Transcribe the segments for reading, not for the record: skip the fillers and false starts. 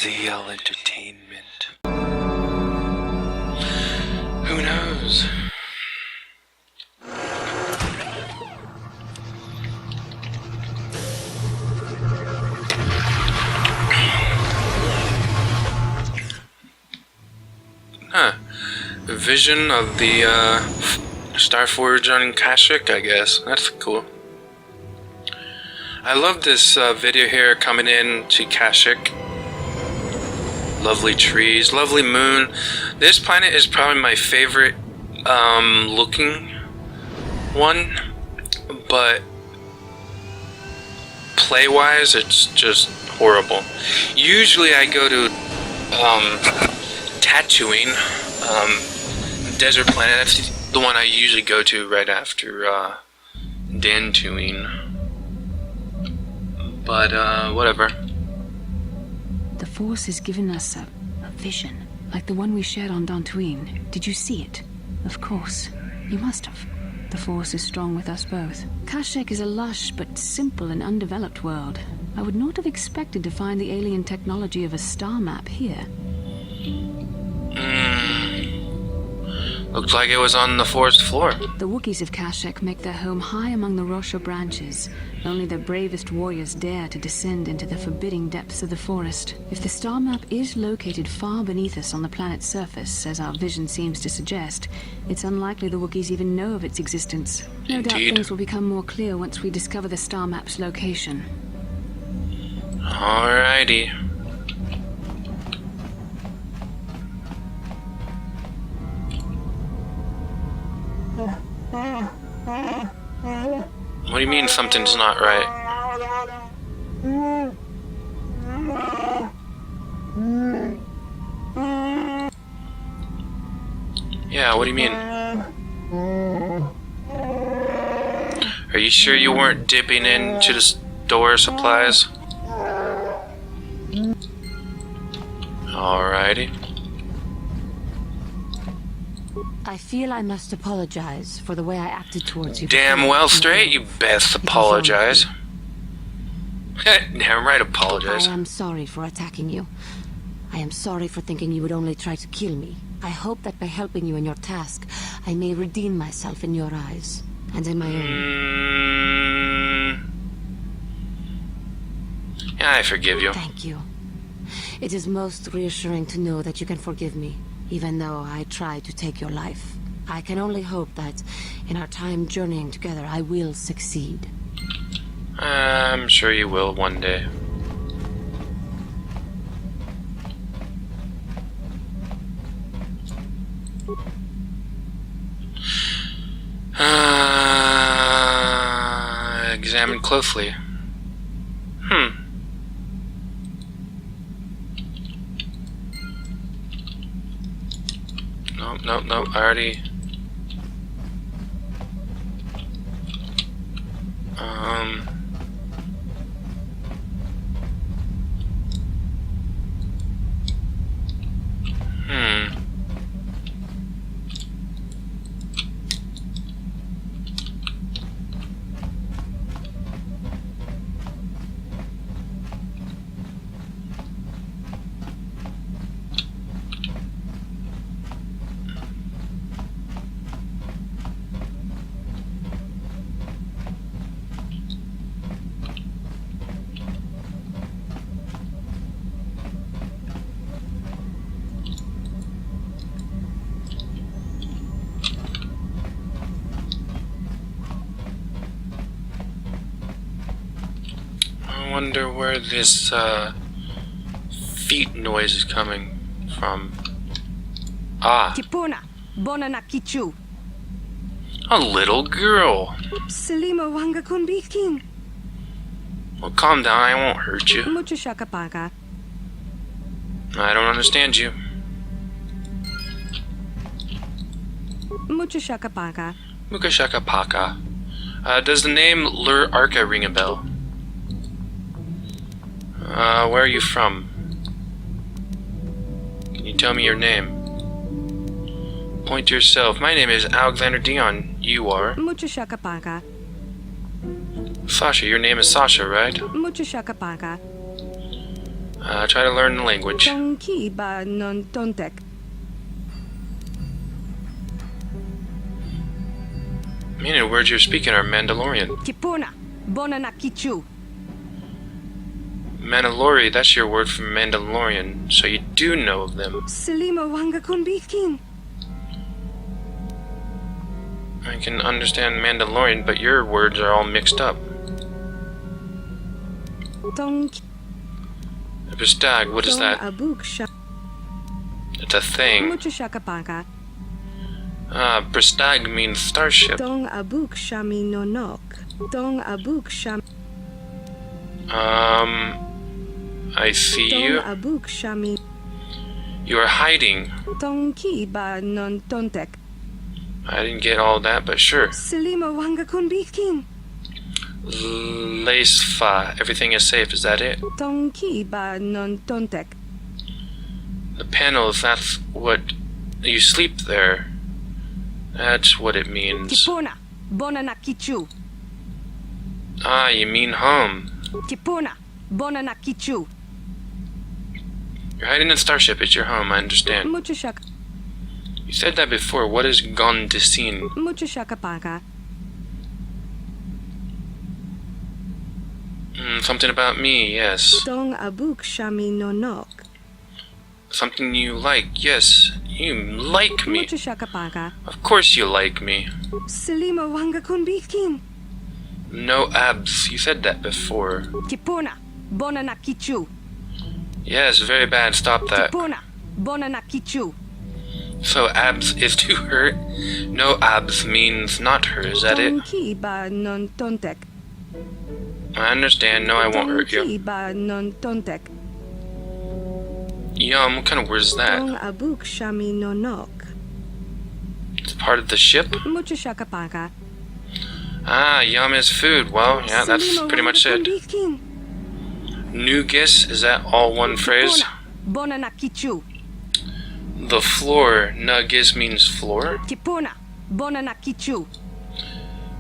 ZL Entertainment. Who knows? Vision of the Starforge on Kashyyyk, I guess. That's cool. I love this video here coming in to Kashyyyk. Lovely trees, lovely moon. This planet is probably my favorite looking one, but play-wise, it's just horrible. Usually I go to Tatooine, desert planet. That's the one I usually go to right after Dantooine. But whatever. The Force has given us a vision, like the one we shared on Dantooine. Did you see it? Of course. You must have. The Force is strong with us both. Kashyyyk is a lush but simple and undeveloped world. I would not have expected to find the alien technology of a star map here. Looked like it was on the forest floor. The Wookiees of Kashyyyk make their home high among the Rosha branches. Only their bravest warriors dare to descend into the forbidding depths of the forest. If the star map is located far beneath us on the planet's surface, as our vision seems to suggest, it's unlikely the Wookiees even know of its existence. No doubt things will become more clear once we discover the star map's location. Alrighty. What do you mean something's not right? Yeah, what do you mean? Are you sure you weren't dipping into the store supplies? Alrighty. I feel I must apologize for the way I acted towards you. Damn well straight, you best apologize. Damn right, apologize. I am sorry for attacking you. I am sorry for thinking you would only try to kill me. I hope that by helping you in your task, I may redeem myself in your eyes, and in my own. Yeah, I forgive you. Thank you. It is most reassuring to know that you can forgive me, even though I tried to take your life. I can only hope that, in our time journeying together, I will succeed. I'm sure you will one day. Examine closely. Nope, I already... I wonder where this feet noise is coming from. Ah. Tipuna, Bonana Kichu. A little girl. Salima Wanga Kunbikin. Well, calm down, I won't hurt you. Mucho shakapaga. I don't understand you. Mucho shakapaga. Mukashaka Paka. Does the name Lur Arca ring a bell? Where are you from? Can you tell me your name? Point to yourself. My name is Alexander Dion. You are? Mucho shakapaga. Sasha. Your name is Sasha, right? Mucho shakapaga. Try to learn the language. Tonki ba non tontek. Meaning the words you're speaking are Mandalorian. Tipuna. Bonana kichu. Mandalori, that's your word for Mandalorian, so you do know of them. Selima wanga kun bikin. I can understand Mandalorian, but your words are all mixed up. Tonki. Bristag, what is that? Abuk sha. It's a thing. Mucho shakapaka. Bristag means starship. Dong abuk shami nonok. Dong abuk sham. I see Dong you. abuk shami. You are hiding. Tonki ba non tontek. I didn't get all that, but sure. Selima wanga kun bikin. Lacefa, everything is safe, is that it? Tonki ba non tontek. The panels, that's what... You sleep there. That's what it means. Tipuna. Bonana kichu. Ah, you mean home. Tipuna. Bonana kichu. You're hiding in Starship, it's your home, I understand. Mucho shak. You said that before, what is Gondisin? Mucho shakapaka. Something about me, yes. Dong abuk shami nonok. Something you like, yes. You like me. Mucho shakapaka. Of course you like me. Selima wanga kun bikin. No abs, you said that before. Tipuna. Bonana kichu. Yes, very bad, stop that. Tipuna. Bonana kichu. So abs is to hurt? No abs means not hurt, is that it? Tonki ba non tontek. I understand, no I won't hurt you. Tonki ba non tontek. Yum, what kind of word is Dong that? abuk shami nonok. It's part of the ship? Mucho shakapaka. Ah, yum is food. Well, yeah, that's Selima pretty much wanga it. kun bikin. Nugis, is that all one phrase? Tipuna. Bonana kichu. The floor, nugis means floor? Tipuna. Bonana kichu.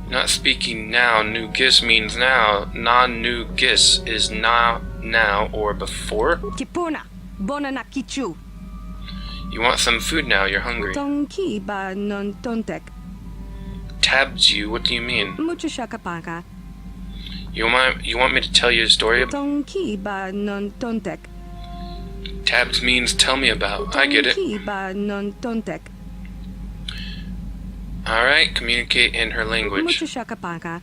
Not speaking now, nugis means now. Non-nugis is now or before. Tipuna. Bonana kichu. You want some food now, you're hungry. Tonki ba non tontek. Tabs you, what do you mean? Mucho shakapaka. You want me to tell you a story? Tonki ba non tontek. Tabs means tell me about. I get it. Tonki ba non tontek. Alright, communicate in her language. Mucho shakapaka.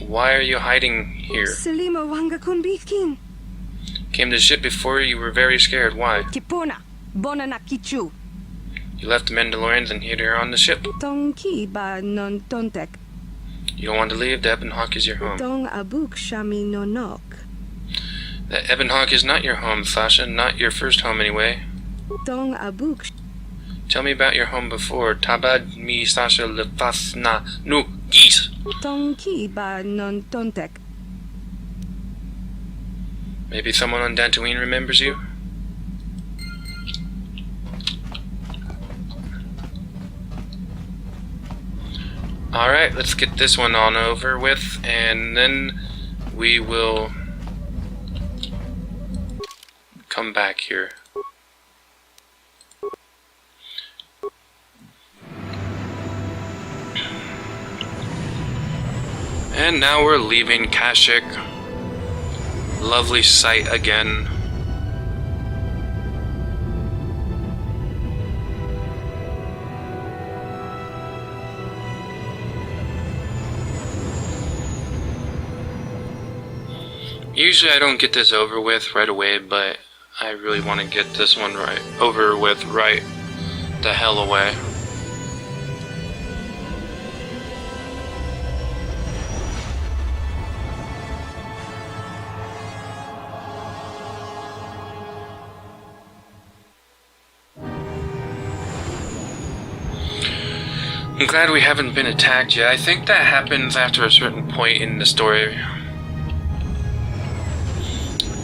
Why are you hiding here? Selima wanga kun bikin. Came to the ship before, you were very scared. Why? Tipuna. Bonana kichu. You left the Mandalorians and here on the ship. Tonki ba non tontek. You don't want to leave, the Ebonhawk is your home. Dong abuk shami nonok. The Ebonhawk is not your home, Sasha. Not your first home anyway. Dong abuk. Tell me about your home before. Tabad mi Sasha lefasna nu geese. Tonki ba non tontek. Maybe someone on Dantooine remembers you? Alright, let's get this one on over with, and then we will come back here. And now we're leaving Kashyyyk. Lovely sight again. Usually I don't get this over with right away, but I really want to get this one over with right the hell away. I'm glad we haven't been attacked yet. I think that happens after a certain point in the story.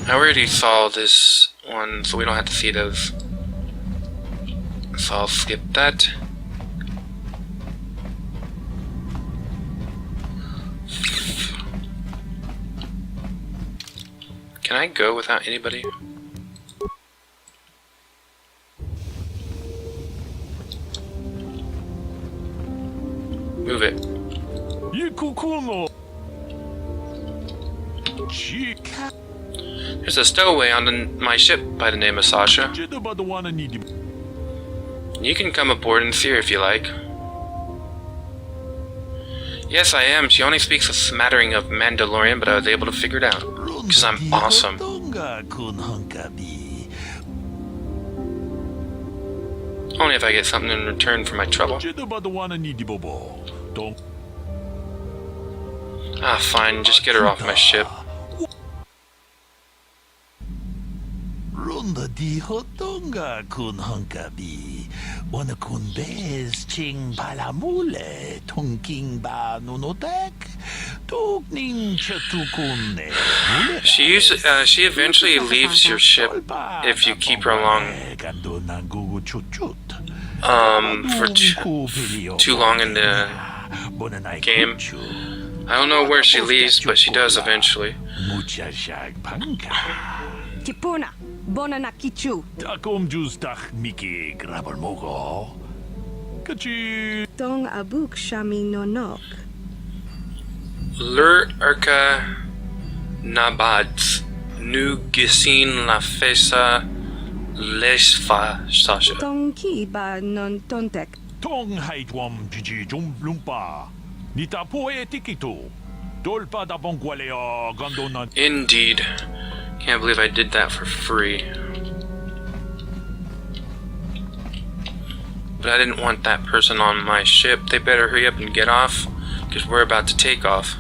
I already saw this one, so we don't have to see those. So I'll skip that. Can I go without anybody? Move it. There's a stowaway on my ship by the name of Sasha. You can come aboard and see her if you like. Yes, I am. She only speaks a smattering of Mandalorian, but I was able to figure it out. Because I'm awesome. Only if I get something in return for my trouble. Ah, fine. Just get her off my ship. Runda di hotonga kun hunkabi. Wana kun bez ching palamule. Tonking ba nunotek. Tokning chatukune. She eventually leaves your ship if you keep her along. For too long in the game. I don't know where she leaves, but she does eventually. Tipuna, bonana kichu. Takom justach miki grabal mogo. Kachi. Dong abuk shami nonok. Lur Urka Nabads Nu Gisin La Fesa Lesfa Sasha. Dong ki ba non tontek. Tong haitwam jiji jum lumpa. Nita poe tikito. Dolpa da bongualea gandona. Indeed. Can't believe I did that for free. But I didn't want that person on my ship. They better hurry up and get off, because we're about to take off.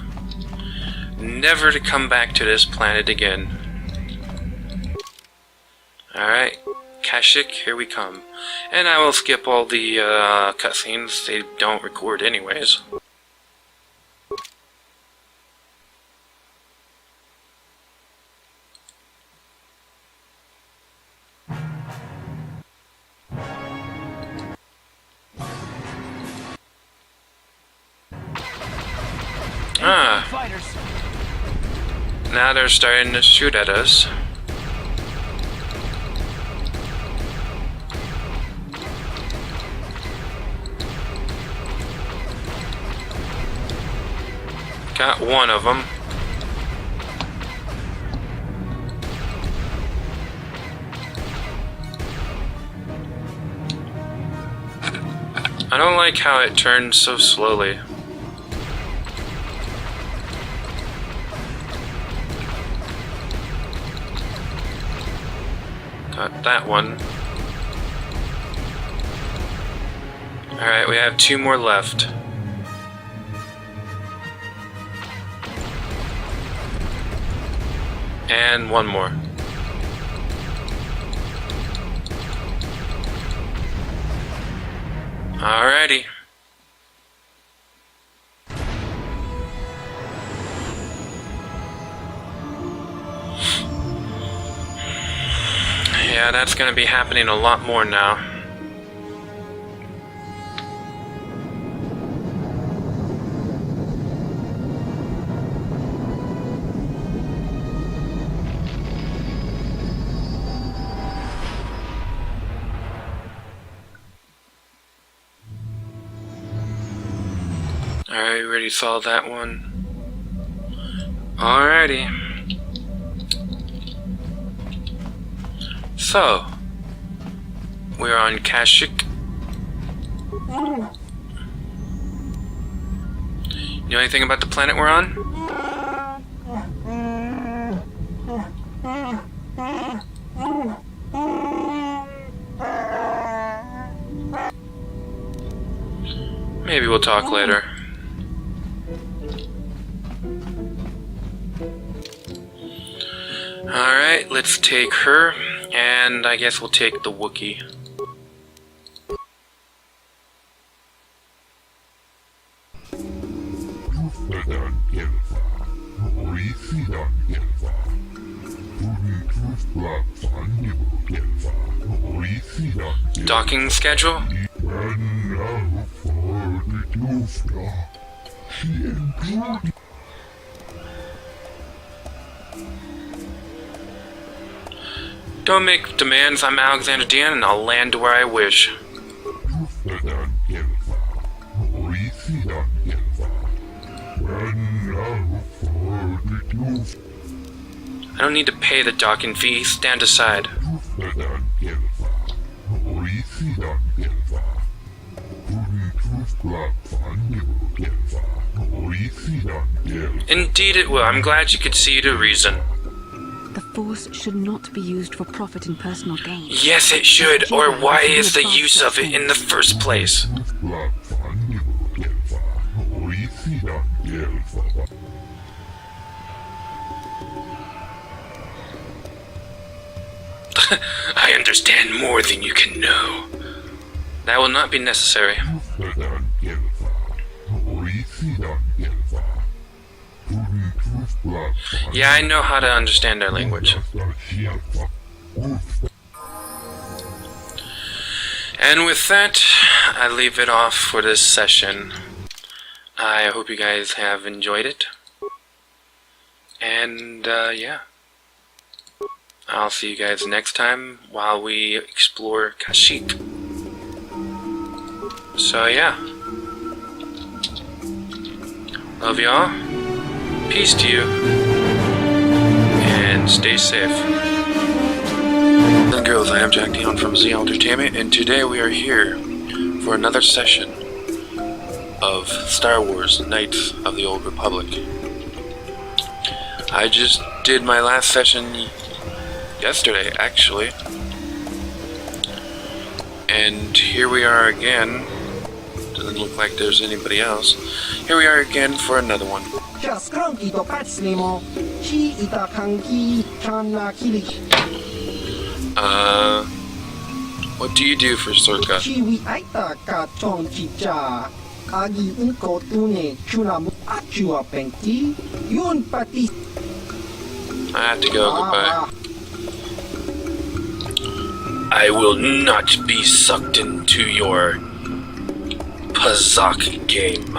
Never to come back to this planet again. Alright, Kashyyyk, here we come. And I will skip all the cutscenes. They don't record anyways. Now they're starting to shoot at us. Got one of them. I don't like how it turns so slowly. Got that one. Alright, we have 2 more left. And 1 more. Alrighty. Yeah, that's gonna be happening a lot more now. Alright, we already saw that one. Alrighty. So, we're on Kashyyyk. You know anything about the planet we're on? Maybe we'll talk later. Alright, let's take her, and I guess we'll take the Wookiee. Docking schedule? Don't make demands. I'm Alexander Dian, and I'll land where I wish. I don't need to pay the docking fee. Stand aside. Indeed it will. I'm glad you could see to reason. The Force should not be used for profit and personal gain. Yes, it should, or why is the use of it in the first place? I understand more than you can know. That will not be necessary. Yeah, I know how to understand their language. And with that, I leave it off for this session. I hope you guys have enjoyed it. And, yeah. I'll see you guys next time while we explore Kashyyyk. So, yeah. Love y'all. Peace to you. And stay safe. And girls, I am Jack Dion from Z Entertainment, and today we are here for another session of Star Wars Knights of the Old Republic. I just did my last session yesterday, actually. And here we are again. Doesn't look like there's anybody else. Here we are again for another one. What do you do for Sorka? I have to go, goodbye. I will not be sucked into your Pazak game.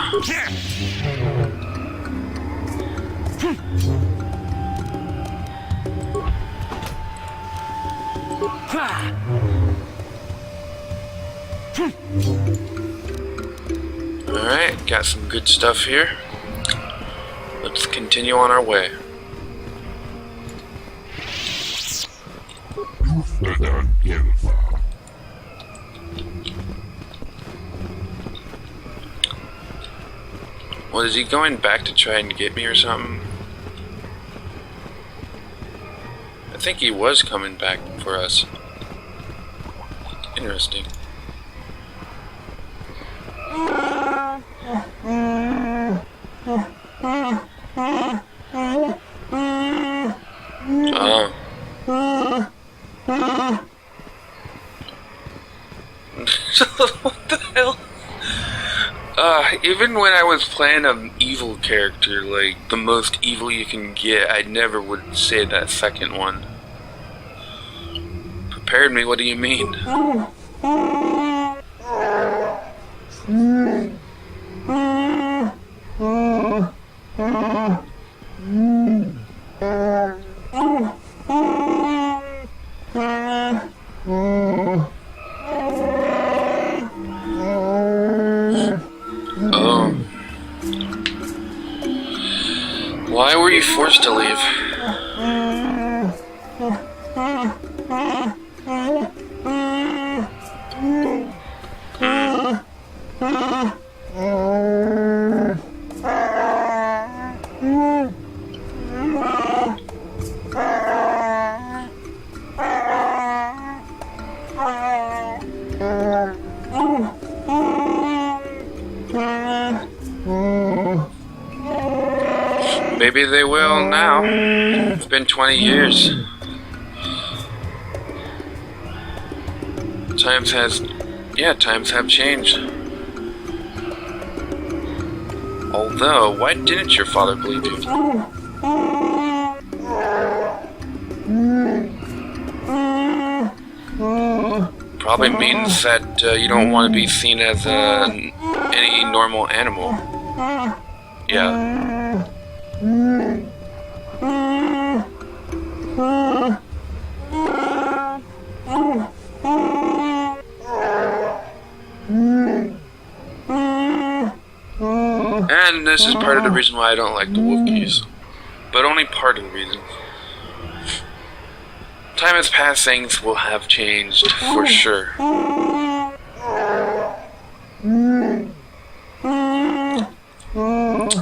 Alright, got some good stuff here. Let's continue on our way. Well, is he going back to try and get me or something? I think he was coming back for us. Interesting. What the hell? Even when I was playing an evil character, like the most evil you can get, I never would say that second one. Prepared me, what do you mean? Oh. Why were you forced to leave? Maybe they will now. It's been 20 years. Times have changed. Although, why didn't your father believe you? Probably means that you don't want to be seen as any normal animal. Yeah. And this is part of the reason why I don't like the Wookiees. But only part of the reason. Time has passed, things will have changed, for sure.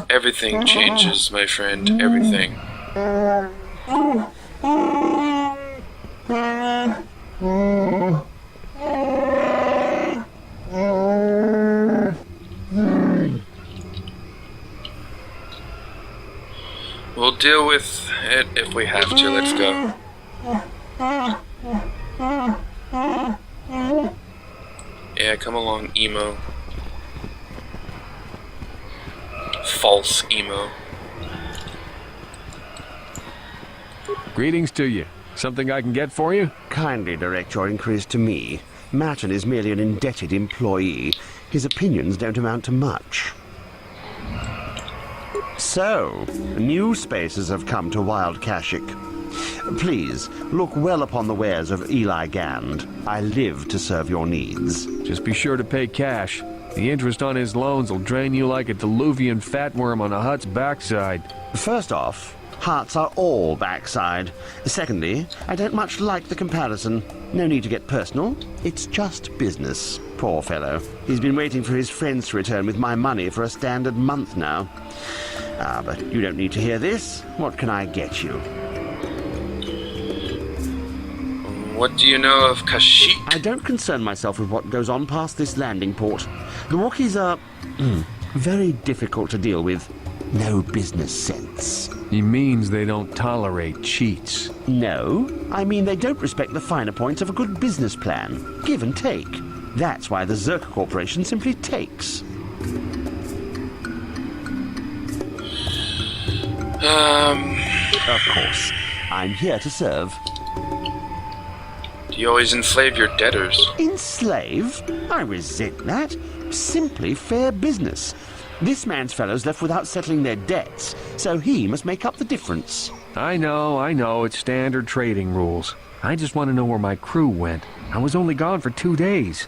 Everything changes, my friend. Everything. We'll deal with it if we have to. Let's go. Yeah, come along, emo. False emo. Greetings to you. Something I can get for you? Kindly direct your inquiries to me. Matton is merely an indebted employee. His opinions don't amount to much. So, new spaces have come to Wild Kashyyyk. Please, look well upon the wares of Eli Gand. I live to serve your needs. Just be sure to pay cash. The interest on his loans will drain you like a diluvian fatworm on a hut's backside. First off, hearts are all backside. Secondly, I don't much like the comparison. No need to get personal. It's just business. Poor fellow. He's been waiting for his friends to return with my money for a standard month now. But you don't need to hear this. What can I get you? What do you know of Kashyyyk? I don't concern myself with what goes on past this landing port. The Wookiees are very difficult to deal with. No business sense. He means they don't tolerate cheats. No, I mean they don't respect the finer points of a good business plan. Give and take. That's why the Zerk Corporation simply takes. Of course. I'm here to serve. Do you always enslave your debtors? Enslave? I resent that. Simply fair business. This man's fellows left without settling their debts, so he must make up the difference. I know, it's standard trading rules. I just want to know where my crew went. I was only gone for 2 days.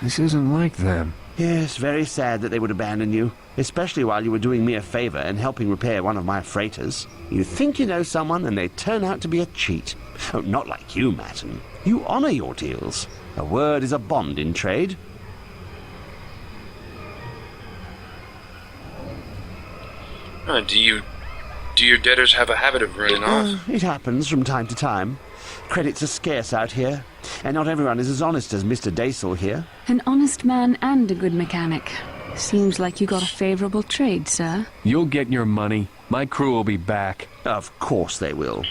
This isn't like them. Yes, very sad that they would abandon you, especially while you were doing me a favor and helping repair one of my freighters. You think you know someone and they turn out to be a cheat. Oh, not like you, Matton. You honor your deals. A word is a bond in trade. Do your debtors have a habit of running off? It happens from time to time. Credits are scarce out here, and not everyone is as honest as Mr. Daisel here. An honest man and a good mechanic. Seems like you got a favorable trade, sir. You'll get your money. My crew will be back. Of course they will.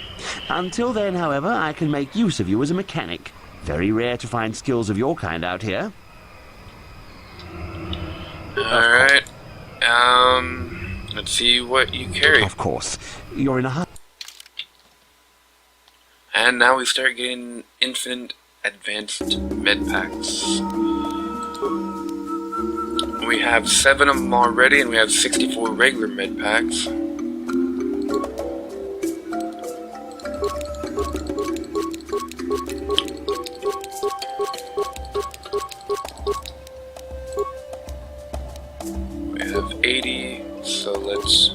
Until then, however, I can make use of you as a mechanic. Very rare to find skills of your kind out here. Alright. Let's see what you carry. Of course. You're in a hurry. And now we start getting infinite advanced med packs. We have 7 of them already, and we have 64 regular med packs. We have 80, so let's...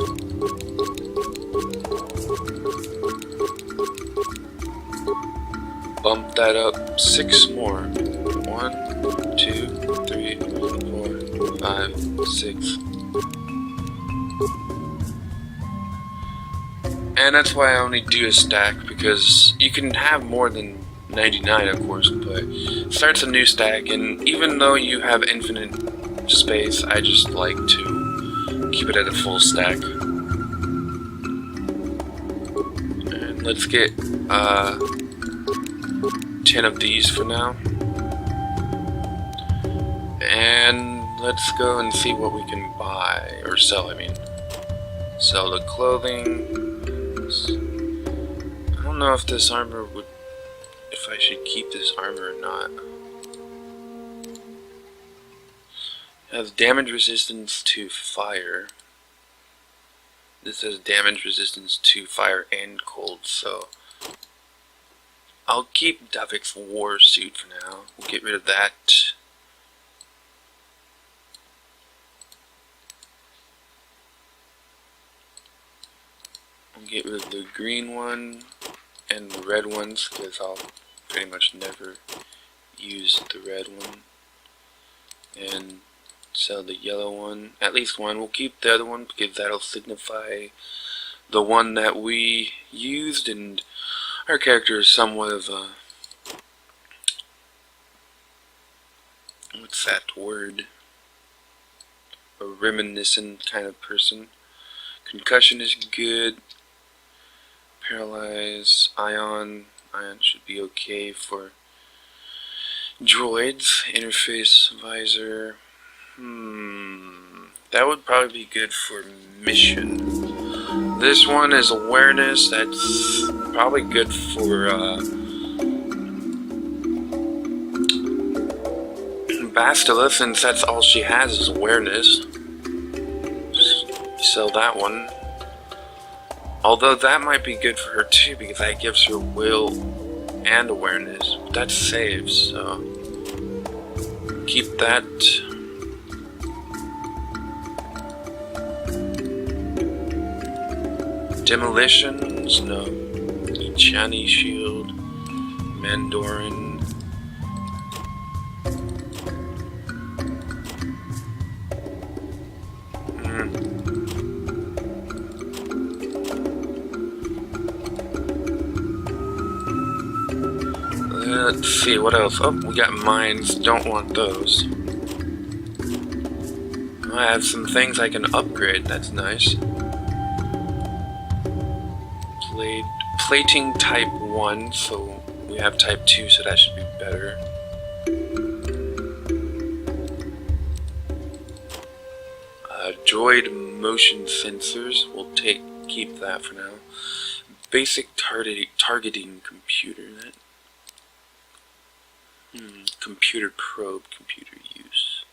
bump that up 6 more. 1, 2, 3, 4, 5, 6. And that's why I only do a stack, because you can have more than 99, of course, but it starts a new stack, and even though you have infinite space, I just like to keep it at a full stack. And let's get 10 of these for now. And let's go and see what we can buy, or sell, I mean. Sell the clothing. I don't know if this armor would, if I should keep this armor or not. It has damage resistance to fire. This has damage resistance to fire and cold, so I'll keep Davik's war suit for now. We'll get rid of that. Get rid of the green one and the red ones, because I'll pretty much never use the red one. And sell the yellow one. At least one. We'll keep the other one because that'll signify the one that we used, and our character is somewhat of a... what's that word? A reminiscent kind of person. Concussion is good. Paralyze. Ion should be okay for droids. Interface visor. That would probably be good for mission. This one is awareness. That's probably good for Bastila, since that's all she has is awareness. Sell that one. Although that might be good for her too, because that gives her will and awareness. That's saves, so keep that. Demolitions, no. Ichani shield. Mandorin. Let's see, what else? Oh, we got mines. Don't want those. I have some things I can upgrade. That's nice. Plating type 1, so we have type 2, so that should be better. Droid motion sensors, we'll keep that for now. Basic targeting computer, computer probe, computer use.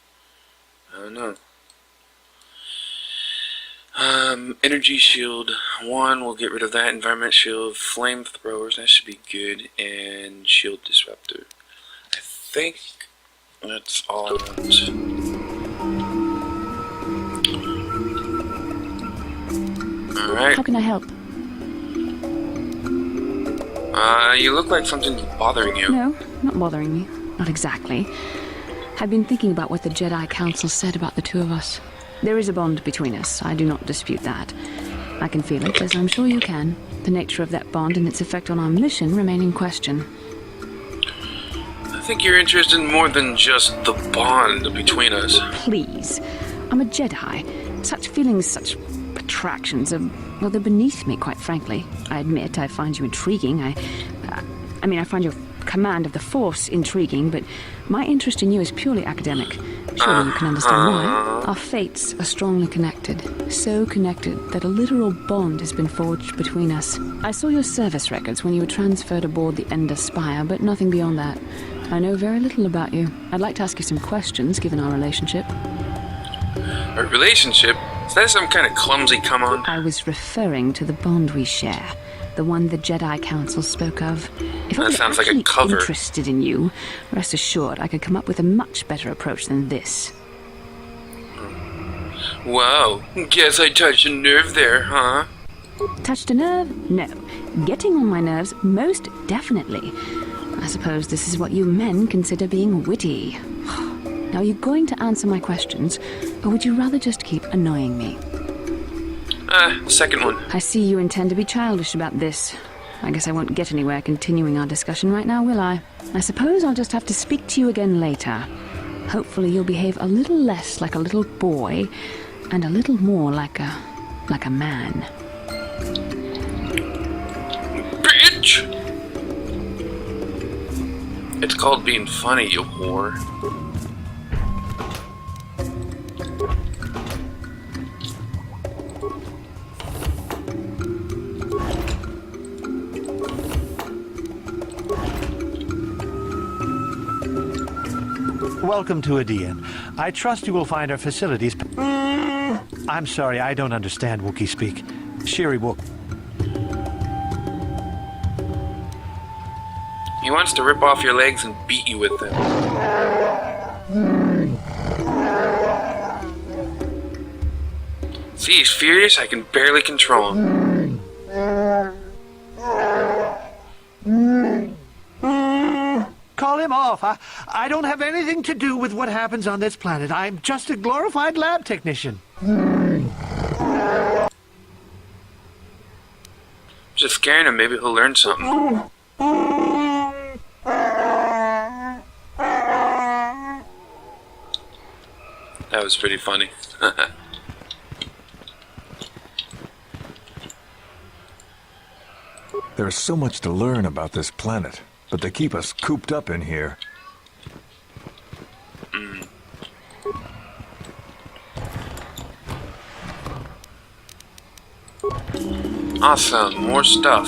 I don't know. Energy shield 1, we'll get rid of that. Environment shield, flamethrowers, that should be good, and shield disruptor. I think that's all I want. Alright. How can I help? You look like something's bothering you. No, not bothering me. Not exactly. I've been thinking about what the Jedi Council said about the two of us. There is a bond between us. I do not dispute that. I can feel it, as I'm sure you can. The nature of that bond and its effect on our mission remain in question. I think you're interested in more than just the bond between us. Please. I'm a Jedi. Such feelings, such attractions are, well, they're beneath me, quite frankly. I admit I find you intriguing. I find your command of the Force intriguing, but my interest in you is purely academic. Surely you can understand why. Our fates are strongly connected. So connected that a literal bond has been forged between us. I saw your service records when you were transferred aboard the Ender Spire, but nothing beyond that. I know very little about you. I'd like to ask you some questions, given our relationship. Our relationship? Is that some kind of clumsy come on? I was referring to the bond we share. The one the Jedi Council spoke of. If I was sounds like a actually cover. interested in you, rest assured I could come up with a much better approach than this. Wow, guess I touched a nerve there, huh? Touched a nerve? No. Getting on my nerves? Most definitely. I suppose this is what you men consider being witty. Now, are you going to answer my questions, or would you rather just keep annoying me? Second one. I see you intend to be childish about this. I guess I won't get anywhere continuing our discussion right now, will I? I suppose I'll just have to speak to you again later. Hopefully you'll behave a little less like a little boy, and a little more like a man. Bitch! It's called being funny, you whore. Welcome to Adean. I trust you will find our facilities... I'm sorry, I don't understand Wookiee speak. Shiri Wook. He wants to rip off your legs and beat you with them. See, he's furious, I can barely control him. him off. I don't have anything to do with what happens on this planet. I'm just a glorified lab technician. Just scaring him, maybe he'll learn something. That was pretty funny. There's so much to learn about this planet, but they keep us cooped up in here. Awesome, more stuff.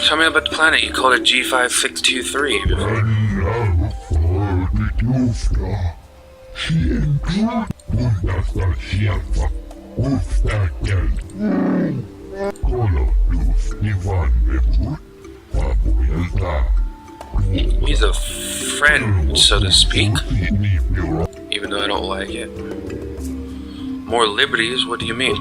Tell me about the planet. You called it G5623 before. He's a friend, so to speak. Even though I don't like it. More liberties? What do you mean?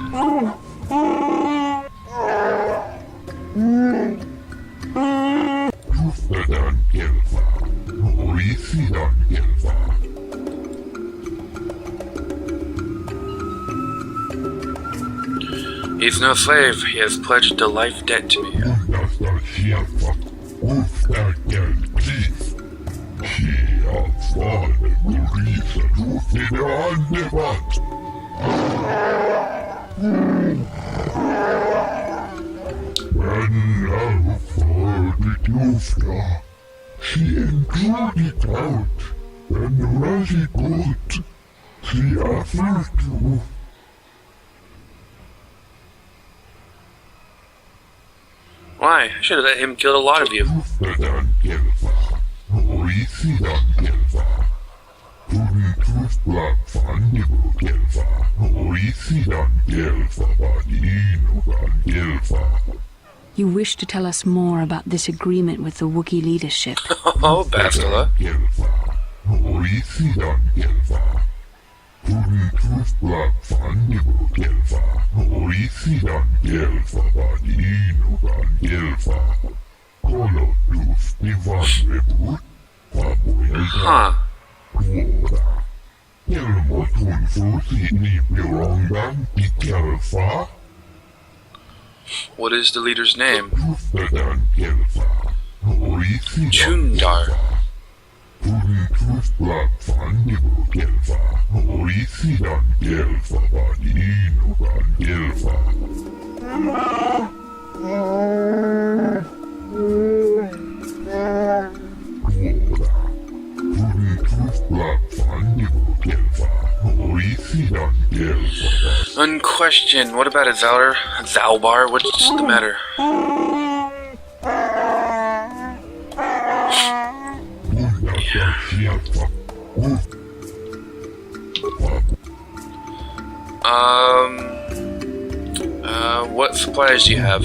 He's no slave. He has pledged a life debt to me. Why? I should have let him kill a lot of you. You wish to tell us more about this agreement with the Wookiee leadership. Oh, Bastila. Huh. What is the leader's name? Chundar. Unquestioned. What about a Zalbar? What's the matter? What supplies do you have?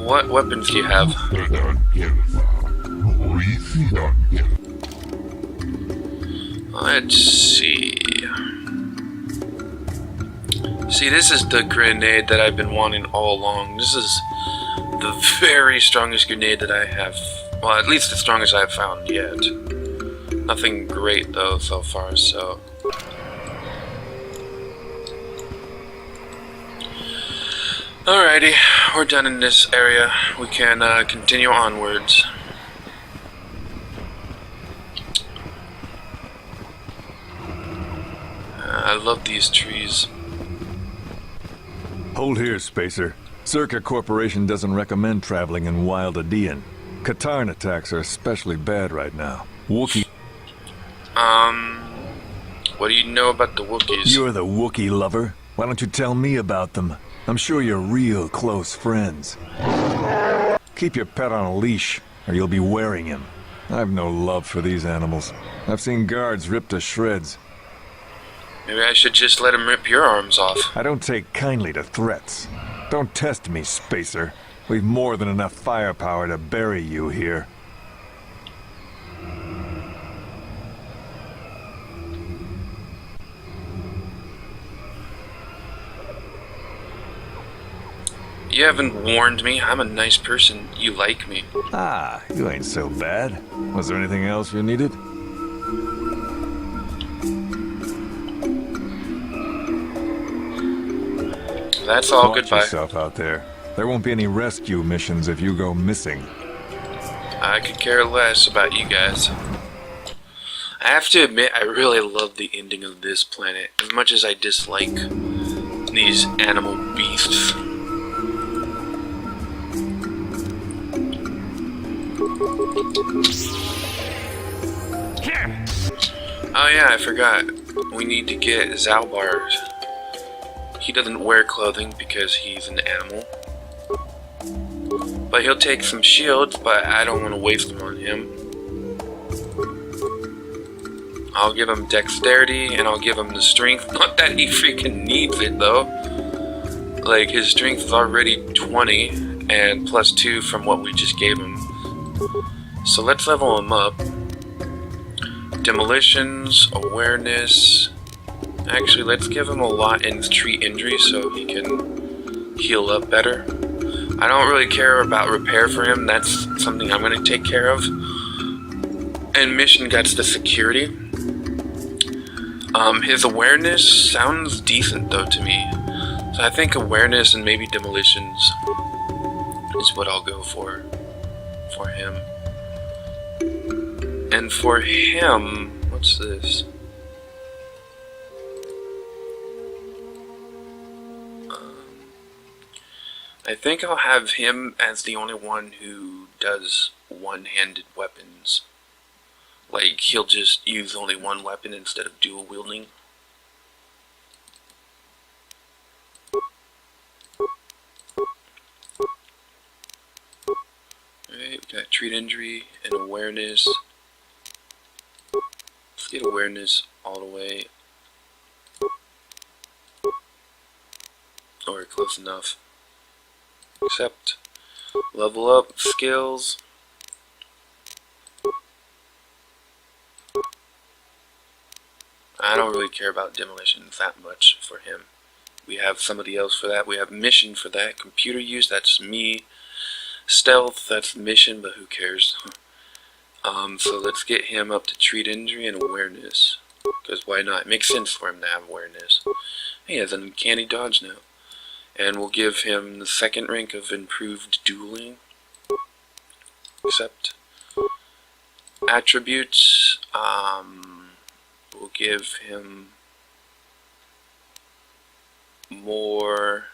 What weapons do you have? Let's see. See, this is the grenade that I've been wanting all along. This is the very strongest grenade that I have. Well, at least the strongest I've found yet. Nothing great, though, so far, so... Alrighty, we're done in this area. We can continue onwards. I love these trees. Hold here, Spacer. Circa Corporation doesn't recommend traveling in Wild Adean. Katarn attacks are especially bad right now. Wookiee... What do you know about the Wookiees? You're the Wookiee lover. Why don't you tell me about them? I'm sure you're real close friends. Keep your pet on a leash, or you'll be wearing him. I've no love for these animals. I've seen guards ripped to shreds. Maybe I should just let him rip your arms off. I don't take kindly to threats. Don't test me, Spacer. We've more than enough firepower to bury you here. You haven't warned me. I'm a nice person. You like me. Ah, you ain't so bad. Was there anything else you needed? That's all. Watch Goodbye. yourself out there. There won't be any rescue missions if you go missing. I could care less about you guys. I have to admit, I really love the ending of this planet, as much as I dislike these animal beasts. Oh yeah, I forgot. We need to get Zalbar. He doesn't wear clothing because he's an animal. But he'll take some shields, but I don't want to waste them on him. I'll give him dexterity, and I'll give him the strength. Not that he freaking needs it, though. Like, his strength is already 20, and plus 2 from what we just gave him. So let's level him up. Demolitions, awareness. Actually, let's give him a lot in treat injury so he can heal up better. I don't really care about repair for him. That's something I'm going to take care of. And mission gets the security. His awareness sounds decent though to me. So I think awareness and maybe demolitions is what I'll go for him. And for him, what's this? I think I'll have him as the only one who does one-handed weapons. Like, he'll just use only one weapon instead of dual wielding. Alright, we got treat injury and awareness. Let's get awareness all the way. Or close enough. Except level up skills. I don't really care about demolitions that much for him. We have somebody else for that. We have mission for that. Computer use, that's me. Stealth, that's mission, but who cares? So let's get him up to treat injury and awareness. Because why not? It makes sense for him to have awareness. He has an uncanny dodge now. And we'll give him the second rank of improved dueling. Except attributes, we'll give him more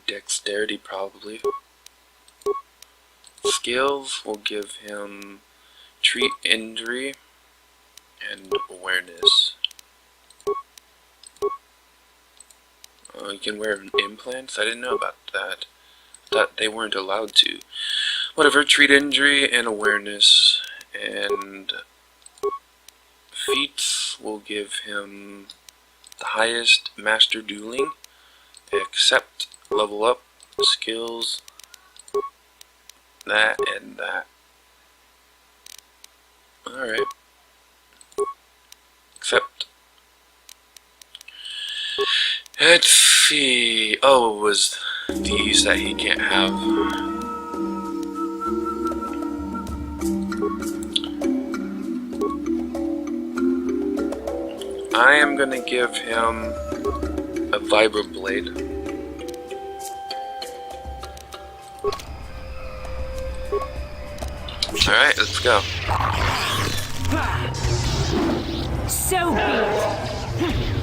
dexterity probably. Skills, we'll give him treat injury and awareness. You can wear implants? I didn't know about that. Thought they weren't allowed to. Whatever, treat injury and awareness. And feats will give him the highest master dueling. Except level up skills. That and that. Alright. Except let's see. Oh, it was these that he can't have. I am gonna give him a vibroblade. Alright, let's go. So be it.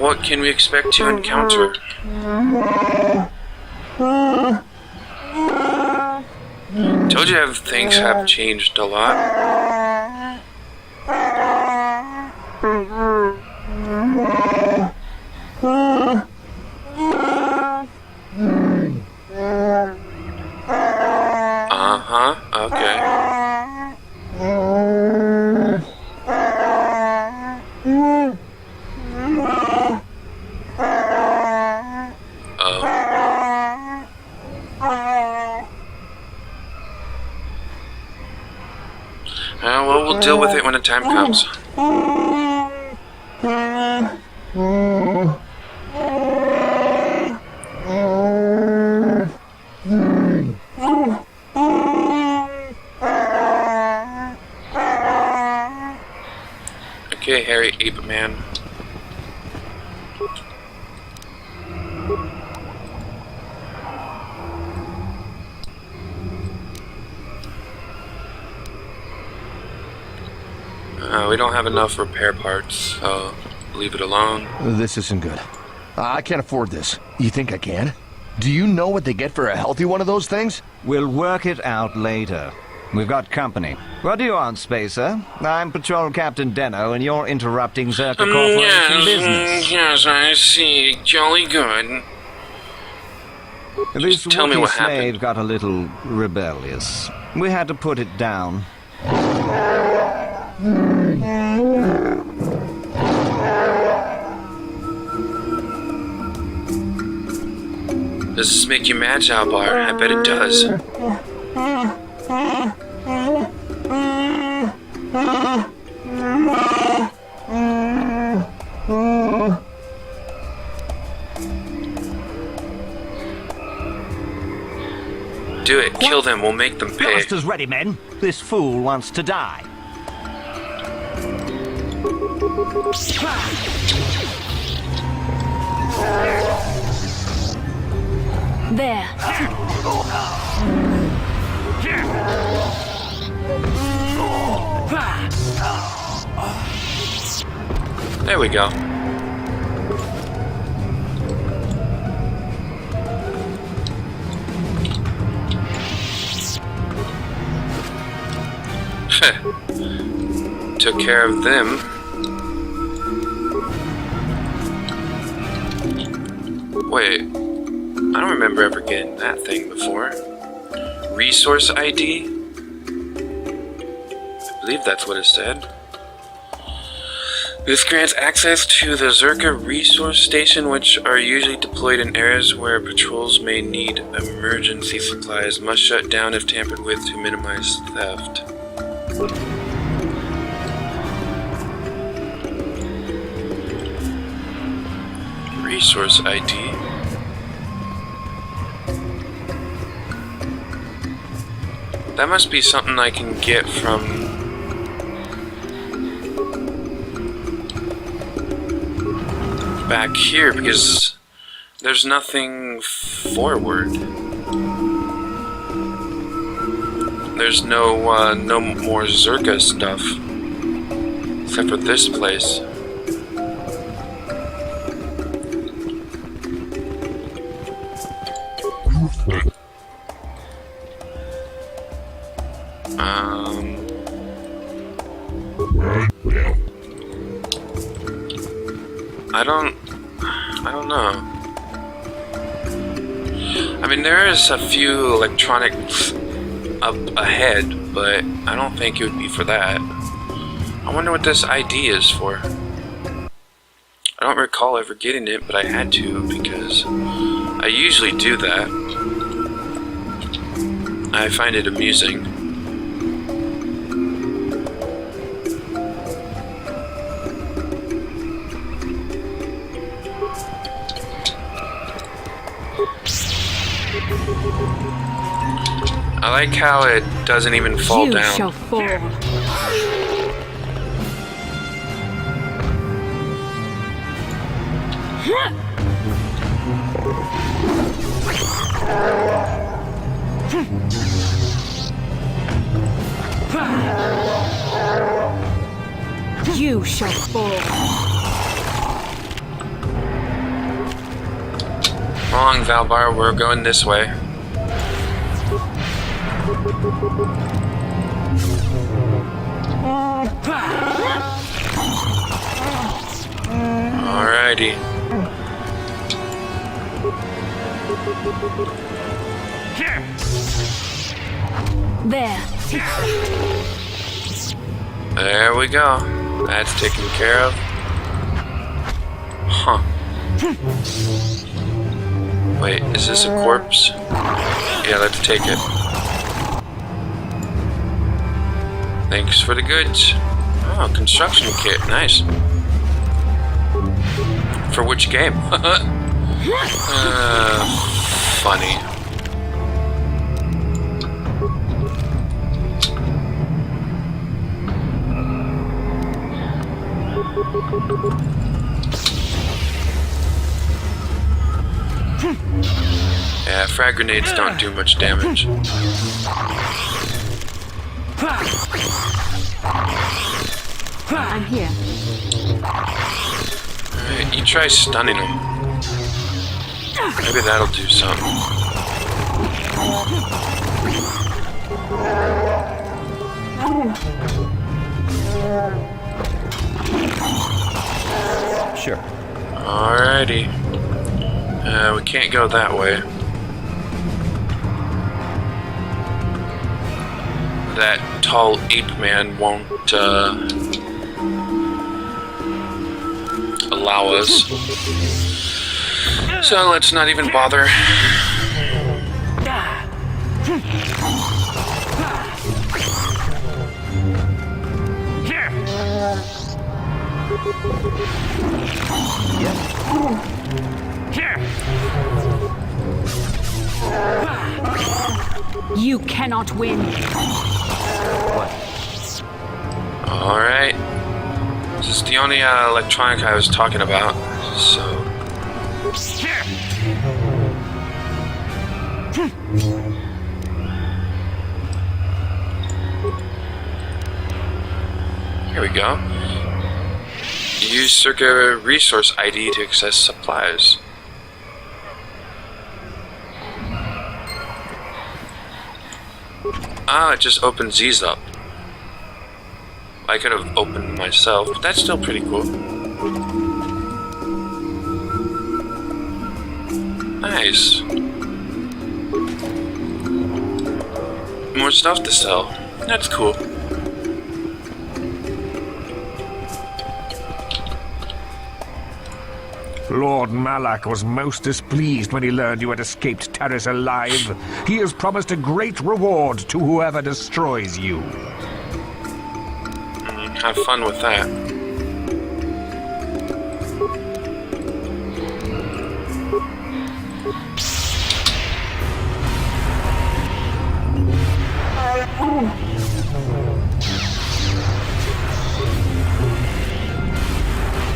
what can we expect to encounter? Told you things have changed a lot. Okay. Well, we'll deal with it when the time comes. Okay, Harry Ape Man. We don't have enough repair parts, so leave it alone. This isn't good. I can't afford this. You think I can? Do you know what they get for a healthy one of those things? We'll work it out later. We've got company. What do you want, Spacer? I'm Patrol Captain Deno, and you're interrupting Zerka Corporation business. Yes, I see. Jolly good. This tell me what slave happened. got a little rebellious. We had to put it down. Does this make you mad, Zalbar? I bet it does. Do it. Kill them. We'll make them pay. Blasters ready, men. This fool wants to die. There. There we go. Took care of them. Wait, I don't remember ever getting that thing before. Resource ID? I believe that's what it said. This grants access to the Zerka Resource Station, which are usually deployed in areas where patrols may need emergency supplies. Must shut down if tampered with to minimize theft. Resource ID. That must be something I can get from back here, because there's nothing forward. There's no more Zerka stuff except for this place. I don't know. I mean, there is a few electronics up ahead, but I don't think it would be for that. I wonder what this ID is for. I don't recall ever getting it, but I had to because I usually do that. I find it amusing. I like how it doesn't even fall down. You shall fall. You shall fall. along, Valbar. We're going this way. Alrighty. There. There we go. That's taken care of. Huh. Wait, is this a corpse? Yeah, let's take it. Thanks for the goods. Oh, construction kit. Nice. For which game? Funny. Yeah, frag grenades don't do much damage. I'm here. Alright, you try stunning him. Maybe that'll do something. Sure. Alrighty. We can't go that way. That tall ape man won't allow us. So let's not even bother. You cannot win. Alright. This is the only electronic I was talking about, so... Here we go. Use Circa Resource ID to access supplies. Ah, it just opens these up. I could have opened myself, but that's still pretty cool. Nice. More stuff to sell. That's cool. Lord Malak was most displeased when he learned you had escaped Terrace alive. He has promised a great reward to whoever destroys you. Have fun with that.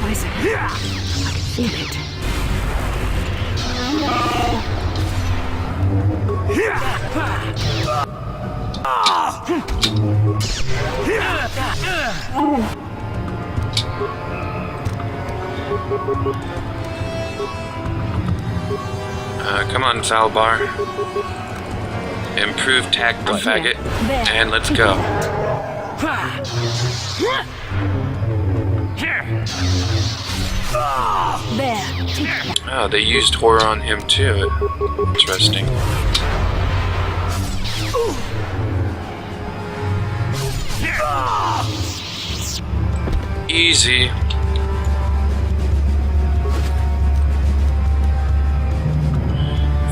Isaac, I can feel it. Come on, Zalbar. Improve tack the faggot, and let's go. There. Oh, they used horror on him too. Interesting. Easy.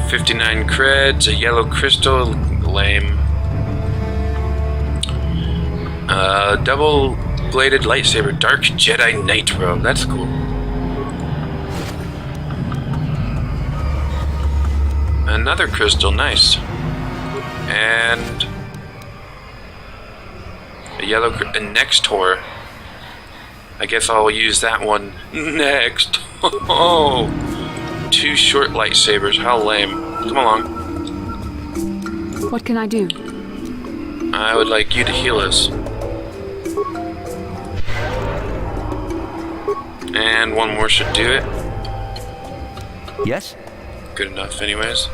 $59 creds, a yellow crystal, lame. Double-bladed lightsaber, Dark Jedi Nitro. That's cool. Another crystal, nice. And a yellow next horror. I guess I'll use that one next. Oh, 2 short lightsabers. How lame. Come along. What can I do? I would like you to heal us. And one more should do it. Yes? good enough anyways.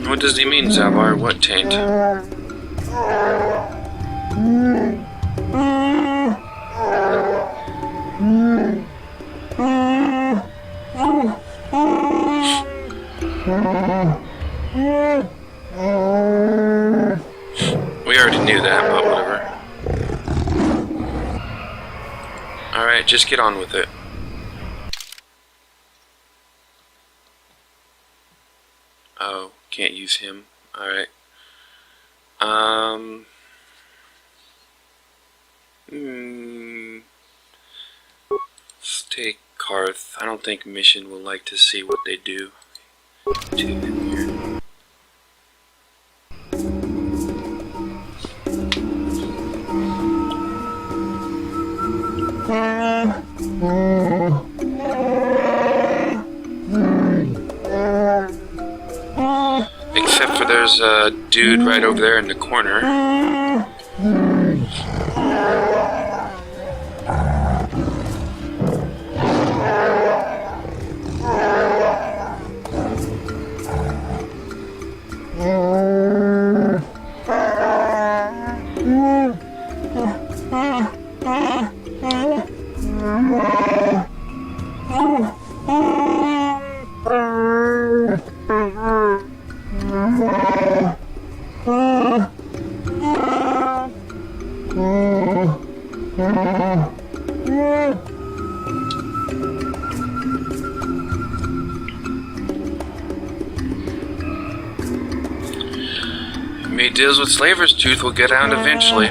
What does he mean, Zalbar? What taint? We already knew that, but whatever. Alright, just get on with it. Oh, can't use him. Alright. Let's take Karth. I don't think Mission will like to see what they do to him here. Except for there's a dude right over there in the corner. He deals with Slaver's Tooth will get out eventually.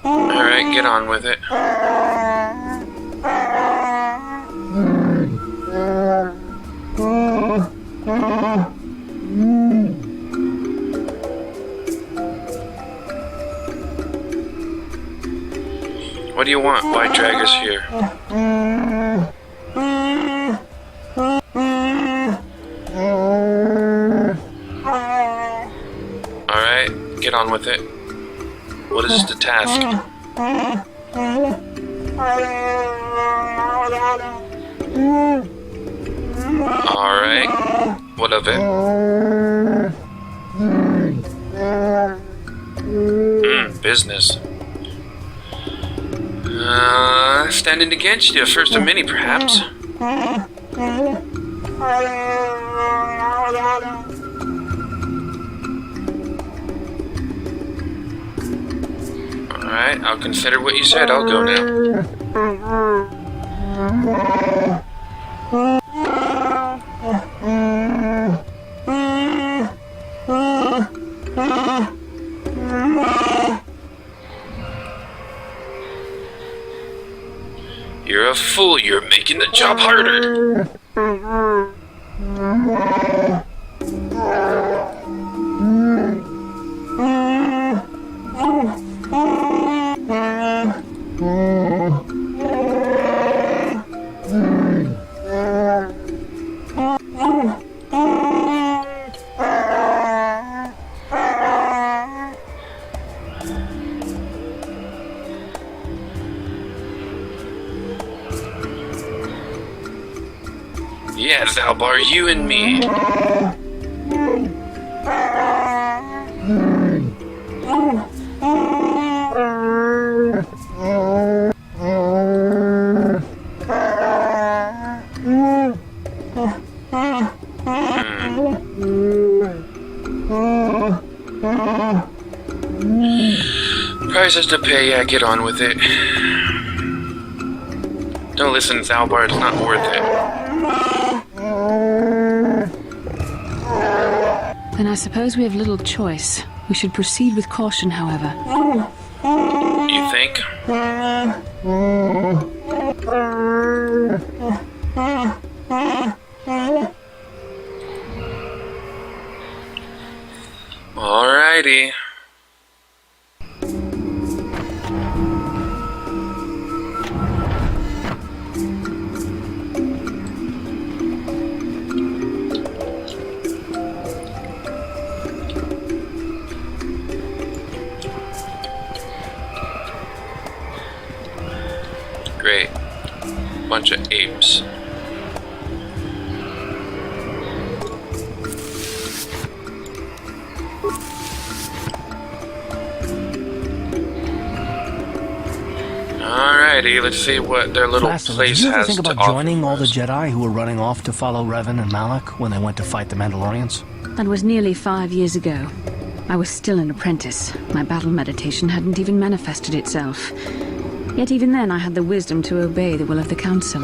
Alright, get on with it. What do you want? White Dragon's here. Alright, get on with it. What is the task? Alright, what of it? Business. Standing against you, first of many, perhaps. Alright, I'll consider what you said. I'll go now. You're a fool. You're making the job harder. Yeah, Zalbar, you and me. prices to pay, yeah, get on with it. Don't listen to Zalbar, it's not worth it. Then I suppose we have little choice. We should proceed with caution, however. You think? Alrighty. Great. Bunch of apes. Alrighty, let's see what their little Lassiter, place did you ever has think to about offer joining all the us. Jedi who were running off to follow Revan and Malak when they went to fight the Mandalorians? That was nearly 5 years ago. I was still an apprentice. My battle meditation hadn't even manifested itself. Yet even then I had the wisdom to obey the will of the Council.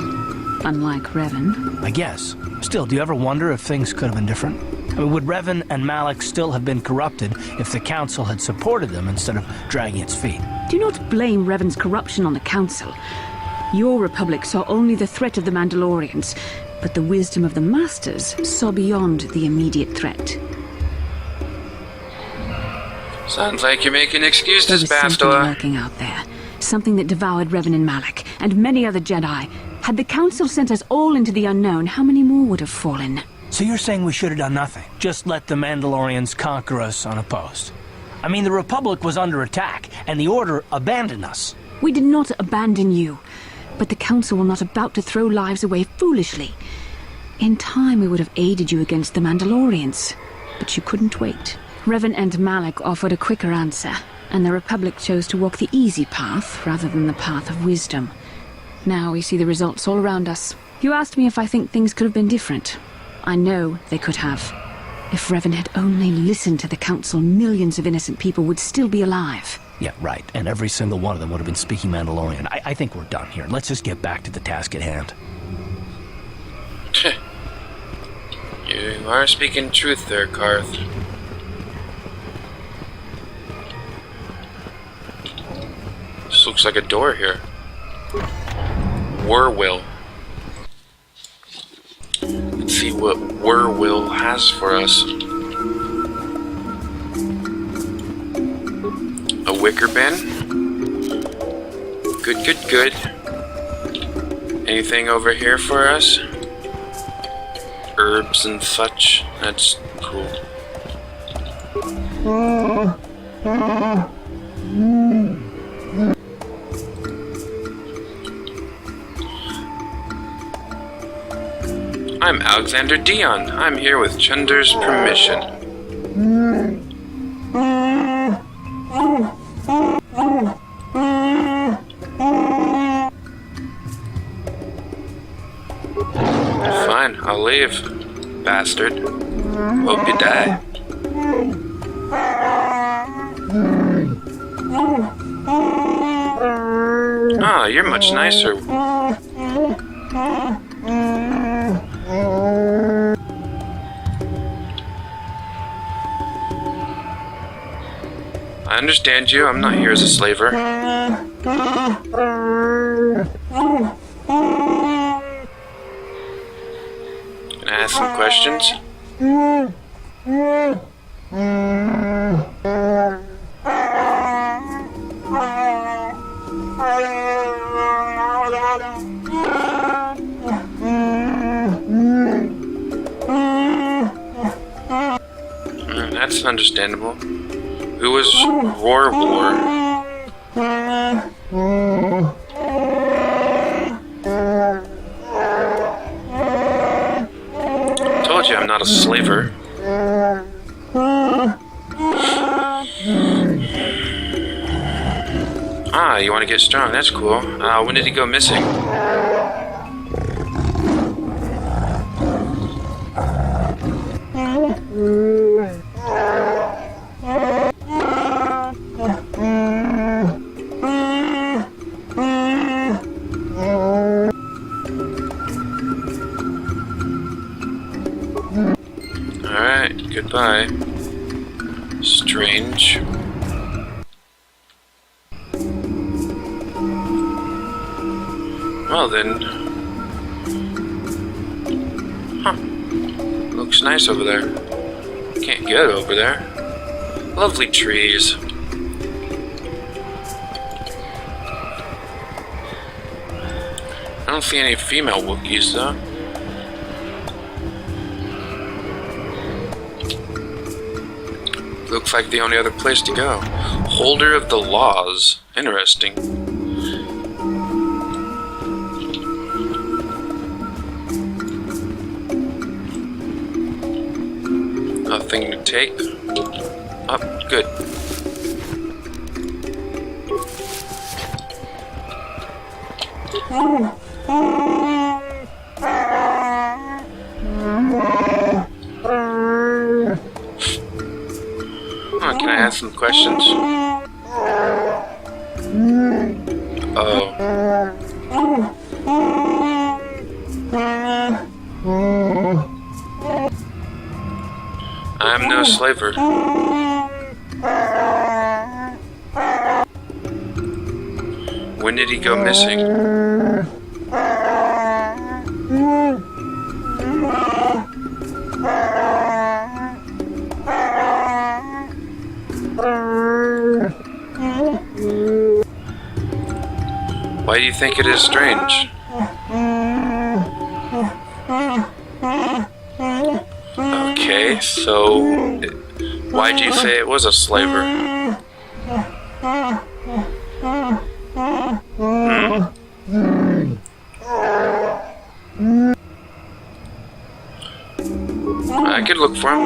Unlike Revan. I guess. Still, do you ever wonder if things could have been different? I mean, would Revan and Malak still have been corrupted if the Council had supported them instead of dragging its feet? Do not blame Revan's corruption on the Council. Your Republic saw only the threat of the Mandalorians, but the wisdom of the Masters saw beyond the immediate threat. Sounds like you're making There excuses, was something Bastila. lurking out there. Something that devoured Revan and Malak, and many other Jedi. Had the Council sent us all into the unknown, how many more would have fallen? So you're saying we should have done nothing? Just let the Mandalorians conquer us unopposed? I mean, the Republic was under attack, and the Order abandoned us. We did not abandon you, but the Council were not about to throw lives away foolishly. In time, we would have aided you against the Mandalorians, but you couldn't wait. Revan and Malak offered a quicker answer, and the Republic chose to walk the easy path rather than the path of wisdom. Now we see the results all around us. You asked me if I think things could have been different. I know they could have. If Revan had only listened to the Council, millions of innocent people would still be alive. Yeah, right. And every single one of them would have been speaking Mandalorian. I think we're done here. Let's just get back to the task at hand. You are speaking truth there, Karth. This looks like a door here. Werwill. Let's see what Werwill has for us. A wicker bin. Good, good, good. Anything over here for us? Herbs and such. That's cool. I'm Alexander Dion. I'm here with Chunder's permission. Fine, I'll leave. Bastard. Hope you die. Ah, you're much nicer. I understand you. I'm not here as a slaver. Can I ask some questions? That's understandable. Who was Rorwar? Told you I'm not a slaver. Ah, you want to get strong? That's cool. When did he go missing? Goodbye. Strange. Well then. Huh. Looks nice over there. Can't get over there. Lovely trees. I don't see any female Wookiees though. Looks like the only other place to go. Holder of the Laws. Interesting. Nothing to take. Oh, good. Oh, can I ask some questions? Oh. I'm no slaver. When did he go missing? Why do you think it is strange? Okay, so why'd you say it was a slaver? I could look for him.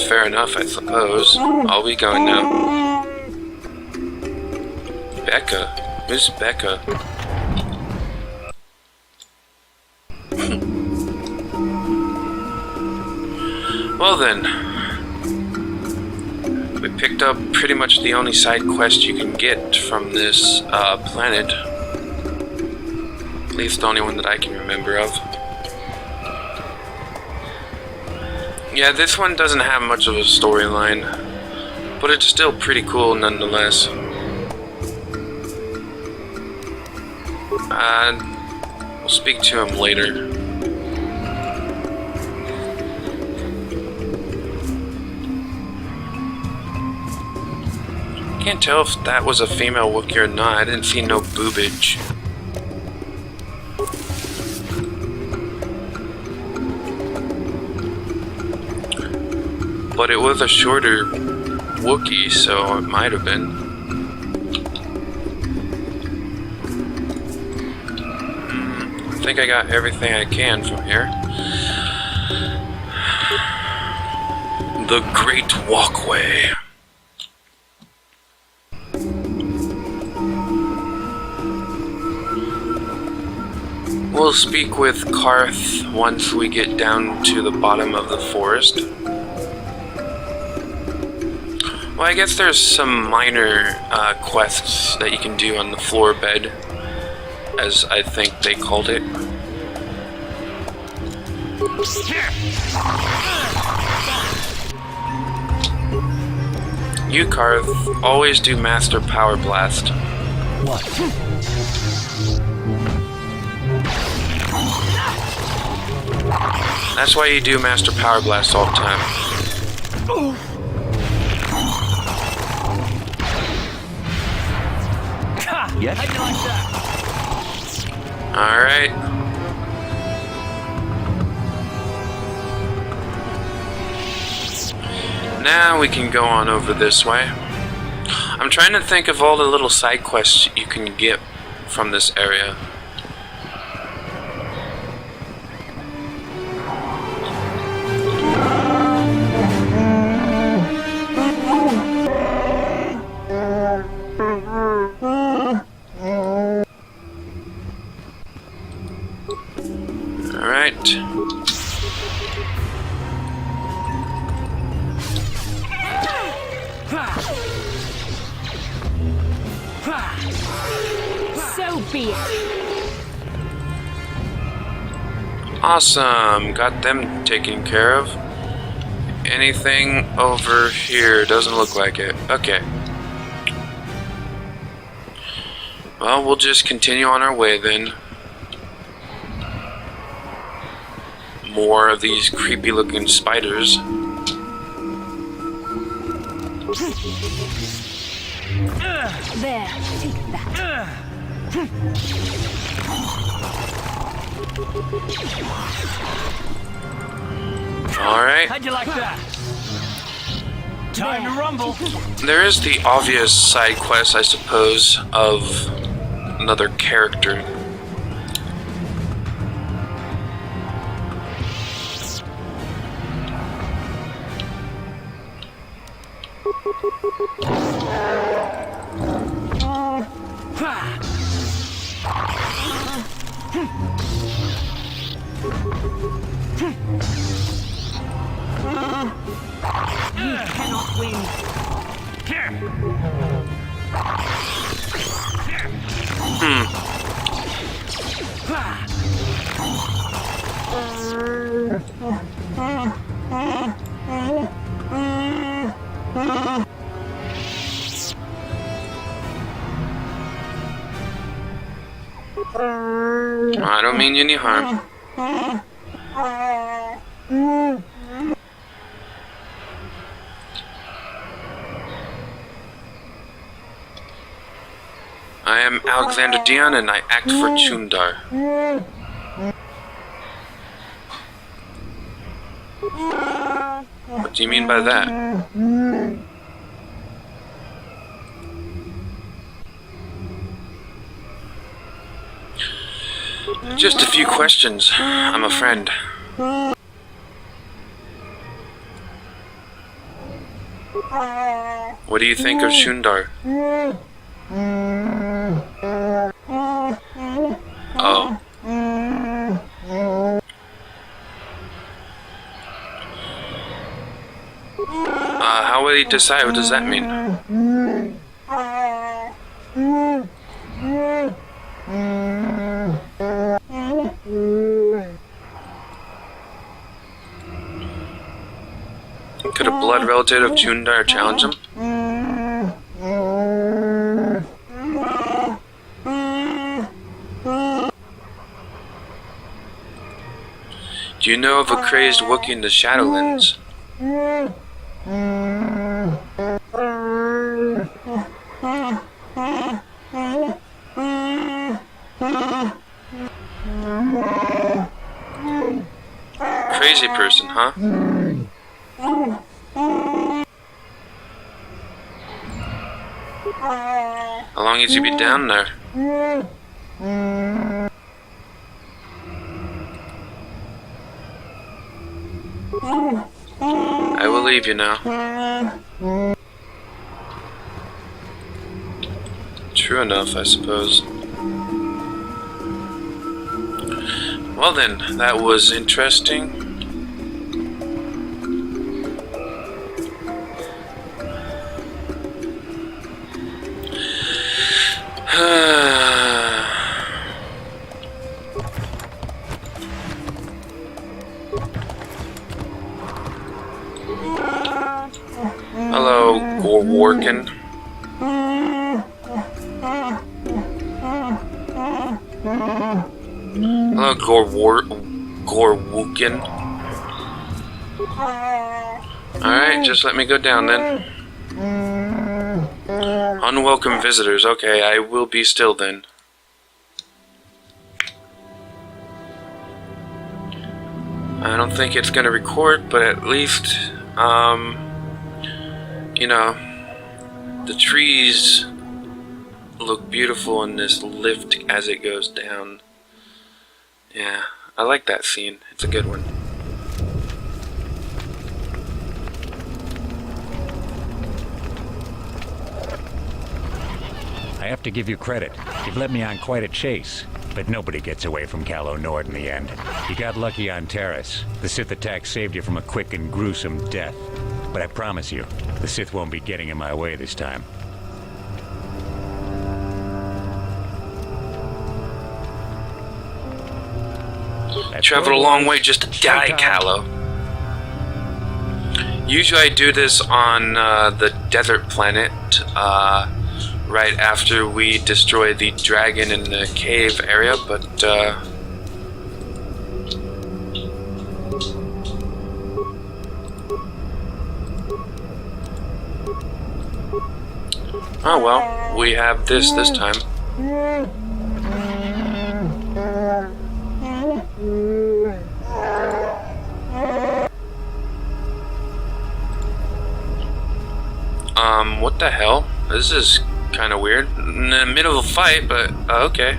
Fair enough, I suppose. I'll be going now. Becca? Who's Becca? Well then, we picked up pretty much the only side quest you can get from this planet. At least the only one that I can remember of. Yeah, this one doesn't have much of a storyline, but it's still pretty cool nonetheless. We'll speak to him later. Can't tell if that was a female Wookiee or not. I didn't see no boobage. But it was a shorter Wookiee, so it might have been. I think I got everything I can from here. The Great Walkway. We'll speak with Karth once we get down to the bottom of the forest. Well, I guess there's some minor quests that you can do on the floor bed, as I think they called it. You, Karth, always do Master Power Blast. What? That's why you do Master Power Blast all the time. Yes? Alright. Now we can go on over this way. I'm trying to think of all the little side quests you can get from this area. So be it. Awesome. Got them taken care of. Anything over here? Doesn't look like it. Okay. Well, we'll just continue on our way then. More of these creepy looking spiders. There, take that. Alright. How'd you like that? Time to rumble. There is the obvious side quest, I suppose, of another character. You cannot win. I don't mean you any harm. I am Alexander Dion and I act for Chundar. What do you mean by that? Just a few questions. I'm a friend. What do you think of Chundar? Oh. How would he decide? What does that mean? Could a blood relative of Chundar challenge him? Do you know of a crazed Wookiee in the Shadowlands? Crazy person, huh? How long has he been down there? I will leave you now. True enough, I suppose. Well then, that was interesting. Hello, Gorworkin. Hello, Gorwookin. Alright, just let me go down then. Unwelcome visitors. Okay, I will be still then. I don't think it's gonna record, but at least, you know, the trees look beautiful in this lift as it goes down. Yeah, I like that scene. It's a good one. I have to give you credit. You've led me on quite a chase. But nobody gets away from Calo Nord in the end. You got lucky on Terrace. The Sith attack saved you from a quick and gruesome death. But I promise you, the Sith won't be getting in my way this time. traveled a long way just to die, Callow. Usually I do this on the desert planet, right after we destroy the dragon in the cave area, but oh well, we have this time. What the hell? This is kind of weird. In the middle of a fight, but okay.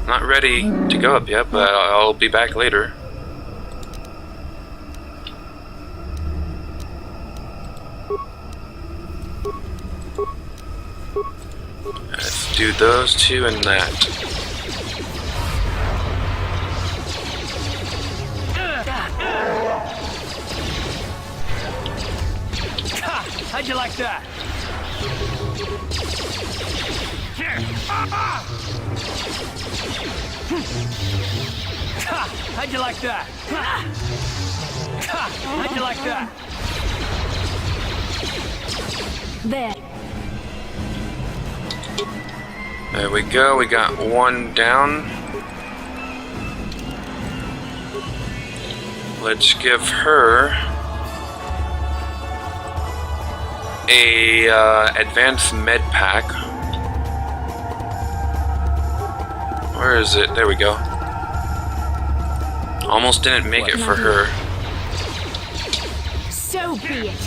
Not ready to go up yet, but I'll be back later. Let's do those two and that. How'd you like that? How'd you like that? How'd you like that? There. There we go, we got one down. Let's give her a advanced med pack. Where is it? There we go. Almost didn't make it for her. So be it.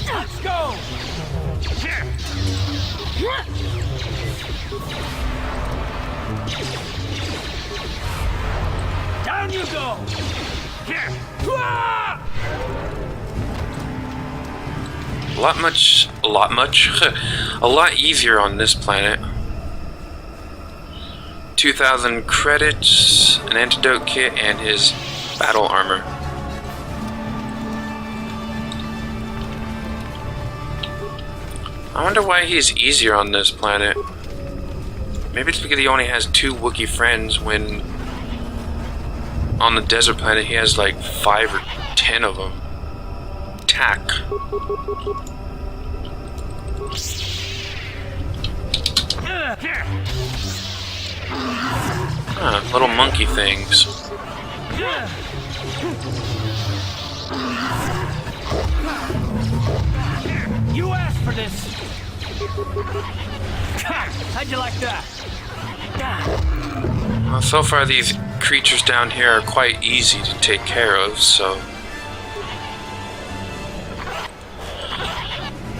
Let's go! Down you go! A lot easier on this planet. 2,000 credits, an antidote kit, and his battle armor. I wonder why he's easier on this planet. Maybe it's because he only has 2 Wookiee friends when on the desert planet he has like 5 or 10 of them. Tack. Little monkey things. You asked for this. How'd you like that? Well, so far these creatures down here are quite easy to take care of, so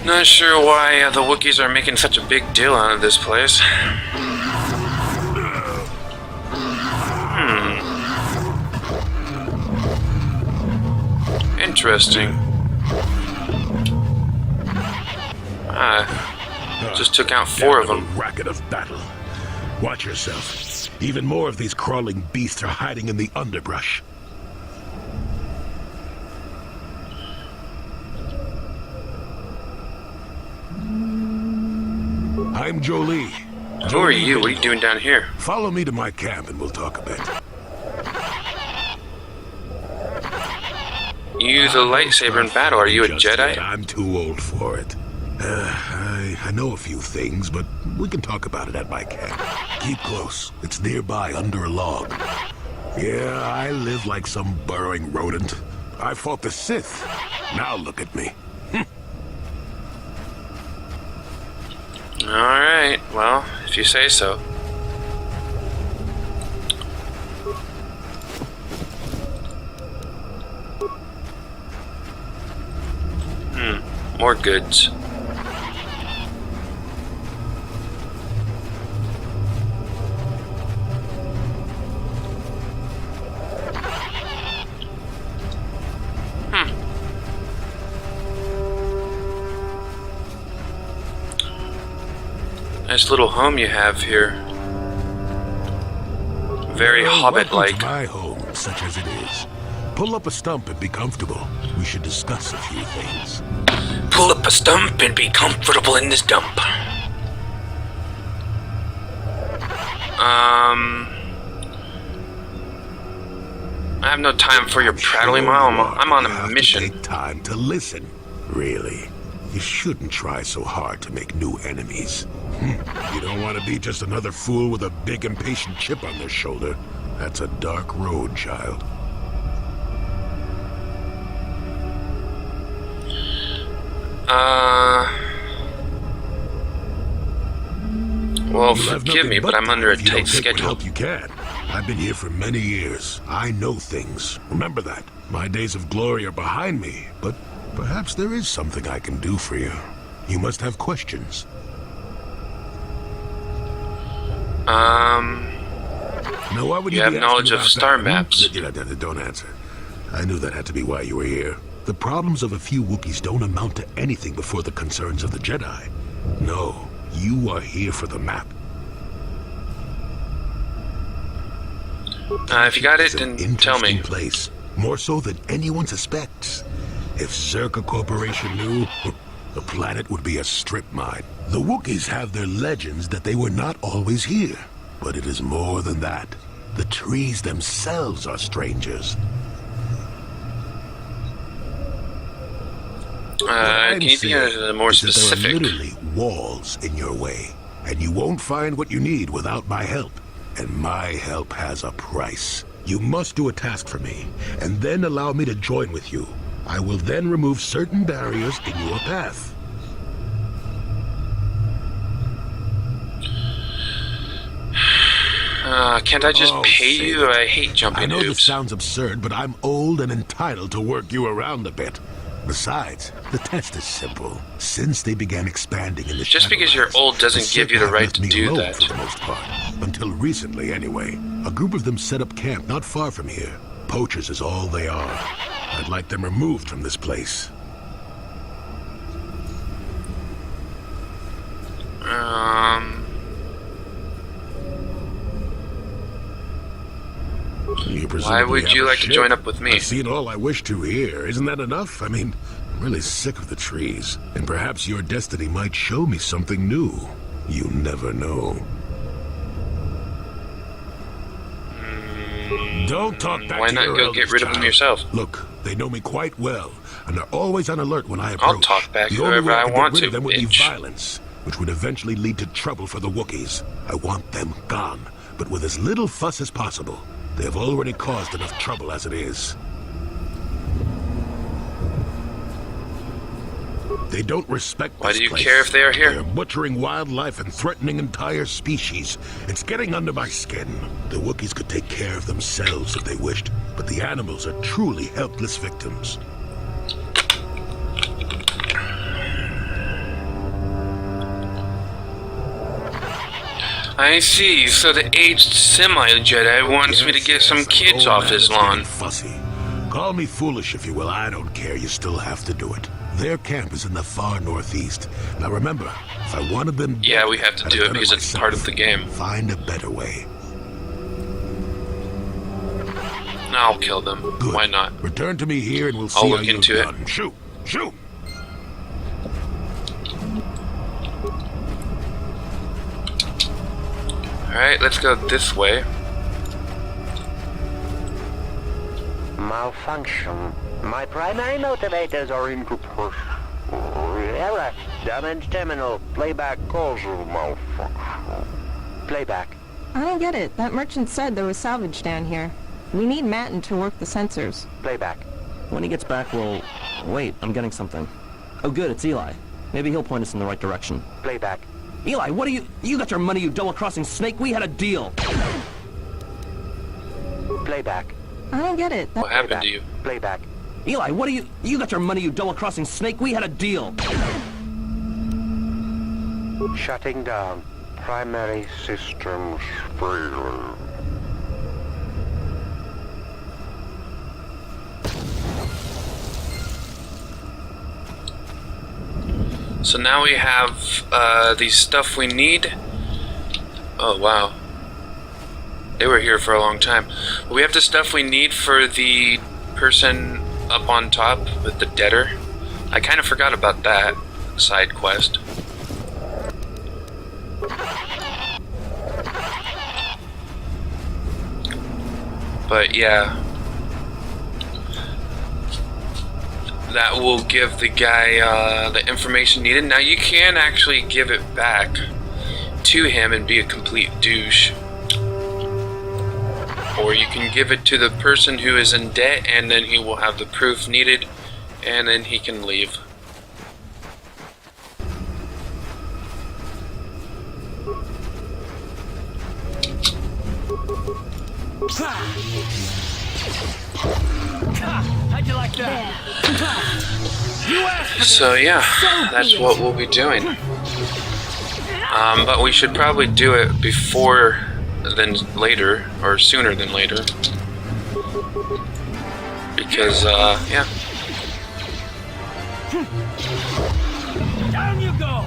not sure why the Wookiees are making such a big deal out of this place. Interesting. Just took out 4 of them. Racket of battle. Watch yourself. Even more of these crawling beasts are hiding in the underbrush. I'm Jolie. Who are you? What are you doing down here? Follow me to my camp and we'll talk a bit. You use a lightsaber in battle. Are you a Jedi? I'm too old for it. I know a few things, but we can talk about it at my camp. Keep close. It's nearby under a log. Yeah, I live like some burrowing rodent. I fought the Sith. Now look at me. Alright, well, if you say so. More goods. Nice little home you have here. Very Hobbit-like. My home, such as it is. Pull up a stump and be comfortable. We should discuss a few things. Pull up a stump and be comfortable in this dump. I have no time for your prattling, Mom. I'm on a mission. Take time to listen. Really. You shouldn't try so hard to make new enemies. You don't want to be just another fool with a big impatient chip on their shoulder. That's a dark road, child. Well, forgive me, but I'm under a tight schedule. Help you can. I've been here for many years. I know things. Remember that. My days of glory are behind me, but perhaps there is something I can do for you. You must have questions. No, why would you have knowledge of star maps. Don't answer. I knew that had to be why you were here. The problems of a few Wookiees don't amount to anything before the concerns of the Jedi. No, you are here for the map. If you got it, then tell me. Place, more so than anyone suspects. If Zerka Corporation knew, the planet would be a strip mine. The Wookiees have their legends that they were not always here. But it is more than that. The trees themselves are strangers. Can you be more specific? There are literally walls in your way, and you won't find what you need without my help. And my help has a price. You must do a task for me, and then allow me to join with you. I will then remove certain barriers in your path. Can't I just pay you? I hate jumping I know hoops. this sounds absurd, but I'm old and entitled to work you around a bit. Besides, the test is simple. Since they began expanding in the Just because you're old doesn't give you the right to do that. For the most part. Until recently, anyway. A group of them set up camp not far from here. Poachers is all they are. I'd like them removed from this place. Why would you like to join up with me? I've seen all I wish to here. Isn't that enough? I mean, I'm really sick of the trees. And perhaps your destiny might show me something new. You never know. Don't talk back Why to not your go elders, get rid of them child. yourself? Look, they know me quite well, and are always on alert when I approach. I'll talk back the only whoever way I to want get rid to, of them would be bitch. violence, which would eventually lead to trouble for the Wookiees. I want them gone, but with as little fuss as possible. They have already caused enough trouble as it is. They don't respect this Why do you place. care if they are here? They're butchering wildlife and threatening entire species. It's getting under my skin. The Wookiees could take care of themselves if they wished, but the animals are truly helpless victims. I see. So the aged semi-Jedi wants me to get some kids off his lawn. Fussy. Call me foolish if you will. I don't care. You still have to do it. Their camp is in the far northeast. Now remember, if I wanted them dead, Yeah, we have to do it because it's part of the game. Find a better way. I'll kill them. Good. Why not? Return to me here and we'll see I'll how look you've into it. done. Shoot! Shoot! Alright, let's go this way. Malfunction. My primary motivators are incompatible. Error. Damage terminal. Playback causal malfunction. Playback. I don't get it. That merchant said there was salvage down here. We need Matten to work the sensors. Playback. When he gets back, we'll... Wait, I'm getting something. Oh good, it's Eli. Maybe he'll point us in the right direction. Playback. Eli, what are you... You got your money, you double-crossing snake. We had a deal. Playback. I don't get it. What happened to you? Playback. Eli, what are you... You got your money, you double-crossing snake. We had a deal. Shutting down. Primary systems failure. So now we have the stuff we need. Oh wow. They were here for a long time. We have the stuff we need for the person up on top with the deader. I kind of forgot about that side quest. But yeah, that will give the guy the information needed. Now you can actually give it back to him and be a complete douche. Or you can give it to the person who is in debt, and then he will have the proof needed, and then he can leave. How'd you like that? So yeah, that's what we'll be doing. But we should probably do it before than later, or sooner than later. Because, yeah. Down you go!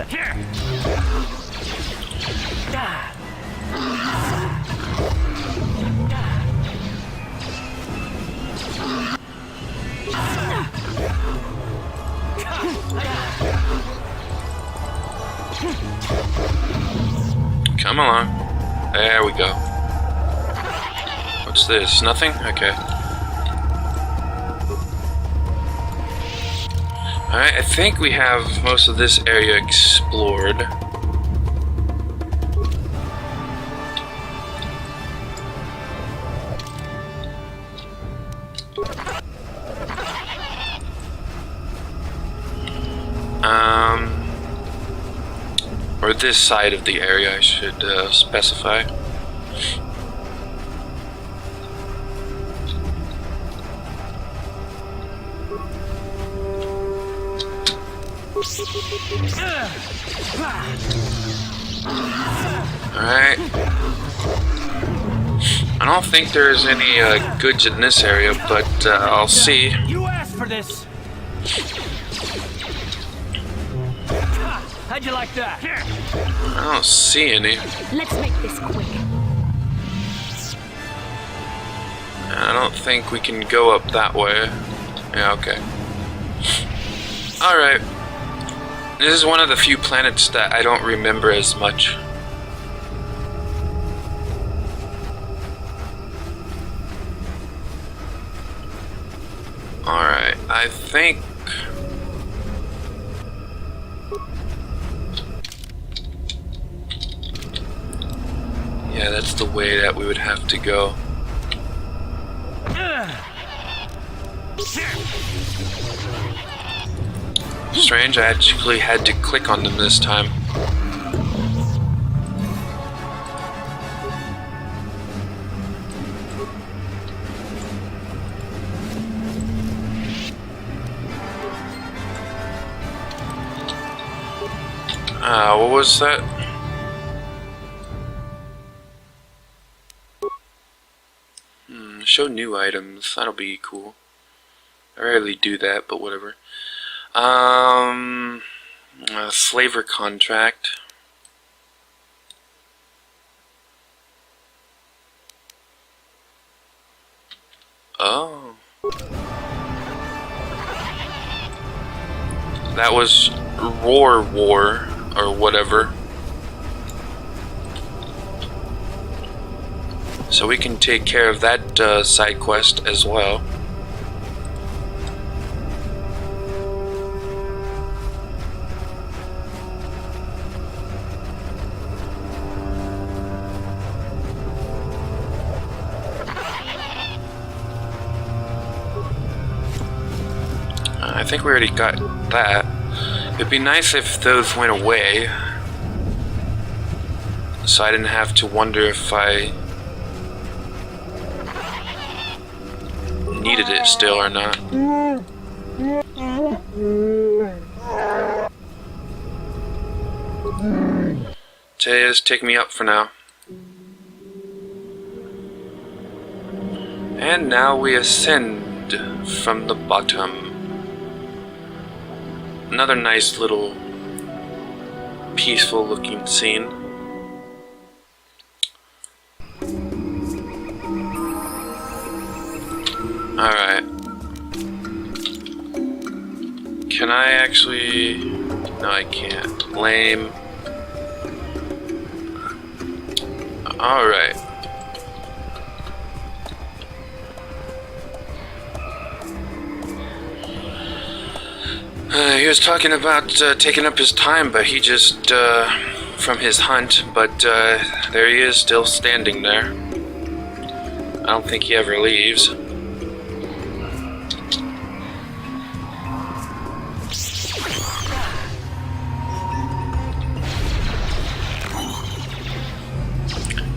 Here! Come along. There we go. What's this? Nothing? Okay. Alright, I think we have most of this area explored. Or this side of the area, I should specify. Alright. I don't think there's any goods in this area, but I'll see. You asked for this! How'd you like that? I don't see any. Let's make this quick. I don't think we can go up that way. Yeah, okay. Alright. This is one of the few planets that I don't remember as much. Alright, I think... yeah, that's the way that we would have to go. Strange, I actually had to click on them this time. What was that? Show new items. That'll be cool. I rarely do that, but whatever. Slaver contract. Oh. That was Roar War, or whatever. So we can take care of that side quest as well. I think we already got that. It'd be nice if those went away, so I didn't have to wonder if I needed it still or not. Tejas, take me up for now. And now we ascend from the bottom. Another nice little peaceful looking scene. Alright. Can I actually... No, I can't. Lame. Alright. He was talking about taking up his time, but he just, from his hunt, but there he is, still standing there. I don't think he ever leaves.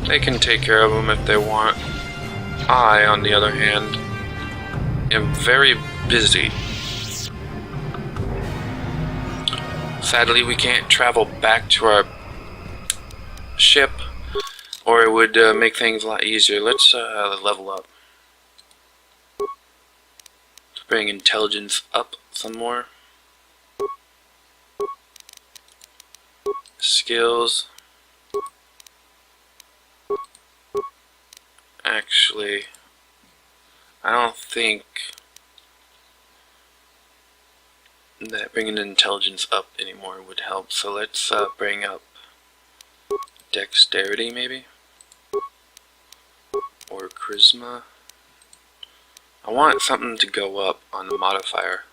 They can take care of him if they want. I, on the other hand, am very busy. Sadly, we can't travel back to our ship, or it would make things a lot easier. Let's level up. Let's bring intelligence up some more. Skills. Actually, I don't think that bringing intelligence up anymore would help, so let's bring up dexterity maybe, or charisma. I want something to go up on the modifier.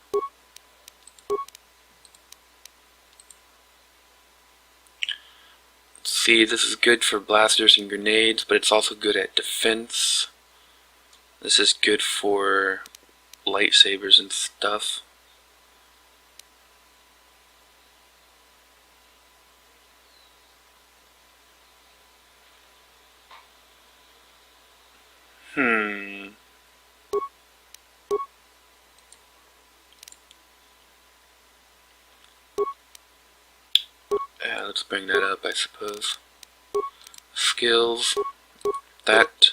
Let's see, this is good for blasters and grenades, but it's also good at defense. This is good for lightsabers and stuff. Yeah, let's bring that up, I suppose. Skills. That.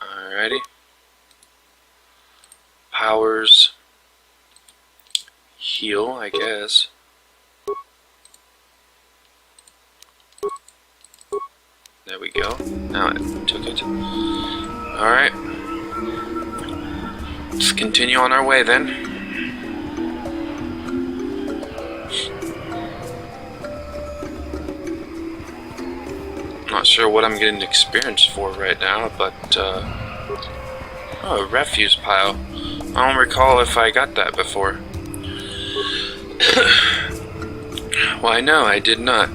Alrighty. Powers. Heal, I guess. There we go. Now it took it. Alright. Let's continue on our way then. Not sure what I'm getting experience for right now, but oh, a refuse pile. I don't recall if I got that before. Why no, I did not.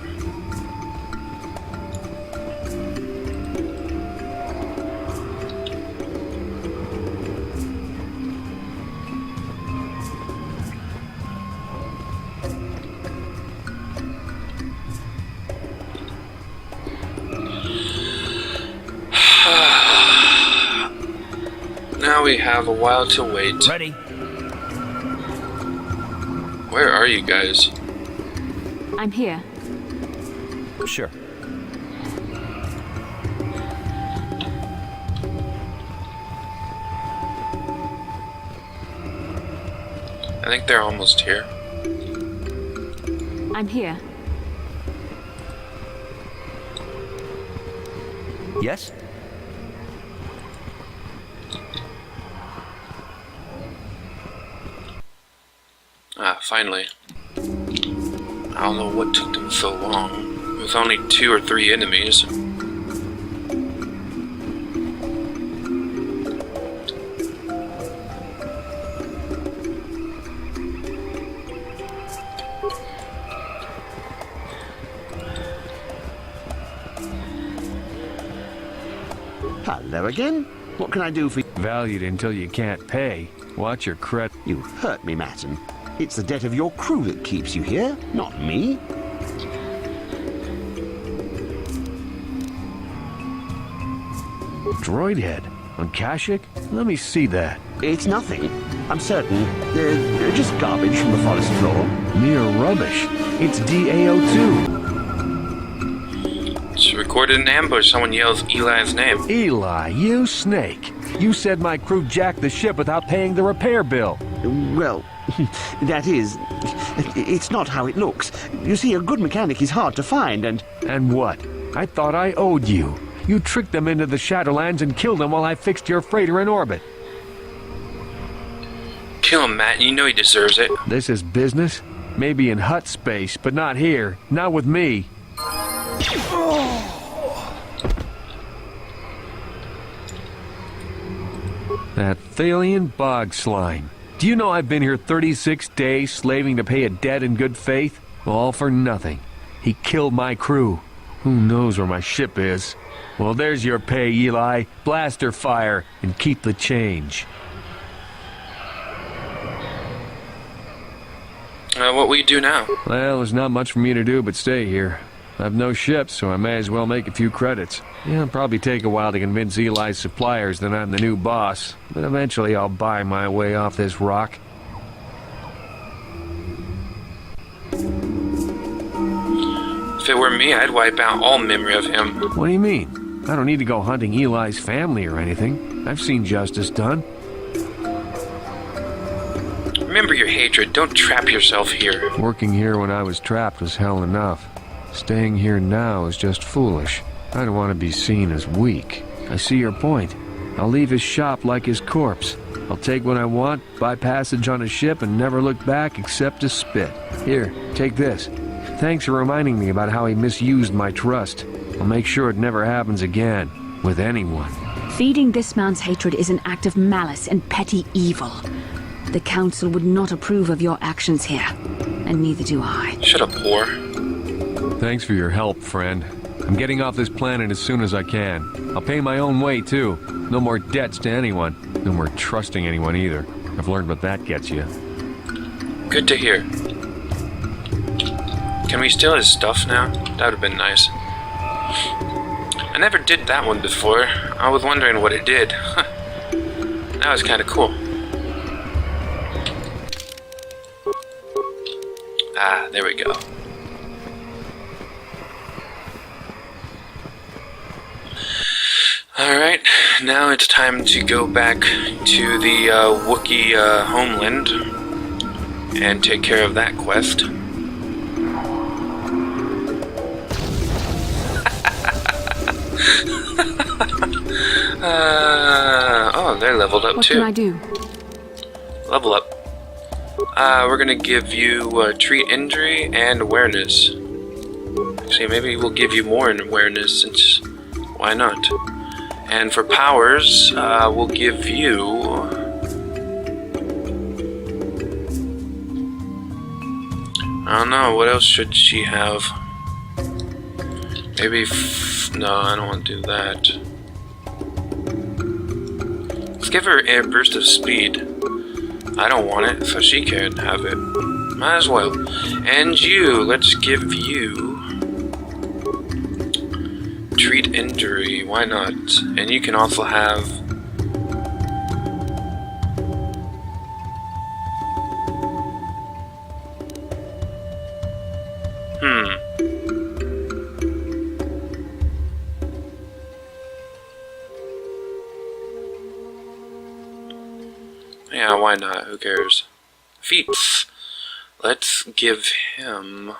Now we have a while to wait. Ready? Where are you guys? I'm here. Sure. I think they're almost here. I'm here. Yes? Ah, finally. I don't know what took them so long. There's only 2 or 3 enemies. Hello again. What can I do for you? Valued until you can't pay. Watch your credit. You hurt me, Matten. It's the debt of your crew that keeps you here, not me. Droid head on Kashyyyk? Let me see that. It's nothing. I'm certain. Just garbage from the forest floor. Mere rubbish. It's DAO2. It's recorded in ambush. Someone yells Eli's name. Eli, you snake. You said my crew jacked the ship without paying the repair bill. Well, that is... It's not how it looks. You see, a good mechanic is hard to find, and... And what? I thought I owed you. You tricked them into the Shadowlands and killed them while I fixed your freighter in orbit. Kill him, Matt. You know he deserves it. This is business? Maybe in hut space, but not here. Not with me. That Thalian bog slime. Do you know I've been here 36 days slaving to pay a debt in good faith? All for nothing. He killed my crew. Who knows where my ship is? Well, there's your pay, Eli. Blaster fire and keep the change. What will you do now? Well, there's not much for me to do but stay here. I've no ship, so I may as well make a few credits. Yeah, it'll probably take a while to convince Eli's suppliers that I'm the new boss, but eventually I'll buy my way off this rock. If it were me, I'd wipe out all memory of him. What do you mean? I don't need to go hunting Eli's family or anything. I've seen justice done. Remember your hatred. Don't trap yourself here. Working here when I was trapped was hell enough. Staying here now is just foolish. I don't want to be seen as weak. I see your point. I'll leave his shop like his corpse. I'll take what I want, buy passage on a ship, and never look back except to spit. Here, take this. Thanks for reminding me about how he misused my trust. I'll make sure it never happens again, with anyone. Feeding this man's hatred is an act of malice and petty evil. The Council would not approve of your actions here, and neither do I. Shut up, whore. Thanks for your help, friend. I'm getting off this planet as soon as I can. I'll pay my own way, too. No more debts to anyone. No more trusting anyone, either. I've learned what that gets you. Good to hear. Can we steal his stuff now? That would have been nice. I never did that one before. I was wondering what it did. That was kind of cool. Ah, there we go. Alright, now it's time to go back to the Wookiee homeland and take care of that quest. Oh, they're leveled up too. What can I do? Level up. We're gonna give you treat injury and awareness. Actually, maybe we'll give you more in awareness since why not? And for powers, we'll give you I don't know, what else should she have? Maybe no, I don't want to do that. Let's give her a burst of speed. I don't want it, so she can have it. Might as well. And you, let's give you treat injury, why not? And you can also have yeah, why not? Who cares? Feats. Let's give him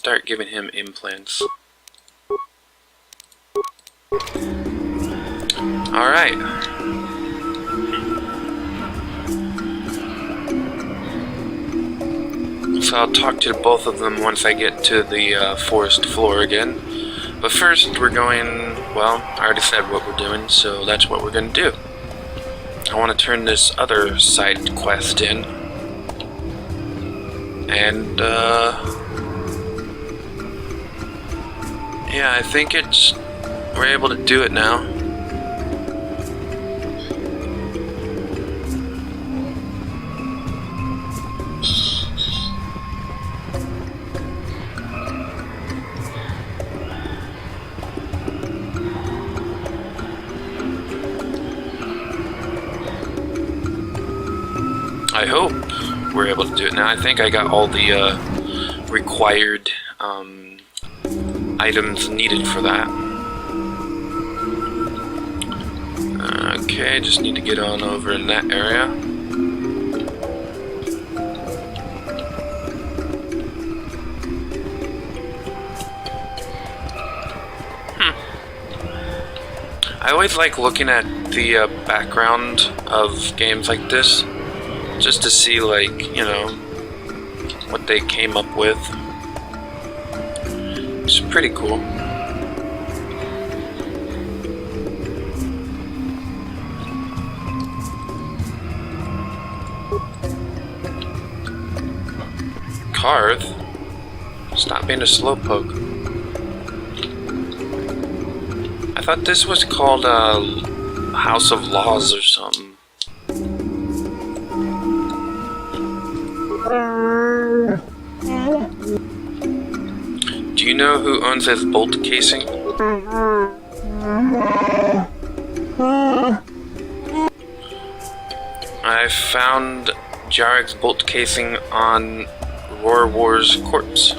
start giving him implants. Alright. So I'll talk to both of them once I get to the forest floor again. But first we're going, well, I already said what we're doing, so that's what we're going to do. I want to turn this other side quest in. And, yeah, I think we're able to do it now. I hope we're able to do it now. I think I got all the required items needed for that. Okay. Okay, just need to get on over in that area. I always like looking at the background of games like this, just to see, like, you know, what they came up with. It's pretty cool. Karth? Stop being a slowpoke. I thought this was called House of Laws or something. Do you know who owns this bolt casing? I found Jarek's bolt casing on Rorwar's corpse.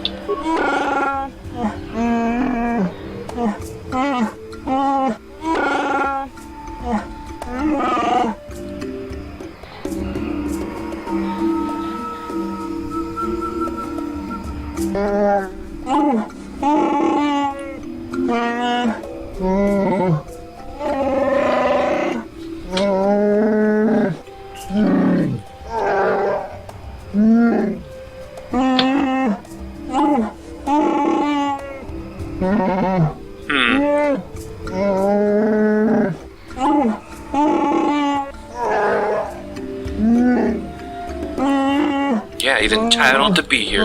Yeah, he's entitled to be here.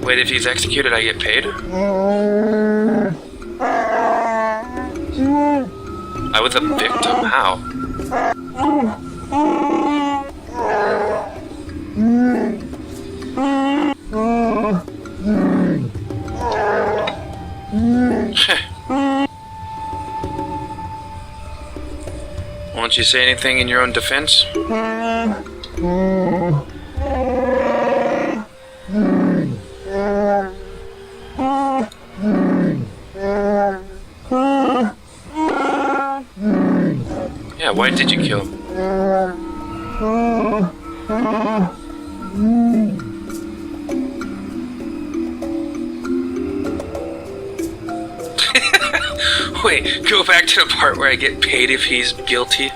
Wait, if he's executed, I get paid? I was a victim? How? Won't you say anything in your own defense? Yeah, why did you kill him? Wait, go back to the part where I get paid if he's guilty.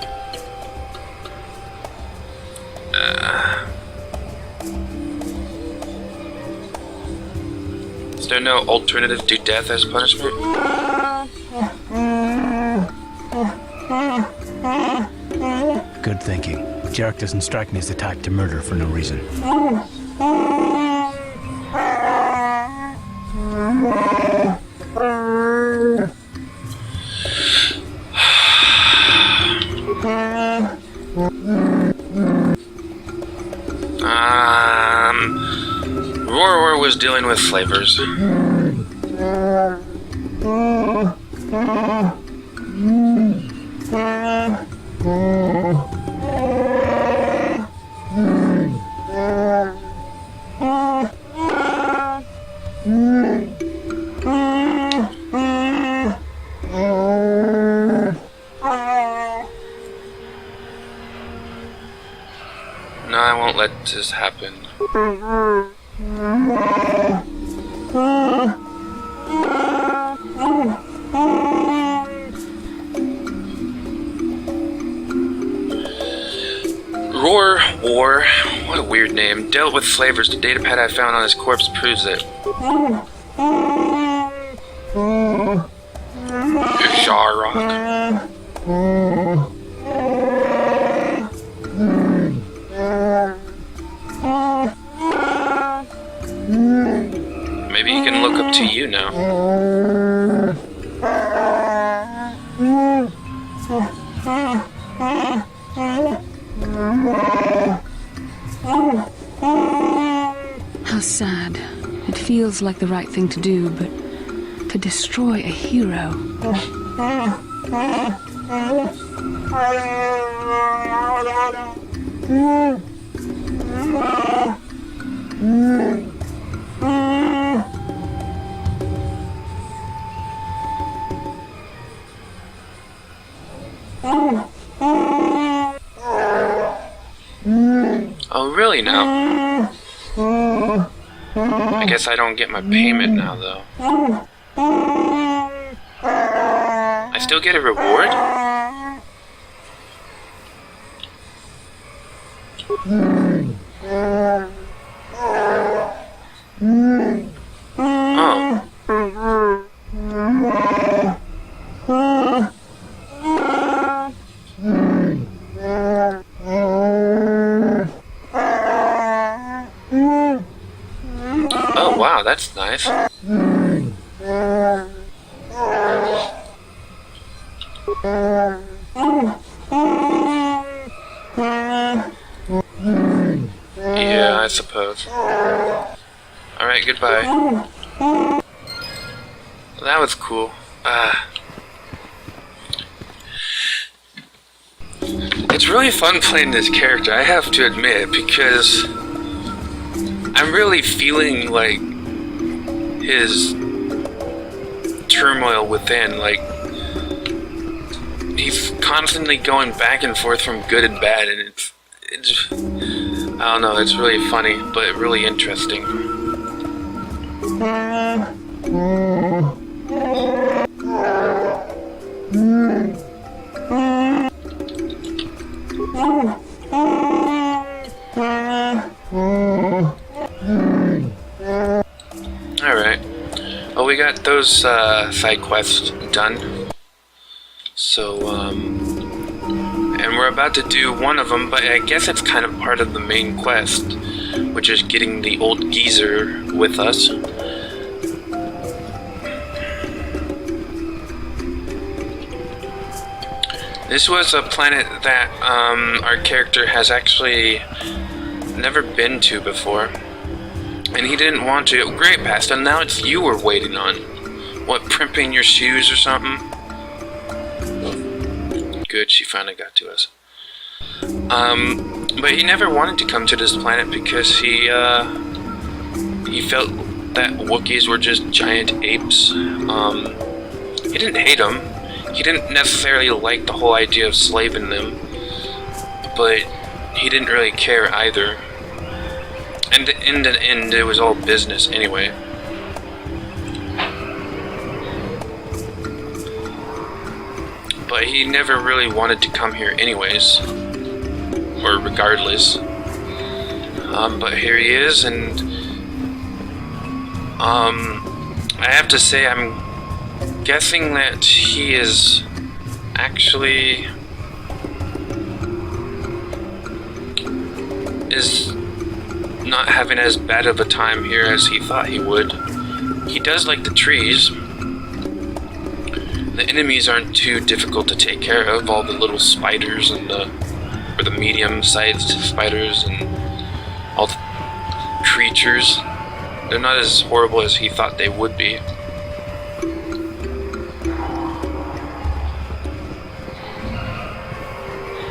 Is there no alternative to death as punishment? Good thinking. Jarek doesn't strike me as the type to murder for no reason. Rorwar was dealing with flavors. No, I won't let this happen. Rorwar, what a weird name, dealt with flavors. The datapad I found on his corpse proves it. Sharrock. Maybe he can look up to you now. How sad. It feels like the right thing to do, but to destroy a hero. really now? I guess I don't get my payment now, though. I still get a reward? Oh. Oh, wow, that's nice. Yeah, I suppose. Alright, goodbye. That was cool. It's really fun playing this character, I have to admit, because I'm really feeling like his turmoil within. Like, he's constantly going back and forth from good and bad, and it's I don't know, it's really funny, but really interesting. Alright. Well, we got those side quests done. So, and we're about to do one of them, but I guess it's kind of part of the main quest, which is getting the old geezer with us. This was a planet that our character has actually never been to before, and he didn't want to. Great, Pasta, now it's you we're waiting on. What, primping your shoes or something? Good, she finally got to us. But he never wanted to come to this planet because he felt that Wookiees were just giant apes. He didn't hate them. He didn't necessarily like the whole idea of slaving them, but he didn't really care either. And in the end, it was all business anyway. But he never really wanted to come here anyways, or regardless. But here he is, and I have to say I'm guessing that he is actually not having as bad of a time here as he thought he would. He does like the trees. The enemies aren't too difficult to take care of. All the little spiders and the medium-sized spiders and all the creatures, they're not as horrible as he thought they would be.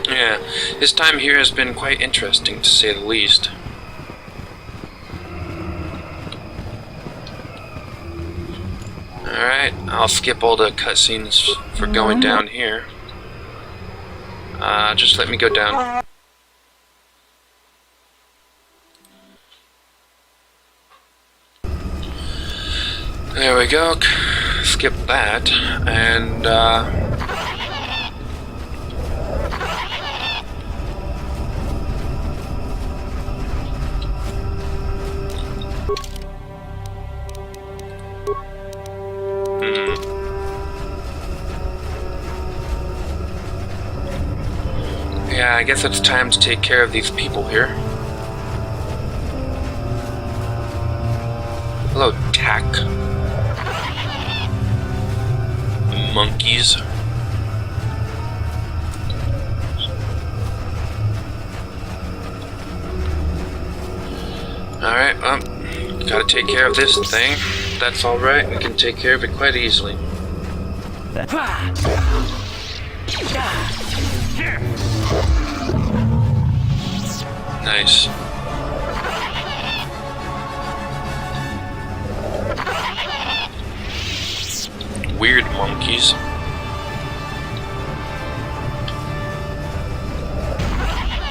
Yeah, his time here has been quite interesting, to say the least. Alright, I'll skip all the cutscenes for going down here. Just let me go down. There we go. Skip that, and yeah, I guess it's time to take care of these people here. Hello, Tack. Monkeys. Alright, well, gotta take care of this thing. That's alright, we can take care of it quite easily. Nice. Weird monkeys.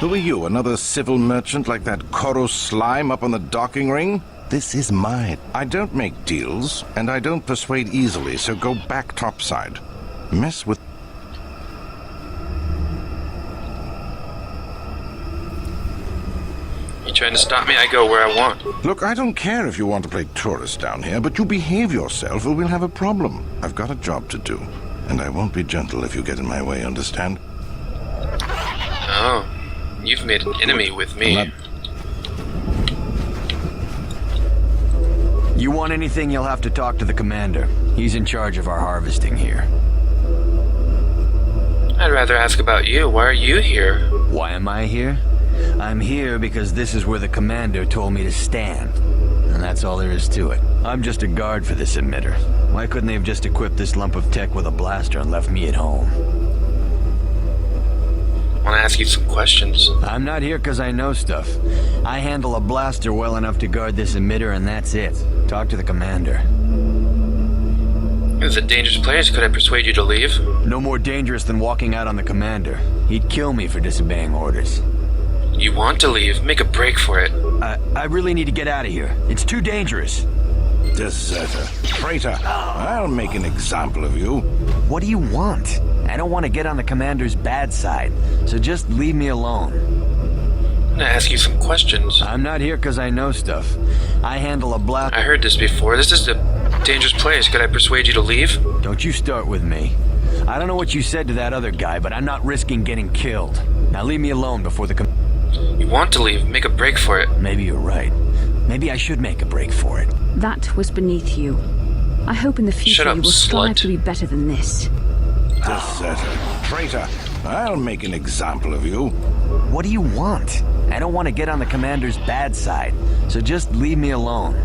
Who are you, another civil merchant like that Koros slime up on the docking ring? This is mine. I don't make deals, and I don't persuade easily, so go back topside. Mess with... You trying to stop me? I go where I want. Look, I don't care if you want to play tourist down here, but you behave yourself or we'll have a problem. I've got a job to do, and I won't be gentle if you get in my way, understand? Oh, you've made an enemy with me. You want anything, you'll have to talk to the commander. He's in charge of our harvesting here. I'd rather ask about you. Why are you here? Why am I here? I'm here because this is where the commander told me to stand. And that's all there is to it. I'm just a guard for this emitter. Why couldn't they have just equipped this lump of tech with a blaster and left me at home? I want to ask you some questions. I'm not here because I know stuff. I handle a blaster well enough to guard this emitter, and that's it. Talk to the commander. Is it dangerous place? Could I persuade you to leave? No more dangerous than walking out on the commander. He'd kill me for disobeying orders. You want to leave? Make a break for it. I really need to get out of here. It's too dangerous. Deserter. Traitor. I'll make an example of you. What do you want? I don't want to get on the commander's bad side, so just leave me alone. I'm gonna ask you some questions. I'm not here because I know stuff. I handle a blaster. I heard this before. This is a dangerous place. Could I persuade you to leave? Don't you start with me. I don't know what you said to that other guy, but I'm not risking getting killed. Now leave me alone before the You want to leave. Make a break for it. Maybe you're right. Maybe I should make a break for it. That was beneath you. I hope in the future you will strive to be better than this. Deserter. Traitor. I'll make an example of you. What do you want? I don't want to get on the commander's bad side, so just leave me alone.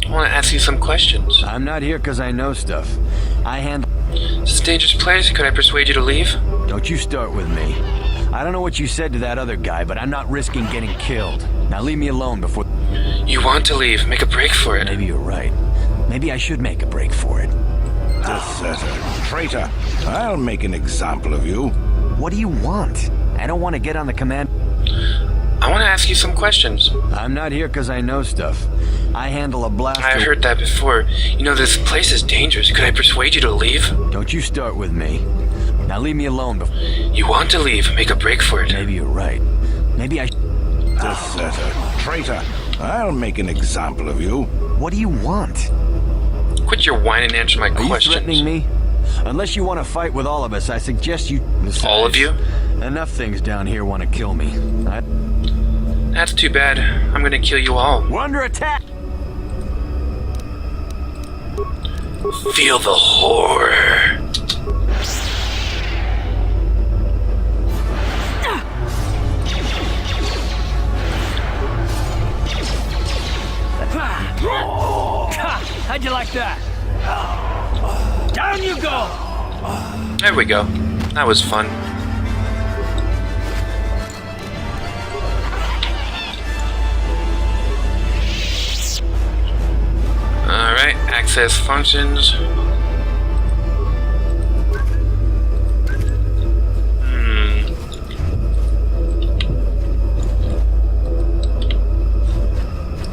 I want to ask you some questions. I'm not here because I know stuff. I handle... Is this a dangerous place? Could I persuade you to leave? Don't you start with me. I don't know what you said to that other guy, but I'm not risking getting killed. Now leave me alone before... You want to leave. Make a break for it. Maybe you're right. Maybe I should make a break for it. Deserter. Traitor. I'll make an example of you. What do you want? I don't want to get on the command... I want to ask you some questions. I'm not here because I know stuff. I handle a blaster... I've heard that before. You know, this place is dangerous. Could I persuade you to leave? Don't you start with me. Now leave me alone before... You want to leave. Make a break for it. Maybe you're right. Maybe I... Deserter. Traitor. I'll make an example of you. What do you want? Quit your whine and answer my questions. Are you threatening me? Unless you want to fight with all of us, I suggest you... Besides, all of you? Enough things down here want to kill me. That's too bad. I'm gonna kill you all. We're under attack! Feel the horror. How'd you like that? Down you go! There we go. That was fun. Alright, access functions.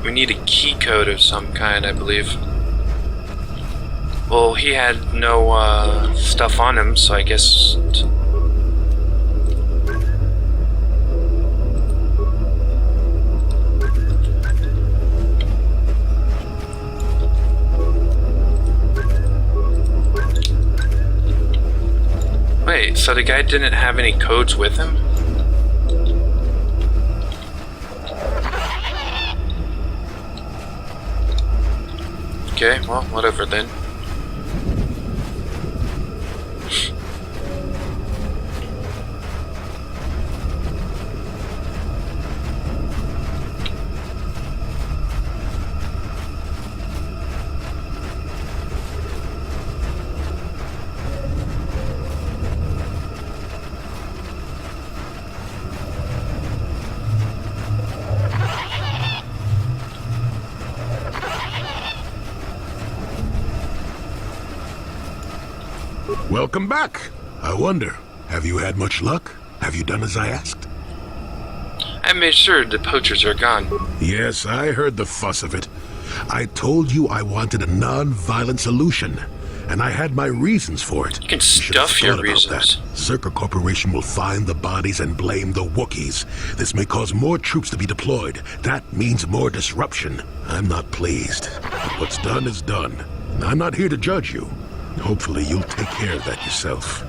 We need a key code of some kind, I believe. Well, he had no stuff on him, so I guess... Wait, so the guy didn't have any codes with him? Okay, well, whatever then. Welcome back. I wonder, have you had much luck? Have you done as I asked? I made sure the poachers are gone. Yes, I heard the fuss of it. I told you I wanted a non-violent solution, and I had my reasons for it. You can stuff your reasons. Zerka Corporation will find the bodies and blame the Wookiees. This may cause more troops to be deployed. That means more disruption. I'm not pleased. But what's done is done. And I'm not here to judge you. Hopefully you'll take care of that yourself.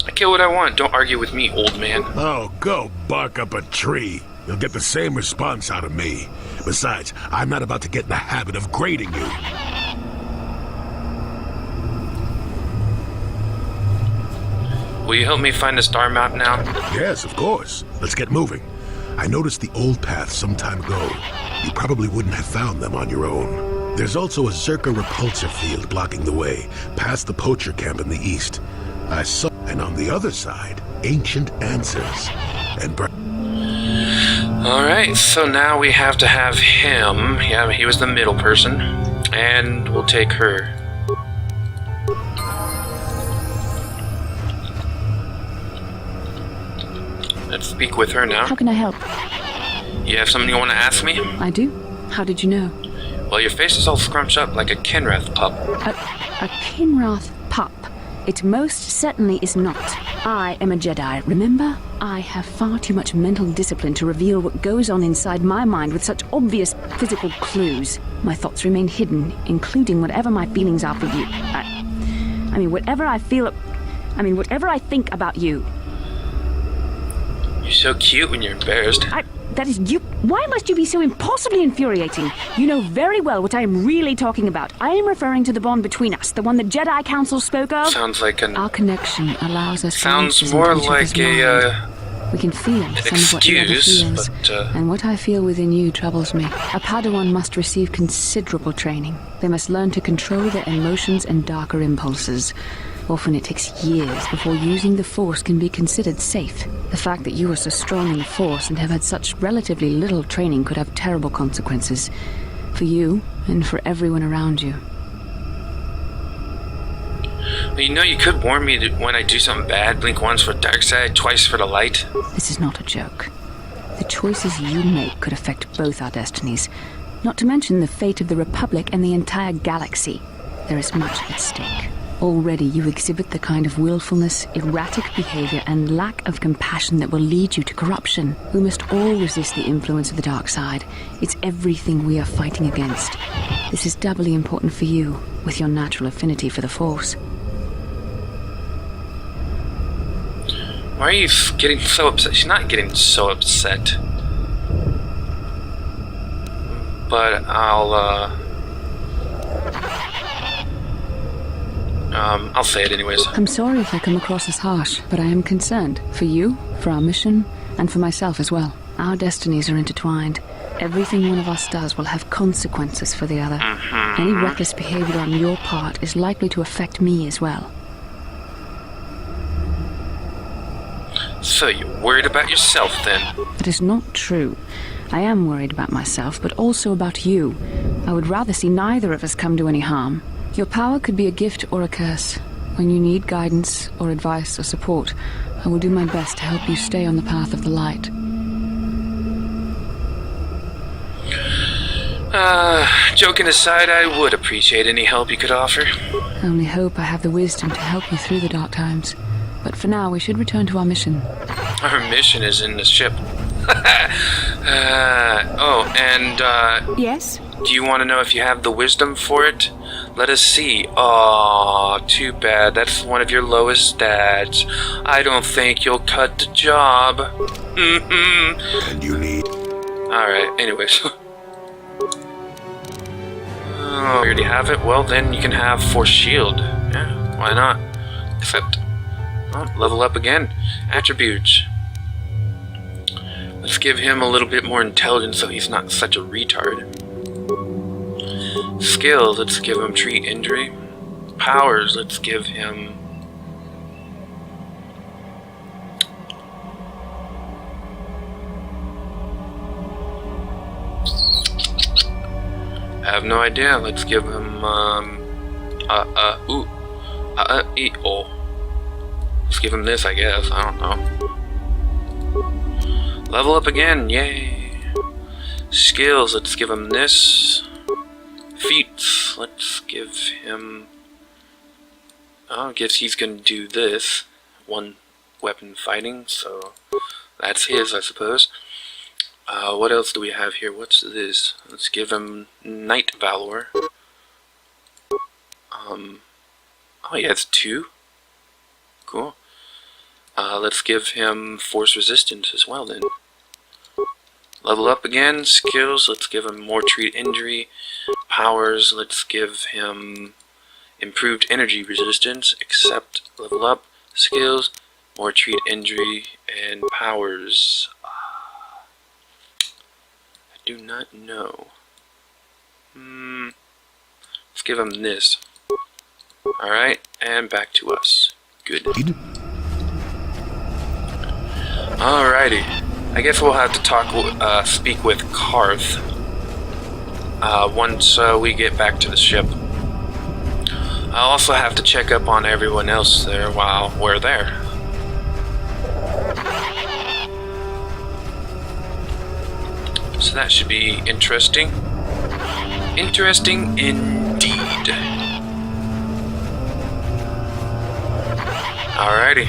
I get what I want. Don't argue with me, old man. Oh, go bark up a tree. You'll get the same response out of me. Besides, I'm not about to get in the habit of grading you. Will you help me find the star map now? Yes, of course. Let's get moving. I noticed the old path some time ago. You probably wouldn't have found them on your own. There's also a Zerka repulsor field blocking the way, past the poacher camp in the east. I saw, and on the other side, ancient answers. And Alright, so now we have to have him. Yeah, he was the middle person. And we'll take her. Let's speak with her now. How can I help? You have something you want to ask me? I do. How did you know? Well, your face is all scrunched up like a Kinrath pup. A Kinrath pup? It most certainly is not. I am a Jedi, remember? I have far too much mental discipline to reveal what goes on inside my mind with such obvious physical clues. My thoughts remain hidden, including whatever my feelings are for you. Whatever I think about you. You're so cute when you're embarrassed. That is you. Why must you be so impossibly infuriating? You know very well what I am really talking about. I am referring to the bond between us, the one the Jedi Council spoke of. Sounds like our connection allows us. Sounds more like we can feel an some of what the other feels, and what I feel within you troubles me. A Padawan must receive considerable training. They must learn to control their emotions and darker impulses. Often it takes years before using the Force can be considered safe. The fact that you are so strong in the Force and have had such relatively little training could have terrible consequences. For you, and for everyone around you. Well, you know, you could warn me that when I do something bad, blink once for dark side, twice for the light. This is not a joke. The choices you make could affect both our destinies. Not to mention the fate of the Republic and the entire galaxy. There is much at stake. Already you exhibit the kind of willfulness, erratic behavior, and lack of compassion that will lead you to corruption. We must all resist the influence of the dark side. It's everything we are fighting against. This is doubly important for you, with your natural affinity for the Force. Why are you getting so upset? She's not getting so upset. But I'll say it anyways. I'm sorry if I come across as harsh, but I am concerned. For you, for our mission, and for myself as well. Our destinies are intertwined. Everything one of us does will have consequences for the other. Any reckless behavior on your part is likely to affect me as well. So you're worried about yourself, then? That is not true. I am worried about myself, but also about you. I would rather see neither of us come to any harm. Your power could be a gift or a curse. When you need guidance or advice or support, I will do my best to help you stay on the path of the light. Joking aside, I would appreciate any help you could offer. I only hope I have the wisdom to help you through the dark times. But for now, we should return to our mission. Our mission is in the ship. Yes? Do you want to know if you have the wisdom for it? Let us see. Aw, too bad. That's one of your lowest stats. I don't think you'll cut the job. And you need... Alright, anyways. Oh, you already have it? Well, then you can have Force Shield. Yeah, why not? Except... oh, level up again. Attributes. Let's give him a little bit more intelligence so he's not such a retard. Skills, let's give him treat injury. Powers, let's give him... I have no idea. Let's give him, let's give him this, I guess. I don't know. Level up again, yay. Skills, let's give him this. Feats, let's give him... I guess he's gonna do this. One weapon fighting, so that's his, I suppose. What else do we have here? What's this? Let's give him Knight Valor. Oh, he has 2. Cool. Let's give him Force Resistance as well then. Level up again. Skills, let's give him more treat injury. Powers, let's give him improved energy resistance. Except level up. Skills, more treat injury, and powers. I do not know. Let's give him this. Alright, and back to us. Good. Alrighty. I guess we'll have to speak with Karth once we get back to the ship. I'll also have to check up on everyone else there while we're there. So that should be interesting. Interesting indeed. Alrighty.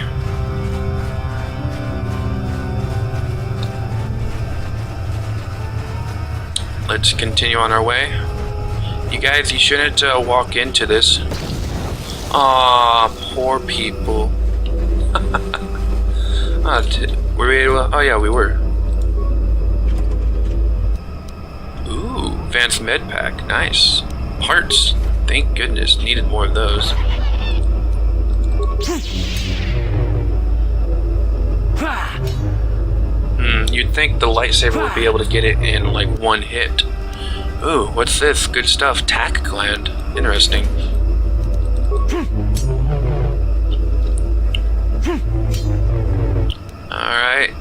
Let's continue on our way. You guys, you shouldn't walk into this. Aw, poor people. Were we able to, oh yeah, we were. Ooh, advanced med pack, nice. Parts, thank goodness, needed more of those. You'd think the lightsaber would be able to get it in like one hit. Ooh, what's this? Good stuff. Tack gland. Interesting. Alright.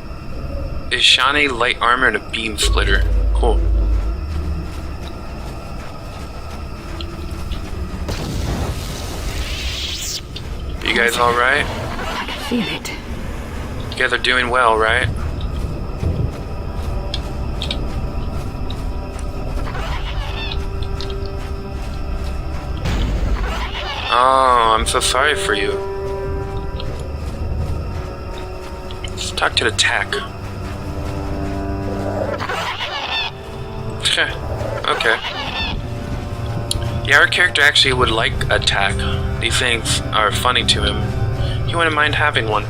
Ishani light armor and a beam splitter. Cool. You guys alright? I can feel it. You guys are doing well, right? Oh, I'm so sorry for you. Let's talk to the tack. Okay. Yeah, our character actually would like a tack. These things are funny to him. He wouldn't mind having one.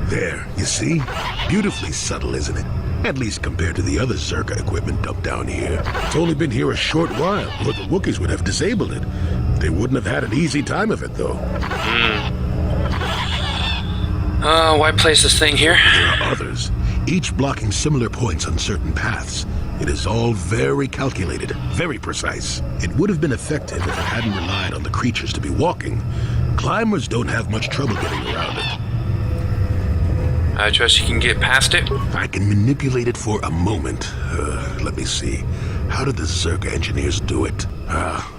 There, you see? Beautifully subtle, isn't it? At least compared to the other Zerka equipment dumped down here. It's only been here a short while, or the Wookiees would have disabled it. They wouldn't have had an easy time of it, though. Why place this thing here? There are others, each blocking similar points on certain paths. It is all very calculated, very precise. It would have been effective if it hadn't relied on the creatures to be walking. Climbers don't have much trouble getting around it. I trust you can get past it? I can manipulate it for a moment. Let me see. How did the Zerka engineers do it?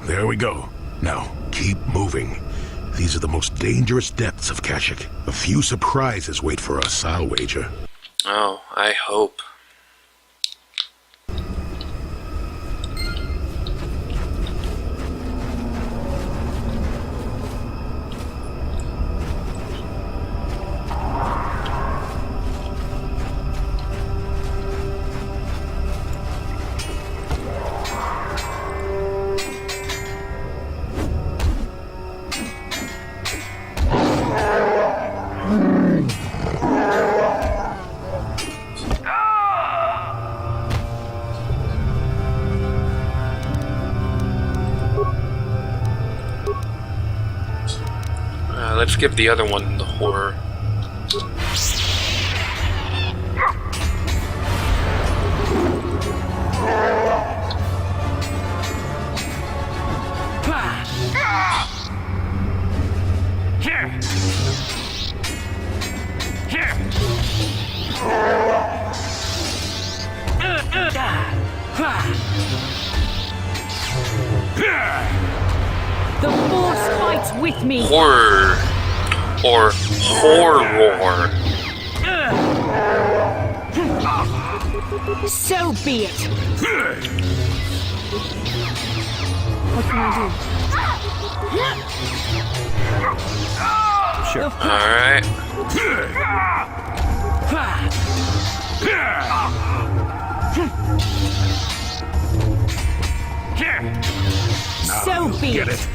There we go. Now, keep moving. These are the most dangerous depths of Kashyyyk. A few surprises wait for us, I'll wager. Oh, I hope. Let's give the other one the horror. Here! The Force fights with me. Horror. Or horror. So be it. What can I do? Sure. Alright. So be it.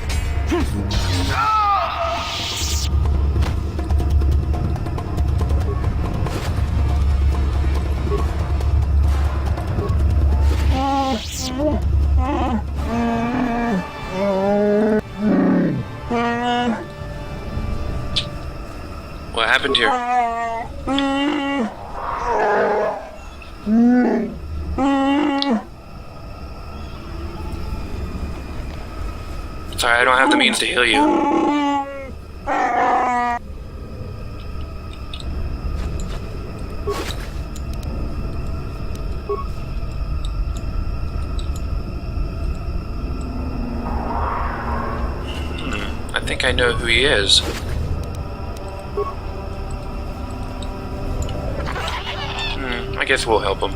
What happened here? Sorry, I don't have the means to heal you. I think I know who he is. I guess we'll help him.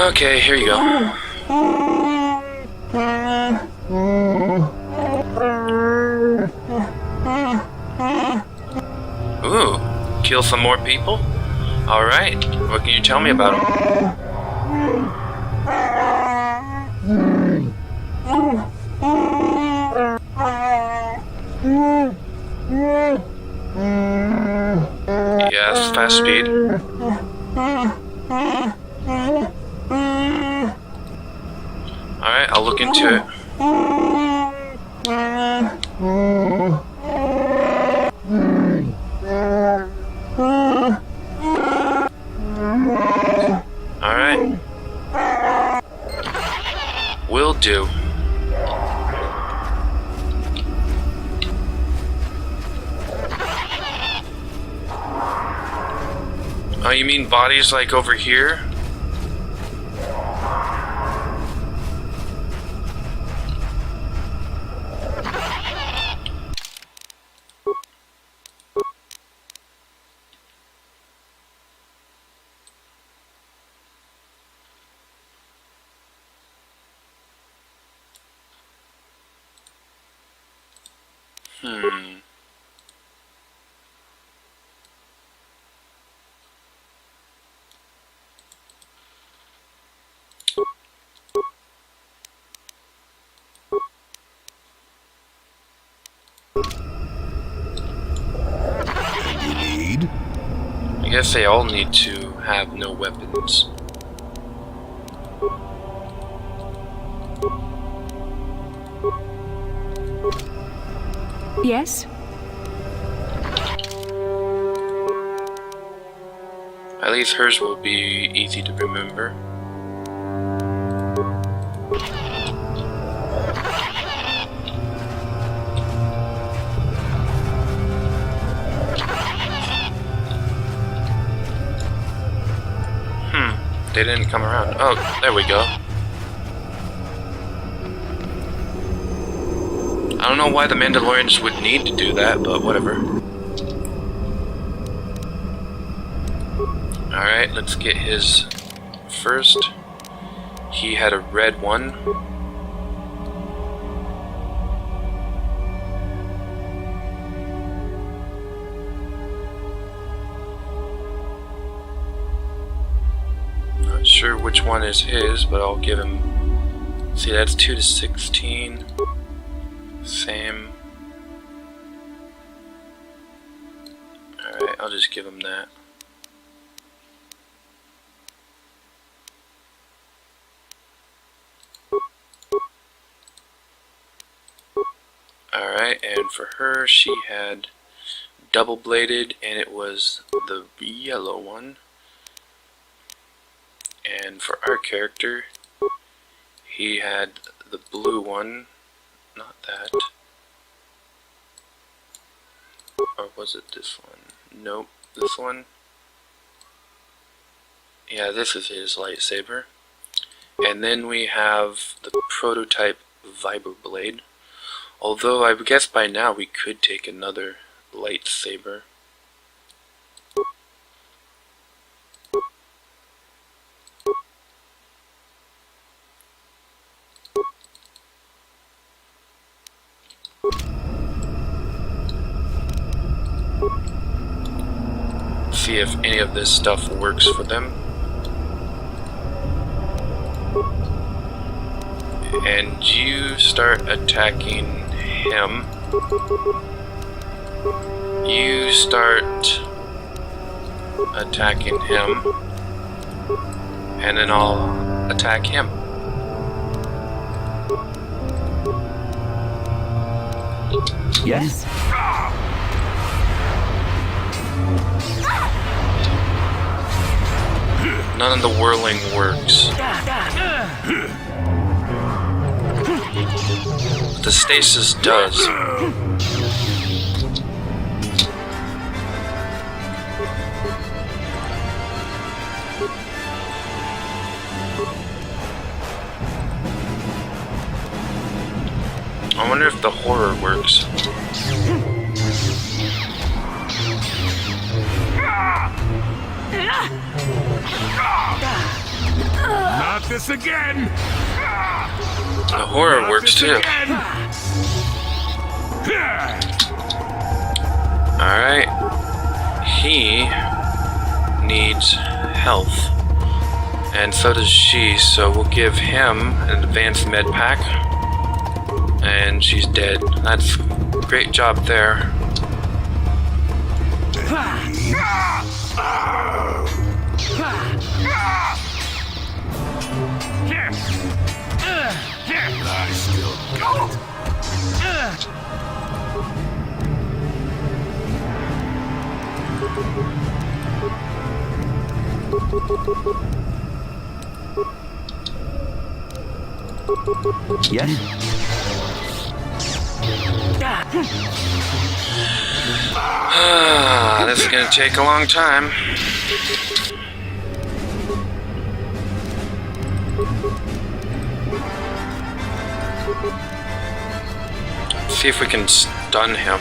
Okay, here you go. Ooh, kill some more people? Alright, what can you tell me about him? Yes, fast speed. Alright, I'll look into it. Alright. Will do. Oh, you mean bodies like over here? I guess they all need to have no weapons. Yes? At least hers will be easy to remember. They didn't come around. Oh, there we go. I don't know why the Mandalorians would need to do that, but whatever. Alright, let's get his first. He had a red one. Not sure which one is his, but I'll give him... See, that's 2 to 16. Same. Alright, I'll just give him that. Alright, and for her, she had double-bladed, and it was the yellow one. And for our character, he had the blue one. Not that. Or was it this one? Nope, this one. Yeah, this is his lightsaber. And then we have the prototype Vibroblade. Although I guess by now we could take another lightsaber. See if any of this stuff works for them. And you start attacking him. You start attacking him. And then I'll attack him. Yes? None of the whirling works. The stasis does. I wonder if the horror works. Not this again! The horror works too. Alright. He needs health. And so does she, so we'll give him an advanced med pack. And she's dead. That's a great job there. I still got it. Yes? This is gonna take a long time. See if we can stun him.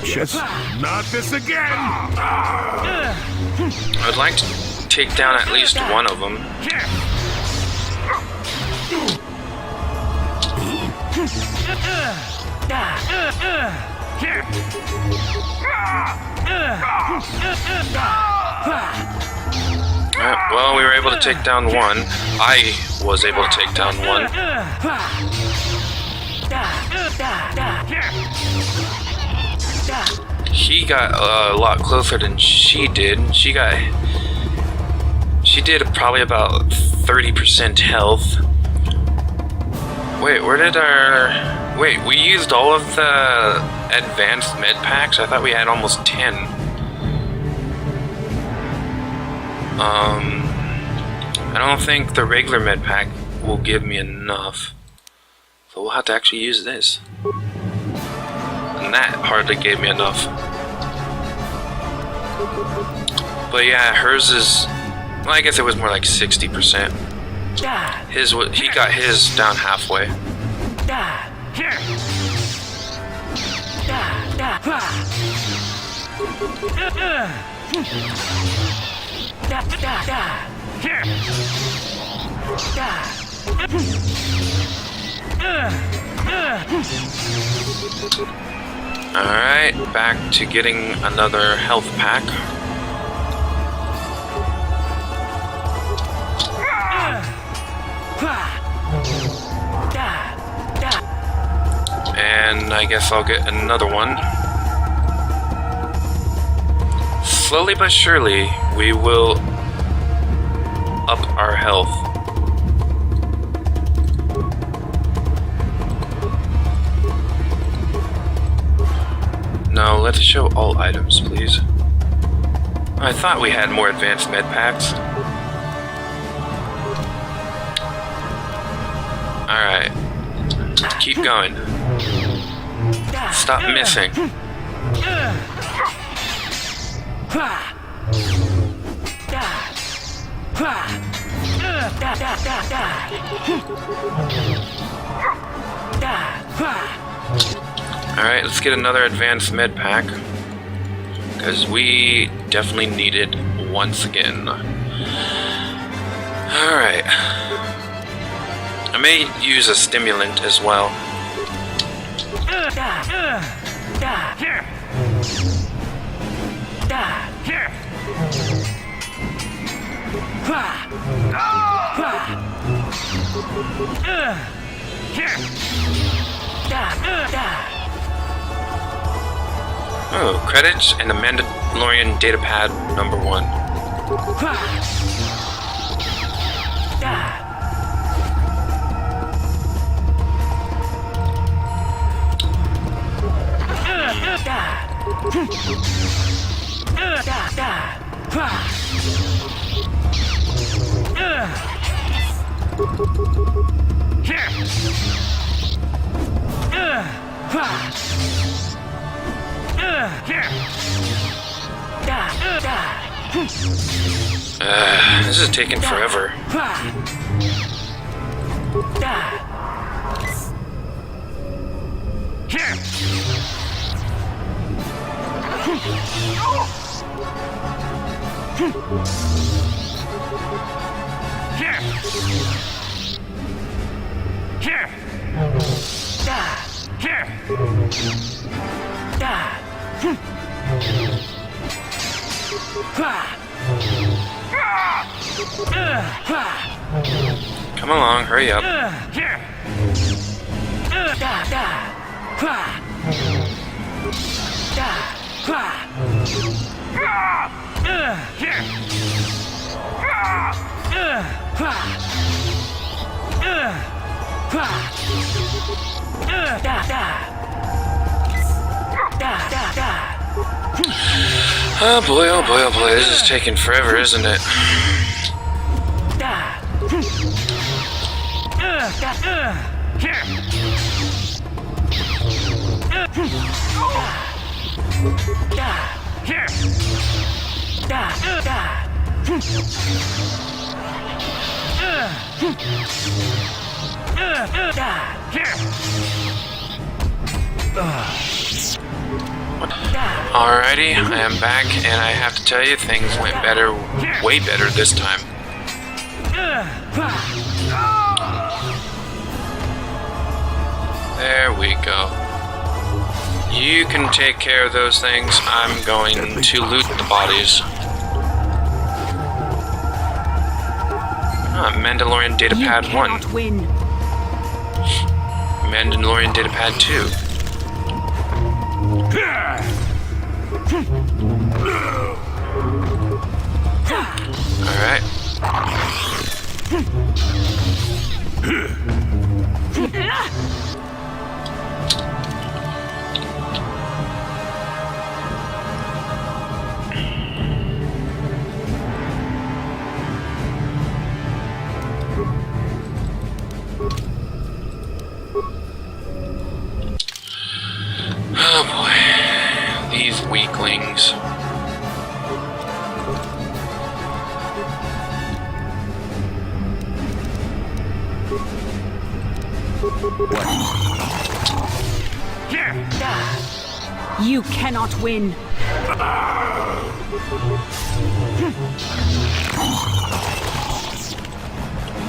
Yes. Not this again! I'd like to take down at least one of them. Well, we were able to take down one. I was able to take down one. He got a lot closer than she did. She did probably about 30% health. Wait, where did our... Wait, we used all of the advanced med packs? I thought we had almost 10. I don't think the regular med pack will give me enough. So we'll have to actually use this. And that hardly gave me enough. But yeah, hers is... Well, I guess it was more like 60%. He got his down halfway. Alright, back to getting another health pack. And I guess I'll get another one. Slowly but surely, we will up our health. No, let's show all items, please. I thought we had more advanced med packs. Alright. Keep going. Stop missing. Alright, let's get another advanced med pack. Because we definitely need it once again. Alright. I may use a stimulant as well. Here. Here. Oh, credits and the Mandalorian datapad number 1. This is taking forever. Come along, hurry up. Oh boy, oh boy, oh boy, this is taking forever, isn't it? Alrighty, I am back, and I have to tell you, things went better, way better this time. There we go. You can take care of those things. I'm going to loot the bodies. Mandalorian datapad 1. Win. Mandalorian datapad 2. Alright. Oh boy, these weaklings. You cannot win.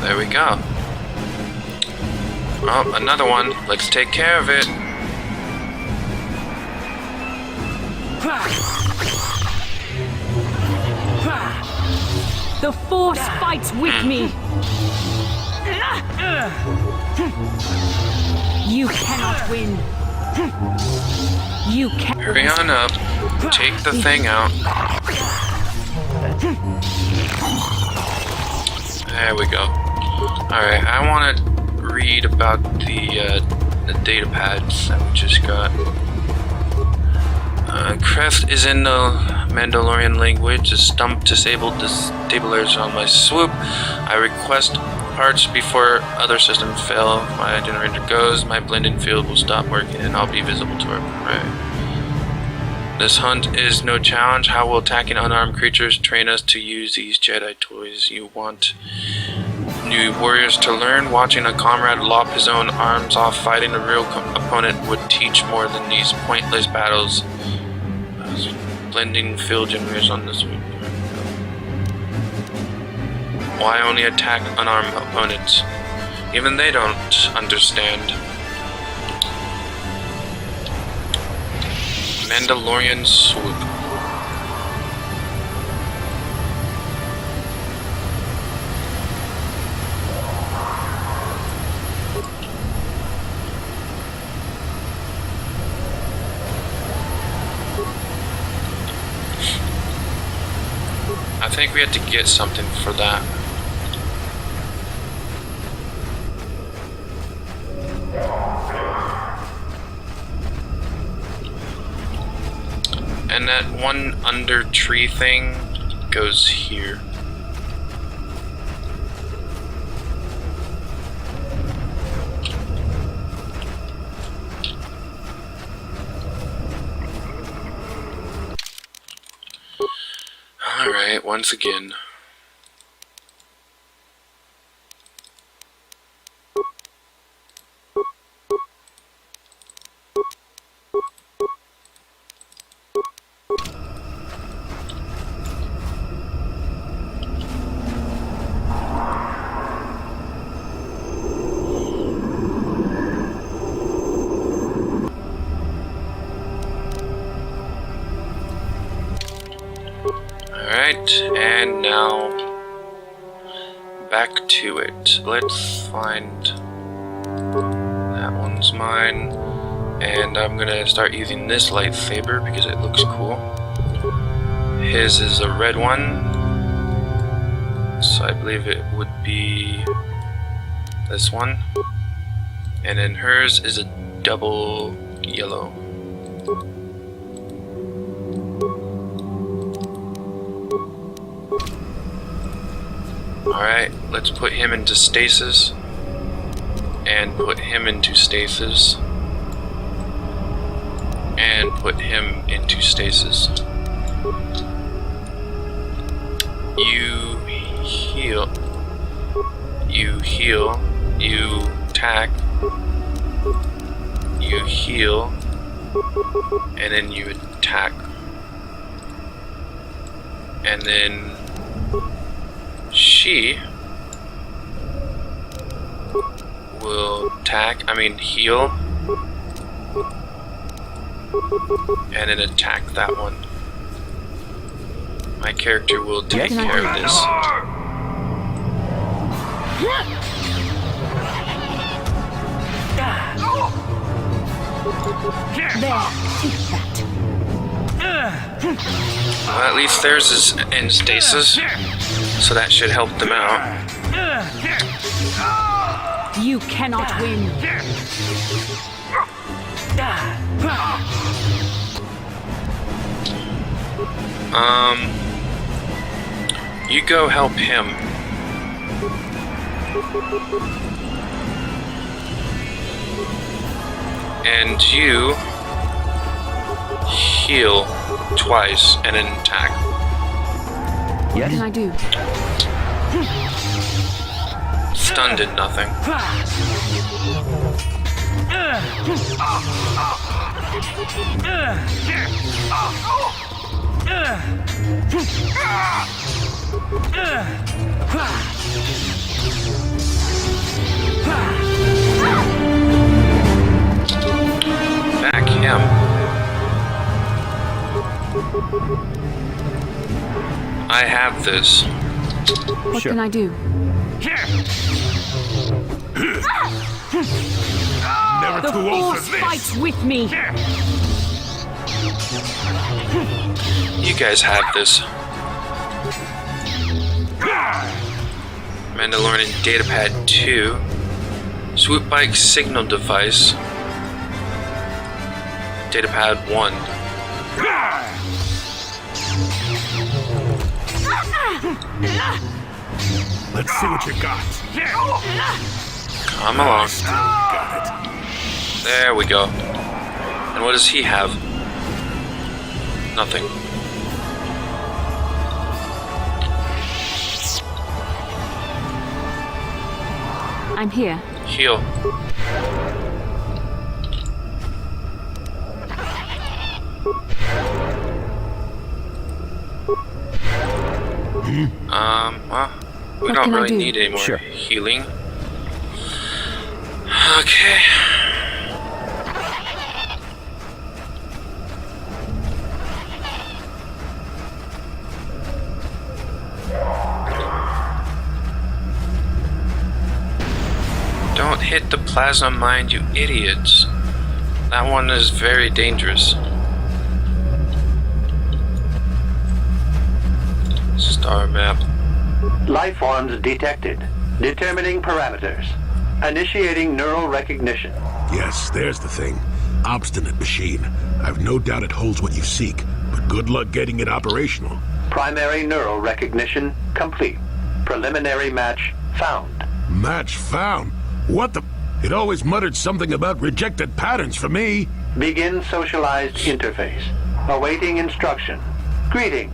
There we go. Oh, another one. Let's take care of it. The Force fights with me. You cannot win. You can. Hurry on up. Take the thing out. There we go. Alright, I want to read about the data pads that we just got. Creft is in the Mandalorian language. The stump disabled the stablers on my swoop. I request parts before other systems fail. If my generator goes, my blending field will stop working and I'll be visible to her. Right. This hunt is no challenge. How will attacking unarmed creatures train us to use these Jedi toys? You want new warriors to learn? Watching a comrade lop his own arms off fighting a real opponent would teach more than these pointless battles. Blending field generators on this one. Why only attack unarmed opponents? Even they don't understand. Mandalorian swoop. I think we had to get something for that. And that one under tree thing goes here. Alright, once again. And now back to it. Let's find that one's mine, and I'm gonna start using this lightsaber because it looks cool. His is a red one, so I believe it would be this one, and then hers is a double yellow. Alright, let's put him into stasis, and put him into stasis, and put him into stasis. You heal, you attack, you heal, and then you attack, and then she will heal, and then attack that one. My character will take care of this. Well, at least theirs is in stasis, so that should help them out. You cannot win. You go help him. And you heal twice and then attack. What can I do? Stun did nothing. Back him. I have this. What can I do? Never the too old for this. Fights with me. You guys have this. Mandalorian Datapad 2. Swoop Bike Signal Device. Datapad 1. Let's see what you got. Come along. There we go. And what does he have? Nothing. I'm here. Heal. Well, we What don't can I really do? need any more Sure. healing. Okay. Don't hit the plasma mine, you idiots. That one is very dangerous. Star map. Life forms detected. Determining parameters. Initiating neural recognition. Yes, there's the thing. Obstinate machine. I've no doubt it holds what you seek, but good luck getting it operational. Primary neural recognition complete. Preliminary match found. Match found? What the? It always muttered something about rejected patterns for me. Begin socialized interface. Awaiting instruction. Greetings.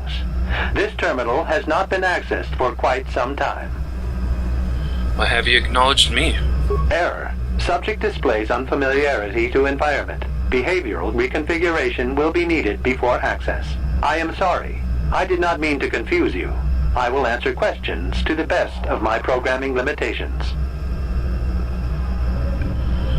This terminal has not been accessed for quite some time. Why have you acknowledged me? Error. Subject displays unfamiliarity to environment. Behavioral reconfiguration will be needed before access. I am sorry. I did not mean to confuse you. I will answer questions to the best of my programming limitations.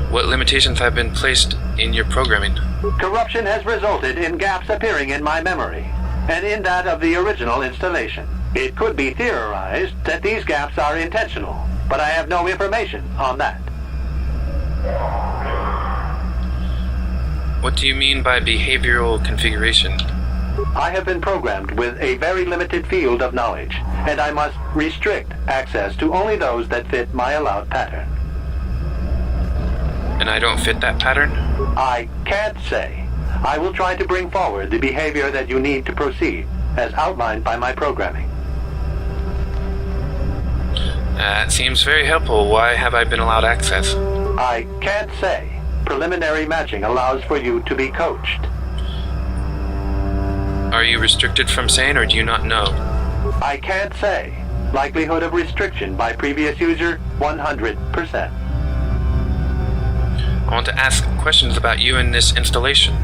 What limitations have been placed in your programming? Corruption has resulted in gaps appearing in my memory, and in that of the original installation. It could be theorized that these gaps are intentional, but I have no information on that. What do you mean by behavioral configuration? I have been programmed with a very limited field of knowledge, and I must restrict access to only those that fit my allowed pattern. And I don't fit that pattern? I can't say. I will try to bring forward the behavior that you need to proceed, as outlined by my programming. That seems very helpful. Why have I been allowed access? I can't say. Preliminary matching allows for you to be coached. Are you restricted from saying, or do you not know? I can't say. Likelihood of restriction by previous user, 100%. I want to ask questions about you and this installation.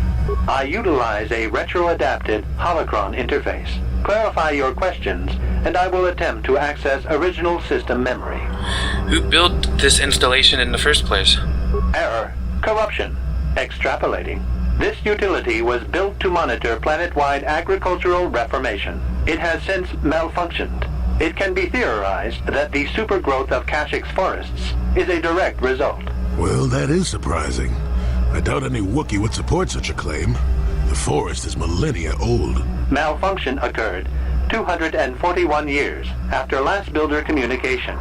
I utilize a retro-adapted holocron interface. Clarify your questions, and I will attempt to access original system memory. Who built this installation in the first place? Error. Corruption. Extrapolating. This utility was built to monitor planet-wide agricultural reformation. It has since malfunctioned. It can be theorized that the supergrowth of Kashyk's forests is a direct result. Well, that is surprising. I doubt any Wookiee would support such a claim. The forest is millennia old. Malfunction occurred 241 years after last builder communication.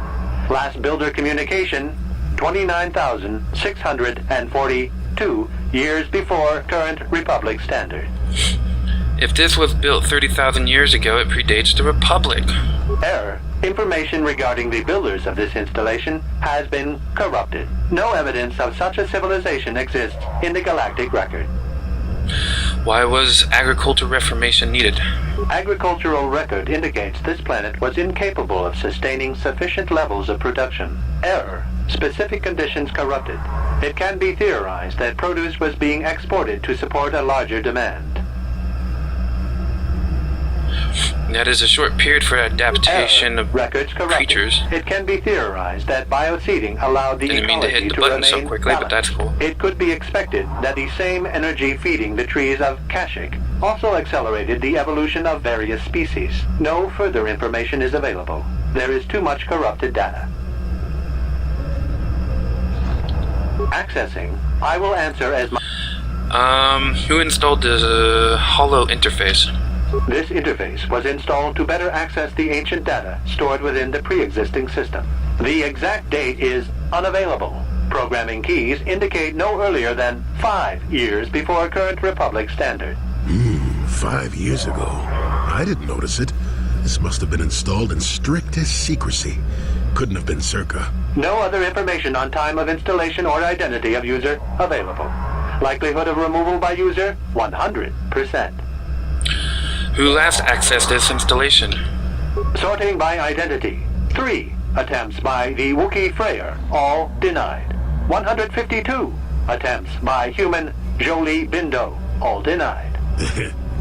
Last builder communication, 29,642 years before current Republic standard. If this was built 30,000 years ago, it predates the Republic. Error. Information regarding the builders of this installation has been corrupted. No evidence of such a civilization exists in the galactic record. Why was agricultural reformation needed? Agricultural record indicates this planet was incapable of sustaining sufficient levels of production. Error. Specific conditions corrupted. It can be theorized that produce was being exported to support a larger demand. That is a short period for adaptation of records corrupted. creatures. It can be theorized that bioseeding allowed the Didn't mean to ecology hit the to button so remain quickly, but balanced. that's cool. It could be expected that the same energy feeding the trees of Kashyk also accelerated the evolution of various species. No further information is available. There is too much corrupted data. Accessing. I will answer as my... Who installed the holo interface? This interface was installed to better access the ancient data stored within the pre-existing system. The exact date is unavailable. Programming keys indicate no earlier than 5 years before current Republic standard. 5 years ago. I didn't notice it. This must have been installed in strictest secrecy. Couldn't have been Circa. No other information on time of installation or identity of user available. Likelihood of removal by user, 100%. Who last accessed this installation? Sorting by identity. 3 attempts by the Wookiee Freyr, all denied. 152 attempts by human Jolie Bindo, all denied.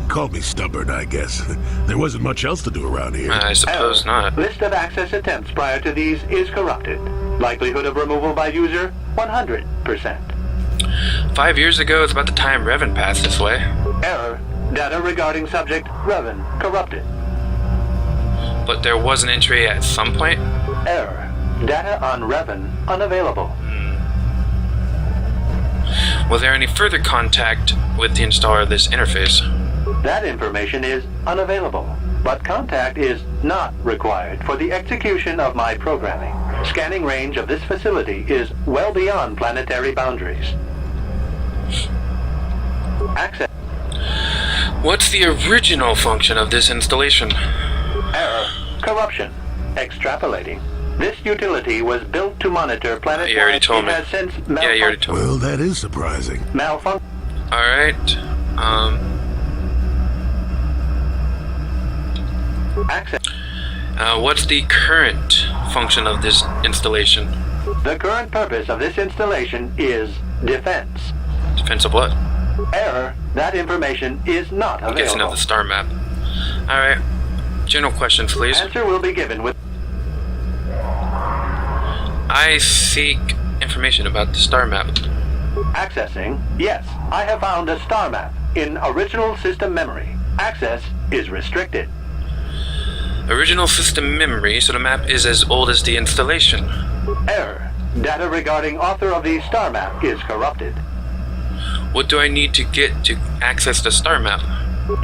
Call me stubborn, I guess. There wasn't much else to do around here. I suppose not. List of access attempts prior to these is corrupted. Likelihood of removal by user, 100%. 5 years ago is about the time Revan passed this way. Error. Data regarding subject Revan corrupted. But there was an entry at some point? Error. Data on Revan unavailable. Was there any further contact with the installer of this interface? That information is unavailable, but contact is not required for the execution of my programming. Scanning range of this facility is well beyond planetary boundaries. Access. What's the original function of this installation? Error. Corruption. Extrapolating. This utility was built to monitor planet. You already told me. Has since Yeah, you already told me. Well, that is surprising. Malfunction. Alright. Access. What's the current function of this installation? The current purpose of this installation is defense. Defense of what? Error. That information is not I'm guessing of available. the star map. Alright. General questions, please. Answer will be given with. I seek information about the star map. Accessing. Yes, I have found a star map in original system memory. Access is restricted. Original system memory, so the map is as old as the installation. Error. Data regarding author of the star map is corrupted. What do I need to get to access the star map?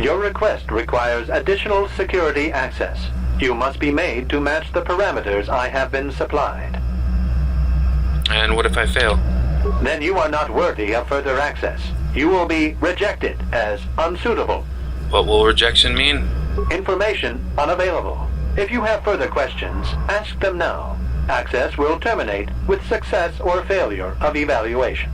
Your request requires additional security access. You must be made to match the parameters I have been supplied. And what if I fail? Then you are not worthy of further access. You will be rejected as unsuitable. What will rejection mean? Information unavailable. If you have further questions, ask them now. Access will terminate with success or failure of evaluation.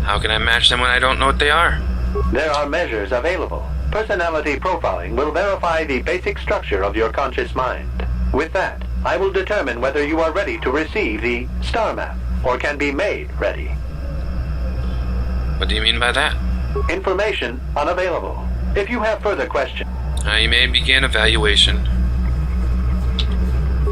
How can I match them when I don't know what they are? There are measures available. Personality profiling will verify the basic structure of your conscious mind. With that, I will determine whether you are ready to receive the star map or can be made ready. What do you mean by that? Information unavailable. If you have further questions. You may begin evaluation.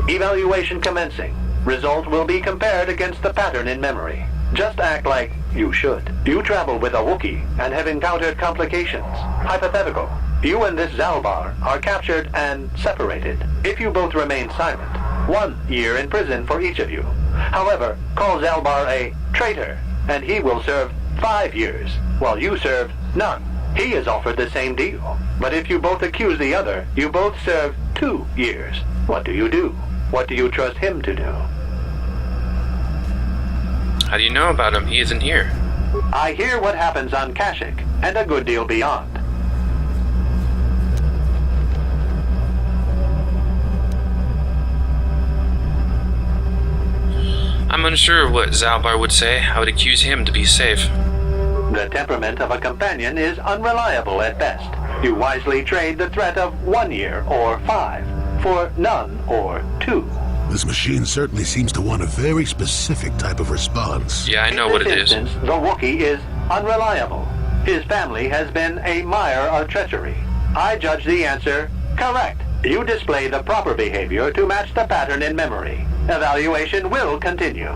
Evaluation commencing. Result will be compared against the pattern in memory. Just act like you should. You travel with a Wookiee and have encountered complications. Hypothetical. You and this Zalbar are captured and separated. If you both remain silent, 1 year in prison for each of you. However, call Zalbar a traitor, and he will serve 5 years, while you serve none. He is offered the same deal. But if you both accuse the other, you both serve 2 years. What do you do? What do you trust him to do? How do you know about him? He isn't here. I hear what happens on Kashyyyk, and a good deal beyond. I'm unsure of what Zalbar would say. I would accuse him to be safe. The temperament of a companion is unreliable at best. You wisely trade the threat of 1 year or 5 for none or 2. This machine certainly seems to want a very specific type of response. Yeah, I know what it is. In this instance, the Wookiee is unreliable. His family has been a mire of treachery. I judge the answer correct. You display the proper behavior to match the pattern in memory. Evaluation will continue.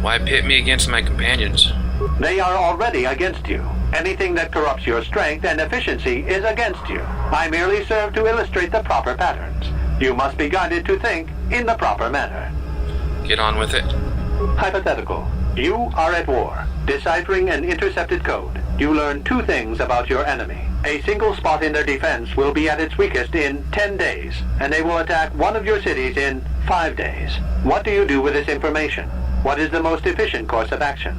Why pit me against my companions? They are already against you. Anything that corrupts your strength and efficiency is against you. I merely serve to illustrate the proper patterns. You must be guided to think in the proper manner. Get on with it. Hypothetical. You are at war, deciphering an intercepted code. You learn 2 things about your enemy. A single spot in their defense will be at its weakest in 10 days, and they will attack one of your cities in 5 days. What do you do with this information? What is the most efficient course of action?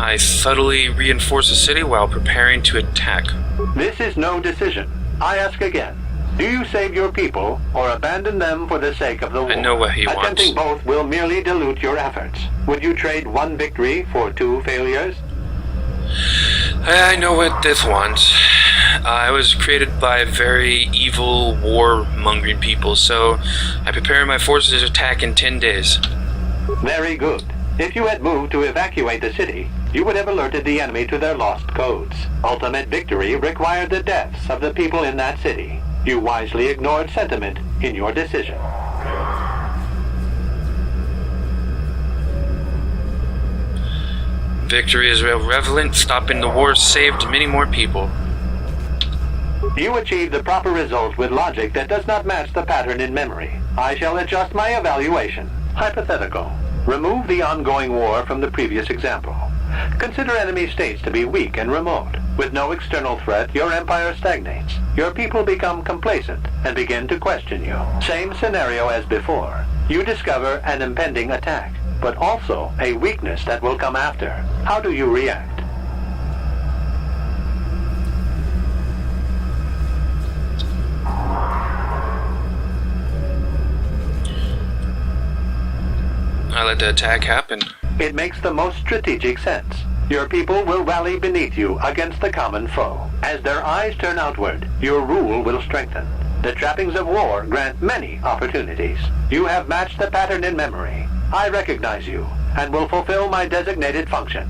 I subtly reinforce the city while preparing to attack. This is no decision. I ask again. Do you save your people or abandon them for the sake of the war? I know what he wants. Attempting both will merely dilute your efforts. Would you trade one victory for 2 failures? I know what this wants. I was created by very evil, war-mongering people, so I prepare my forces to attack in 10 days. Very good. If you had moved to evacuate the city, you would have alerted the enemy to their lost codes. Ultimate victory required the deaths of the people in that city. You wisely ignored sentiment in your decision. Victory is irrelevant. Stopping the war saved many more people. You achieved the proper result with logic that does not match the pattern in memory. I shall adjust my evaluation. Hypothetical. Remove the ongoing war from the previous example. Consider enemy states to be weak and remote. With no external threat, your empire stagnates. Your people become complacent and begin to question you. Same scenario as before. You discover an impending attack, but also a weakness that will come after. How do you react? I let the attack happen. It makes the most strategic sense. Your people will rally beneath you against the common foe. As their eyes turn outward, your rule will strengthen. The trappings of war grant many opportunities. You have matched the pattern in memory. I recognize you and will fulfill my designated function.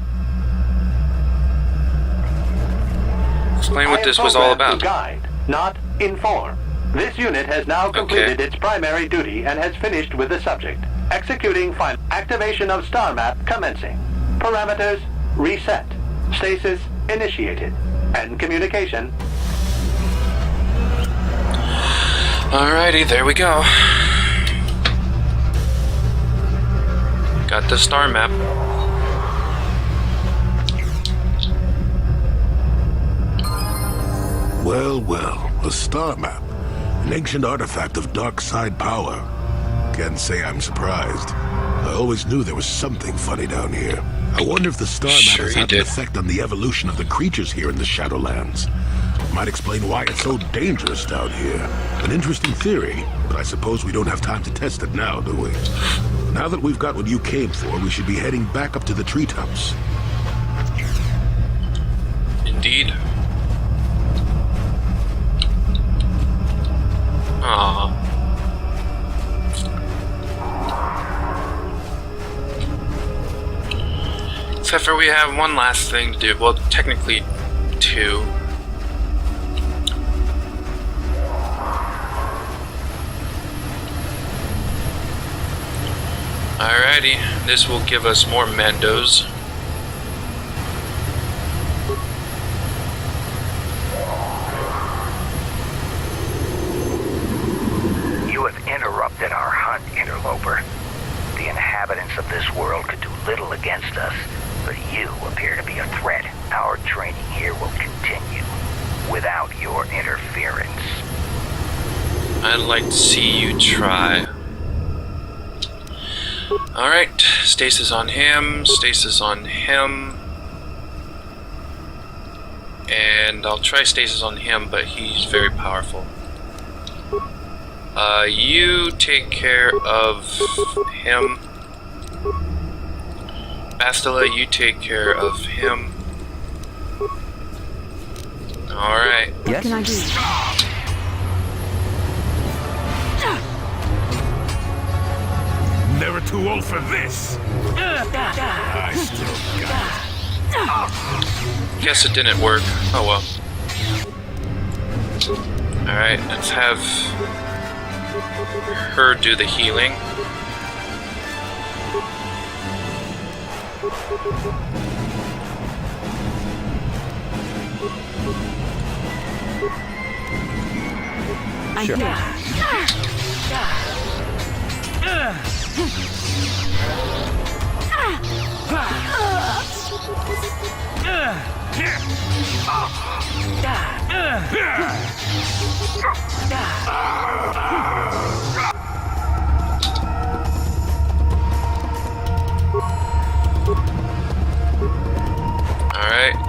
Explain what this was all about. To guide, not inform. This unit has now completed its primary duty and has finished with the subject. Executing final activation of star map commencing. Parameters reset. Stasis initiated. End communication. Alrighty, there we go. Got the star map. Well, well, a star map. An ancient artifact of dark side power. Can't say I'm surprised. I always knew there was something funny down here. I wonder if the star map has had an effect on the evolution of the creatures here in the Shadowlands. Might explain why it's so dangerous down here. An interesting theory, but I suppose we don't have time to test it now, do we? Now that we've got what you came for, we should be heading back up to the treetops. Indeed. Aww. Except for we have one last thing to do. Well, technically 2. Alrighty, this will give us more Mandos. You have interrupted our hunt, interloper. The inhabitants of this world could do little against us, but you appear to be a threat. Our training here will continue without your interference. I'd like to see you try. Alright, stasis on him, stasis on him. And I'll try stasis on him, but he's very powerful. You take care of him. Bastila, you take care of him. Alright. What can I do? Never too old for this. I still got it. Guess it didn't work. Oh well. Alright, let's have her do the healing. Sure.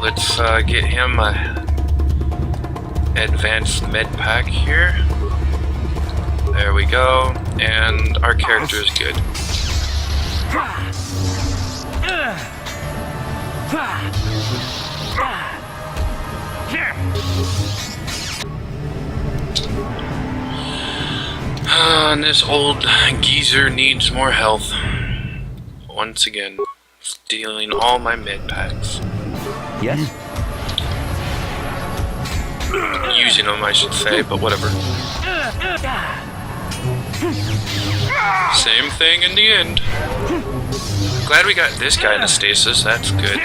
Let's get him a advanced med pack here. There we go, and our character is good. And this old geezer needs more health. Once again, stealing all my med packs. Yes? Using them, I should say, but whatever. Same thing in the end. Glad we got this guy in a stasis, that's good.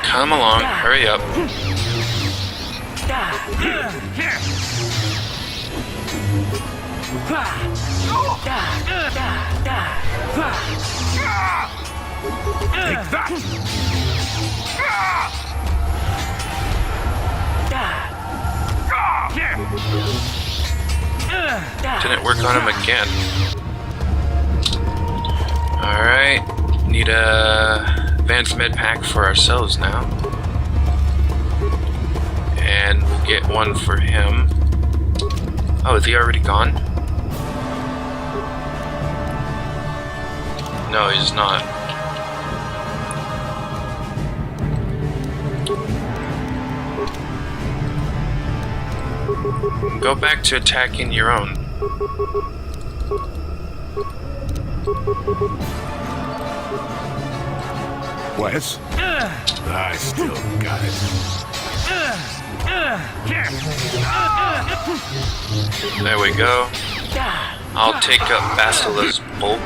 Come along, hurry up. Take that! Didn't work on him again. Alright, need a advanced med pack for ourselves now. And we'll get one for him. Oh, is he already gone? No, he's not. Go back to attacking your own. Wes? I still got it. There we go. I'll take up Bastila's bulk.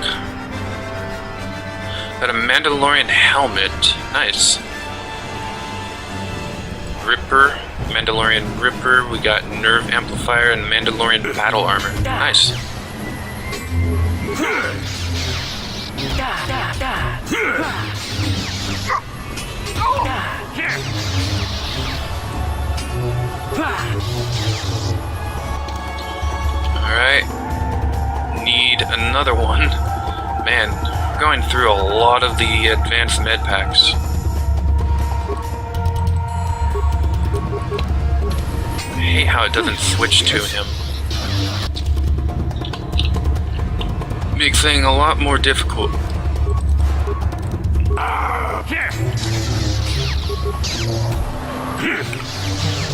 Got a Mandalorian helmet. Nice. Ripper. Mandalorian Ripper. We got Nerve Amplifier and Mandalorian Battle Armor. Nice. Alright. Need another one. Man, going through a lot of the advanced med packs. I hate how it doesn't switch to him. Makes things a lot more difficult.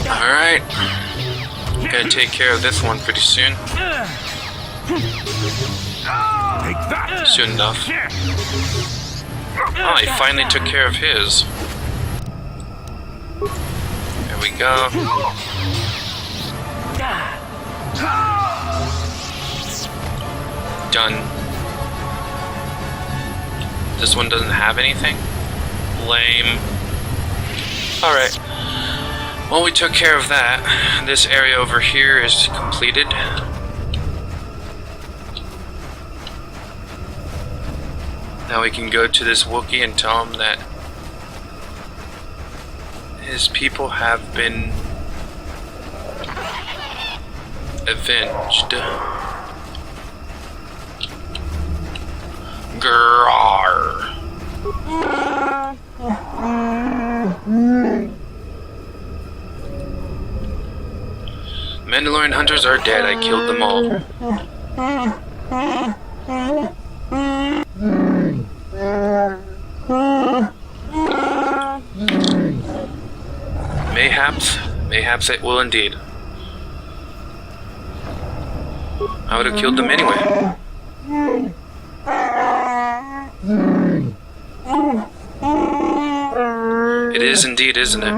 Alright. Gonna take care of this one pretty soon. Soon enough. Oh, he finally took care of his. There we go. Done. This one doesn't have anything? Lame. Alright. Well, we took care of that. This area over here is completed. Now we can go to this Wookiee and tell him that his people have been avenged. Grrrr. Mandalorian hunters are dead. I killed them all. Mayhaps it will indeed. I would have killed them anyway. It is indeed, isn't it?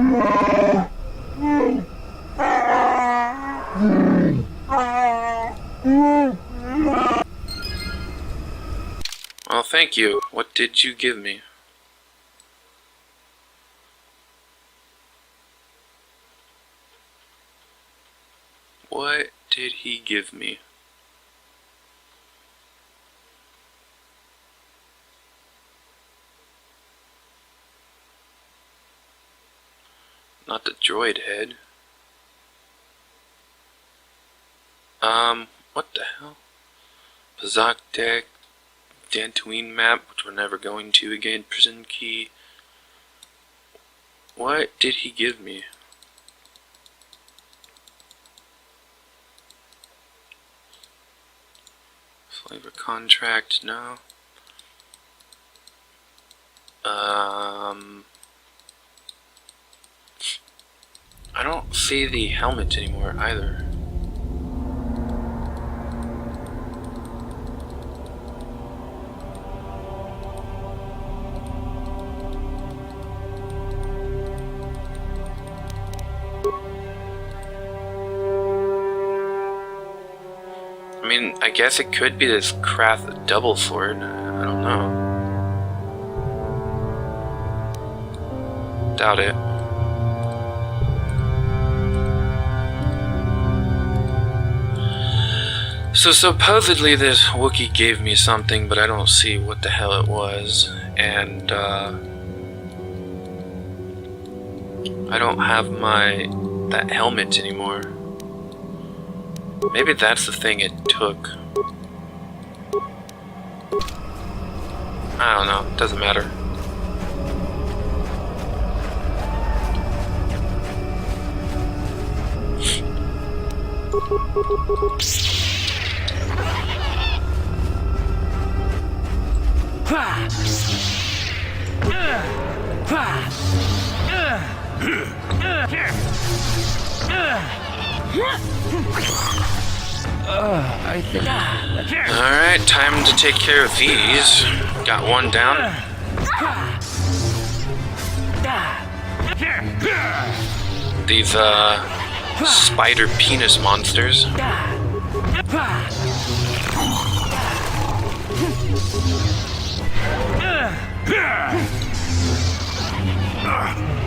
Well, thank you. What did you give me? What did he give me? Not the droid head. What the hell? Bazak deck, Dantooine map, which we're never going to again, prison key. What did he give me? Flavor contract, no. I don't see the helmet anymore either. I mean, I guess it could be this Krath double sword. I don't know. Doubt it. So supposedly this Wookiee gave me something, but I don't see what the hell it was. And I don't have that helmet anymore. Maybe that's the thing it took. I don't know, doesn't matter. I think. Alright, time to take care of these. Got one down. These, spider penis monsters.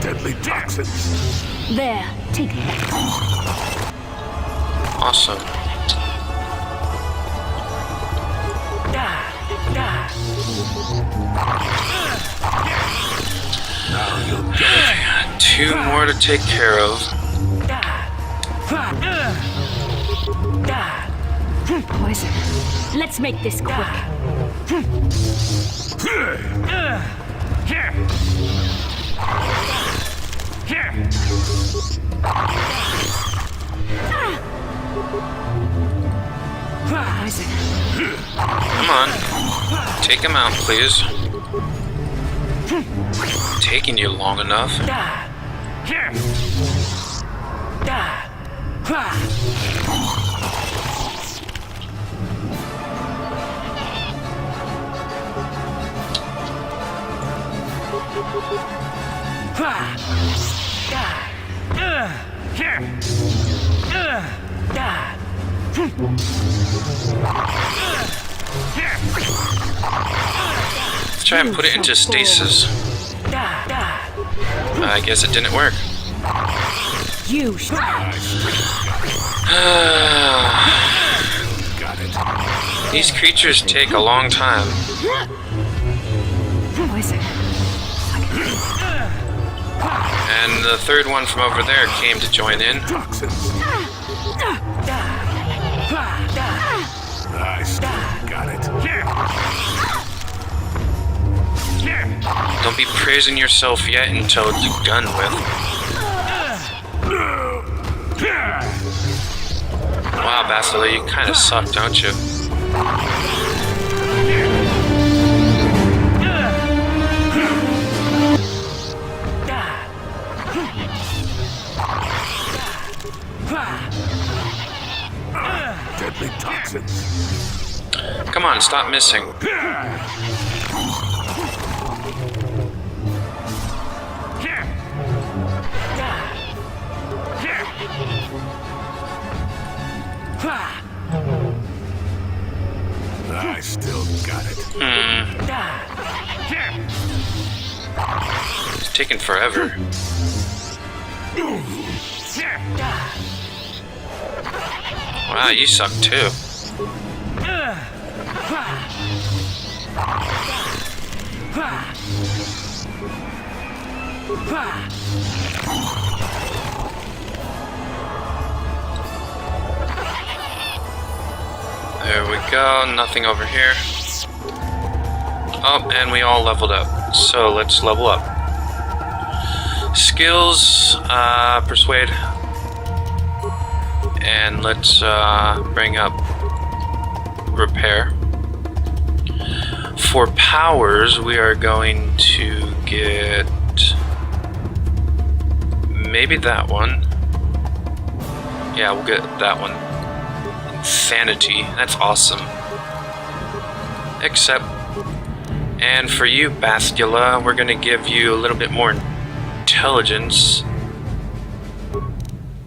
Deadly toxins. There, take that. Awesome. Two more to take care of. Poison. Let's make this quick. Poison. Come on. Take him out, please. Taking you long enough. Let's try and put it into stasis. I guess it didn't work. You These creatures take a long time. Poison. And the third one from over there came to join in. Nice. Got it. Don't be praising yourself yet until it's done with. Wow, Bastila, you kinda suck, don't you? Deadly toxins. Come on, stop missing. I still got it. It's taking forever. Wow, you suck too. There we go, nothing over here. Oh, and we all leveled up. So let's level up. Skills, persuade. And let's bring up repair. For powers, we are going to get maybe that one. Yeah, we'll get that one. Insanity, that's awesome. Except, and for you, Bastila, we're gonna give you a little bit more intelligence.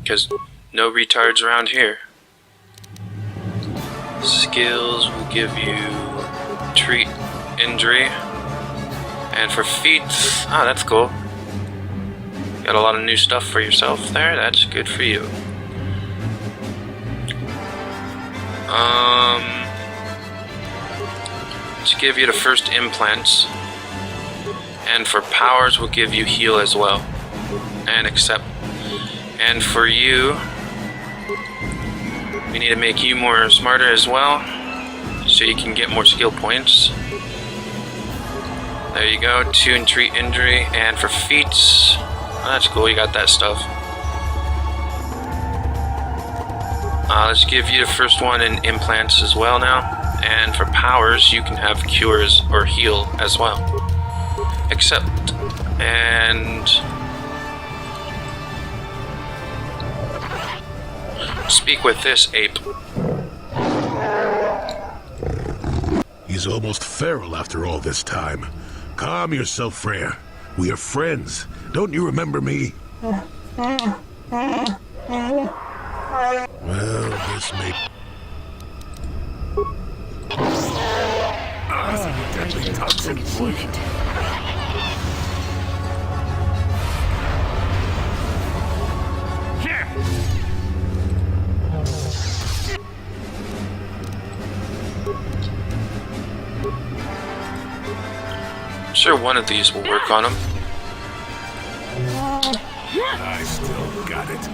Because no retards around here. Skills will give you treat injury. And for feet, oh, that's cool. Got a lot of new stuff for yourself there, that's good for you. Let's give you the first implants. And for powers, we'll give you heal as well. And accept. And for you, we need to make you more smarter as well, so you can get more skill points. There you go, 2 and treat injury. And for feats, oh, that's cool, you got that stuff. Let's give you the first one in implants as well now. And for powers, you can have cures or heal as well. Accept. And speak with this ape. He's almost feral after all this time. Calm yourself, Freya. We are friends. Don't you remember me? Well, this may... deadly toxin. I'm sure one of these will work on him. I still got it.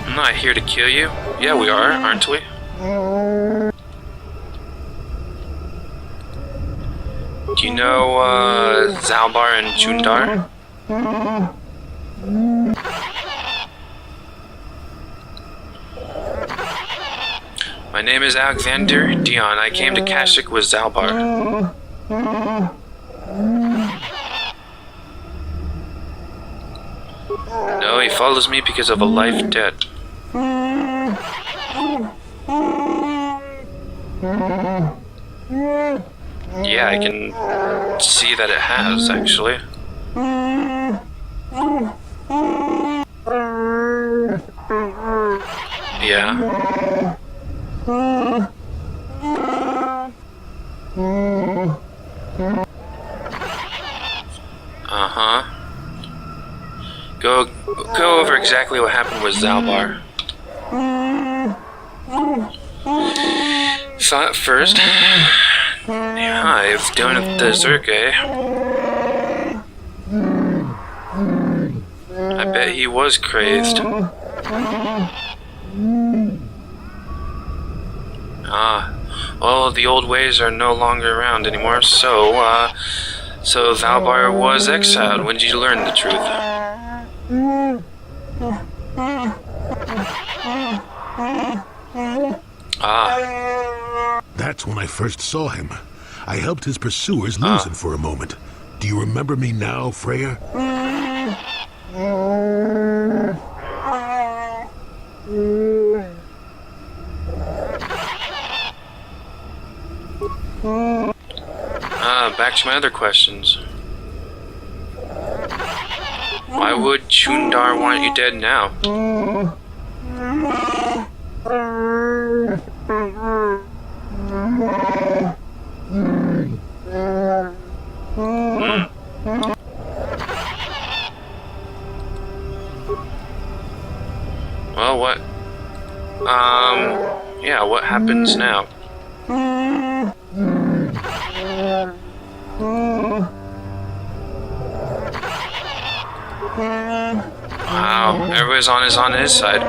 I'm not here to kill you. Yeah, we are, aren't we? Do you know Zalbar and Chundar? My name is Alexander Dion. I came to Kashyyyk with Zalbar. No, he follows me because of a life debt. Yeah, I can see that it has, actually. Yeah. Uh-huh. Go over exactly what happened with Zalbar. Thought first. Yeah, I was doing it the Zerk, eh? I bet he was crazed. Well, the old ways are no longer around anymore, so Zalbar was exiled. When did you learn the truth? That's when I first saw him. I helped his pursuers lose him for a moment. Do you remember me now, Freya? Back to my other questions. Why would Chundar want you dead now? Wow, what happens now? Wow, everybody's on his side.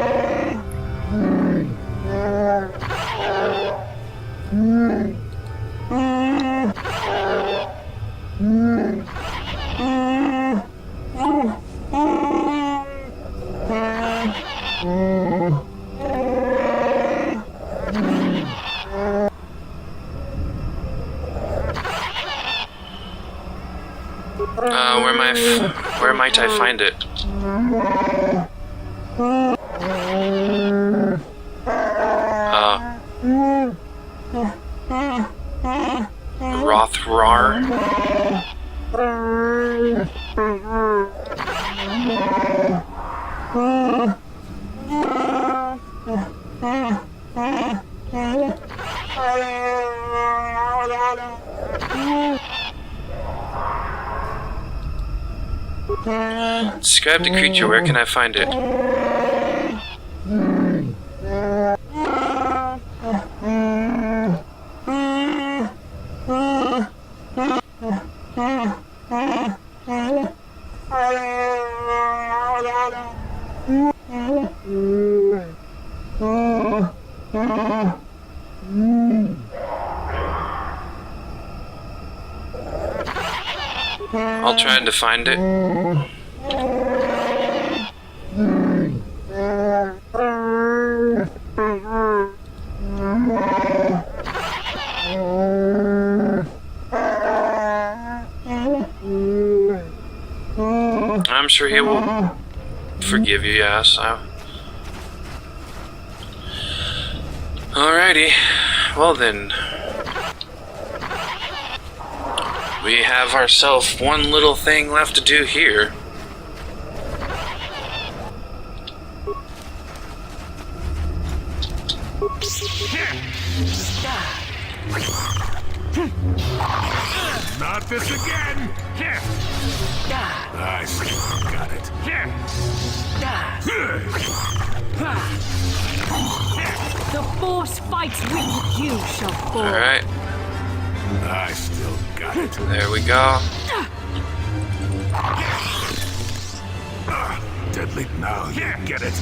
Where might I find it? Rothrar? Describe the creature, where can I find it? I'll try to find it. I'm sure he will forgive you, yes. Alrighty. Well then. We have ourselves one little thing left to do here. Not this again! I still got it. The Force fights with you, shall fall. Alright. I still got it. There we go. Deadly, now you get it.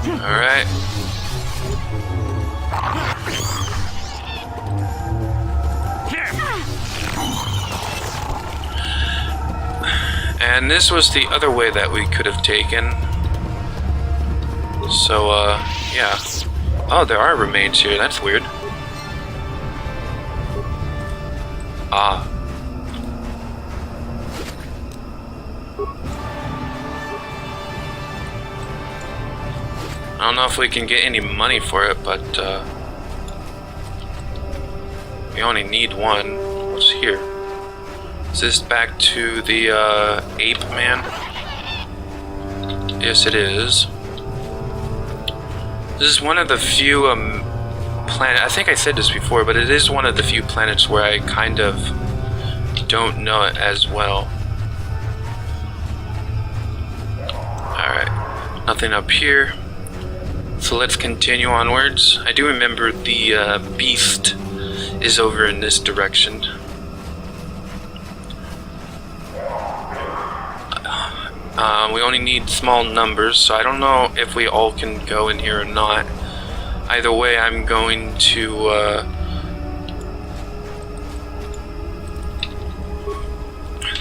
Alright. And this was the other way that we could have taken. So, yeah. Oh, there are remains here. That's weird. Ah. I don't know if we can get any money for it, but, we only need one. What's here? Is this back to the, ape man? Yes, it is. This is one of the few, planet. I think I said this before, but it is one of the few planets where I kind of don't know it as well. Alright. Nothing up here. So let's continue onwards. I do remember the, beast is over in this direction. We only need small numbers, so I don't know if we all can go in here or not. Either way, I'm going to,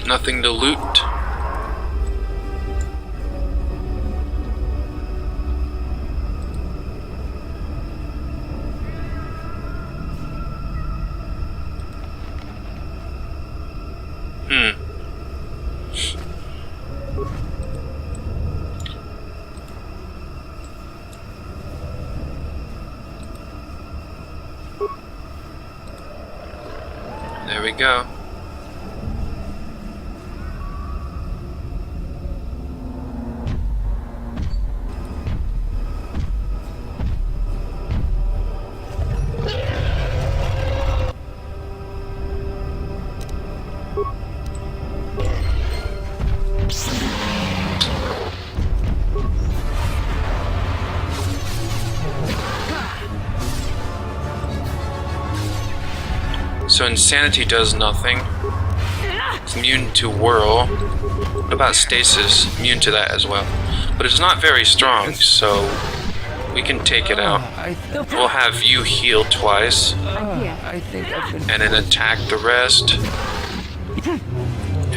nothing to loot. There we go. So insanity does nothing. It's immune to whirl. What about stasis? Immune to that as well. But it's not very strong, so we can take it out. We'll have you heal twice. And then attack the rest.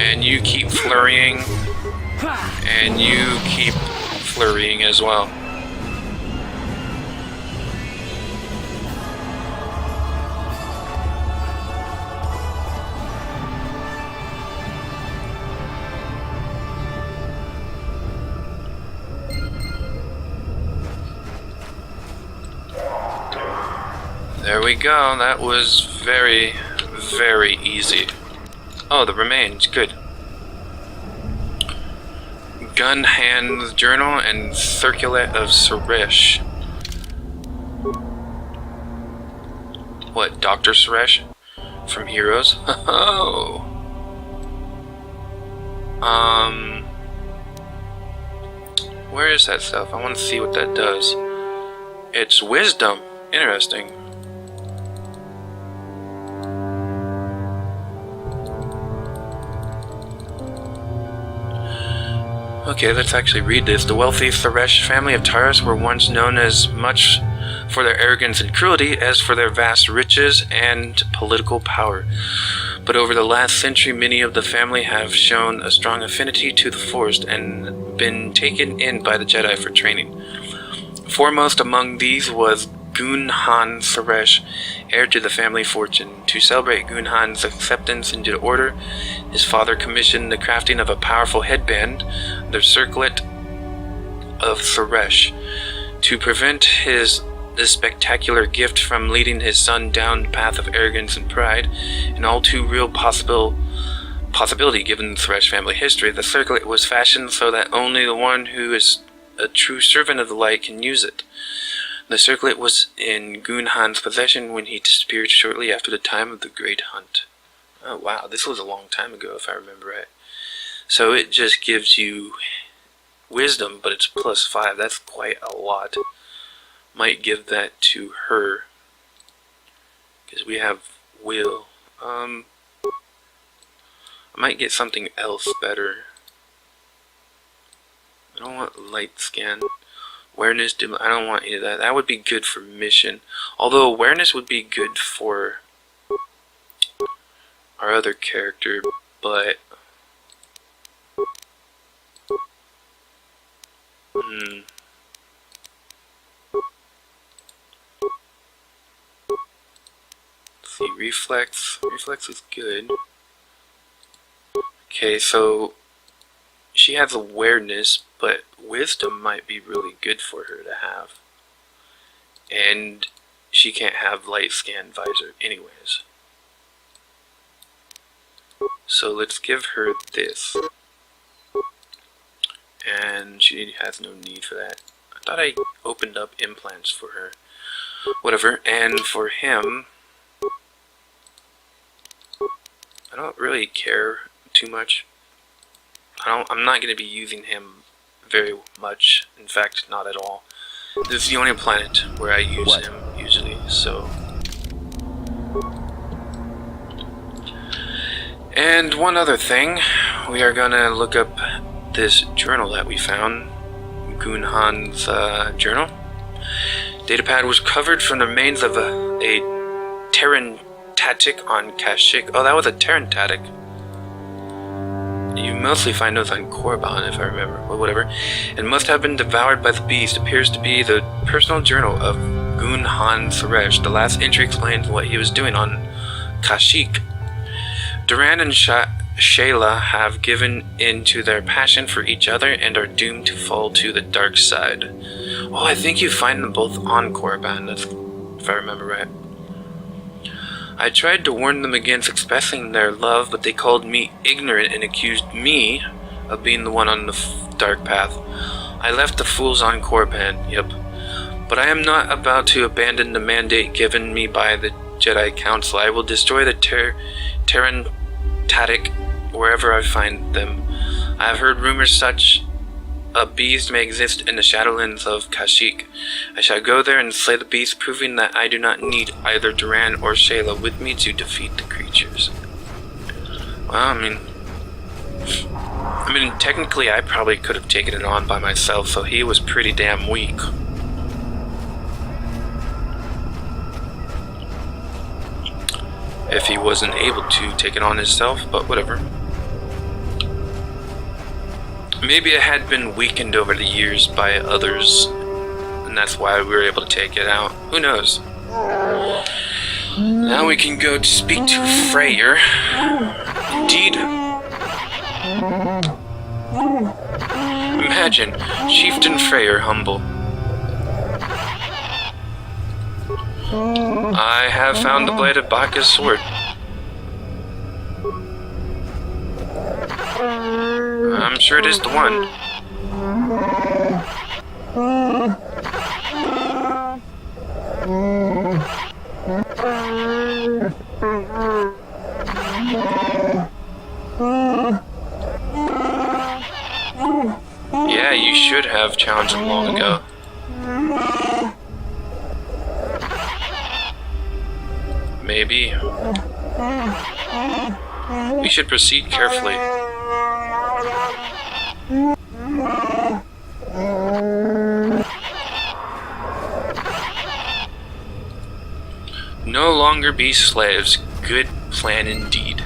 And you keep flurrying. And you keep flurrying as well. There we go. That was very, very easy. Oh, the remains. Good. Gun Hand Journal and Circulet of Suresh. What, Dr. Suresh? From Heroes? Oh. Where is that stuff? I want to see what that does. It's wisdom. Interesting. Okay, let's actually read this. The wealthy Suresh family of Taurus were once known as much for their arrogance and cruelty as for their vast riches and political power. But over the last century, many of the family have shown a strong affinity to the Force and been taken in by the Jedi for training. Foremost among these was Gunhan Suresh, heir to the family fortune. To celebrate Gunhan's acceptance into the order, his father commissioned the crafting of a powerful headband, the Circlet of Suresh, to prevent this spectacular gift from leading his son down the path of arrogance and pride, an all too real possibility given the Suresh family history. The circlet was fashioned so that only the one who is a true servant of the light can use it. The circlet was in Gunhan's possession when he disappeared shortly after the time of the Great Hunt. Oh wow, this was a long time ago if I remember right. So it just gives you wisdom, but it's +5. That's quite a lot. Might give that to her. Because we have will. I might get something else better. I don't want light scan. Awareness, I don't want either of that. That would be good for mission. Although awareness would be good for our other character, but let's see, reflex. Reflex is good. Okay, so she has awareness, but wisdom might be really good for her to have. And she can't have light scan visor anyways. So let's give her this. And she has no need for that. I thought I opened up implants for her. Whatever. And for him, I don't really care too much. I'm not going to be using him very much. In fact, not at all. This is the only planet where I use him usually, so. And one other thing, we are going to look up this journal that we found, Gunhan's journal. Datapad was covered from the remains of a Terran-Tatic on Kashyyyk. Oh, that was a Terran-Tatic. You mostly find those on Korriban, if I remember, or whatever. It must have been devoured by the beast. Appears to be the personal journal of Gunhan Suresh. The last entry explains what he was doing on Kashyyyk. Duran and Shayla have given in to their passion for each other and are doomed to fall to the dark side. Oh, I think you find them both on Korriban, if I remember right. I tried to warn them against expressing their love, but they called me ignorant and accused me of being the one on the dark path. I left the fools on Korriban, yep. But I am not about to abandon the mandate given me by the Jedi Council. I will destroy the Terran-Tatic wherever I find them. I have heard rumors such a beast may exist in the Shadowlands of Kashyyyk. I shall go there and slay the beast, proving that I do not need either Duran or Shayla with me to defeat the creatures. Well, I mean, technically I probably could have taken it on by myself, so he was pretty damn weak. If he wasn't able to take it on himself, but whatever. Maybe it had been weakened over the years by others, and that's why we were able to take it out. Who knows? Now we can go to speak to Freyr. Indeed. Imagine, Chieftain Freyr humble. I have found the blade of Bacchus' sword. I'm sure it is the one. Yeah, you should have challenged him long ago. Maybe. We should proceed carefully. No longer be slaves. Good plan indeed.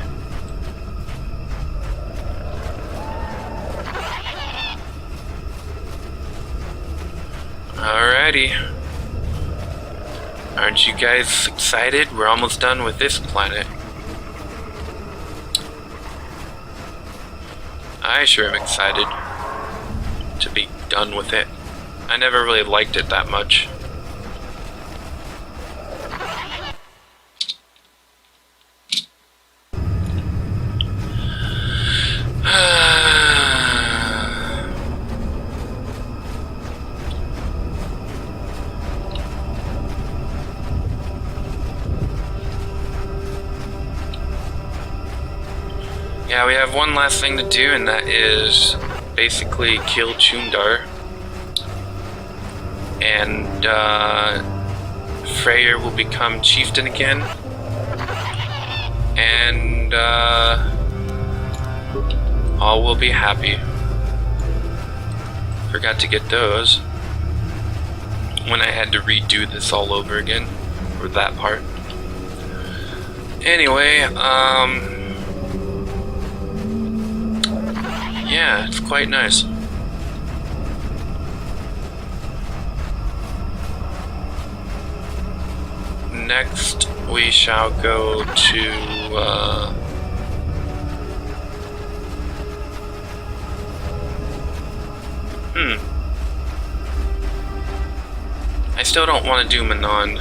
Alrighty. Aren't you guys excited? We're almost done with this planet. I sure am excited to be done with it. I never really liked it that much. Yeah, we have one last thing to do, and that is basically kill Chundar. And Freyr will become chieftain again. And all will be happy. Forgot to get those when I had to redo this all over again, or that part. Anyway, yeah, it's quite nice. Next, we shall go to, I still don't want to do Manon.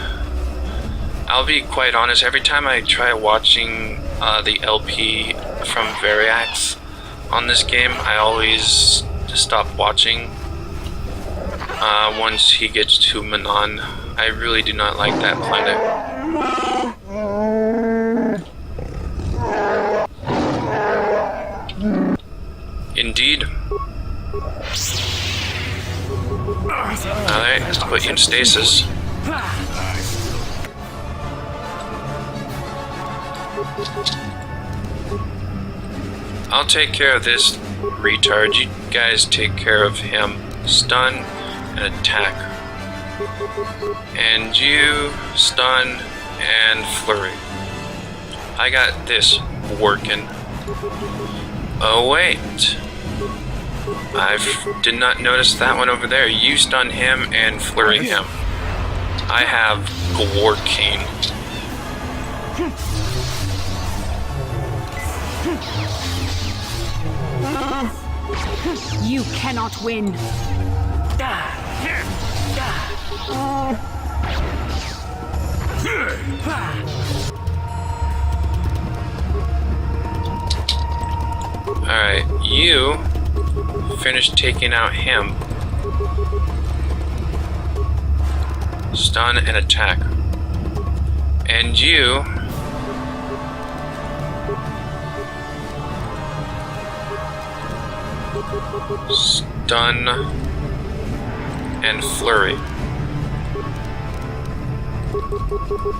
I'll be quite honest, every time I try watching the LP from Variax on this game, I always stop watching once he gets to Manon. I really do not like that planet. Indeed. Alright, let's put you in stasis. I'll take care of this retard. You guys take care of him. Stun and attack. And you stun and flurry. I got this working. Oh wait. I did not notice that one over there. You stun him and flurry him. I have Glorkane. You cannot win. Alright, you finish taking out him. Stun and attack. And you Stun and flurry.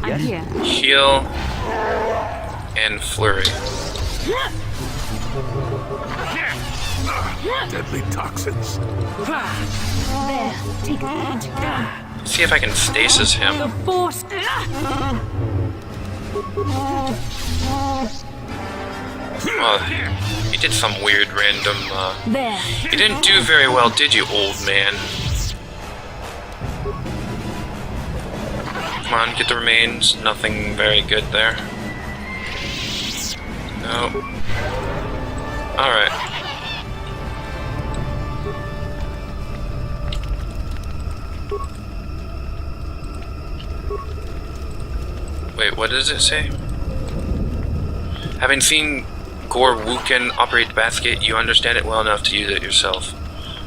I'm here. Heal and flurry. Deadly toxins. There, take that. See if I can stasis him. The force. You did some weird random. There. You didn't do very well, did you, old man? Come on, get the remains. Nothing very good there. No. Alright. Wait, what does it say? Having seen Gore Wuken operate the basket, you understand it well enough to use it yourself.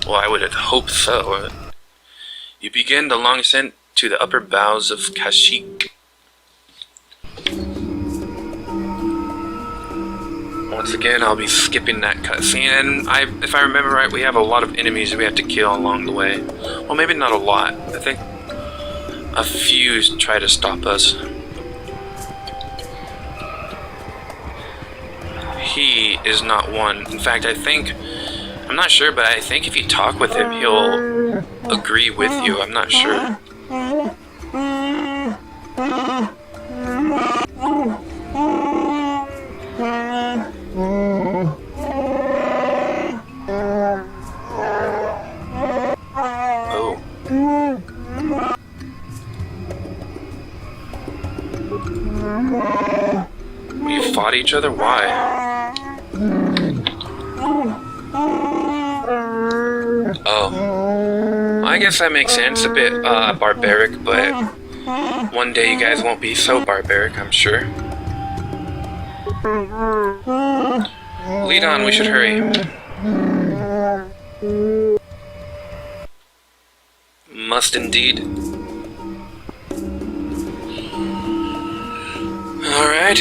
Well, I would have hoped so. You begin the long ascent to the upper boughs of Kashyyyk. Once again, I'll be skipping that cutscene, and if I remember right, we have a lot of enemies we have to kill along the way. Well, maybe not a lot. I think a few try to stop us. He is not one. In fact, I'm not sure, but I think if you talk with him, he'll agree with you. I'm not sure. Oh. We fought each other? Why? Oh. I guess that makes sense. A bit barbaric, but one day you guys won't be so barbaric, I'm sure. Lead on, we should hurry. Must indeed. Alright.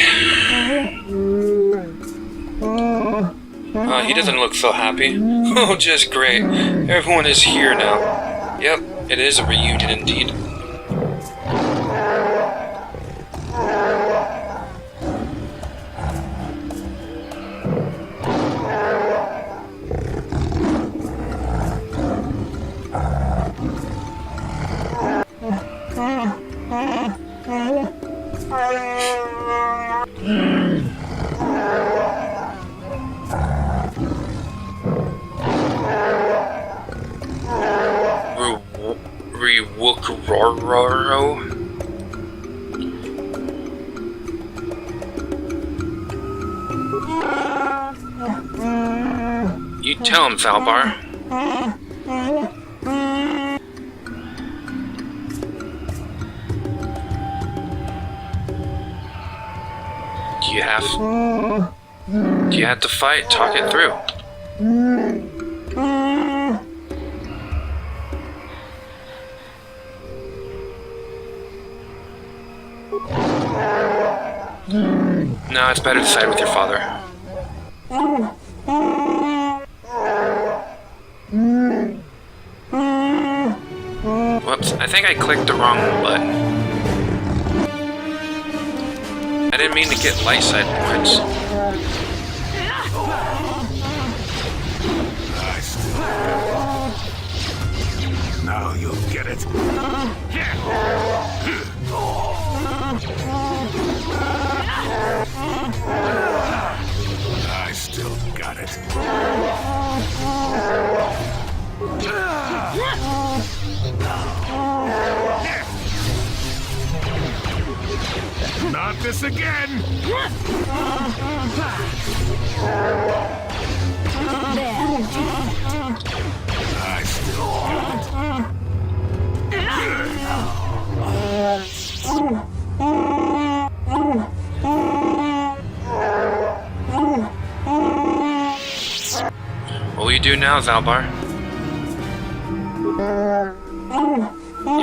He doesn't look so happy. Oh, just great. Everyone is here now. Yep, it is a reunion indeed. Rewukroro? You tell him, Zalbar. Do you have to fight? Talk it through. No, it's better to side with your father. Whoops, I think I clicked the wrong button. I didn't mean to get light side points. Now you'll get it. I still got it. Not this again! I still got it. What will you do now, Zalbar?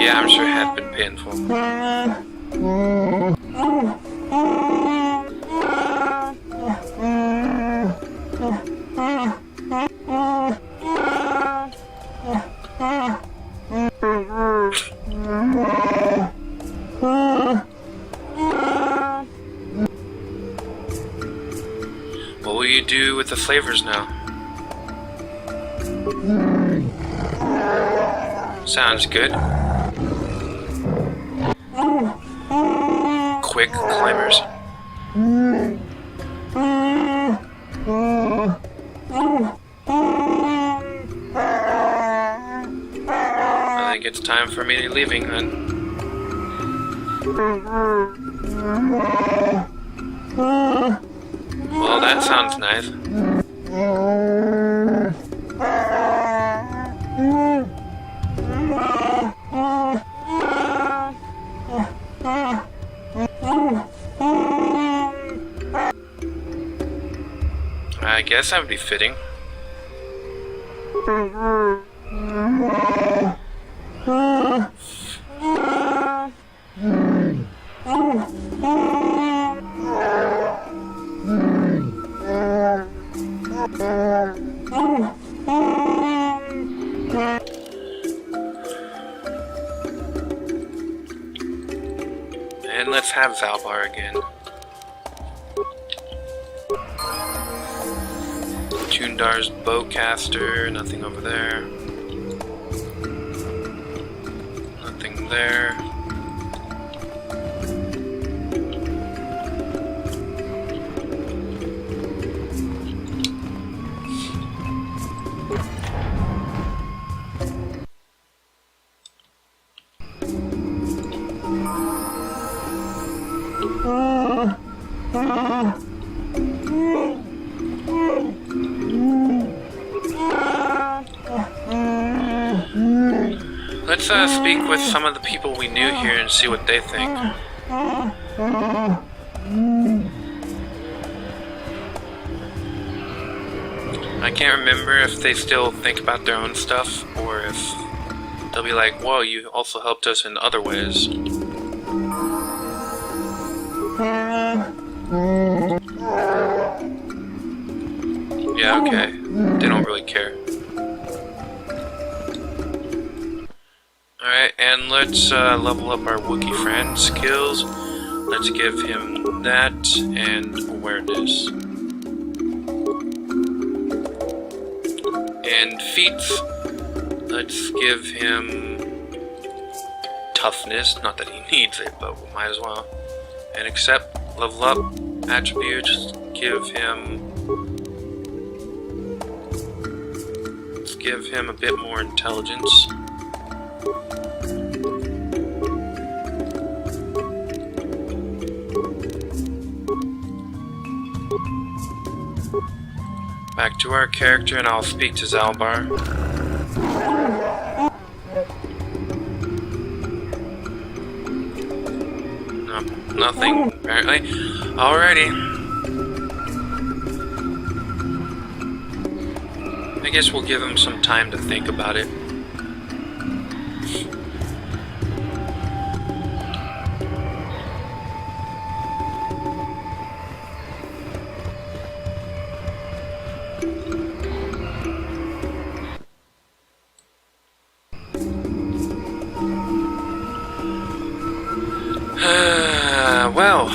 Yeah, I'm sure it had been painful. What will you do with the flavors now? Sounds good. Quick climbers. I think it's time for me leaving then. Well, that sounds nice. I guess that would be fitting. And let's have Zalbar again. Tundar's bowcaster, nothing over there. Nothing there. Let's speak with some of the people we knew here and see what they think. I can't remember if they still think about their own stuff or if they'll be like, whoa, you also helped us in other ways. Yeah, okay. They don't really care. Alright, and let's level up our Wookiee friend skills. Let's give him that and awareness. And feats, let's give him toughness. Not that he needs it, but we might as well. And accept, level up, attributes, give him... Let's give him a bit more intelligence. Back to our character, and I'll speak to Zalbar. No, nothing, apparently. Alrighty. I guess we'll give him some time to think about it. Well,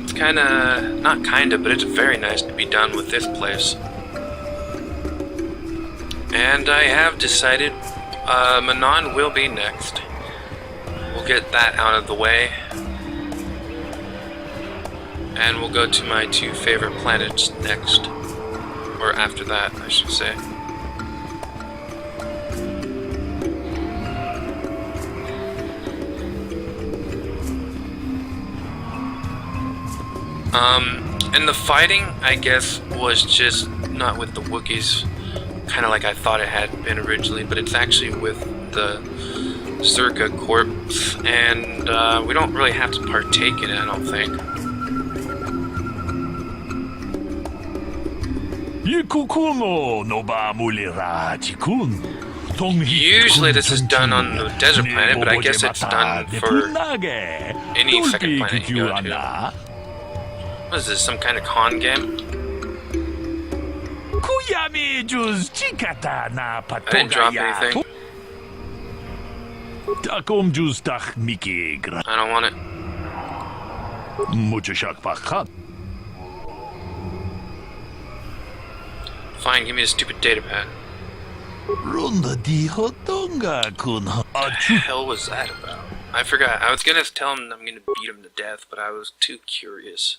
it's not kinda, but it's very nice to be done with this place. And I have decided Manaan will be next. We'll get that out of the way. And we'll go to my 2 favorite planets next. Or after that, I should say. And the fighting, I guess, was just not with the Wookiees, kind of like I thought it had been originally, but it's actually with the Zerka Corps, and we don't really have to partake in it, I don't think. Usually this is done on the desert planet, but I guess it's done for any second planet you go to. What is this, some kind of con game? I didn't drop anything. I don't want it. Fine, give me the stupid data pad. What the hell was that about? I forgot. I was gonna tell him I'm gonna beat him to death, but I was too curious.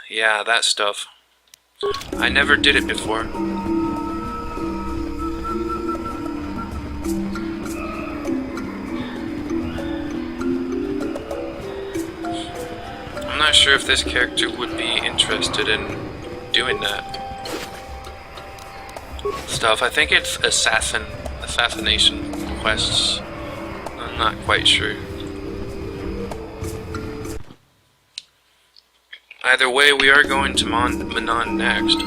Yeah, that stuff. I never did it before. I'm not sure if this character would be interested in doing that stuff. I think it's assassination quests. I'm not quite sure. Either way, we are going to Manon next.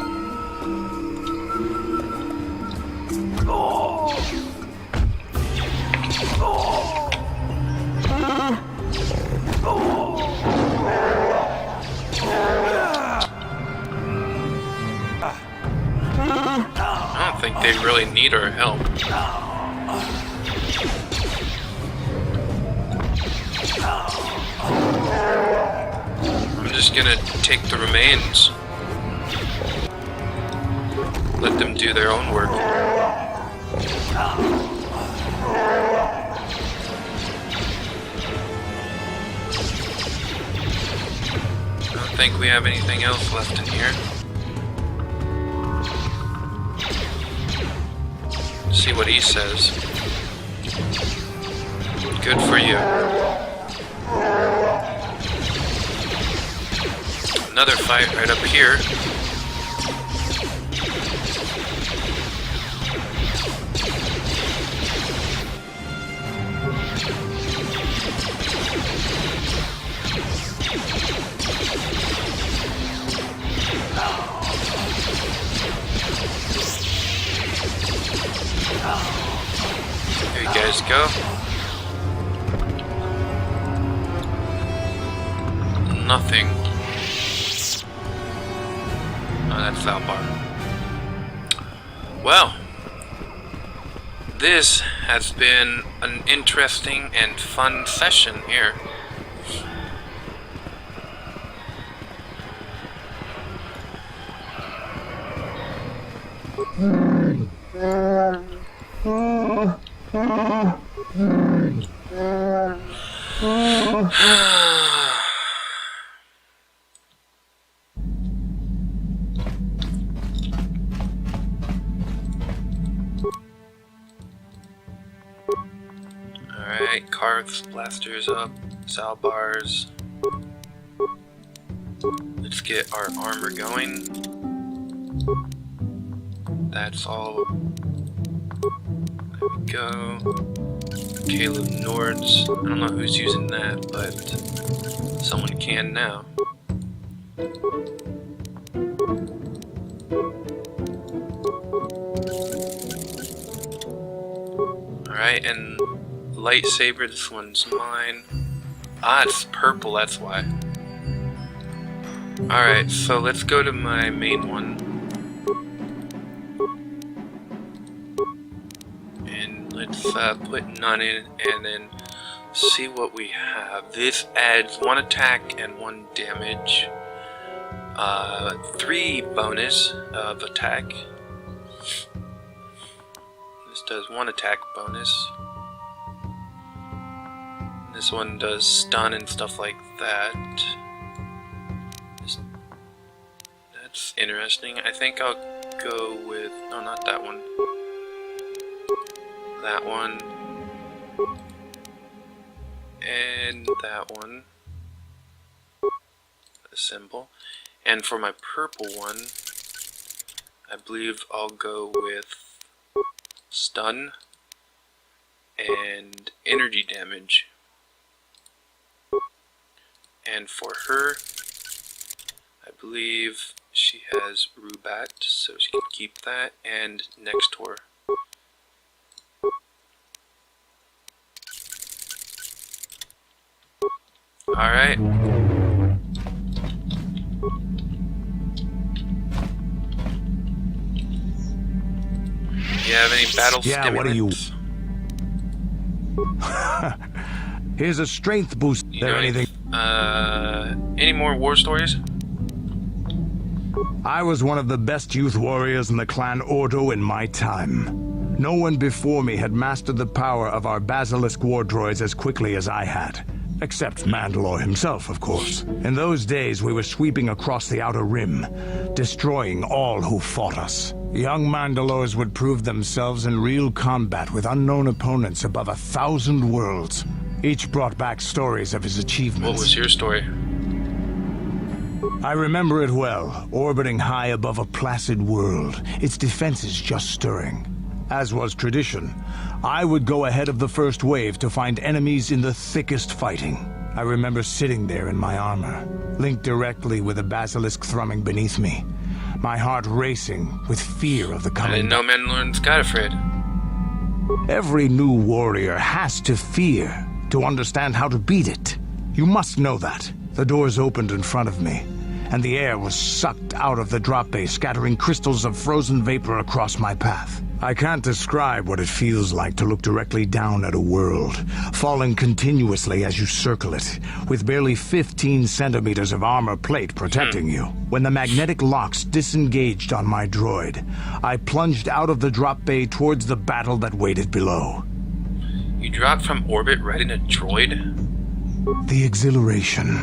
I don't think they really need our help. I'm just gonna take the remains. Let them do their own work. I don't think we have anything else left in here. See what he says. Good for you. Another fight right up here. Here you guys go. Nothing. Oh, that's Zalbar. Well, this has been an interesting and fun session here. Alright, Karth's blasters up, Zalbar's. Let's get our armor going. That's all. There we go. Caleb Nord's. I don't know who's using that, but someone can now. Alright, and lightsaber, this one's mine. Ah, it's purple, that's why. Alright, so let's go to my main one. And let's put none in and then see what we have. This adds 1 attack and 1 damage. 3 bonus of attack. This does 1 attack bonus. This one does stun and stuff like that. That's interesting. I think I'll go with... no, not that one. That one. And that one. The symbol. And for my purple one, I believe I'll go with stun and energy damage. And for her, I believe she has Rubat, so she can keep that, and Nextor. Alright. Do you have any battle stimulants? Yeah, what are you... Here's a strength boost. You There know anything? Any more war stories? I was one of the best youth warriors in the clan Ordo in my time. No one before me had mastered the power of our basilisk war droids as quickly as I had. Except Mandalore himself, of course. In those days, we were sweeping across the Outer Rim, destroying all who fought us. Young Mandalores would prove themselves in real combat with unknown opponents above 1,000 worlds. Each brought back stories of his achievements. What was your story? I remember it well, orbiting high above a placid world, its defenses just stirring. As was tradition, I would go ahead of the first wave to find enemies in the thickest fighting. I remember sitting there in my armor, linked directly with a basilisk thrumming beneath me, my heart racing with fear of the coming. I didn't know Mandalore's got afraid. Every new warrior has to fear to understand how to beat it. You must know that. The doors opened in front of me, and the air was sucked out of the drop bay, scattering crystals of frozen vapor across my path. I can't describe what it feels like to look directly down at a world, falling continuously as you circle it, with barely 15 centimeters of armor plate protecting you. When the magnetic locks disengaged on my droid, I plunged out of the drop bay towards the battle that waited below. You dropped from orbit right in a droid? The exhilaration,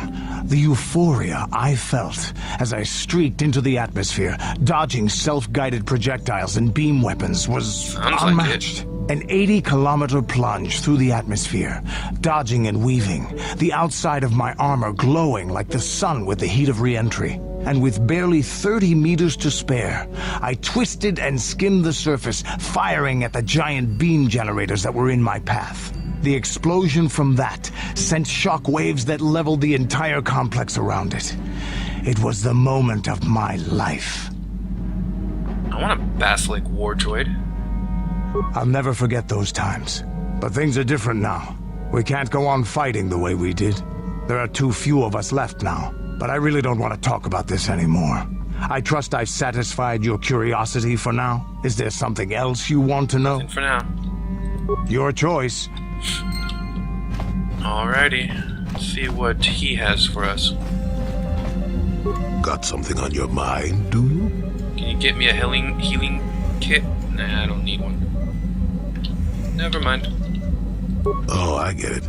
the euphoria I felt as I streaked into the atmosphere, dodging self-guided projectiles and beam weapons was unmatched. An 80-kilometer plunge through the atmosphere, dodging and weaving, the outside of my armor glowing like the sun with the heat of re-entry. And with barely 30 meters to spare, I twisted and skimmed the surface, firing at the giant beam generators that were in my path. The explosion from that sent shock waves that leveled the entire complex around it. It was the moment of my life. I want a basilisk war droid. I'll never forget those times. But things are different now. We can't go on fighting the way we did. There are too few of us left now. But I really don't want to talk about this anymore. I trust I've satisfied your curiosity for now. Is there something else you want to know? Nothing for now. Your choice. Alrighty. Let's see what he has for us. Got something on your mind, do you? Can you get me a healing kit? Nah, I don't need one. Never mind. Oh, I get it.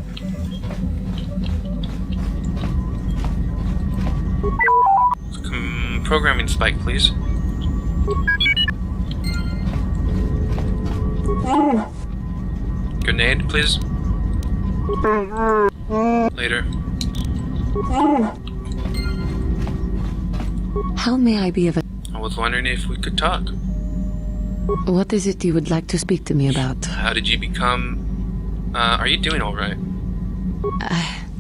Programming spike, please. Grenade, please. Later. How may I be of... I was wondering if we could talk. What is it you would like to speak to me about? How did you become... are you doing alright?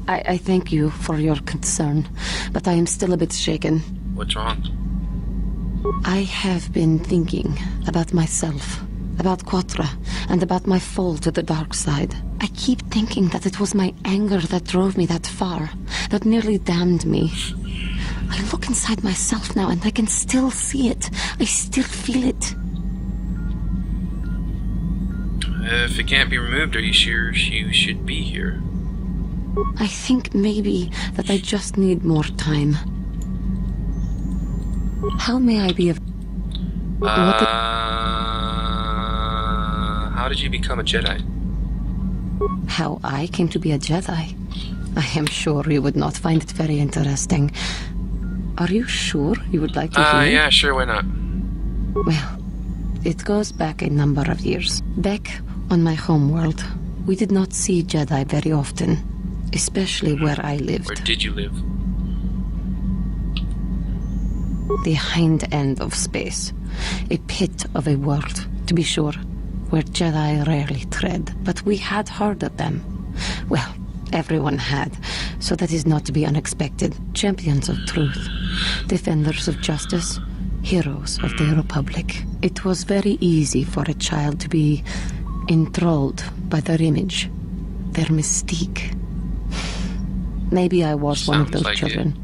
I thank you for your concern, but I am still a bit shaken. What's wrong? I have been thinking about myself, about Quatra, and about my fall to the dark side. I keep thinking that it was my anger that drove me that far, that nearly damned me. I look inside myself now and I can still see it. I still feel it. If it can't be removed, are you sure you should be here? I think maybe that I just need more time. How may I be of... How did you become a Jedi? How I came to be a Jedi? I am sure you would not find it very interesting. Are you sure you would like to hear? Yeah, sure, why not? Well, it goes back a number of years. Back on my homeworld, we did not see Jedi very often, especially where I lived. Where did you live? The hind end of space. A pit of a world, to be sure, where Jedi rarely tread. But we had heard of them. Well, everyone had, so that is not to be unexpected. Champions of truth, defenders of justice, heroes of the Republic. It was very easy for a child to be enthralled by their image, their mystique. Maybe I was one of those like children.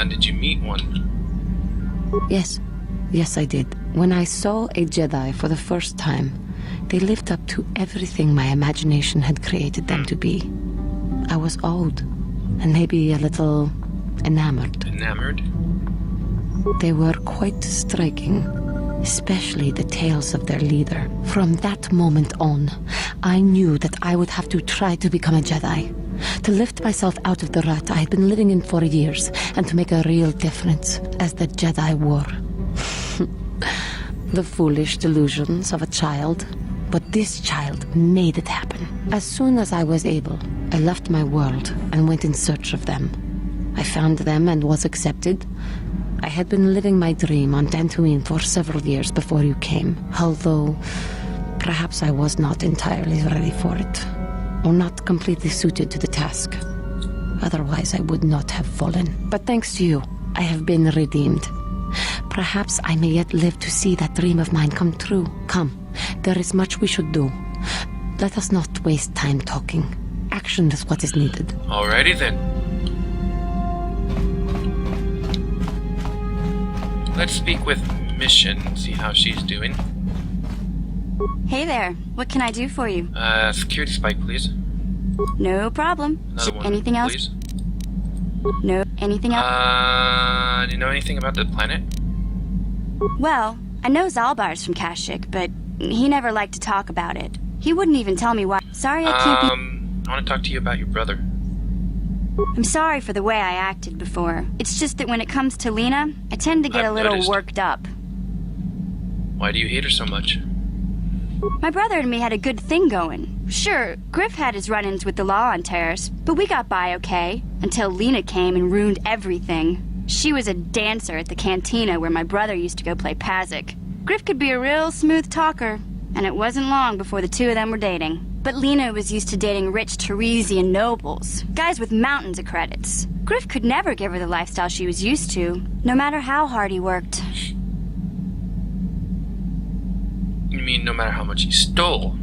Did you meet one? Yes, Yes, I did. When I saw a Jedi for the first time, they lived up to everything my imagination had created them to be. I was awed, and maybe a little enamored. Enamored? They were quite striking, especially the tales of their leader. From that moment on, I knew that I would have to try to become a Jedi, to lift myself out of the rut I had been living in for years, and to make a real difference as the Jedi were. The foolish delusions of a child. But this child made it happen. As soon as I was able, I left my world and went in search of them. I found them and was accepted. I had been living my dream on Dantooine for several years before you came, although perhaps I was not entirely ready for it, or not completely suited to the task. Otherwise, I would not have fallen. But thanks to you, I have been redeemed. Perhaps I may yet live to see that dream of mine come true. Come. There is much we should do. Let us not waste time talking. Action is what is needed. Alrighty then. Let's speak with Mission, see how she's doing. Hey there. What can I do for you? Security spike, please. No problem. Another one, anything else? please. No. Anything else? Do you know anything about the planet? Well, I know Zalbar's from Kashyyyk, but he never liked to talk about it. He wouldn't even tell me why. Sorry, I can't be... I want to talk to you about your brother. I'm sorry for the way I acted before. It's just that when it comes to Lena, I tend to get a little worked up. Why do you hate her so much? My brother and me had a good thing going. Sure, Griff had his run-ins with the law on Terrace, but we got by okay, until Lena came and ruined everything. She was a dancer at the cantina where my brother used to go play Pazik. Griff could be a real smooth talker, and it wasn't long before the two of them were dating. But Lena was used to dating rich Teresian nobles, guys with mountains of credits. Griff could never give her the lifestyle she was used to, no matter how hard he worked. You mean no matter how much he stole?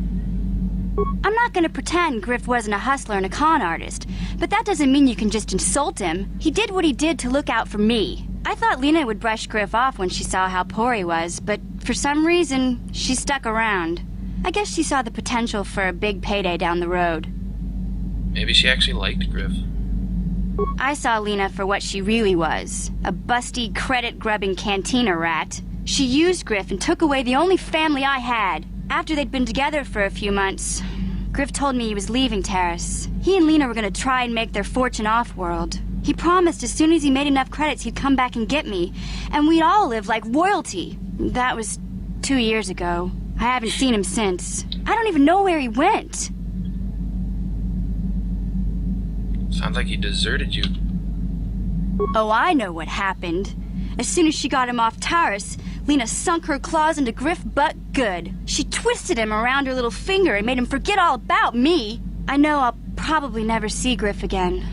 I'm not gonna pretend Griff wasn't a hustler and a con artist, but that doesn't mean you can just insult him. He did what he did to look out for me. I thought Lena would brush Griff off when she saw how poor he was, but for some reason, she stuck around. I guess she saw the potential for a big payday down the road. Maybe she actually liked Griff. I saw Lena for what she really was, a busty, credit-grubbing cantina rat. She used Griff and took away the only family I had. After they'd been together for a few months, Griff told me he was leaving Terrace. He and Lena were gonna try and make their fortune off-world. He promised as soon as he made enough credits he'd come back and get me, and we'd all live like royalty. That was 2 years ago. I haven't seen him since. I don't even know where he went. Sounds like he deserted you. Oh, I know what happened. As soon as she got him off Terrace, Lena sunk her claws into Griff butt good. She twisted him around her little finger and made him forget all about me. I know I'll probably never see Griff again.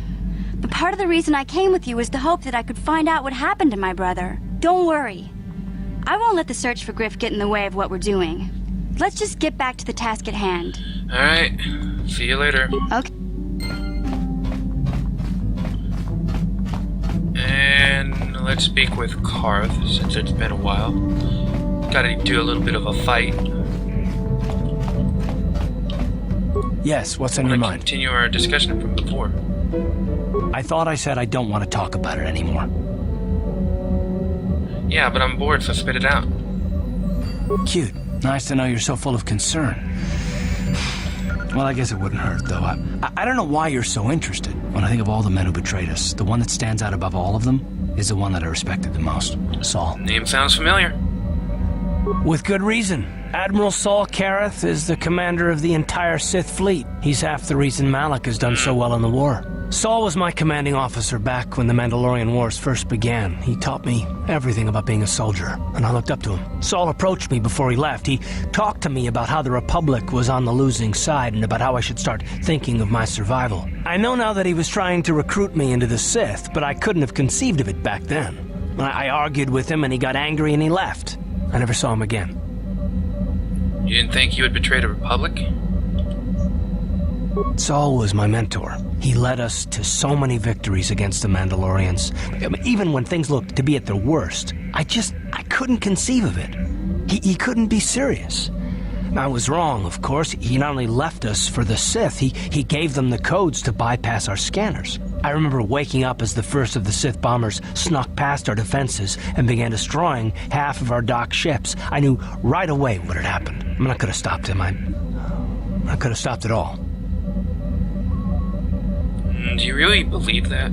But part of the reason I came with you was the hope that I could find out what happened to my brother. Don't worry. I won't let the search for Griff get in the way of what we're doing. Let's just get back to the task at hand. Alright. See you later. Okay. And let's speak with Karth, since it's been a while. Gotta do a little bit of a fight. Yes, what's on your mind? Continue our discussion from before. I thought I said I don't want to talk about it anymore. Yeah, but I'm bored, so spit it out. Cute. Nice to know you're so full of concern. Well, I guess it wouldn't hurt, though. I don't know why you're so interested. When I think of all the men who betrayed us, the one that stands out above all of them is the one that I respected the most, Saul. Name sounds familiar. With good reason. Admiral Saul Karath is the commander of the entire Sith fleet. He's half the reason Malak has done so well in the war. Saul was my commanding officer back when the Mandalorian Wars first began. He taught me everything about being a soldier, and I looked up to him. Saul approached me before he left. He talked to me about how the Republic was on the losing side and about how I should start thinking of my survival. I know now that he was trying to recruit me into the Sith, but I couldn't have conceived of it back then. I argued with him and he got angry and he left. I never saw him again. You didn't think you had betrayed a Republic? Saul was my mentor. He led us to so many victories against the Mandalorians. I mean, even when things looked to be at their worst, I couldn't conceive of it. He couldn't be serious. I was wrong, of course. He not only left us for the Sith, he gave them the codes to bypass our scanners. I remember waking up as the first of the Sith bombers snuck past our defenses and began destroying half of our docked ships. I knew right away what had happened. I mean, I could have stopped him. I could have stopped it all. Do you really believe that?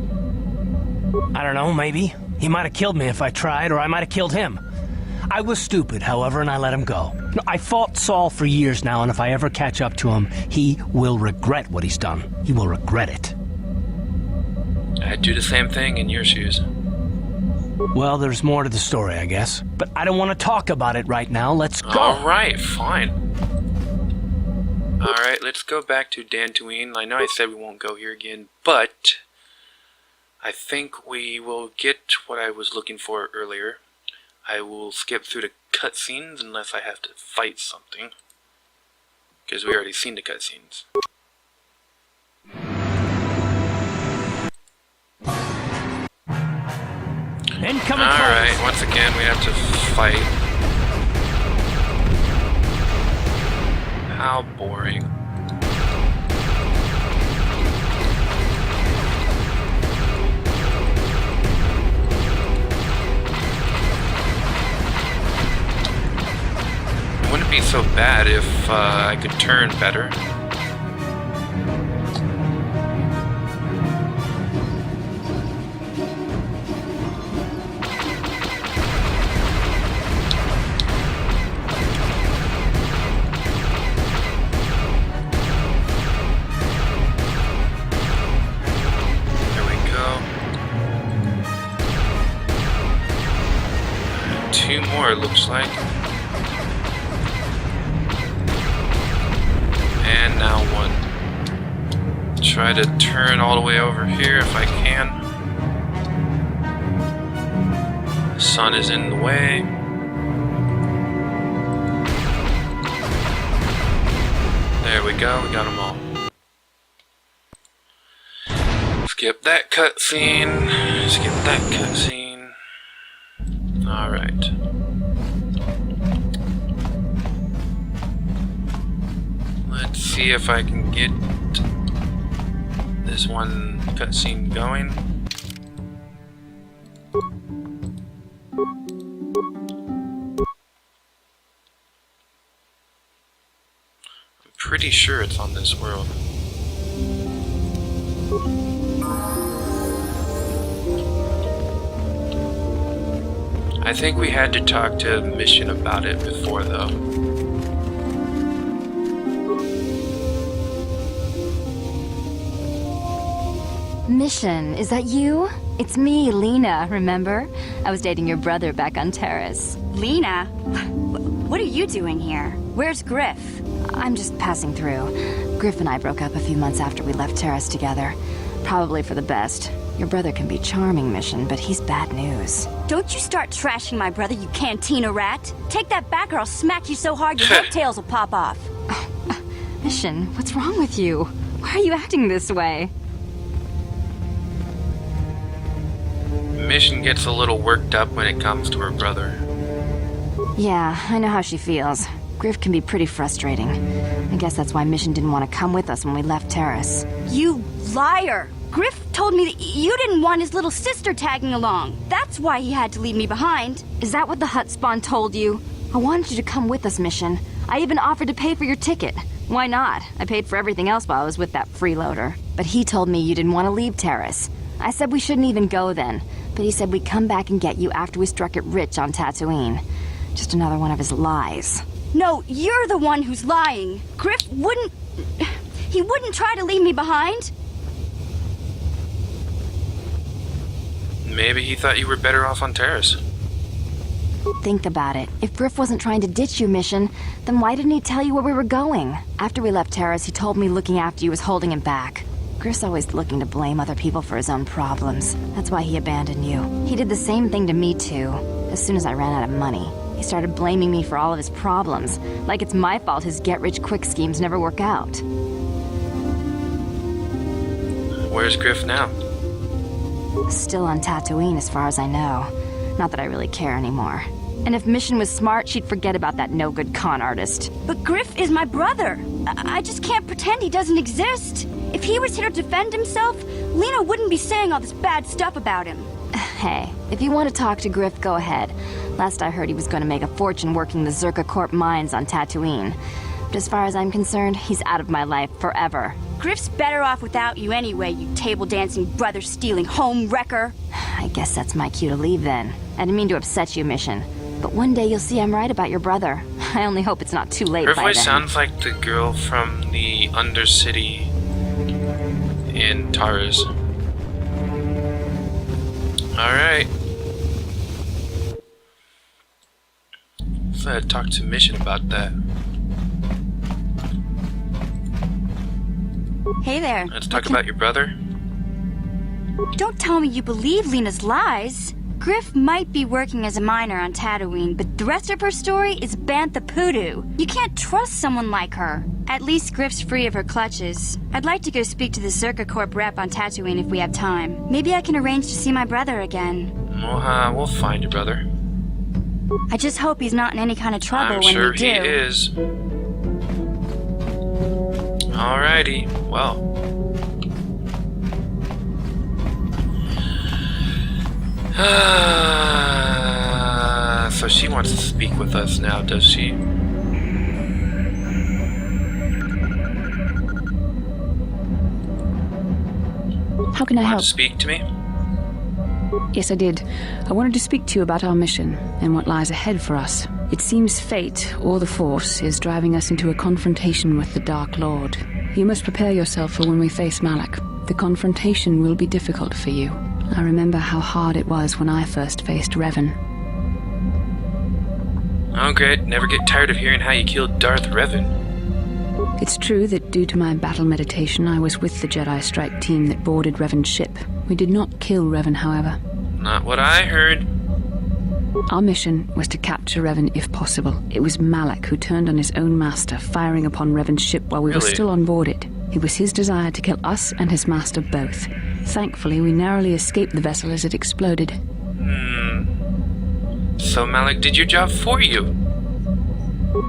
I don't know, maybe. He might have killed me if I tried, or I might have killed him. I was stupid, however, and I let him go. No, I fought Saul for years now, and if I ever catch up to him, he will regret what he's done. He will regret it. I'd do the same thing in your shoes. Well, there's more to the story, I guess. But I don't want to talk about it right now. Let's go. Alright, fine. Alright, let's go back to Dantooine. I know I said we won't go here again, but I think we will get what I was looking for earlier. I will skip through the cutscenes unless I have to fight something, because we already seen the cutscenes. Alright, once again we have to fight. How boring. It wouldn't be so bad if I could turn better. Two more, it looks like. And now one. Try to turn all the way over here if I can. The sun is in the way. There we go, we got them all. Skip that cutscene. Skip that cutscene. Alright. Let's see if I can get this one cutscene going. I'm pretty sure it's on this world. I think we had to talk to Mission about it before, though. Mission, is that you? It's me, Lena, remember? I was dating your brother back on Terrace. Lena? What are you doing here? Where's Griff? I'm just passing through. Griff and I broke up a few months after we left Terrace together. Probably for the best. Your brother can be charming, Mission, but he's bad news. Don't you start trashing my brother, you cantina rat! Take that back or I'll smack you so hard your coattails will pop off! Mission, what's wrong with you? Why are you acting this way? Mission gets a little worked up when it comes to her brother. Yeah, I know how she feels. Griff can be pretty frustrating. I guess that's why Mission didn't want to come with us when we left Terrace. You liar! Griff told me that you didn't want his little sister tagging along. That's why he had to leave me behind. Is that what the Hutt Spawn told you? I wanted you to come with us, Mission. I even offered to pay for your ticket. Why not? I paid for everything else while I was with that freeloader. But he told me you didn't want to leave Terrace. I said we shouldn't even go then. But he said we'd come back and get you after we struck it rich on Tatooine. Just another one of his lies. No, you're the one who's lying. Griff wouldn't... He wouldn't try to leave me behind. Maybe he thought you were better off on Terrace. Think about it. If Griff wasn't trying to ditch you, Mission, then why didn't he tell you where we were going? After we left Terrace, he told me looking after you was holding him back. Griff's always looking to blame other people for his own problems. That's why he abandoned you. He did the same thing to me, too. As soon as I ran out of money, he started blaming me for all of his problems. Like it's my fault his get-rich-quick schemes never work out. Where's Griff now? Still on Tatooine as far as I know. Not that I really care anymore. And if Mission was smart, she'd forget about that no-good con artist. But Griff is my brother. I just can't pretend he doesn't exist. If he was here to defend himself, Lena wouldn't be saying all this bad stuff about him. Hey, if you want to talk to Griff, go ahead. Last I heard, he was going to make a fortune working the Zerka Corp mines on Tatooine. But as far as I'm concerned, he's out of my life forever. Griff's better off without you anyway, you table-dancing, brother-stealing home wrecker. I guess that's my cue to leave then. I didn't mean to upset you, Mission. But one day you'll see I'm right about your brother. I only hope it's not too late Her by voice then. sounds like the girl from the Undercity in Taurus. Alright. So I had to talk to Mission about that. Hey there. Let's talk about your brother. Don't tell me you believe Lena's lies. Griff might be working as a miner on Tatooine, but the rest of her story is Bantha Poodoo. You can't trust someone like her. At least Griff's free of her clutches. I'd like to go speak to the Zerka Corp rep on Tatooine if we have time. Maybe I can arrange to see my brother again. We'll find your brother. I just hope he's not in any kind of trouble I'm when sure we do. he is. Alrighty, well. So she wants to speak with us now, does she? How can I Want help? to speak to me? Yes, I did. I wanted to speak to you about our mission and what lies ahead for us. It seems fate, or the Force, is driving us into a confrontation with the Dark Lord. You must prepare yourself for when we face Malak. The confrontation will be difficult for you. I remember how hard it was when I first faced Revan. Oh great, never get tired of hearing how you killed Darth Revan. It's true that due to my battle meditation, I was with the Jedi strike team that boarded Revan's ship. We did not kill Revan, however. Not what I heard. Our mission was to capture Revan if possible. It was Malak who turned on his own master, firing upon Revan's ship while we were Really? still on board it. It was his desire to kill us and his master both. Thankfully, we narrowly escaped the vessel as it exploded. So Malak did your job for you.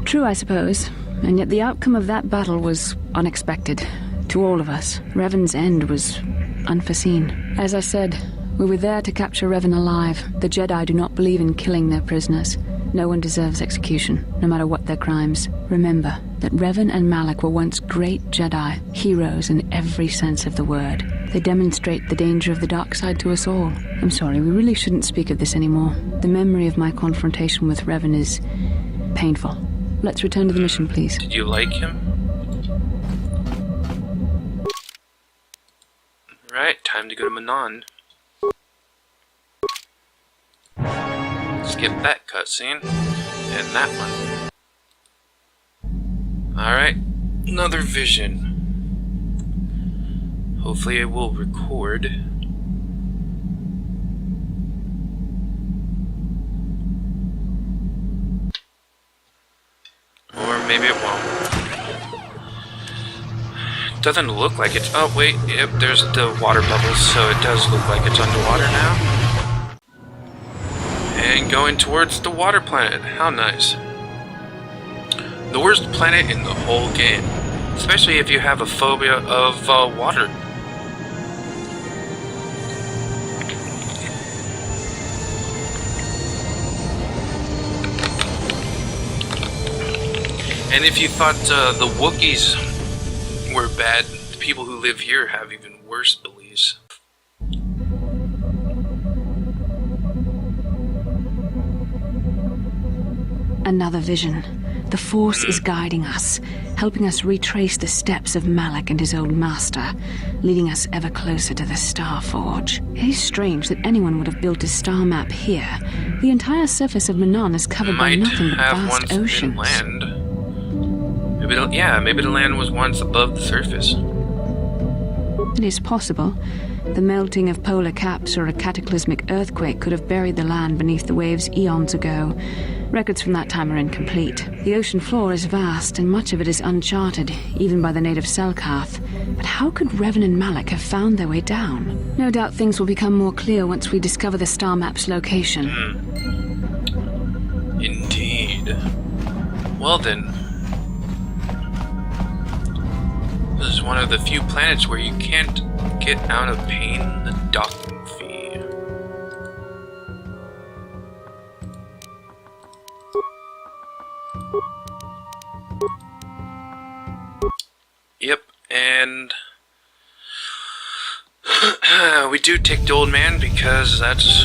True, I suppose. And yet the outcome of that battle was unexpected. To all of us, Revan's end was unforeseen. As I said, we were there to capture Revan alive. The Jedi do not believe in killing their prisoners. No one deserves execution, no matter what their crimes. Remember that Revan and Malak were once great Jedi, heroes in every sense of the word. They demonstrate the danger of the dark side to us all. I'm sorry, we really shouldn't speak of this anymore. The memory of my confrontation with Revan is painful. Let's return to the mission, please. Did you like him? Right, time to go to Manon. Skip that cutscene. And that one. Alright, another vision. Hopefully it will record. Or maybe it won't. Doesn't look like it's... Oh, wait. Yep, there's the water bubbles, so it does look like it's underwater now. And going towards the water planet. How nice. The worst planet in the whole game. Especially if you have a phobia of water. And if you thought the Wookiees were bad, the people who live here have even worse beliefs. Another vision. The Force is guiding us, helping us retrace the steps of Malak and his old master, leading us ever closer to the Star Forge. It is strange that anyone would have built a star map here. The entire surface of Manon is covered by nothing but vast oceans. Land. Maybe the land was once above the surface. It is possible. The melting of polar caps or a cataclysmic earthquake could have buried the land beneath the waves eons ago. Records from that time are incomplete. The ocean floor is vast, and much of it is uncharted, even by the native Selkath. But how could Revan and Malak have found their way down? No doubt things will become more clear once we discover the star map's location. Indeed. Well then. This is one of the few planets where you can't get out of paying the docking fee. Yep, and we do take the old man because that's...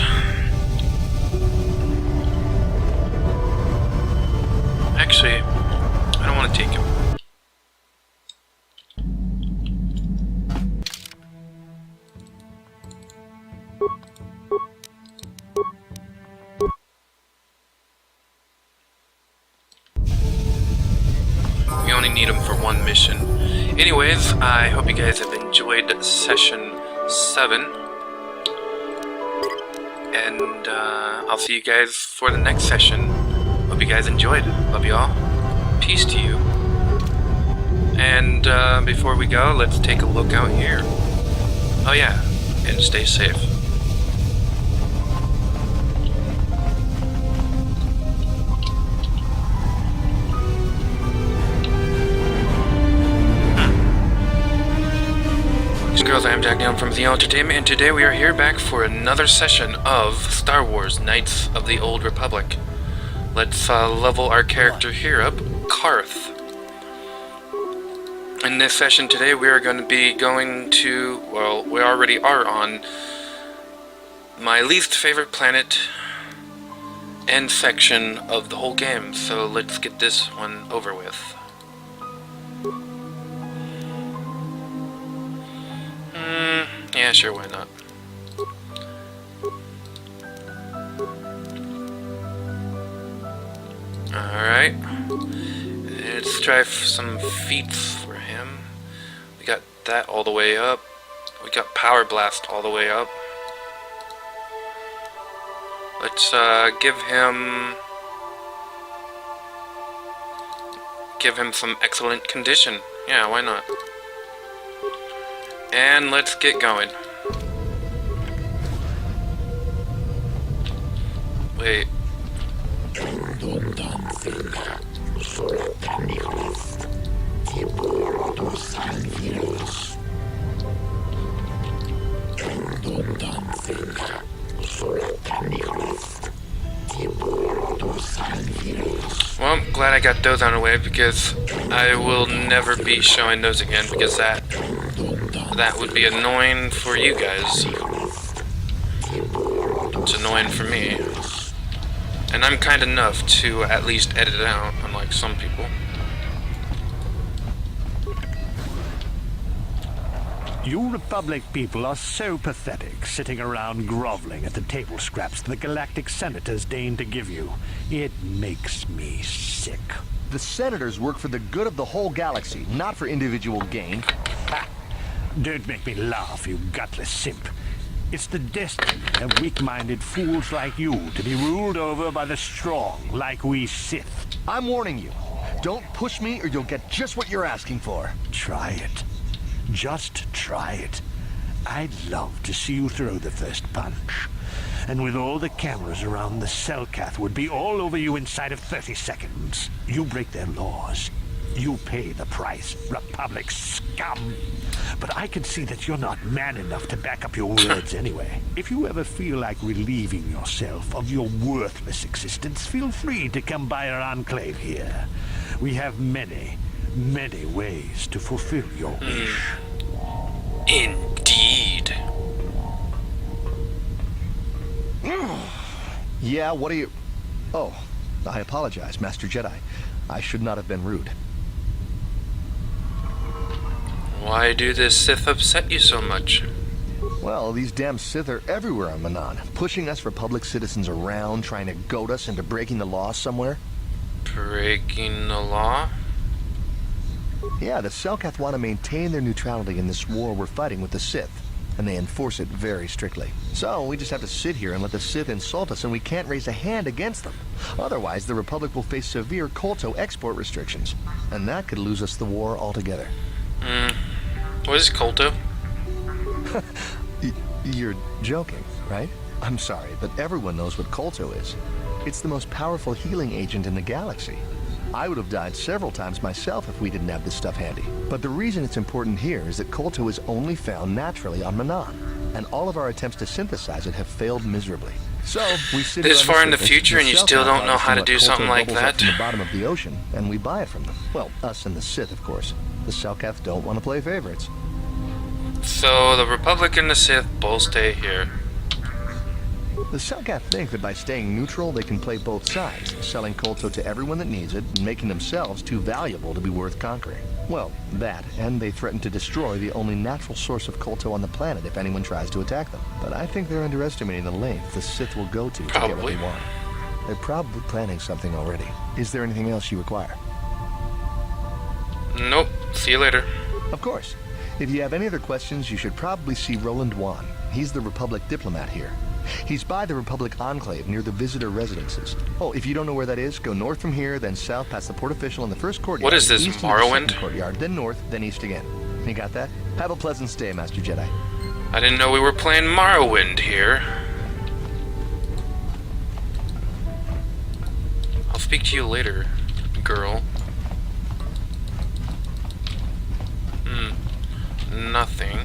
Actually, I don't want to take him. We only need him for one mission. Anyways, I hope you guys have enjoyed session 7. And I'll see you guys for the next session. Hope you guys enjoyed. Love y'all. Peace to you. And before we go, let's take a look out here. Oh yeah, and stay safe. Girls, I am Jack Down from Theo Entertainment, and today we are here back for another session of Star Wars Knights of the Old Republic. Let's level our character here up, Karth. In this session today, we are going to be going to, well, we already are on my least favorite planet and section of the whole game, so let's get this one over with. Yeah, sure, why not? Alright. Let's try some feats for him. We got that all the way up. We got Power Blast all the way up. Let's give him some excellent condition. Yeah, why not? And let's get going. Wait. Well, I'm glad I got those on the way because I will never be showing those again because that would be annoying for you guys. It's annoying for me. And I'm kind enough to at least edit it out, unlike some people. You Republic people are so pathetic, sitting around groveling at the table scraps the galactic senators deign to give you. It makes me sick. The senators work for the good of the whole galaxy, not for individual gain. Ha! Don't make me laugh, you gutless simp. It's the destiny of weak-minded fools like you to be ruled over by the strong, like we Sith. I'm warning you. Don't push me or you'll get just what you're asking for. Try it. Just try it. I'd love to see you throw the first punch. And with all the cameras around the Selkath would be all over you inside of 30 seconds. You break their laws. You pay the price, Republic scum. But I can see that you're not man enough to back up your words anyway. If you ever feel like relieving yourself of your worthless existence, feel free to come by our enclave here. We have many ways to fulfill your wish. Indeed. Yeah, what are you... Oh, I apologize, Master Jedi. I should not have been rude. Why do the Sith upset you so much? Well, these damn Sith are everywhere on Manan, pushing us Republic citizens around, trying to goad us into breaking the law somewhere. Breaking the law? Yeah, the Selkath want to maintain their neutrality in this war we're fighting with the Sith. and they enforce it very strictly. So we just have to sit here and let the Sith insult us, and we can't raise a hand against them. Otherwise, the Republic will face severe Kolto export restrictions, and that could lose us the war altogether. What is Kolto? You're joking, right? I'm sorry, but everyone knows what Kolto is. It's the most powerful healing agent in the galaxy. I would have died several times myself if we didn't have this stuff handy. But the reason it's important here is that Kolto is only found naturally on Manaan, and all of our attempts to synthesize it have failed miserably. So we sit This here on far in the surface, future and you still don't know how to do something like bubbles up that? from the bottom of the ocean, and we buy it from them. Well, us and the Sith, of course. The Selkath don't want to play favorites. So the Republic and the Sith both stay here. The Selkath think that by staying neutral, they can play both sides, selling Kolto to everyone that needs it, and making themselves too valuable to be worth conquering. Well, that, and they threaten to destroy the only natural source of Kolto on the planet if anyone tries to attack them. But I think they're underestimating the length the Sith will go to get what they want. They're probably planning something already. Is there anything else you require? Nope. See you later. Of course. If you have any other questions, you should probably see Roland Wan. He's the Republic diplomat here. He's by the Republic Enclave near the visitor residences. Oh, if you don't know where that is, go north from here, then south past the port official in the first courtyard. What is this, east into the Morrowind? second courtyard, then north, then east again. You got that? Have a pleasant stay, Master Jedi. I didn't know we were playing Morrowind here. I'll speak to you later, girl. Nothing.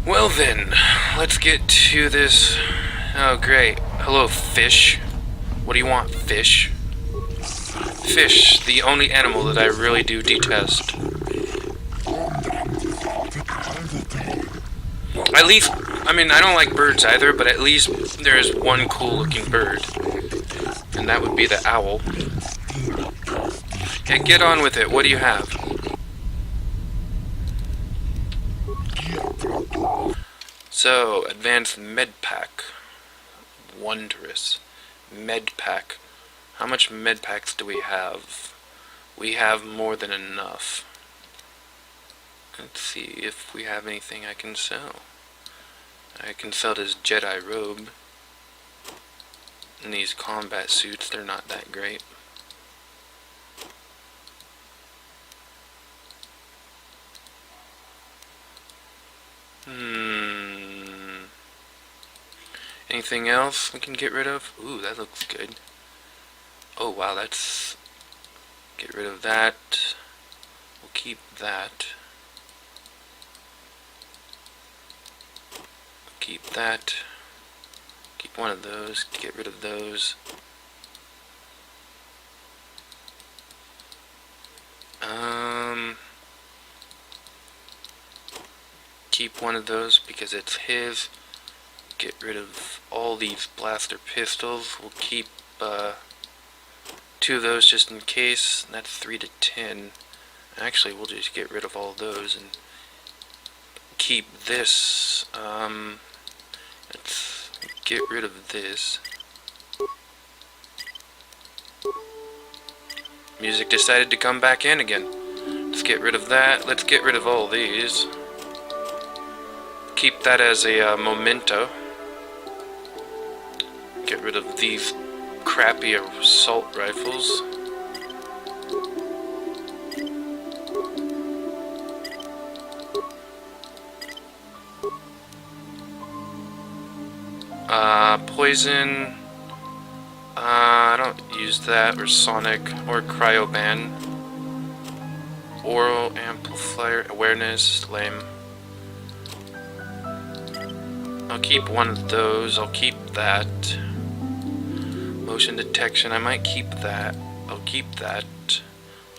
Well then, let's get to this. Oh great. Hello, fish. What do you want, fish? Fish, the only animal that I really do detest. At least, I mean, I don't like birds either, but at least there is one cool looking bird. And that would be the owl. Okay, get on with it. What do you have? So, advanced med pack. Wondrous. Med pack. How much med packs do we have? We have more than enough. Let's see if we have anything I can sell. I can sell this Jedi robe. And these combat suits, they're not that great. Anything else we can get rid of? Ooh, that looks good. Oh wow, that's... Get rid of that. We'll keep that. Keep that. Keep one of those. Get rid of those. Keep one of those because it's his. Get rid of all these blaster pistols. We'll keep 2 of those just in case. That's 3 to 10. Actually, we'll just get rid of all those and keep this. Let's get rid of this. Music decided to come back in again. Let's get rid of that. Let's get rid of all these. Keep that as a memento. Get rid of these crappy assault rifles. Poison. I don't use that, or sonic, or cryoban. Oral amplifier, awareness, lame. I'll keep one of those, I'll keep that. Motion detection, I might keep that. I'll keep that.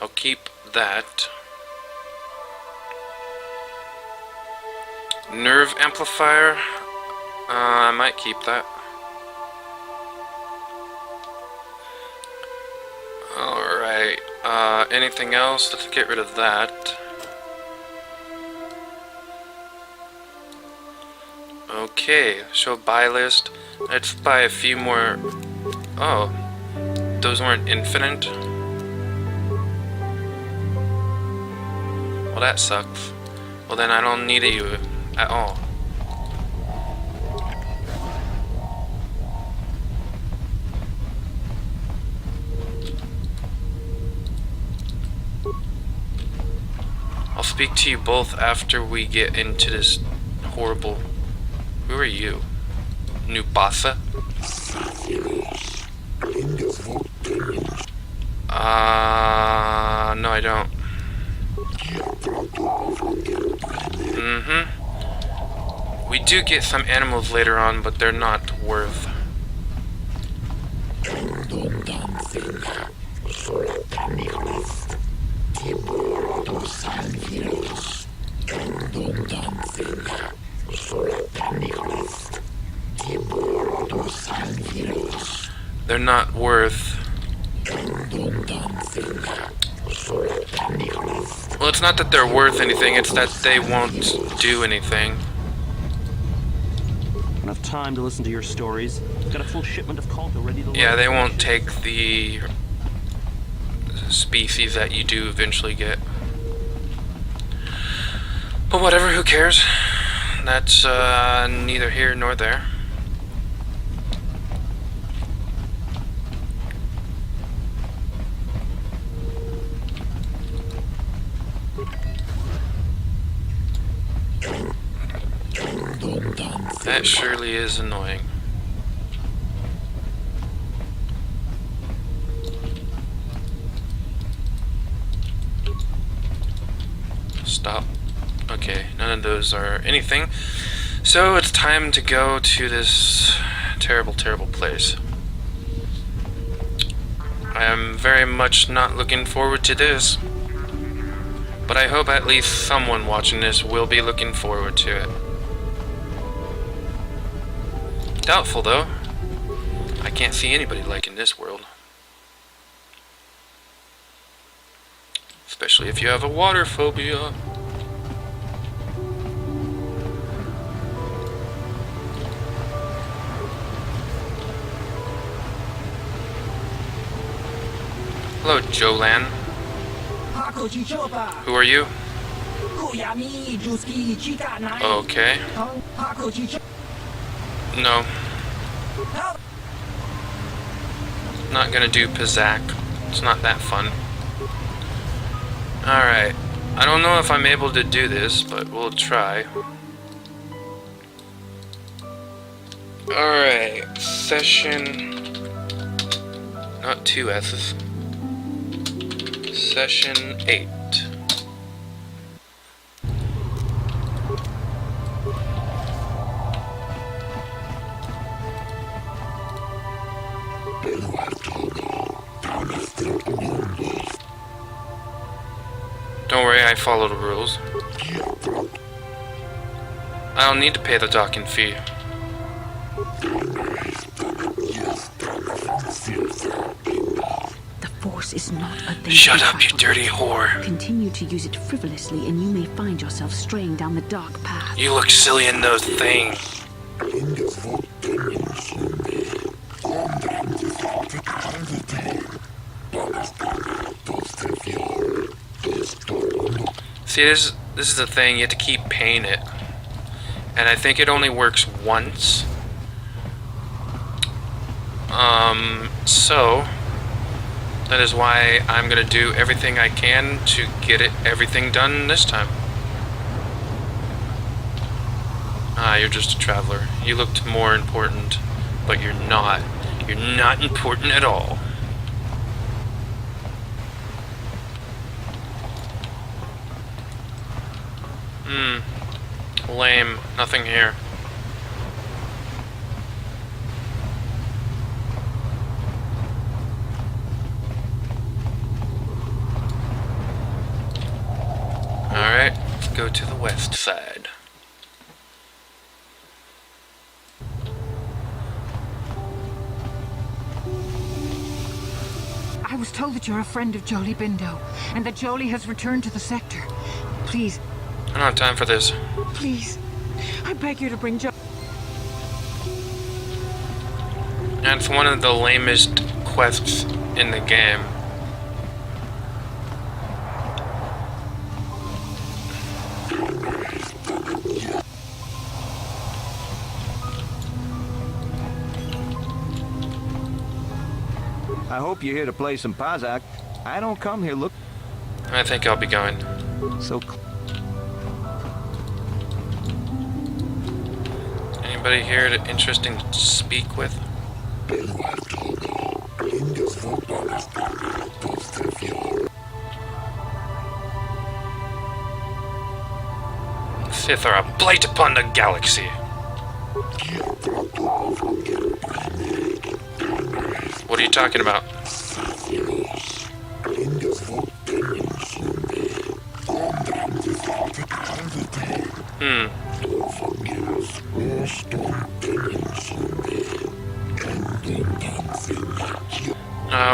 I'll keep that. Nerve amplifier, I might keep that. Alright, anything else? Let's get rid of that. Okay, show buy list. Let's buy a few more. Oh, those weren't infinite. Well, that sucks. Well, then I don't need you at all. I'll speak to you both after we get into this horrible... Who are you? Nubasa? No I don't. We do get some animals later on, but they're not worth. They're not worth. Well, it's not that they're worth anything, it's that they won't do anything. Enough time to listen to your stories. Got a full shipment of Colto ready to load. Yeah, they won't take the species that you do eventually get. But whatever, who cares? That's neither here nor there. That surely is annoying. Stop. Okay, none of those are anything. So it's time to go to this terrible, terrible place. I am very much not looking forward to this. But I hope at least someone watching this will be looking forward to it. Doubtful though. I can't see anybody liking this world. Especially if you have a water phobia. Hello, Jolan. Who are you? Okay. No. Not gonna do Pizak. It's not that fun. Alright. I don't know if I'm able to do this, but we'll try. Alright. Session... Not 2 S's. Session 8. Don't worry, I follow the rules. I don't need to pay the docking fee. The Force is not a thing. Shut up, you dirty whore. Continue to use it frivolously and you may find yourself straying down the dark path. You look silly in those things. See, this is the thing, you have to keep paying it. And I think it only works once. So that is why I'm gonna do everything I can to get everything done this time. Ah, you're just a traveler. You looked more important, but you're not. You're not important at all. Lame. Nothing here. Alright, let's go to the west side. I was told that you're a friend of Jolie Bindo, and that Jolie has returned to the sector. Please. I don't have time for this. Please. I beg you to bring Jolie. And it's one of the lamest quests in the game. hope you're here to play some Pazak. I don't come here look... I think I'll be going. So... Anybody here interesting to speak with? Sith are a blight upon the galaxy. What are you talking about?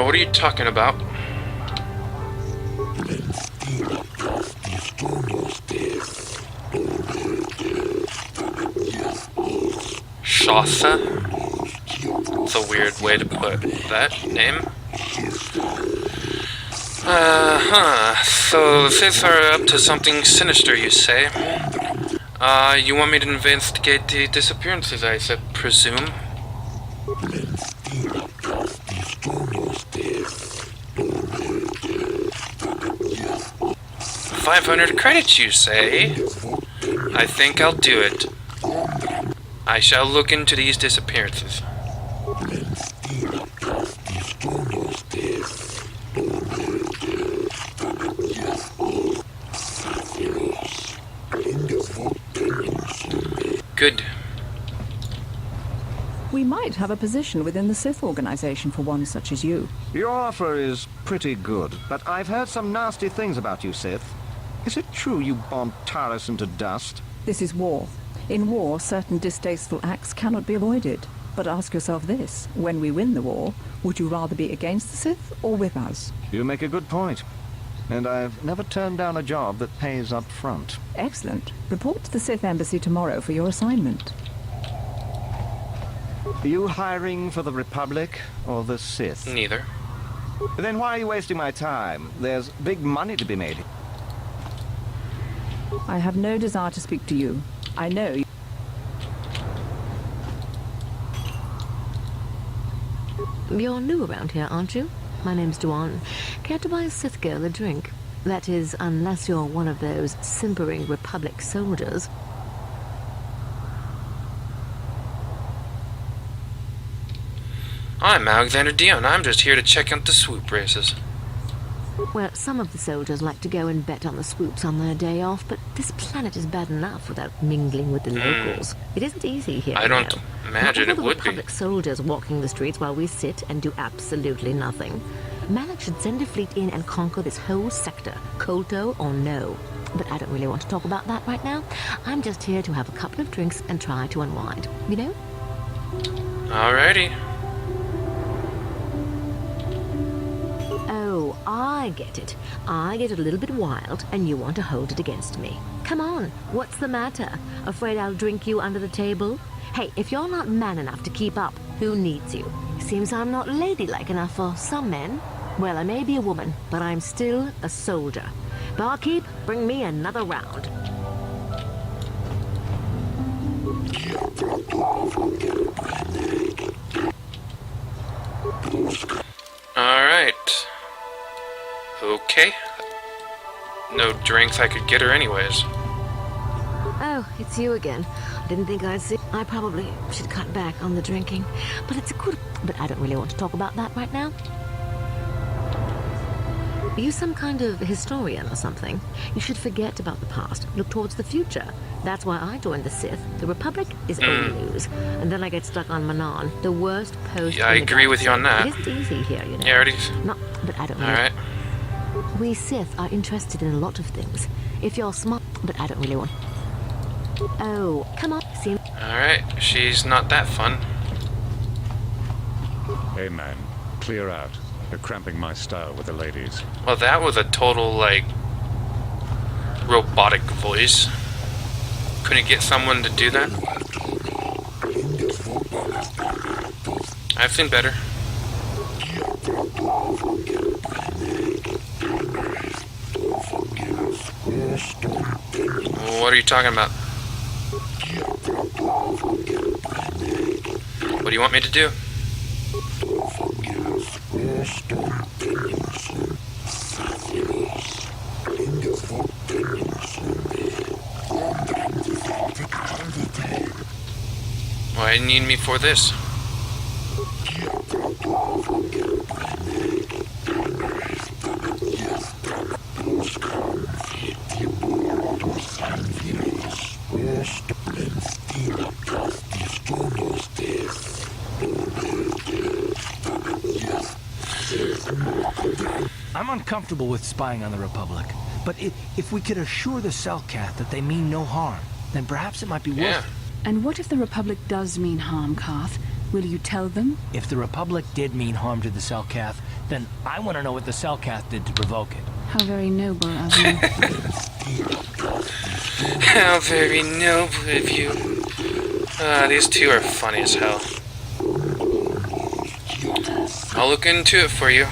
What are you talking about? Shotha? That's a weird way to put that name. So the Sith are up to something sinister, you say? You want me to investigate the disappearances, I presume? 500 credits, you say? I think I'll do it. I shall look into these disappearances. Good. We might have a position within the Sith organization for one such as you. Your offer is pretty good, but I've heard some nasty things about you, Sith. Is it true you bombed Taris into dust? This is war. In war, certain distasteful acts cannot be avoided. But ask yourself this, when we win the war, would you rather be against the Sith or with us? You make a good point. And I've never turned down a job that pays up front. Excellent. Report to the Sith Embassy tomorrow for your assignment. Are you hiring for the Republic or the Sith? Neither. Then why are you wasting my time? There's big money to be made. I have no desire to speak to you. I know you... You're new around here, aren't you? My name's Duan. Care to buy a Sith girl a drink? That is, unless you're one of those simpering Republic soldiers. I'm Alexander Dion. I'm just here to check out the swoop races. Well, some of the soldiers like to go and bet on the swoops on their day off, but this planet is bad enough without mingling with the locals. It isn't easy here. I don't imagine it would be. Republic soldiers walking the streets while we sit and do absolutely nothing. Malak should send a fleet in and conquer this whole sector, Kolto or no. But I don't really want to talk about that right now. I'm just here to have a couple of drinks and try to unwind. You know? Alrighty. Oh, I get it. I get a little bit wild, and you want to hold it against me. Come on, what's the matter? Afraid I'll drink you under the table? Hey, if you're not man enough to keep up, who needs you? Seems I'm not ladylike enough for some men. Well, I may be a woman, but I'm still a soldier. Barkeep, bring me another round. Alright. Okay. No drinks I could get her anyways. Oh, it's you again. I didn't think I'd see. I probably should cut back on the drinking. But it's a good... But I don't really want to talk about that right now. Are you some kind of historian or something? You should forget about the past. Look towards the future. That's why I joined the Sith. The Republic is old news. And then I get stuck on Manan, the worst post... Yeah, I agree with you on that. It isn't easy here, you know. Yeah, already. Not, but I don't really... Alright. We Sith are interested in a lot of things. If you're smart... But I don't really want... Oh, come on. See... Alright, she's not that fun. Hey, man. Clear out. You're cramping my style with the ladies. Well, that was a total, like, robotic voice. Couldn't get someone to do that? I've seen better. What are you talking about? What do you want me to do? Why do you need me for this? I'm uncomfortable with spying on the Republic, but if we could assure the Selkath that they mean no harm, then perhaps it might be worth it. And what if the Republic does mean harm, Karth? Will you tell them? If the Republic did mean harm to the Selkath, then I want to know what the Selkath did to provoke it. How very noble of you. How very noble of you. These two are funny as hell. I'll look into it for you.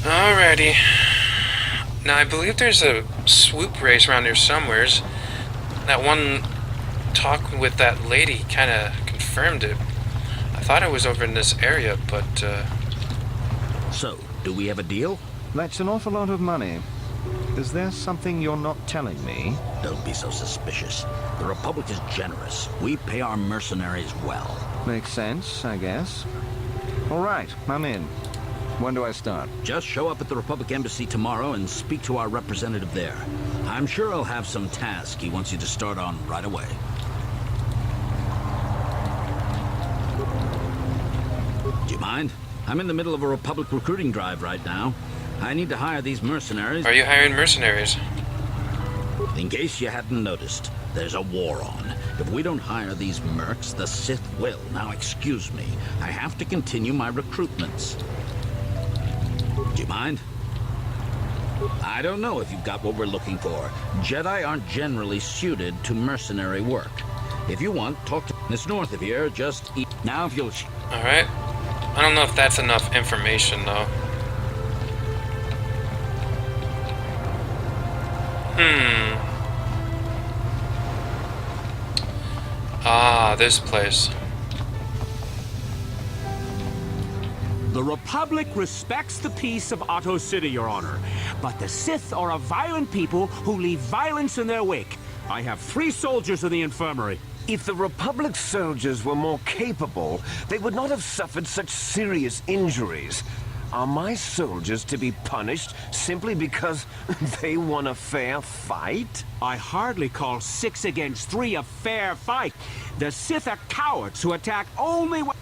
Alrighty. Now I believe there's a swoop race around here somewheres. That one talk with that lady kind of confirmed it. I thought it was over in this area, but So, do we have a deal? That's an awful lot of money. Is there something you're not telling me? Don't be so suspicious. The Republic is generous. We pay our mercenaries well. Makes sense, I guess. All right, I'm in. When do I start? Just show up at the Republic Embassy tomorrow and speak to our representative there. I'm sure he'll have some task he wants you to start on right away. Do you mind? I'm in the middle of a Republic recruiting drive right now. I need to hire these mercenaries. Are you hiring mercenaries? In case you hadn't noticed, there's a war on. If we don't hire these mercs, the Sith will. Now, excuse me. I have to continue my recruitments. Do you mind? I don't know if you've got what we're looking for. Jedi aren't generally suited to mercenary work. If you want, talk to this north of here. Just eat. Now, if you'll... Alright. I don't know if that's enough information, though. Ah, this place. The Republic respects the peace of Otto City, Your Honor. But the Sith are a violent people who leave violence in their wake. I have 3 soldiers in the infirmary. If the Republic soldiers were more capable, they would not have suffered such serious injuries. Are my soldiers to be punished simply because they won a fair fight? I hardly call 6 against 3 a fair fight. The Sith are cowards who attack only when...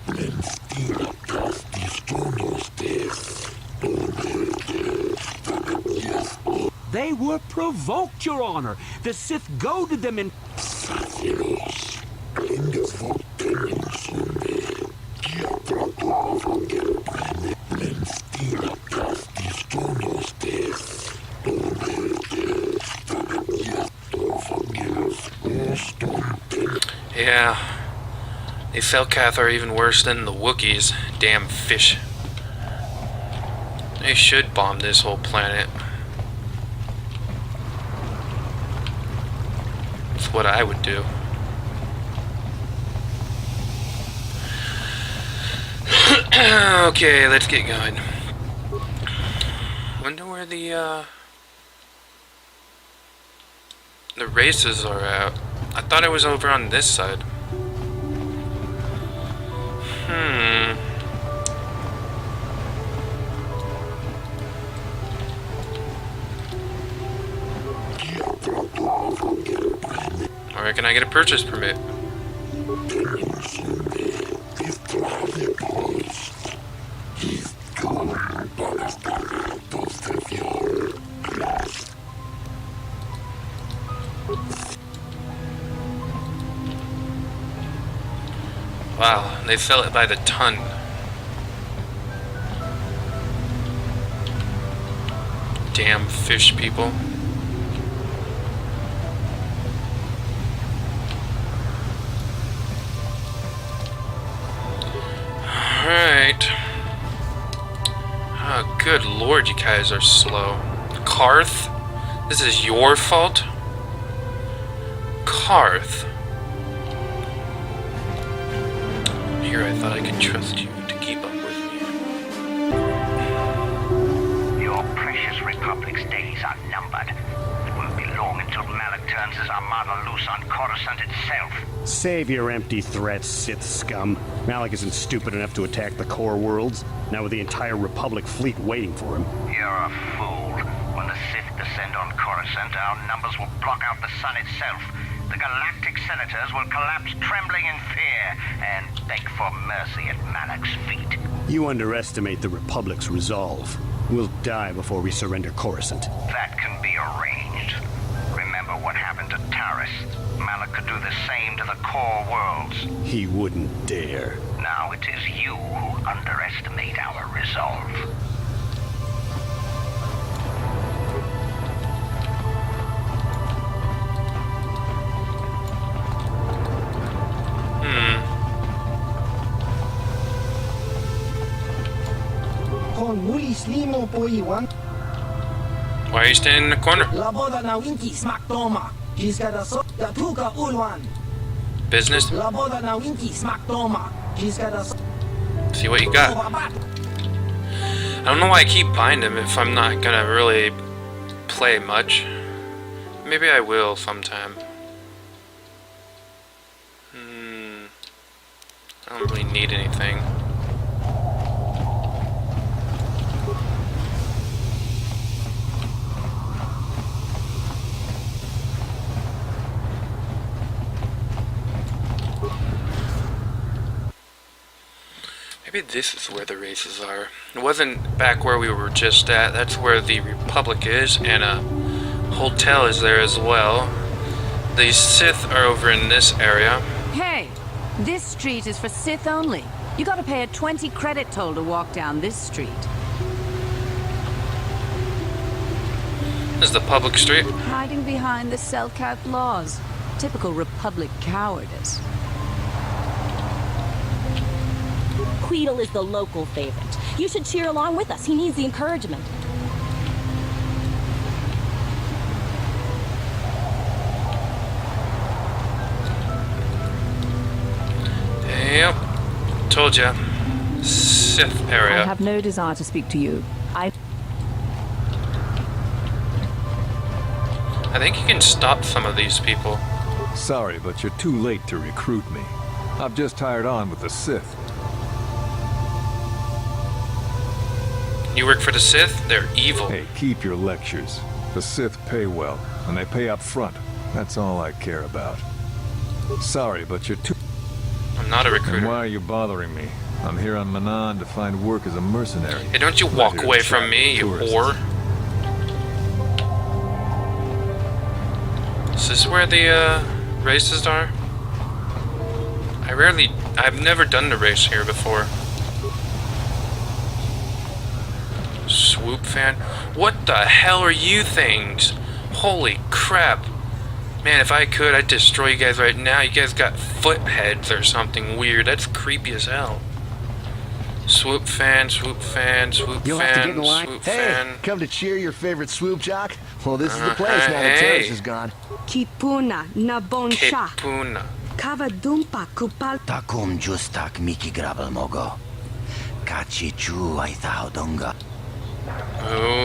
They were provoked, Your Honor. The Sith goaded them in... Yeah. The Selkath are even worse than the Wookiees. Damn fish. They should bomb this whole planet. That's what I would do. Okay, let's get going. Wonder where the races are at. I thought it was over on this side. Alright, can I get a purchase permit? Wow, they sell it by the ton. Damn fish people. Alright. Oh, good lord, you guys are slow. Karth? This is your fault? Karth. Here I thought I could trust you to keep up with me. Your precious Republic's days are numbered. It won't be long until Malak turns his armada loose on Coruscant itself. Save your empty threats, Sith scum. Malak isn't stupid enough to attack the core worlds, now with the entire Republic fleet waiting for him. You're a fool. When the Sith descend on Coruscant, our numbers will block out the sun itself. The galactic senators will collapse trembling in fear and beg for mercy at Malak's feet. You underestimate the Republic's resolve. We'll die before we surrender Coruscant. That can be arranged. Remember what happened to Taris. Malak could do the same to the core worlds. He wouldn't dare. Now it is you who underestimate our resolve. Why are you standing in the corner? Business? See what you got. I don't know why I keep buying them if I'm not gonna really play much. Maybe I will sometime. I don't really need anything. Maybe this is where the races are. It wasn't back where we were just at. That's where the Republic is, and a hotel is there as well. The Sith are over in this area. Hey, this street is for Sith only. You gotta pay a 20 credit toll to walk down this street. This is the public street. Hiding behind the Selkath laws. Typical Republic cowardice. Queedle is the local favorite. You should cheer along with us. He needs the encouragement. Yep. Told ya. Sith area. I have no desire to speak to you. I think you can stop some of these people. Sorry, but you're too late to recruit me. I've just hired on with the Sith. You work for the Sith? They're evil. Hey, keep your lectures. The Sith pay well, and they pay up front. That's all I care about. Sorry, but you're too... I'm not a recruiter. And why are you bothering me? I'm here on Manaan to find work as a mercenary. Hey, don't you walk away from me, you whore. Is this where the races are? I've never done the race here before. Swoop fan? What the hell are you things? Holy crap. Man, if I could, I'd destroy you guys right now. You guys got foot heads or something weird. That's creepy as hell. Swoop fan, swoop fan, swoop You'll fan, have to get in line. swoop Hey, fan. come to cheer your favorite swoop jock? Well, this is the place now that hey. Taris is gone. Kipuna na bonsha. Kipuna. Kava dumpa kupal. Takum justak miki grabel mogo. Kachi chu aithao donga.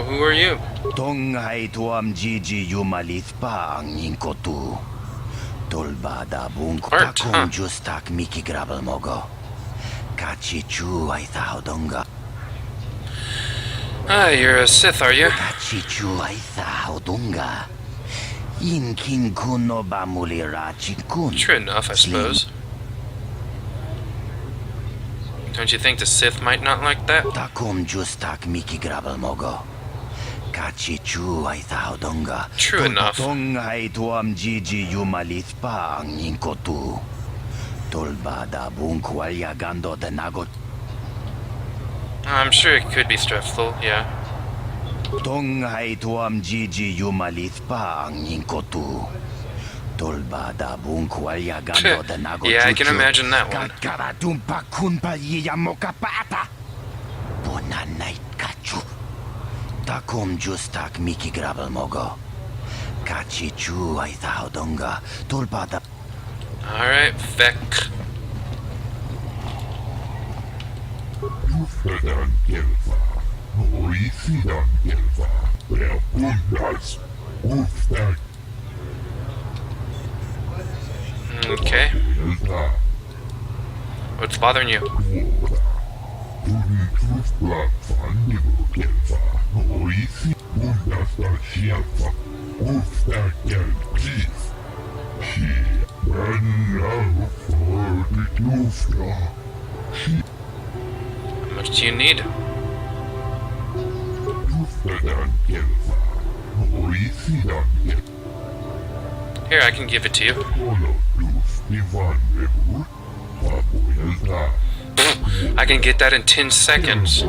Who are you? Tongai tuam gigi yumalithpa ang ninkotu. Tolba da bunk takum justak miki grabel mogo. Kachi chu aithao donga. Ah, you're a Sith, are you? Kachi chu aithao donga. In kin kuno bamulira chikun. True enough, I suppose. Don't you think the Sith might not like that? Takum justak miki grabel mogo. Kachi chu aithao donga. True enough. Tongai tuam gigi yumalithpa ang ninkotu. Tolba da bunk walyagando de nagot. I'm sure it could be stressful, yeah. Tongai tuam gigi yumalithpa ang ninkotu. Tolba da bunk walyagando de nagot. Yeah, I can imagine that one. Karadumpa kunpa yiyamokapata. Bona night kachu. Takum justak miki grabel mogo. Alright, Vec. Okay. What's bothering you? How much do you need? Here, I can give it to you. I can get that in 10 seconds.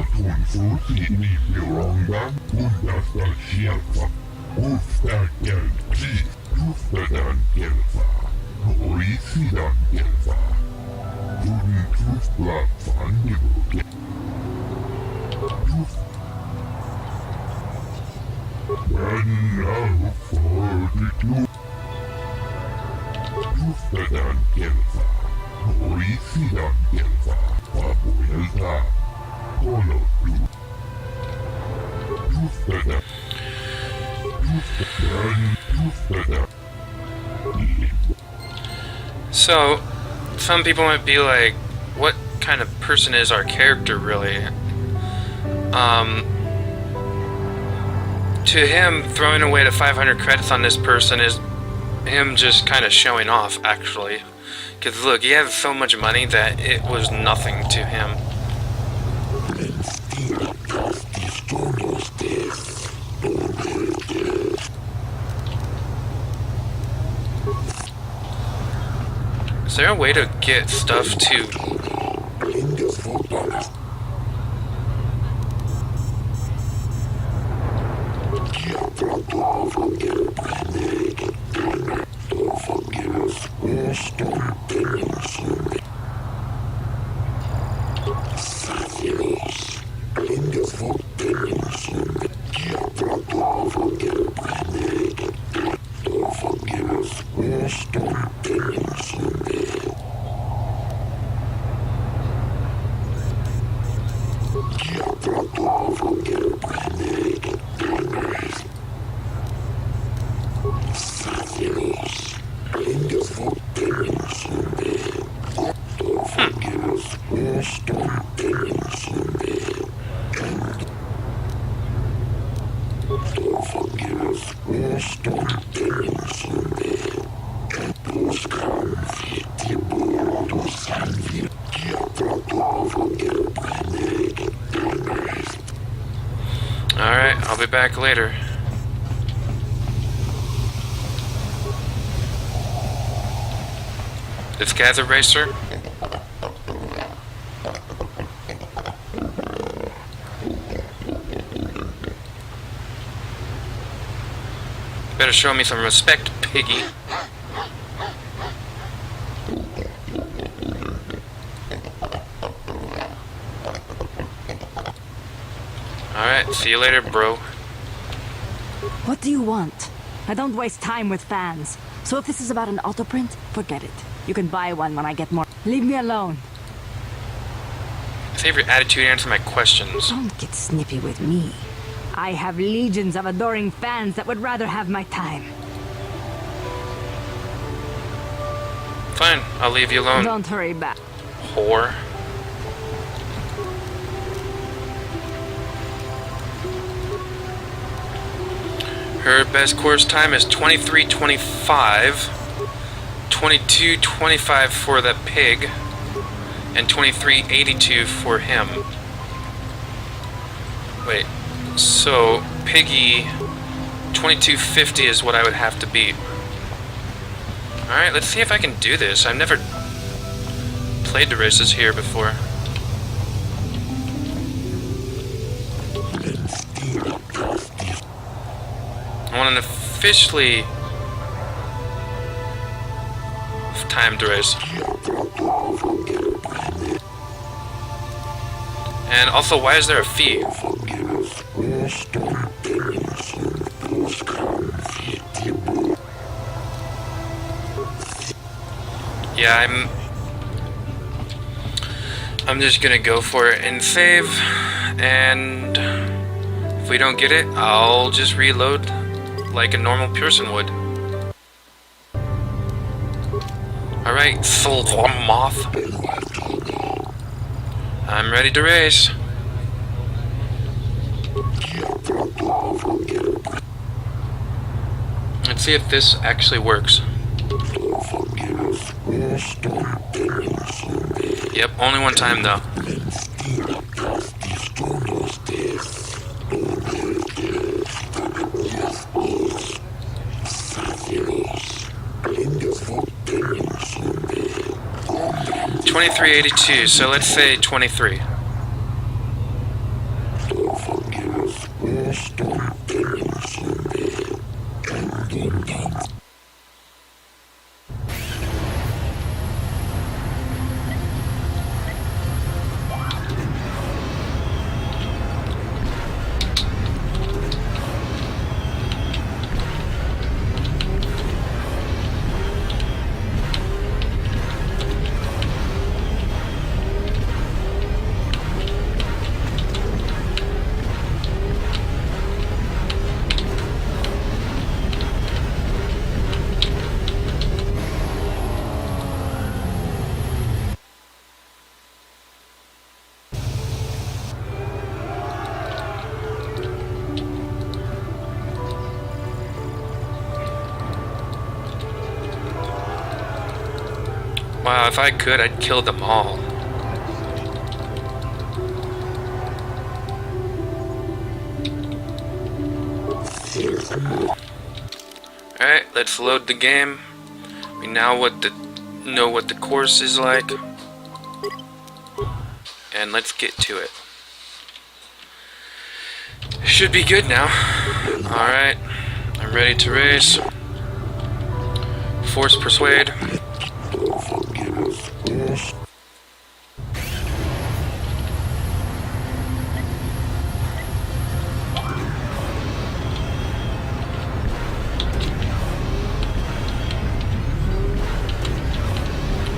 So, some people might be like, what kind of person is our character really? To him, throwing away the 500 credits on this person is him just kind of showing off, actually. Because look, he has so much money that it was nothing to him. Is there a way to get stuff to... Alright, I'll be back later. This guy's a racer. Better show me some respect, piggy. Alright, see you later, bro. What do you want? I don't waste time with fans. So if this is about an autoprint, forget it. You can buy one when I get more. Leave me alone. Save your attitude and answer my questions. Don't get snippy with me. I have legions of adoring fans that would rather have my time. Fine, I'll leave you alone. Don't hurry back. Whore. Her best course time is 23:25, 22:25 for the pig, and 23:82 for him. Wait, so Piggy 22:50 is what I would have to beat. Alright, let's see if I can do this. I've never played the races here before. I want an officially timed race. And also, why is there a fee? Yeah, I'm just gonna go for it and save, and if we don't get it, I'll just reload like a normal person would. Alright, Soul Moth. I'm ready to race. Let's see if this actually works. Yep, only one time though. $23.82, so let's say 23. Wow, if I could, I'd kill them all. Alright, let's load the game. We now know what the course is like. And let's get to it. Should be good now. Alright, I'm ready to race. Force Persuade.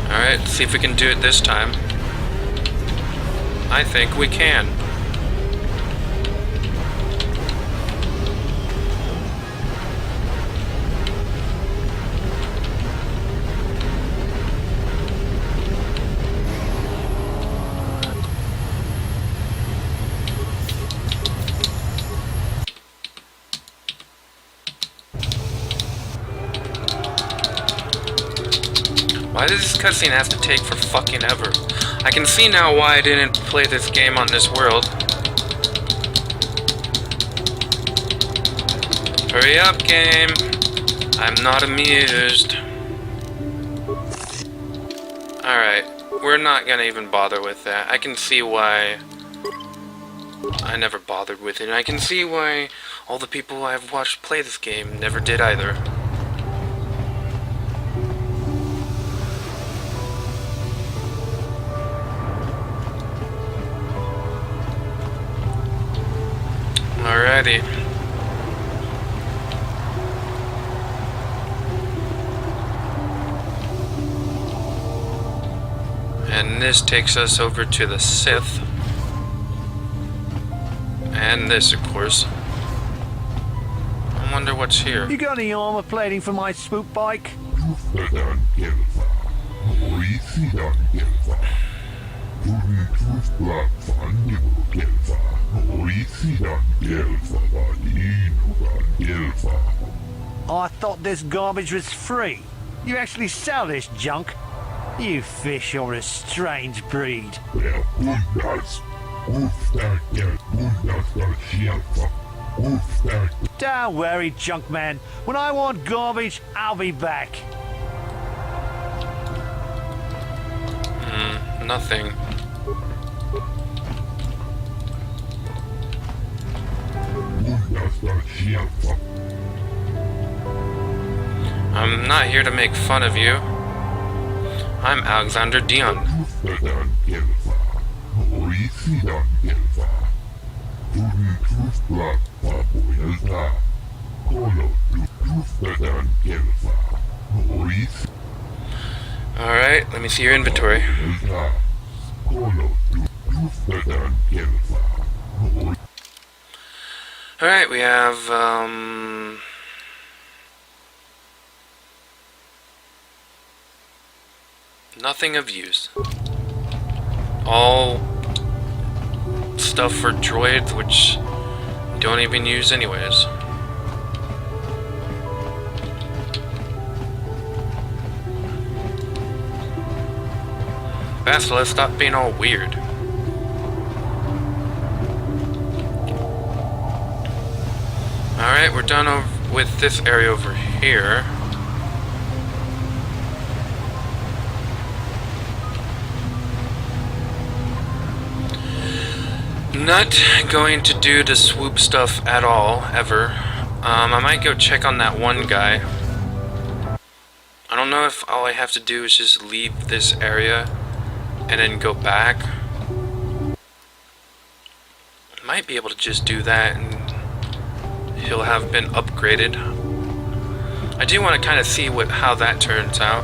Alright, see if we can do it this time. I think we can. Why does this cutscene have to take for fucking ever? I can see now why I didn't play this game on this world. Hurry up, game. I'm not amused. Alright, we're not gonna even bother with that. I can see why I never bothered with it. I can see why all the people I've watched play this game never did either. Alrighty. And this takes us over to the Sith. And this, of course. I wonder what's here. You got any armor plating for my swoop bike? I thought this garbage was free. You actually sell this junk? You fish are a strange breed. Don't worry, Junkman. When I want garbage, I'll be back. Nothing. I'm not here to make fun of you. I'm Alexander Dion. Alright, let me see your inventory. Alright, we have, nothing of use. All stuff for droids, which we don't even use anyways. Bastila, stop being all weird. Alright, we're done with this area over here. Not going to do the swoop stuff at all, ever. I might go check on that one guy. I don't know if all I have to do is just leave this area and then go back. Might be able to just do that and he'll have been upgraded. I do want to kind of see how that turns out.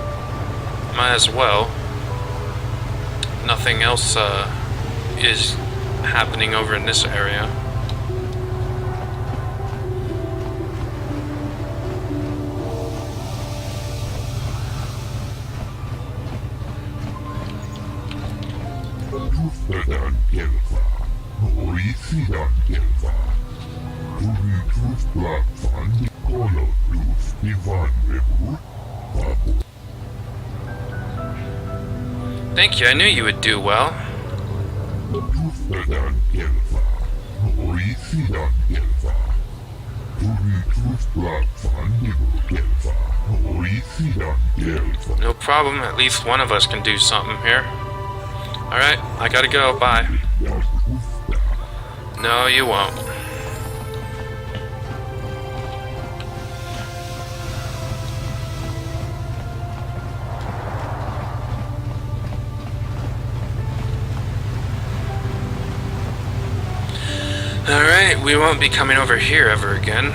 Might as well. Nothing else is happening over in this area. Thank you, I knew you would do well. No problem, at least one of us can do something here. Alright, I gotta go, bye. No, you won't. Alright, we won't be coming over here ever again.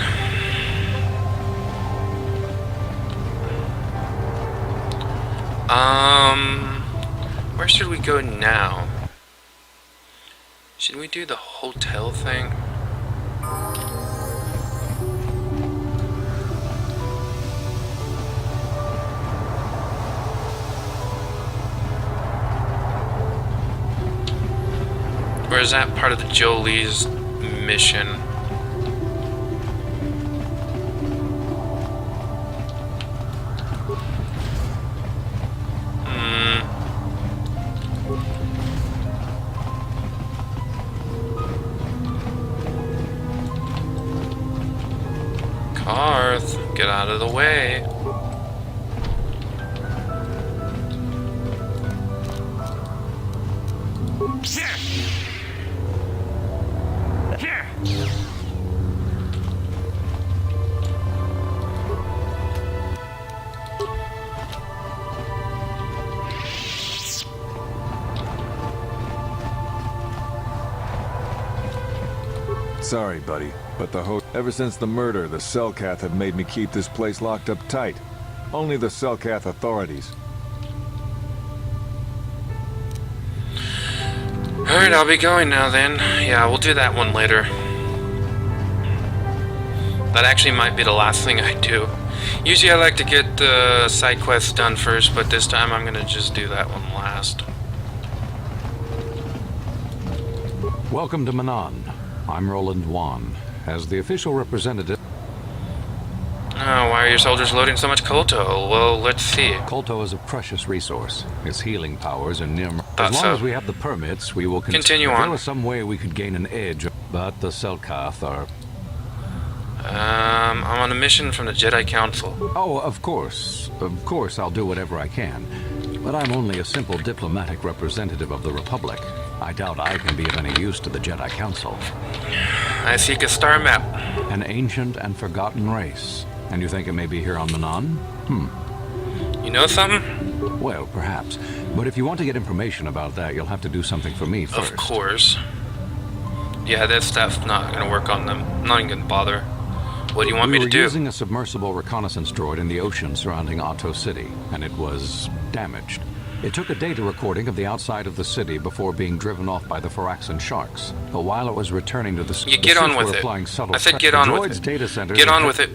Where should we go now? Should we do the hotel thing? Or is that part of the Jolie's mission? Carth, get out of the way. Sorry, buddy, but ever since the murder, the Selkath have made me keep this place locked up tight. Only the Selkath authorities. Alright, I'll be going now then. Yeah, we'll do that one later. That actually might be the last thing I do. Usually I like to get the side quests done first, but this time I'm gonna just do that one last. Welcome to Manan. I'm Roland Wan. As the official representative... Oh, why are your soldiers loading so much Kolto? Well, let's see. Kolto is a precious resource. Its healing powers are near... As long as we have the permits, we will continue on. If there was some way we could gain an edge, but the Selkath are... I'm on a mission from the Jedi Council. Oh, of course. Of course, I'll do whatever I can. But I'm only a simple diplomatic representative of the Republic. I doubt I can be of any use to the Jedi Council. I seek a star map. An ancient and forgotten race. And you think it may be here on Manan? You know something? Well, perhaps. But if you want to get information about that, you'll have to do something for me first. Of course. Yeah, that stuff's not gonna work on them. I'm not even gonna bother. What do you want me to We do? were using a submersible reconnaissance droid in the ocean surrounding Otto City, and it was damaged. It took a data recording of the outside of the city before being driven off by the Phyraxan sharks. But while it was returning to the You get on with it. I said get on with it. Data centers Get on with it.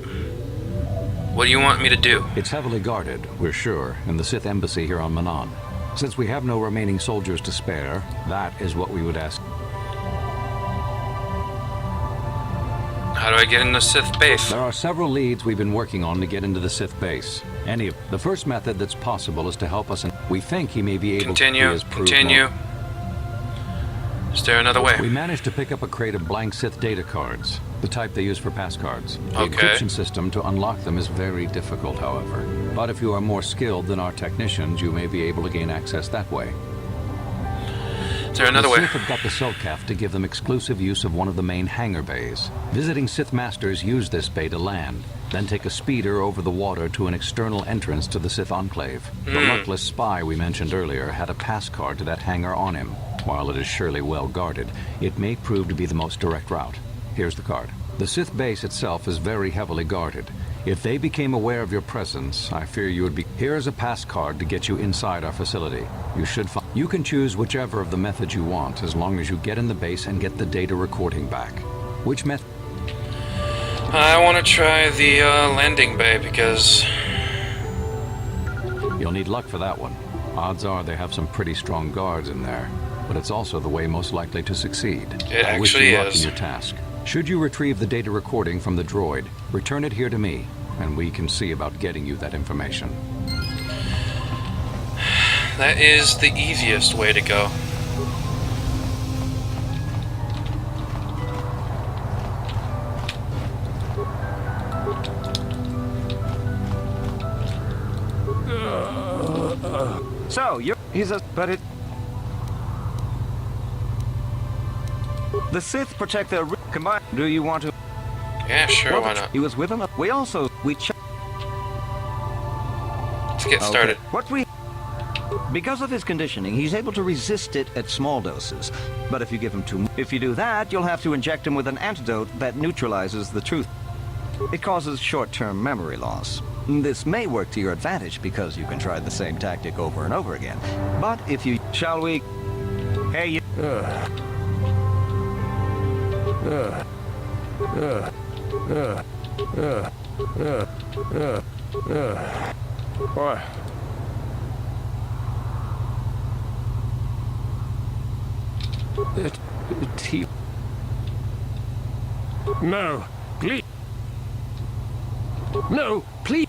What do you want me to do? It's heavily guarded, we're sure, in the Sith embassy here on Manon. Since we have no remaining soldiers to spare, that is what we would ask. How do I get in the Sith base? There are several leads we've been working on to get into the Sith base. The first method that's possible is to help us, and we think he may be able to be his Continue. Is there another way? We managed to pick up a crate of blank Sith data cards, the type they use for pass cards. The Okay. encryption system to unlock them is very difficult, however. But if you are more skilled than our technicians, you may be able to gain access that way. Is there another way? The Sith have got the Selkath to give them exclusive use of one of the main hangar bays. Visiting Sith masters use this bay to land, then take a speeder over the water to an external entrance to the Sith Enclave. The luckless spy we mentioned earlier had a pass card to that hangar on him. While it is surely well guarded, it may prove to be the most direct route. Here's the card. The Sith base itself is very heavily guarded. If they became aware of your presence, I fear you would be... Here is a pass card to get you inside our facility. You can choose whichever of the methods you want, as long as you get in the base and get the data recording back. Which method? I want to try the landing bay because... You'll need luck for that one. Odds are they have some pretty strong guards in there, but it's also the way most likely to succeed. It I wish actually you luck in is. your task. Should you retrieve the data recording from the droid, return it here to me, and we can see about getting you that information. That is the easiest way to go. So, he's a... But it... The Sith protect their... Combine... Do you want to... Yeah, sure, why not? He was with him. We also... Let's get started. Because of his conditioning, he's able to resist it at small doses. But if you give him if you do that, you'll have to inject him with an antidote that neutralizes the truth. It causes short-term memory loss. This may work to your advantage because you can try the same tactic over and over again. But if you... Shall we... Hey, you... What? No, please. No, please.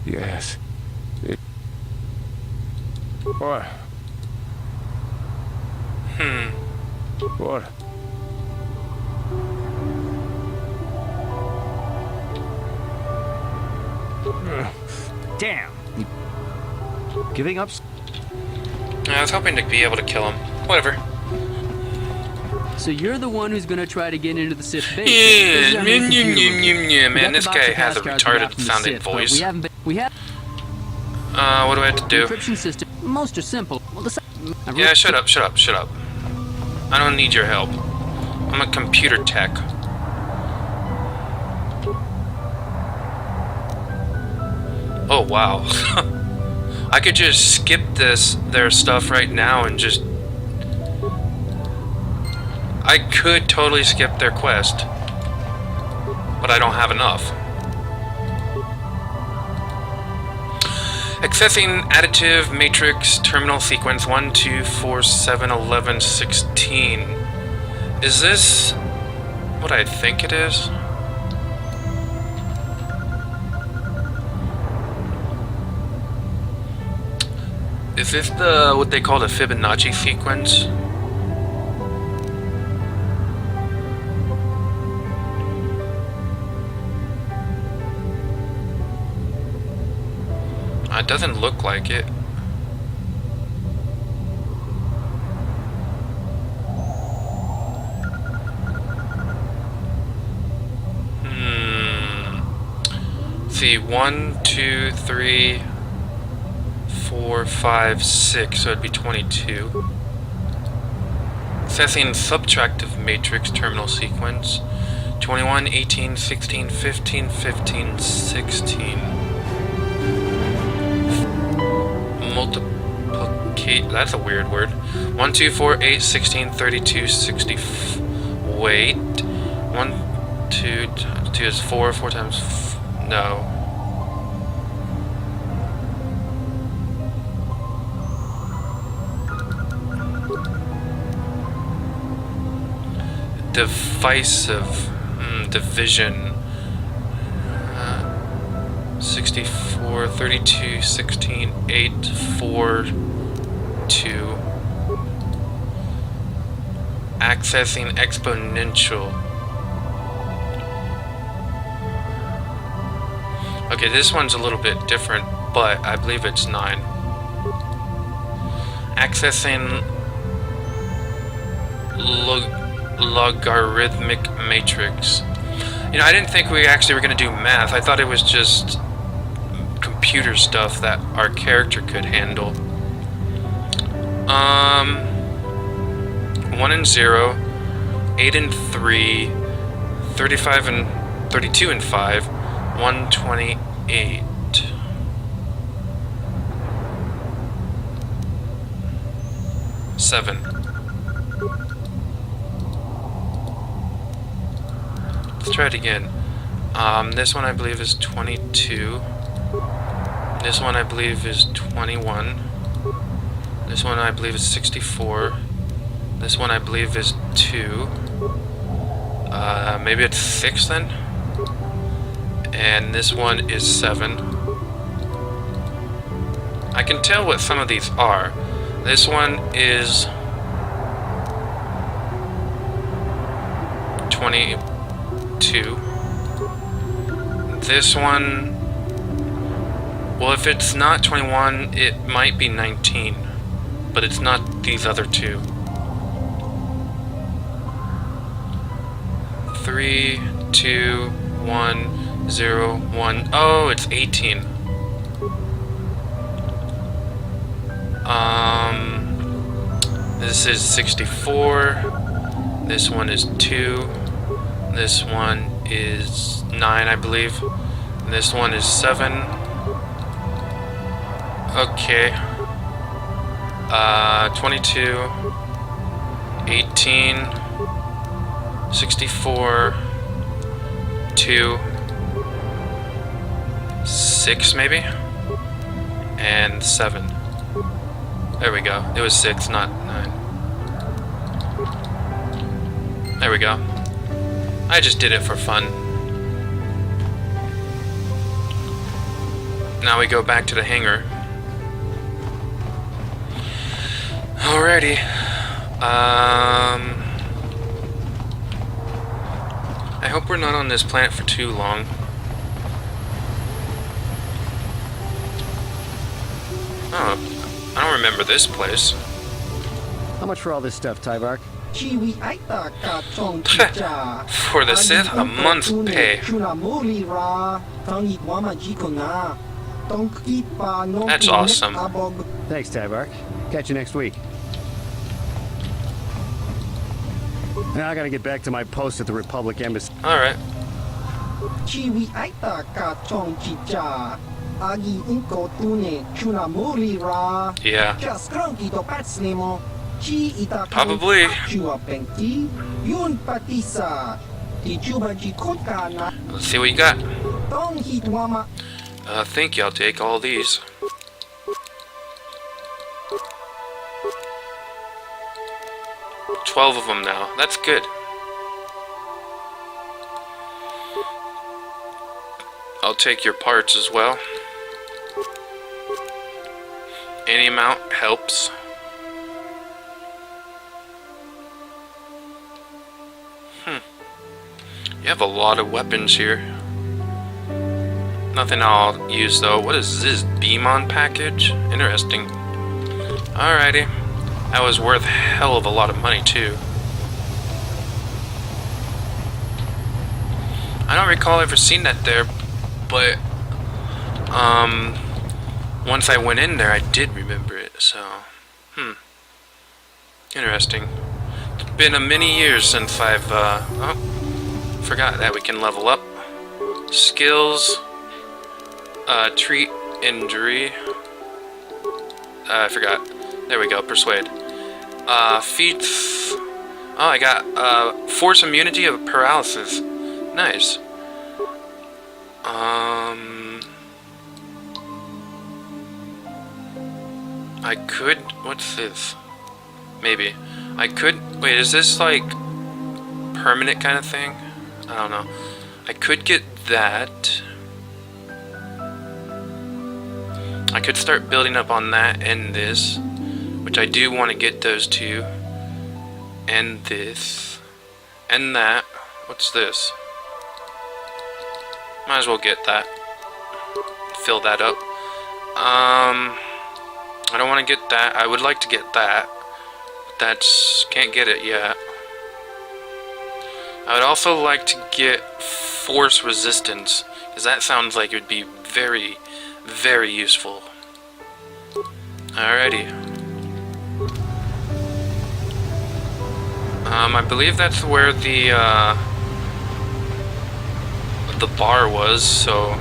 Yes. What? What? Damn. Giving up... I was hoping to be able to kill him. Whatever. So you're the one who's gonna try to get into the Sith base. Yeah, man, this guy has a retarded sounding voice. We have what do I have to do? encryption system. Most are simple. Well, Yeah, shut up. I don't need your help. I'm a computer tech. Oh, wow. I could just skip their stuff right now and just... I could totally skip their quest. But I don't have enough. Accessing additive matrix terminal sequence 1, 2, 4, 7, 11, 16. Is this what I think it is? Is this what they call the Fibonacci sequence? It doesn't look like it. See, 1, 2, 3, 4, 5, 6, so it'd be 22. Accessing subtractive matrix terminal sequence. 21, 18, 16, 15, 15, 16. Multiplicate. That's a weird word. 1, 2, 4, 8, 16, 32, 60. Wait. 1, 2, 2 is 4. 4 times. No. Divisive. Division. 64, 32, 16, 8, 4, 2. Accessing exponential. Okay, this one's a little bit different, but I believe it's 9. Accessing logarithmic matrix. You know, I didn't think we actually were going to do math. I thought it was just computer stuff that our character could handle. 1 and 0, 8 and 3, 35 and 32 and 5, 128. Seven. Let's try it again. This one I believe is 22. This one I believe is 21. This one I believe is 64. This one I believe is 2. Maybe it's 6 then? And this one is 7. I can tell what some of these are. This one is 22. This one, well, if it's not 21, it might be 19, but it's not these other two. 3, 2, 1, 0, 1. Oh, it's 18. This is 64. This one is 2. This one is 9, I believe. And this one is 7. Okay. 22. 18. 64. 2. 6 maybe? And 7. There we go. It was 6, not 9. There we go. I just did it for fun. Now we go back to the hangar. Alrighty. I hope we're not on this planet for too long. Oh, I don't remember this place. How much for all this stuff, Tyvark? For the Sith, a month's pay. That's awesome. Thanks, Tyvark. Catch you next week. Now I gotta get back to my post at the Republic Embassy. Alright. Yeah. Probably. Let's see what you got. Thank you, I'll take all these. $12 of them now. That's good. I'll take your parts as well. Any amount helps. You have a lot of weapons here. Nothing I'll use though. What is this? Beam-on package? Interesting. Alrighty. That was worth a hell of a lot of money too. I don't recall ever seeing that there, but once I went in there I did remember it, so interesting. been a many years since I've, oh, forgot that we can level up. Skills, treat injury. I forgot. There we go, persuade. Feats. Oh, I got, force immunity of paralysis. Nice. I could, what's this? Maybe. I could, wait, is this like permanent kind of thing? I don't know. I could get that. I could start building up on that and this, which I do want to get those two. And this. And that. What's this? Might as well get that. Fill that up. I don't want to get that. I would like to get that. That's... can't get it yet. I would also like to get force resistance, because that sounds like it would be very, very useful. Alrighty. I believe that's where the bar was, so...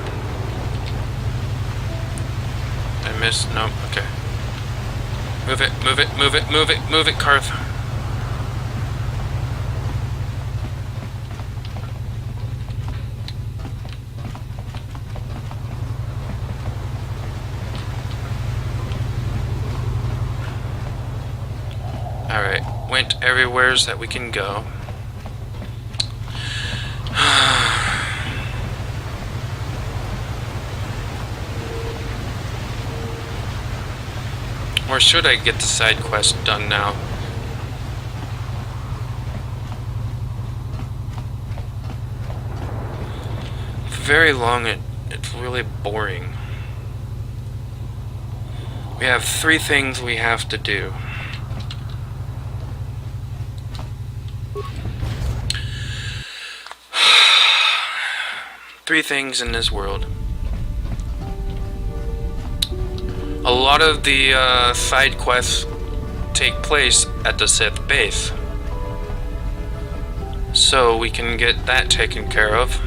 I missed... nope, okay. Move it, move it, move it, move it, move it, Karth. Alright, went everywheres that we can go. Or should I get the side quest done now? It's very long and it's really boring. We have 3 things we have to do. Three things in this world. A lot of the side quests take place at the Sith base, so we can get that taken care of.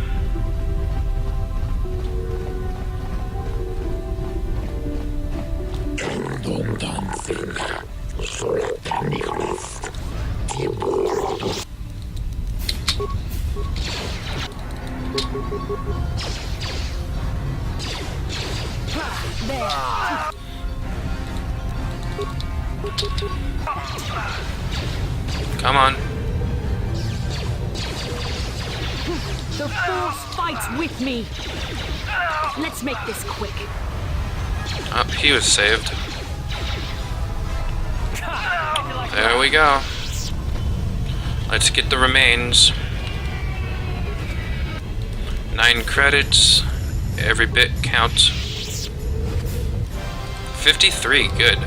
Come on. The Force fights with me. Let's make this quick. Oh, he was saved. There we go. Let's get the remains. 9 credits. Every bit counts. 53, good.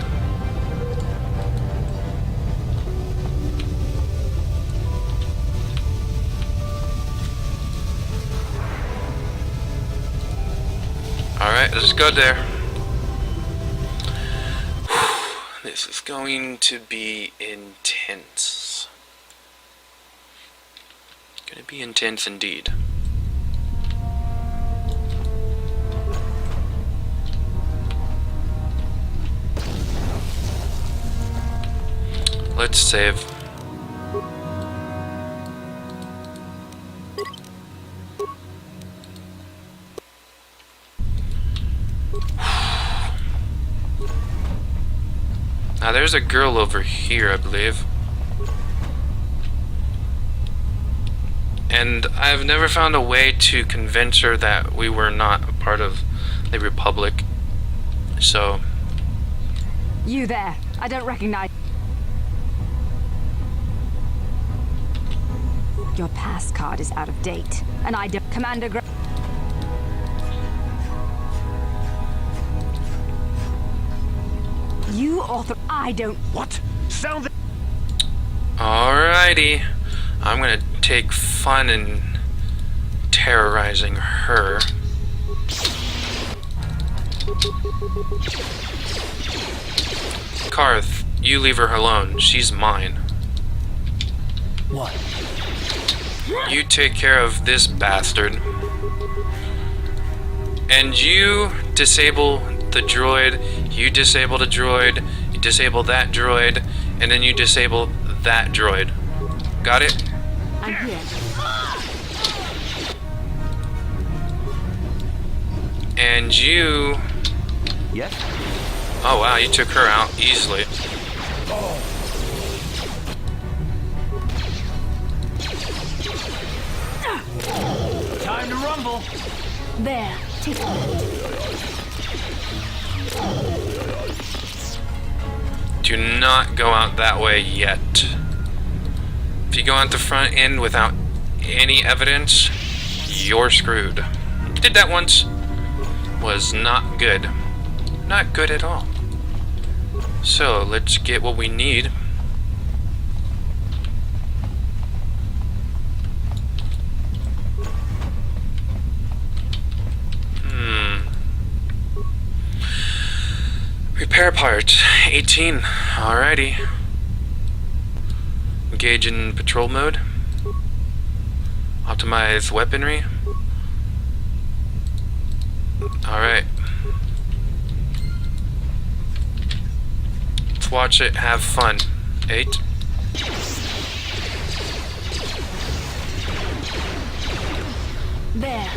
Alright, let's go there. This is going to be intense. Gonna be intense indeed. Let's save. Now there's a girl over here, I believe. And I've never found a way to convince her that we were not a part of the Republic. So... You there. I don't recognize... Your pass card is out of date, and I Commander Gra... You author... I don't... What? Sound... Alrighty. I'm gonna take fun in terrorizing her. Karth, you leave her alone. She's mine. What? You take care of this bastard. And you disable the droid, you disable the droid, you disable that droid, and then you disable that droid. Got it? I'm here. And you... Yes? Oh wow, you took her out easily. Time to rumble. There. Take it. Do not go out that way yet. If you go out the front end without any evidence, you're screwed. Did that once. Was not good. Not good at all. So, let's get what we need. Repair parts, 18. Alrighty. Engage in patrol mode. Optimize weaponry. Alright. Let's watch it, have fun. 8. There.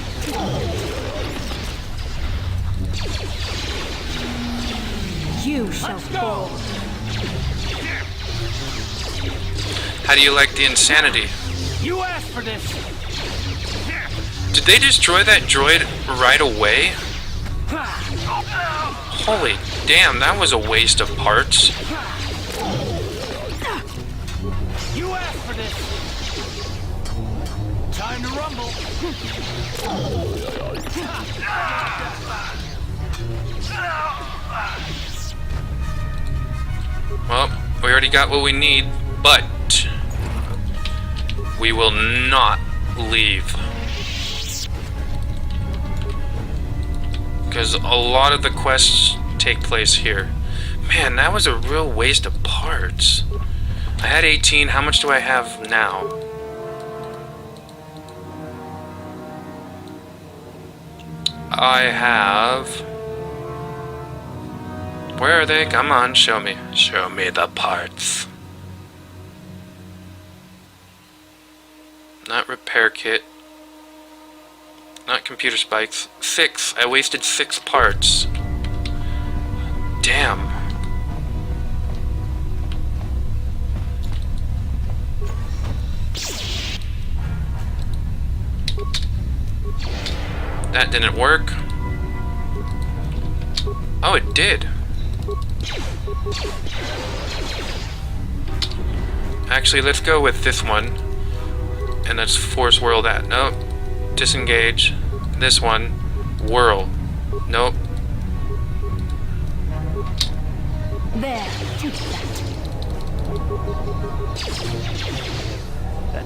You shall fall. How do you like the insanity? You asked for this. Did they destroy that droid right away? Holy damn, that was a waste of parts. You asked for this. Time to rumble. Well, we already got what we need, but we will not leave. Because a lot of the quests take place here. Man, that was a real waste of parts. I had 18, how much do I have now? I have... Where are they? Come on, show me. Show me the parts. Not repair kit. Not computer spikes. 6. I wasted 6 parts. Damn. That didn't work. Oh, it did. Actually, let's go with this one. And let's force whirl that. Nope. Disengage. This one. Whirl. Nope. There. Take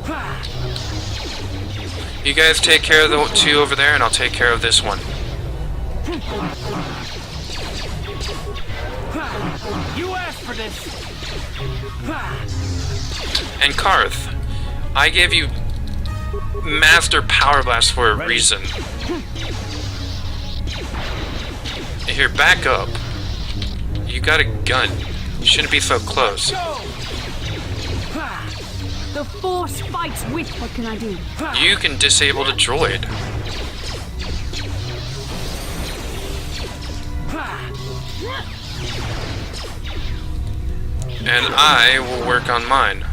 that. You guys take care of the 2 over there, and I'll take care of this one. You asked for this. And Karth, I gave you Master Power Blast for a reason. Here, back up. You got a gun. You shouldn't be so close. The Force fights with. What can I do? You can disable the droid. And I will work on mine.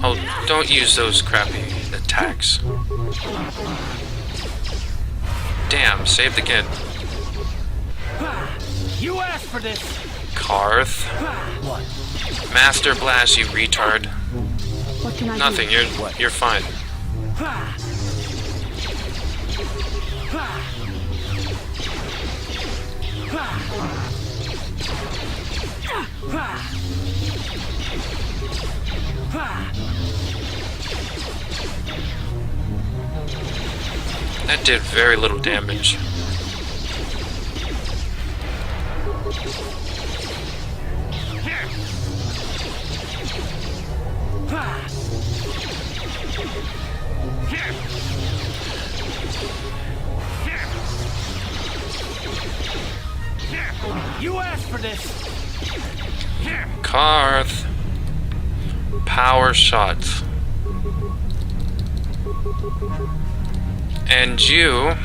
Oh, don't use those crappy attacks. Damn, saved again. You asked for this. Karth. What? Master Blast, you retard. What can I Nothing, do? you're fine. That did very little damage. You asked for this. Karth. Power shots. And you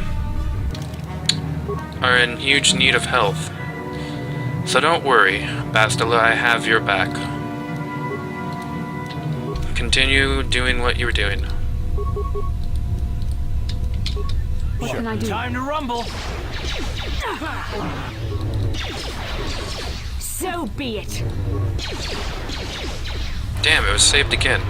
are in huge need of health. So don't worry, Bastila, I have your back. Continue doing what you were doing. What can I do? Time to rumble. So be it. Damn, it was saved again.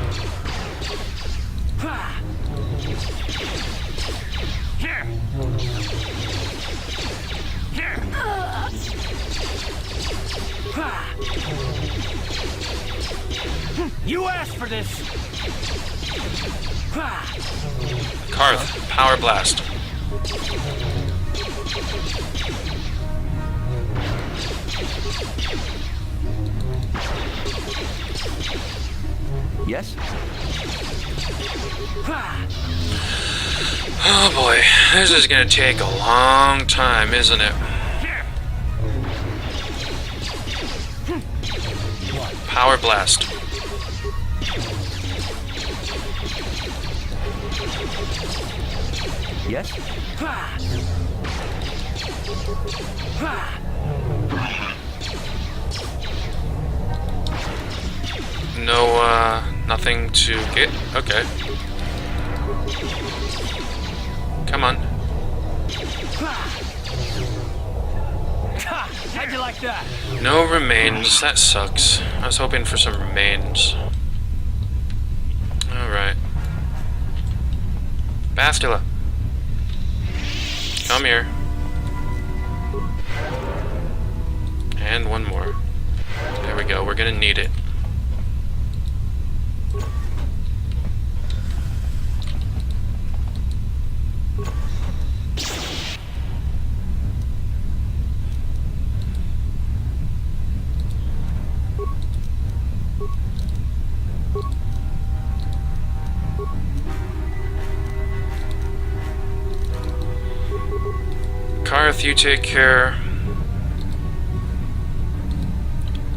You asked for this. Karth, power blast. Yes? Oh boy, this is gonna take a long time, isn't it? Power blast. Yes? No, nothing to get? Okay. Come on. How'd you like that? No remains, that sucks. I was hoping for some remains. Alright. Bastila. Come here. And one more. There we go, we're gonna need it. Karth, you take care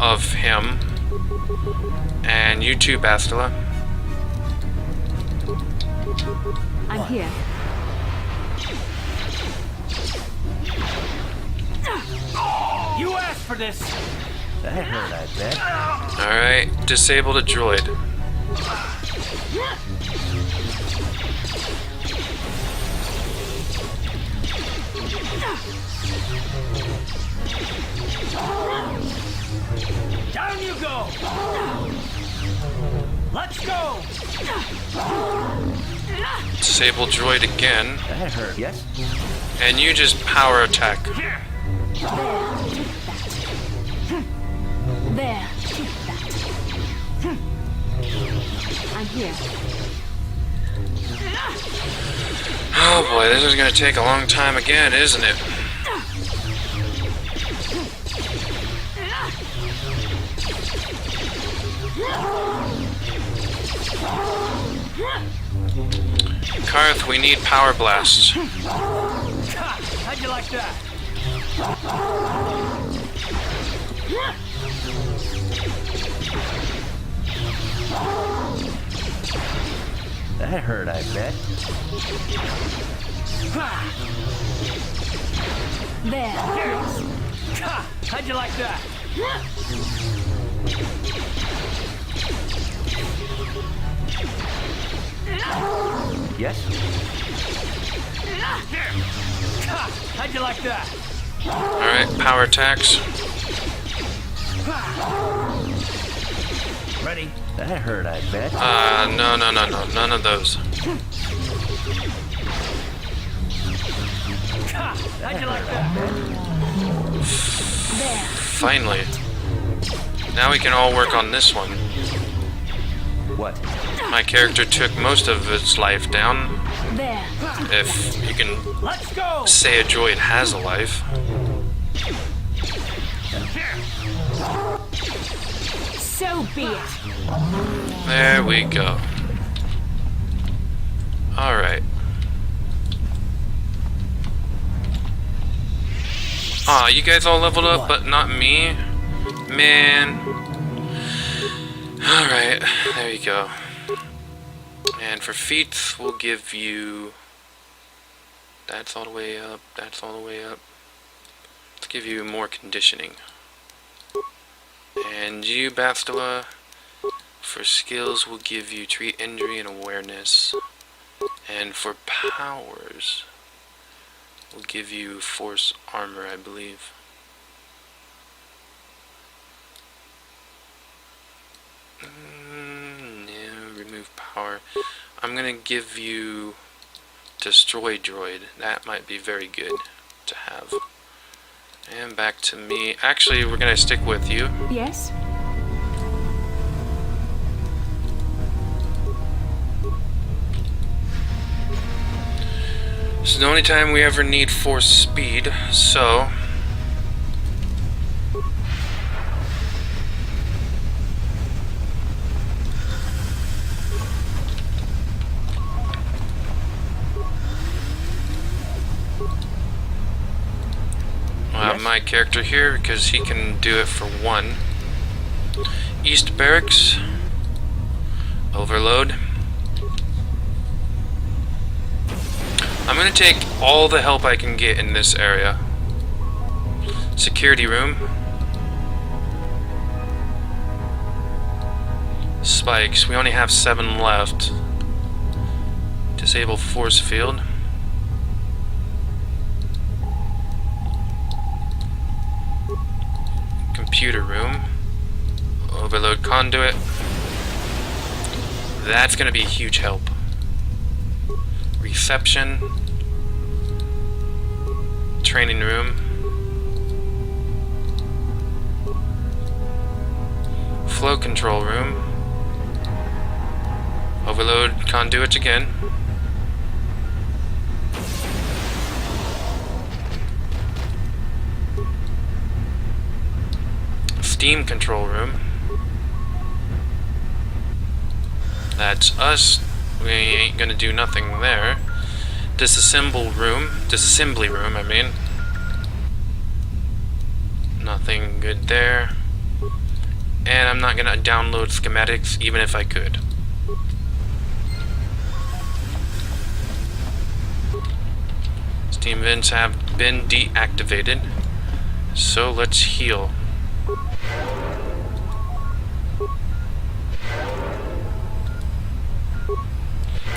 of him. And you too, Bastila. I'm here. You asked for this. That hurt, I bet. Alright, disable the droid. Down you go. Let's go. Disable droid again. That hurt. Yes? And you just power attack. There. I'm here. Oh boy, this is gonna take a long time again, isn't it? Karth, we need power blasts. How'd you like that? That hurt, I bet. There. How'd you like that? Yes? How'd you like that? Alright, power attacks. Ready? That hurt, I bet. No, none of those. How'd you like that? Finally. Now we can all work on this one. What? My character took most of its life down. There. If you can Let's go. say a droid has a life. So be it. There we go. Alright. Aw, you guys all leveled up, but not me? Man. Alright, there you go. And for feats, we'll give you... That's all the way up, that's all the way up. Let's give you more conditioning. And you, Bastila, for skills, we'll give you treat injury and awareness. And for powers, we'll give you force armor, I believe. No, remove power. I'm gonna give you destroy droid. That might be very good to have. And back to me. Actually, we're gonna stick with you. Yes? This is the only time we ever need force speed, so... I'll have my character here because he can do it for one. East Barracks. Overload. I'm gonna take all the help I can get in this area. Security room. Spikes. We only have 7 left. Disable force field. Computer room. Overload conduit. That's gonna be a huge help. Reception. Training room. Flow control room. Overload conduits again. Steam control room. That's us. We ain't gonna do nothing there. Disassembly room, I mean. Nothing good there. And I'm not gonna download schematics even if I could. Steam vents have been deactivated. So let's heal.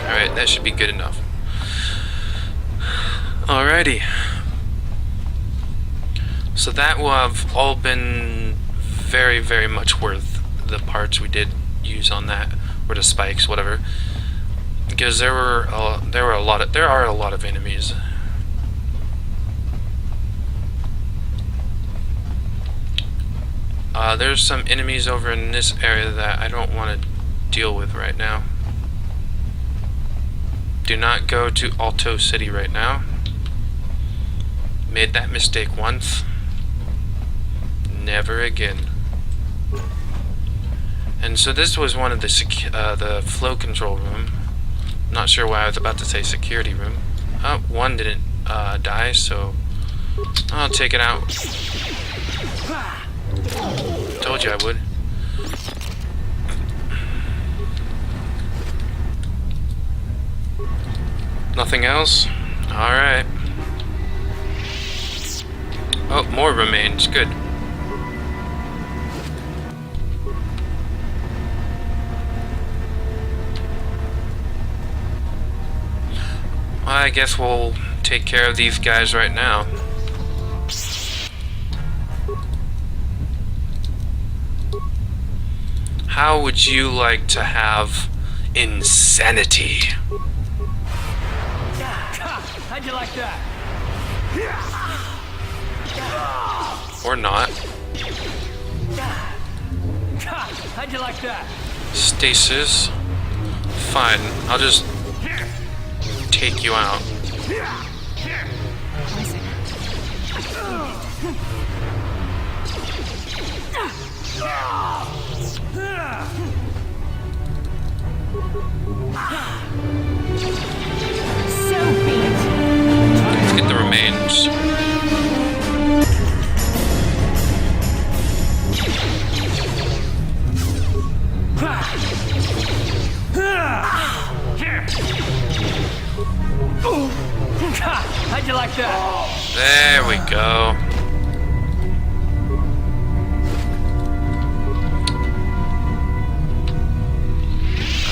Alright, that should be good enough. Alrighty. So that will have all been very, very much worth the parts we did use on that, or the spikes, whatever. Because there are a lot of enemies. There's some enemies over in this area that I don't want to deal with right now. Do not go to Alto City right now. Made that mistake once. Never again. And so this was one of the flow control room. Not sure why I was about to say security room. Oh, one didn't die, so I'll take it out. Told you I would. Nothing else? Alright. Oh, more remains. Good. I guess we'll take care of these guys right now. How would you like to have insanity? How'd you like that? Or not. How'd you like that? Stasis. Fine, I'll just take you out. get the remains. How'd you like that? There we go.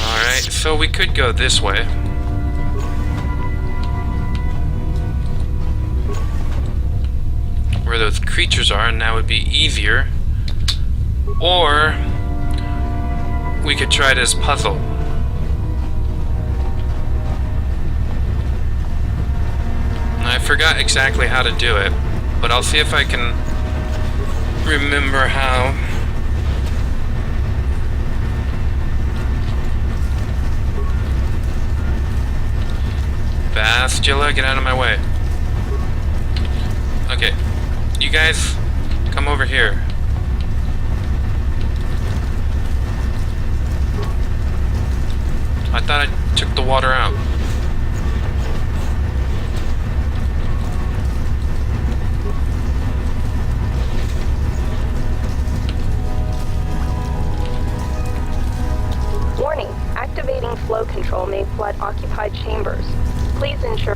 Alright, so we could go this way. Where those creatures are, and that would be easier. Or we could try this puzzle. I forgot exactly how to do it, but I'll see if I can remember how. Bastila, get out of my way. Okay, you guys, come over here. I thought I took the water out. Warning, activating flow control may flood occupied chambers. Please ensure...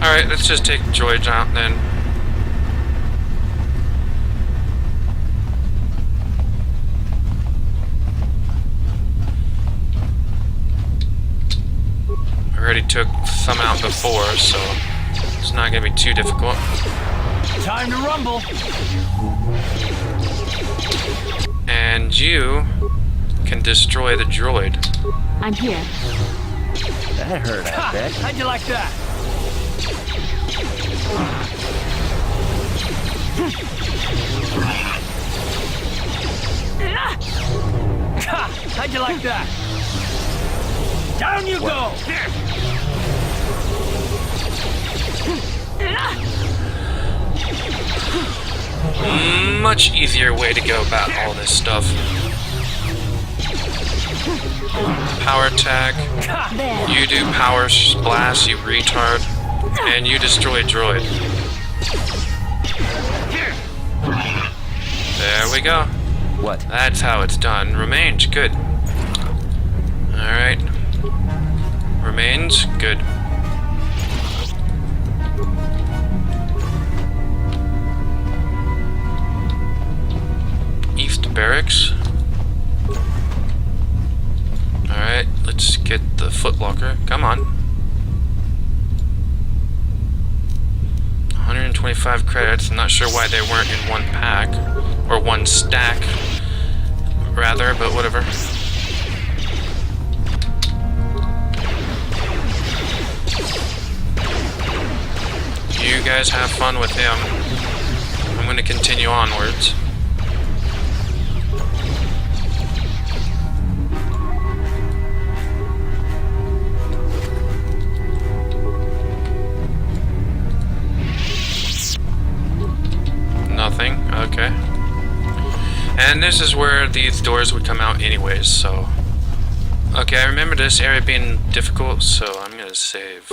Alright, let's just take George out then. I already took some out before, so it's not gonna be too difficult. Time to rumble. And you can destroy the droid. I'm here. That hurt, I bet. How'd you like that? How'd you like that? Down you go! Much easier way to go about all this stuff. Power attack. You do power blast, you retard. And you destroy droid. There we go. What? That's how it's done. Remains, good. Alright. Remains, good. East Barracks. Alright, let's get the footlocker. Come on. 125 credits. I'm not sure why they weren't in one pack. Or one stack, rather, but whatever. You guys have fun with him. I'm going to continue onwards. Nothing, okay. And this is where these doors would come out anyways, so... Okay, I remember this area being difficult, so I'm gonna save.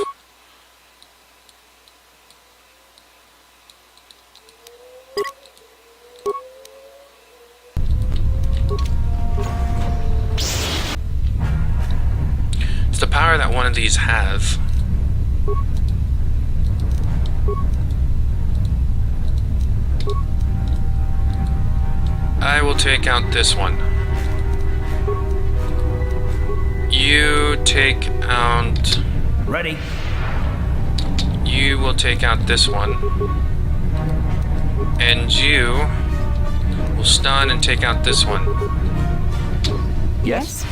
It's the power that one of these has. I will take out this one. You take out... Ready. You will take out this one. And you will stun and take out this one. Yes.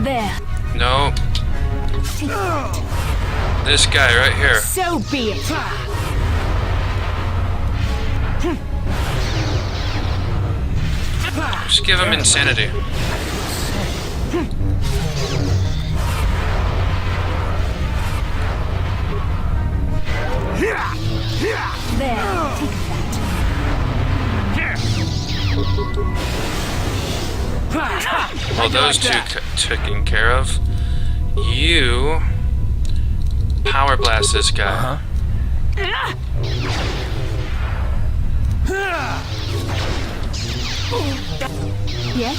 There. No. This guy right here. So be it. Just give him insanity. There. Well, those two taken care of. You power blast this guy. Yes?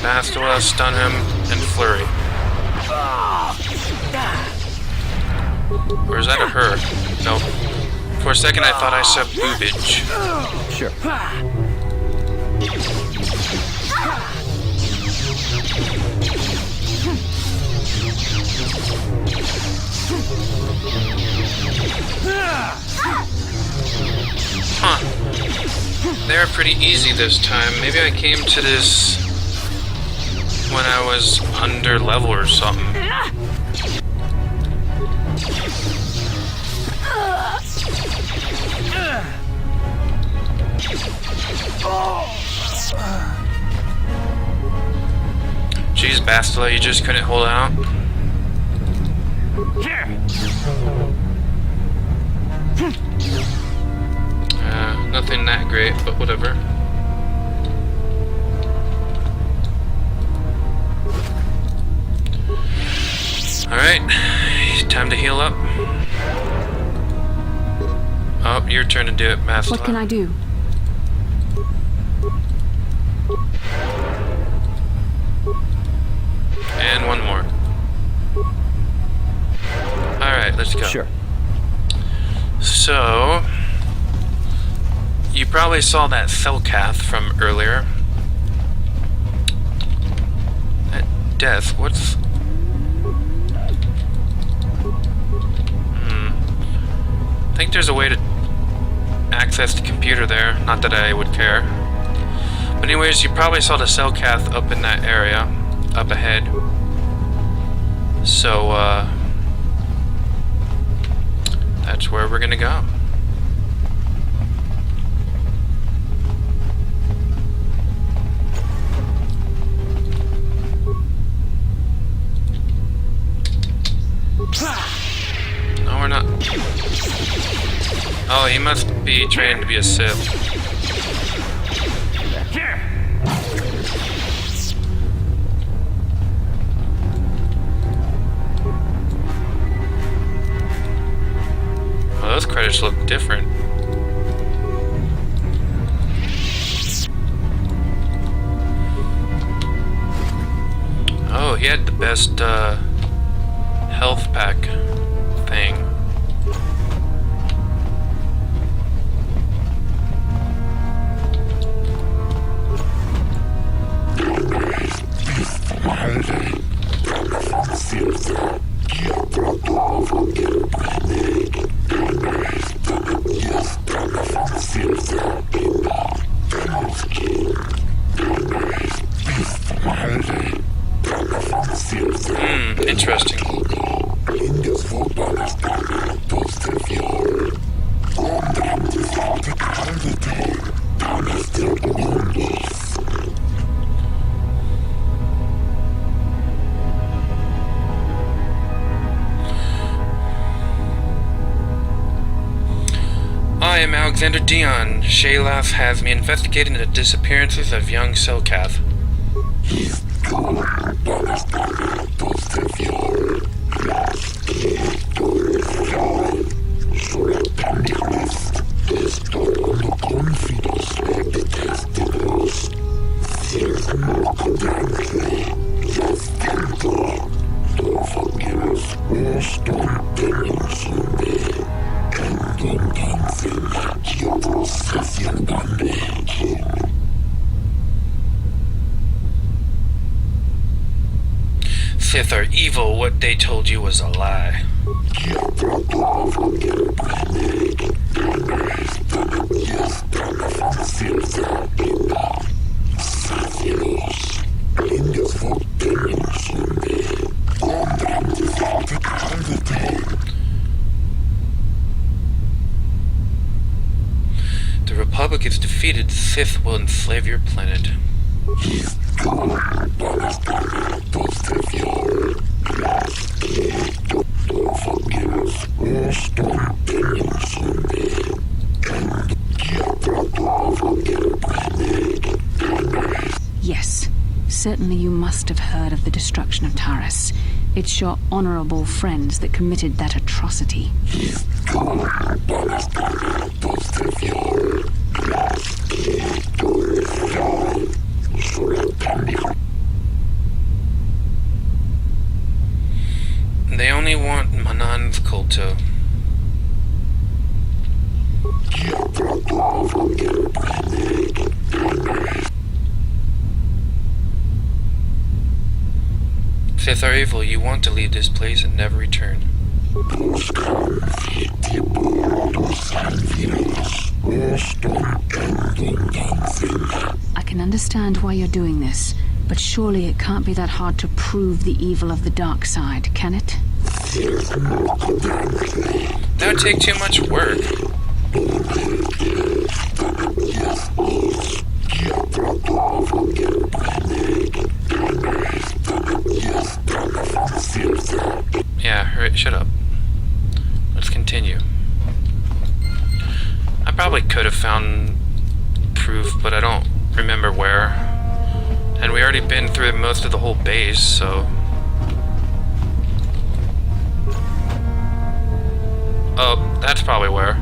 Bastila, stun him, and flurry. Or is that a her? Nope. For a second I thought I saw boobage. Sure. Huh. They were pretty easy this time. Maybe I came to this when I was under level or something. Jeez, Bastila, you just couldn't hold out? Nothing that great, but whatever. Alright, time to heal up. Oh, your turn to do it, Bastila. What can I do? And one more. Alright, let's go. Sure. So, you probably saw that Selkath from earlier. That death, what's... I think there's a way to access the computer there. Not that I would care. But anyways, you probably saw the Selkath up in that area, up ahead. So, that's where we're gonna go. No, we're not. Oh, he must be trained to be a Sith. Well, those credits look different. Oh, he had the best, health pack thing. Interesting. I am Alexander Dion. Shaylath has me investigating the disappearances of young Selkath. Sith are evil. What they told you was a lie. The Republic is defeated. The Sith will enslave your planet. Yes, certainly you must have heard of the destruction of Taris. It's your honorable friends that committed that atrocity. They only want Manan's Kolto. Sith are evil. You want to leave this place and never return. I can understand why you're doing this, but surely it can't be that hard to prove the evil of the dark side, can it? That would take too much work. Yeah, right, shut up. Let's continue. I probably could have found proof, but I don't remember where. And we already been through most of the whole base, so... Oh, that's probably where.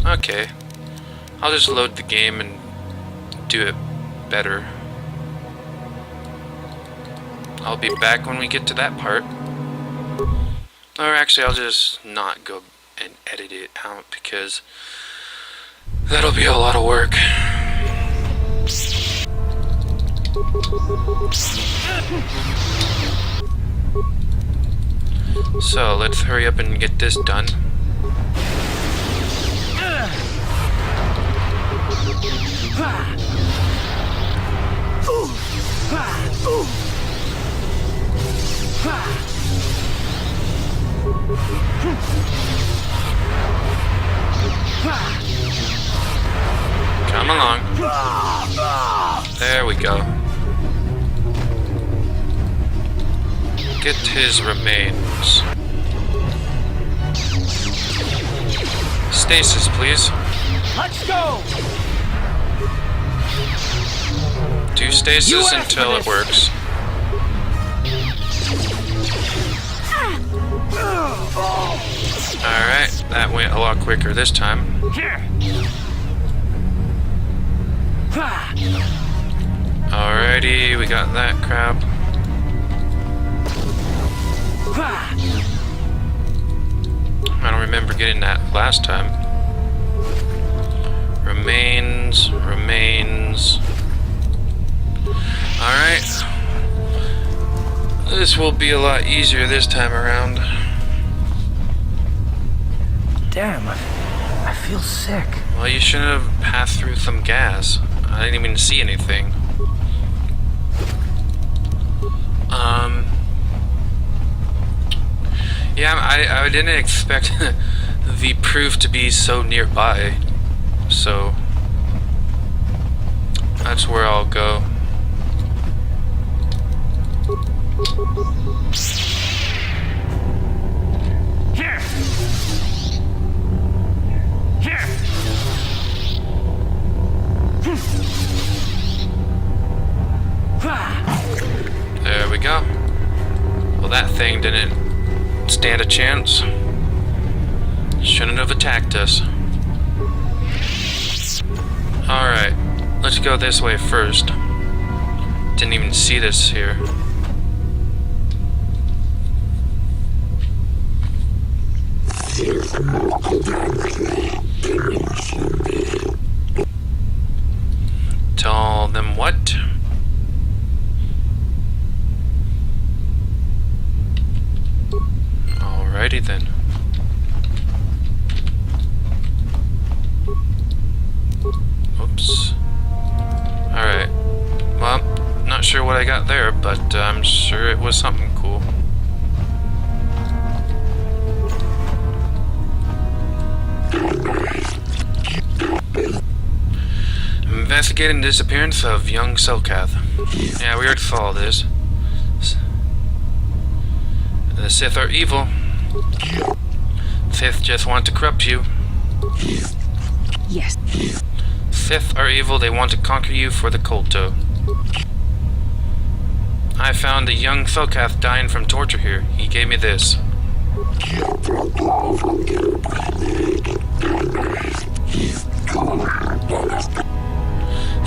Okay. I'll just load the game and do it better. I'll be back when we get to that part. Or actually, I'll just not go and edit it out because that'll be a lot of work. So, let's hurry up and get this done. Come along. There we go. Get his remains. Stasis, please. Let's go! Do stasis until it works. Alright, that went a lot quicker this time. Alrighty, we got that crap. I don't remember getting that last time. Remains. Alright. This will be a lot easier this time around. Damn, I feel sick. Well, you shouldn't have passed through some gas. I didn't even see anything. Yeah, I didn't expect the proof to be so nearby. So, that's where I'll go. There we go. Well, that thing didn't stand a chance. Shouldn't have attacked us. Alright, let's Let's go this way first. Didn't even see this here. Tell them what? Alrighty then. Oops. Alright. Well, not sure what I got there, but I'm sure it was something cool. Investigating the disappearance of young Selkath. Yeah, we already saw this. The Sith are evil. Sith just want to corrupt you. Yes. Sith are evil, they want to conquer you for the Kolto. I found a young Selkath dying from torture here. He gave me this.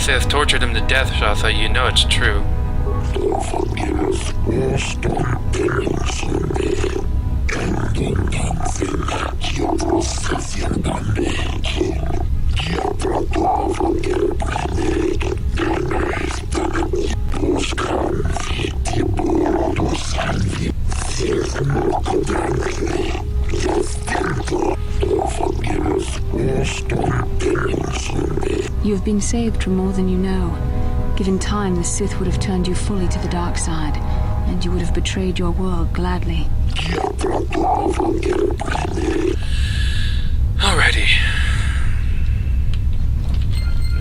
Sith tortured him to death, Shatha. You know it's true. You have been saved from more than you know. Given time, the Sith would have turned you fully to the dark side, and you would have betrayed your world gladly. Alrighty.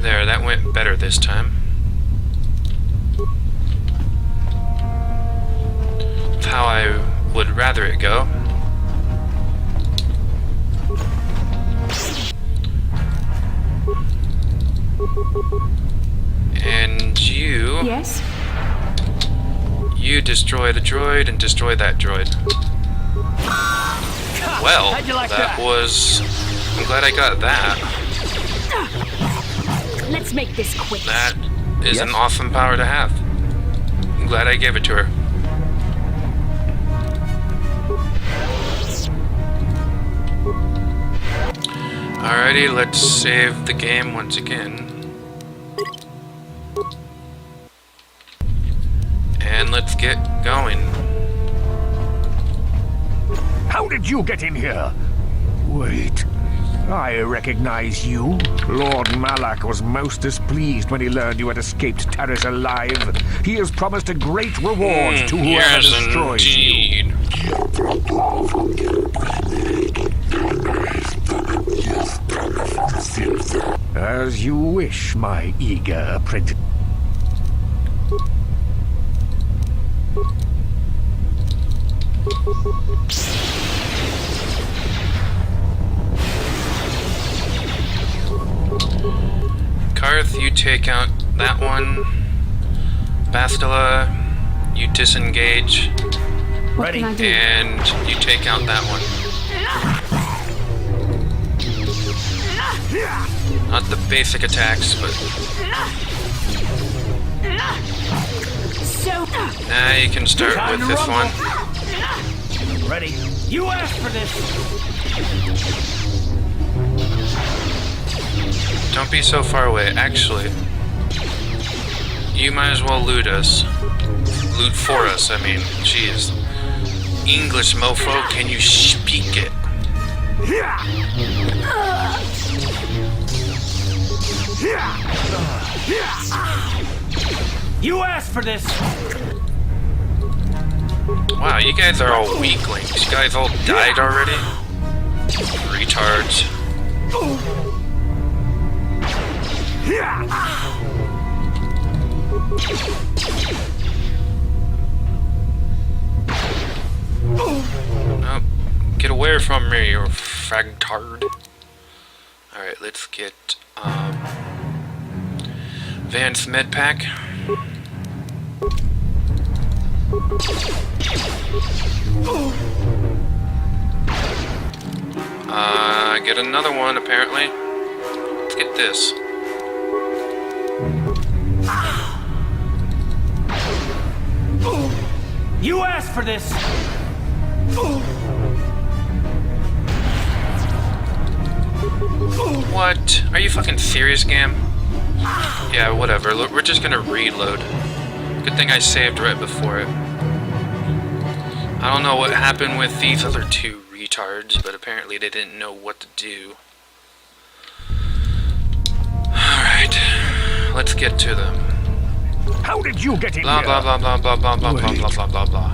There, that went better this time. That's how I would rather it go. And you... Yes? You destroy the droid and destroy that droid. Well, that was... I'm glad I got that. Let's make this quick. That is an awesome power to have. I'm glad I gave it to her. Alrighty, let's save the game once again. And let's get going. How did you get in here? Wait. I recognize you. Lord Malak was most displeased when he learned you had escaped Taris alive. He has promised a great reward to whoever destroys you. As you wish, my eager apprentice. Karth, you take out that one. Bastila, you disengage. What can I do? And you take out that one. Not the basic attacks, but... Now you can start with this one. Ready? You asked for this! Don't be so far away. Actually, you might as well loot us. Loot for us, I mean. Jeez. English, mofo, can you speak it? You asked for this! Wow, you guys are all weaklings. You guys all died already? Retards. Nope. Get away from me, you fagtard. Alright, let's get Vance Medpack. Get another one apparently. Let's get this. You asked for this! What? Are you fucking serious, Gam? Yeah, whatever. Look, we're just gonna reload. Good thing I saved right before it. I don't know what happened with these other two retards, but apparently they didn't know what to do. Alright, let's get to them. How did you get in blah, here? blah, blah, blah, blah, blah, blah, blah, blah, blah, blah, blah.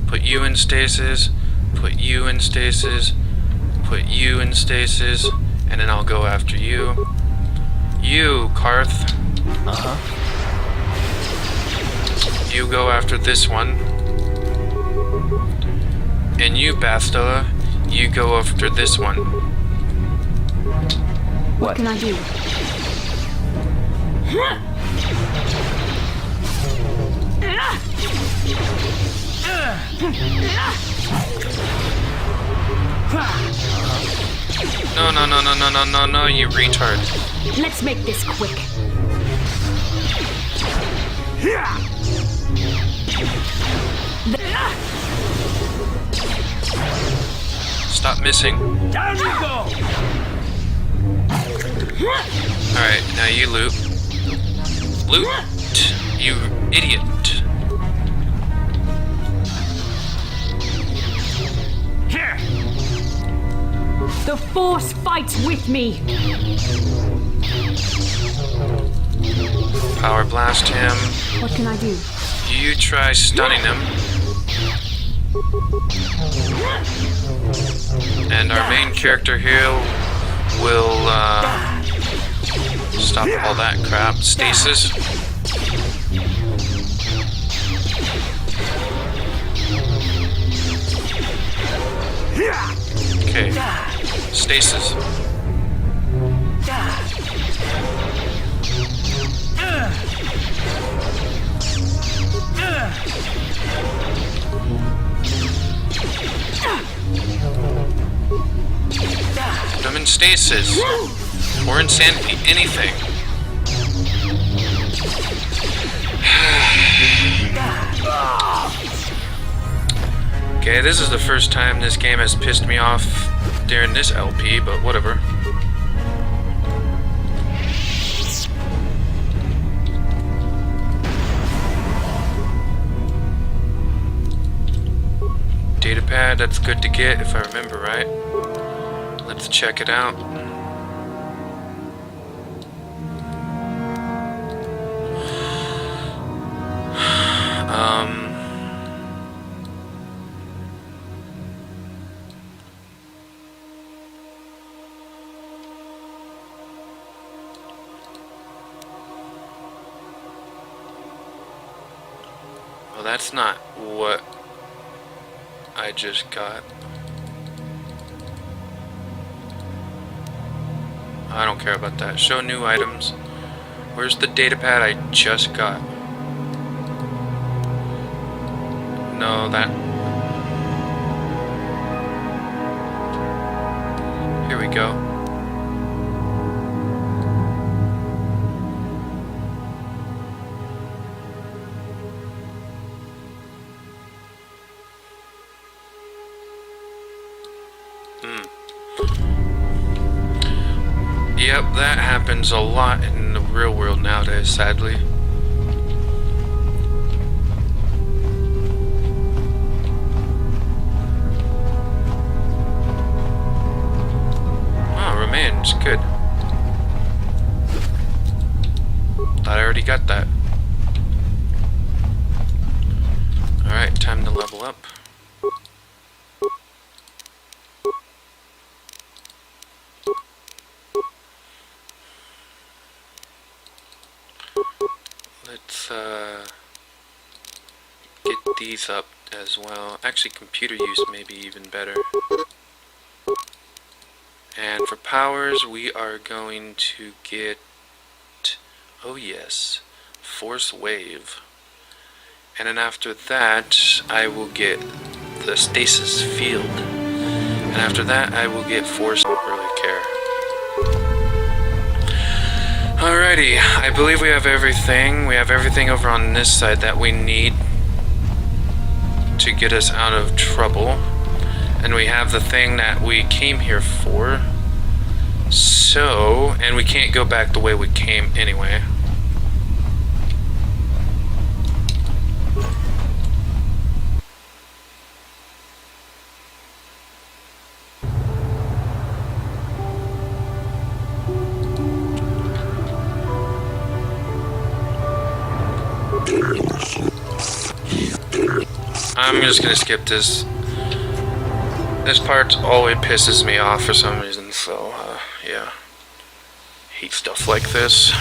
Put you in stasis, put you in stasis, put you in stasis, and then I'll go after you. You, Karth. Uh-huh. You go after this one. And you, Bastila, you go after this one. What can I do? No, no, no, no, no, no, no, no, you retard. Let's make this quick. Stop missing. Down you go! Alright, now you loot. Loot, you idiot. Here! The Force fights with me! Power blast him. What can I do? You try stunning him. And our main character here will stop all that crap. Stasis. Okay. Stasis. Put him in stasis. Or insanity. Anything. Okay, this is the first time this game has pissed me off during this LP, but whatever. Datapad, that's good to get if I remember right. Let's check it out. Well, that's not what I just got. I don't care about that. Show new items. Where's the datapad I just got? No, that... Here we go. Yep, that happens a lot in the real world nowadays, sadly. Oh, remains, good. Thought I already got that. Alright, time to level up. Let's get these up as well. Actually, computer use may be even better. And for powers, we are going to get, oh yes, Force Wave. And then after that, I will get the Stasis Field. And after that, I will get Force. I don't really care. Alrighty, I believe we have everything. We have everything over on this side that we need to get us out of trouble. And we have the thing that we came here for. So, and we can't go back the way we came anyway. I'm just gonna skip this. This part always pisses me off for some reason, so yeah. Hate stuff like this.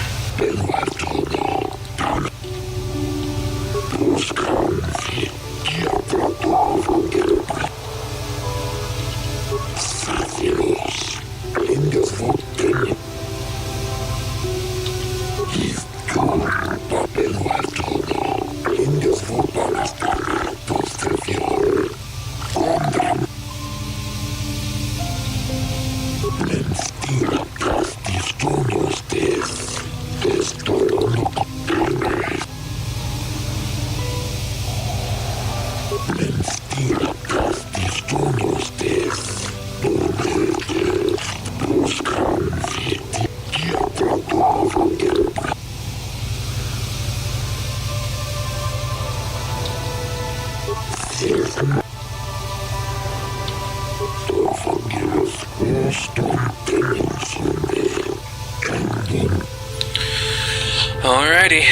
Alrighty.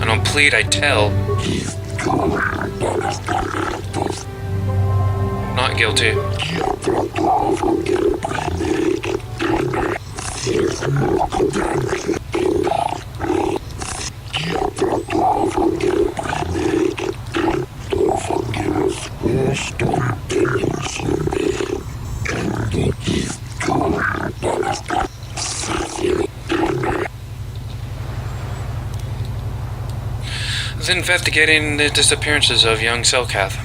I don't plead, I tell. Not guilty. I was investigating the disappearances of young Selkath.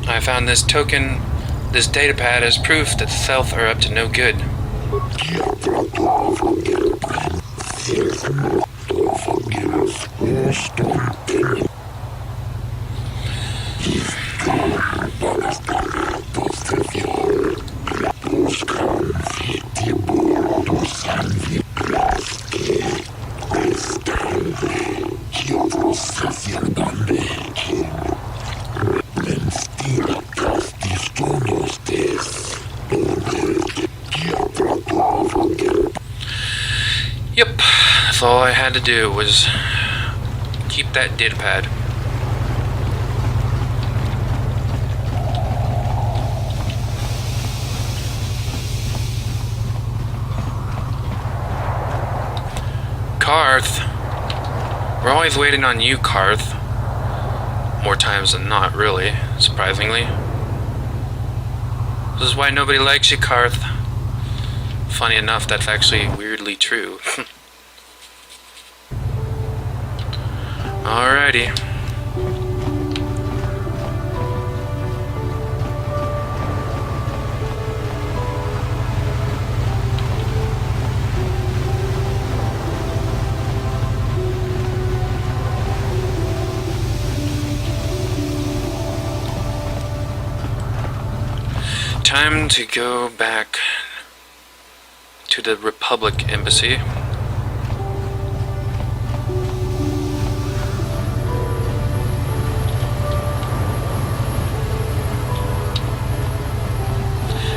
I found this token, this datapad as proof that the Selth are up to no good. Yep, that's all I had to do was keep that datapad. Carth. We're always waiting on you, Carth. More times than not, really, surprisingly. This is why nobody likes you, Carth. Funny enough, that's actually weirdly true. Alrighty. Time to go back to the Republic Embassy.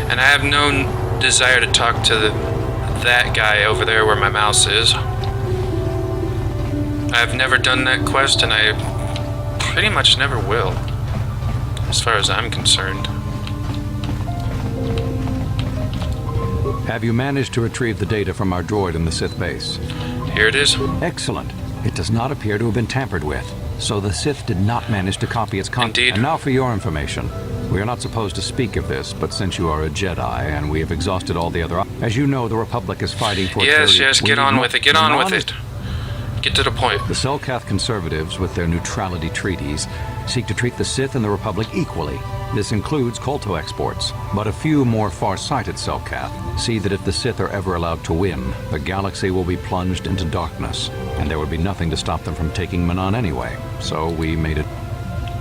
And I have no desire to talk to that guy over there where my mouse is. I've never done that quest, and I pretty much never will, as far as I'm concerned. Have you managed to retrieve the data from our droid in the Sith base? Here it is. Excellent. It does not appear to have been tampered with, so the Sith did not manage to copy its content. Indeed. And now for your information. We are not supposed to speak of this, but since you are a Jedi and we have exhausted all the other... As you know, the Republic is fighting for... Yes, get on with it, get on with it. Get to the point. The Selkath conservatives, with their neutrality treaties, seek to treat the Sith and the Republic equally. This includes Kolto exports, but a few more far-sighted Selkath see that if the Sith are ever allowed to win, the galaxy will be plunged into darkness, and there would be nothing to stop them from taking Manon anyway. So we made it...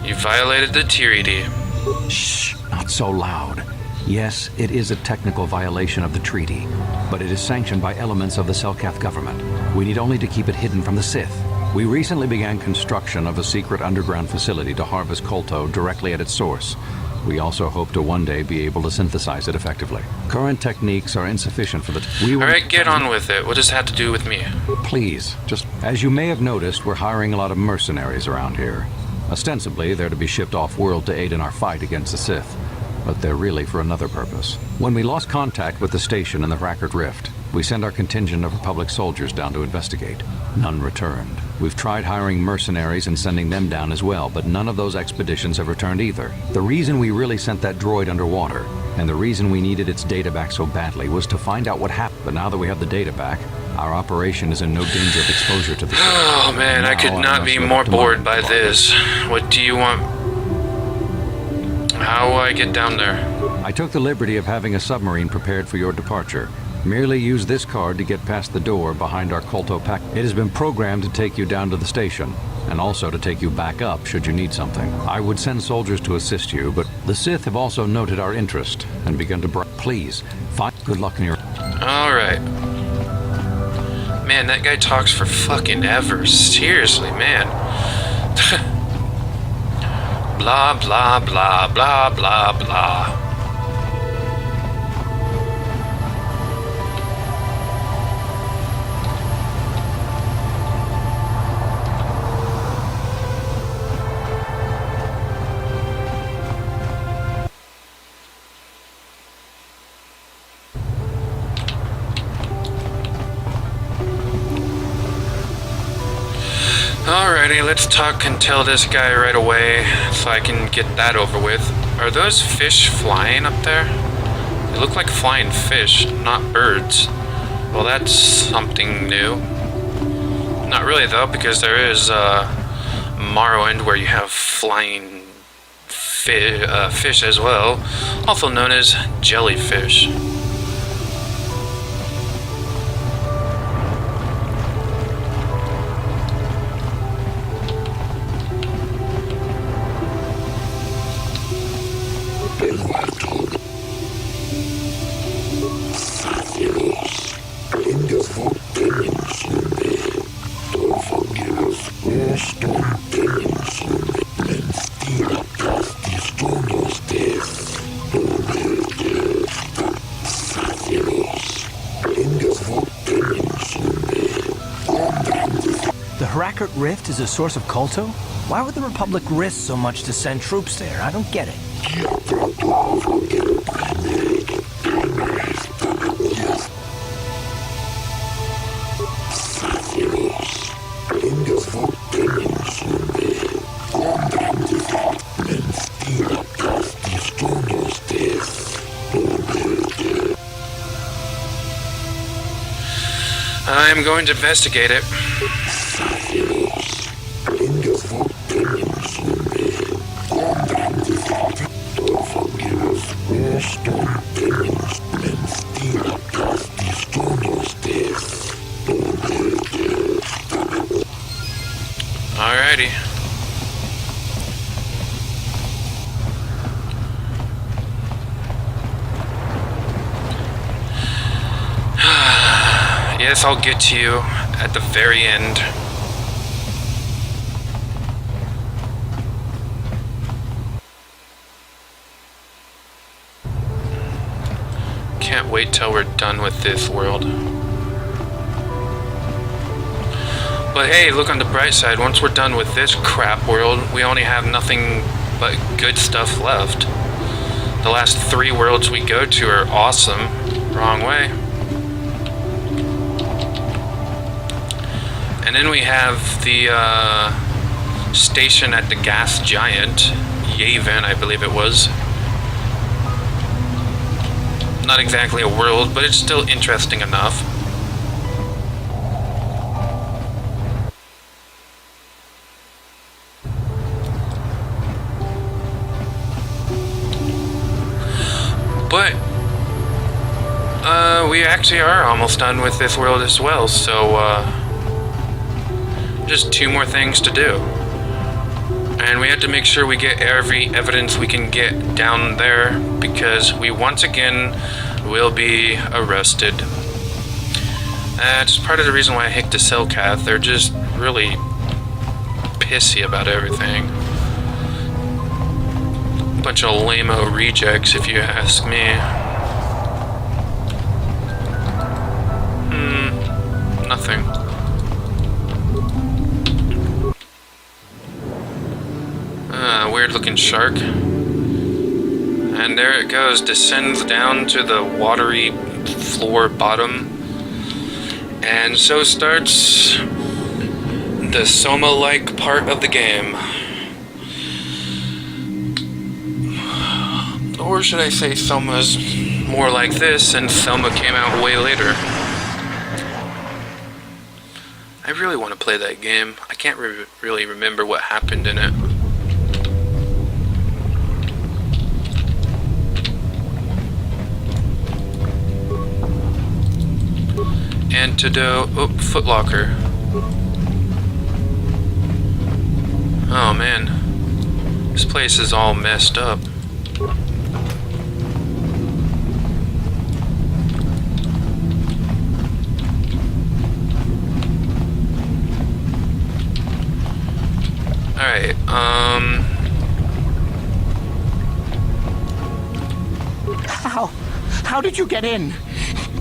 You violated the treaty. Shh, not so loud. Yes, it is a technical violation of the treaty, but it is sanctioned by elements of the Selkath government. We need only to keep it hidden from the Sith. We recently began construction of a secret underground facility to harvest Kolto directly at its source. We also hope to one day be able to synthesize it effectively. Current techniques are insufficient for the... Alright, get on with it. What does that have to do with me? Please, just... As you may have noticed, we're hiring a lot of mercenaries around here. Ostensibly, they're to be shipped off-world to aid in our fight against the Sith, but they're really for another purpose. When we lost contact with the station in the Rackard Rift, we sent our contingent of Republic soldiers down to investigate. None returned. We've tried hiring mercenaries and sending them down as well, but none of those expeditions have returned either. The reason we really sent that droid underwater, and the reason we needed its data back so badly, was to find out what happened. But now that we have the data back, our operation is in no danger of exposure to the... Oh man, I could not be more bored by this. What do you want? How will I get down there? I took the liberty of having a submarine prepared for your departure. Merely use this card to get past the door behind our Kolto pack. It has been programmed to take you down to the station, and also to take you back up should you need something. I would send soldiers to assist you, but the Sith have also noted our interest and begun to please, find good luck in your... Alright. Man, that guy talks for fucking ever. Seriously, man. Blah, blah, blah, blah, blah, blah. Alrighty, let's talk and tell this guy right away so I can get that over with. Are those fish flying up there? They look like flying fish, not birds. Well, that's something new. Not really though, because there is Morrowind where you have flying fish as well, also known as jellyfish. Rift is a source of Kolto? Why would the Republic risk so much to send troops there? I don't get it. I'm going to investigate it. Alrighty. Yes, I'll get to you at the very end. Can't wait till we're done with this world. But hey, look on the bright side, once we're done with this crap world, we only have nothing but good stuff left. The last 3 worlds we go to are awesome. Wrong way. And then we have the station at the gas giant, Yavin, I believe it was. not exactly a world, but it's still interesting enough. But we actually are almost done with this world as well, so just 2 more things to do. And we have to make sure we get every evidence we can get down there, because we once again will be arrested. That's part of the reason why I hate the Selkath. They're just really pissy about everything. Bunch of lame-o rejects, if you ask me. Nothing. Weird-looking shark. And there it goes, descends down to the watery floor bottom. And so starts the Soma-like part of the game. Or should I say Selma's more like this, and Selma came out way later. I really want to play that game. I can't really remember what happened in it. Antidote. Oh, Footlocker. Oh man. This place is all messed up. Alright, How did you get in?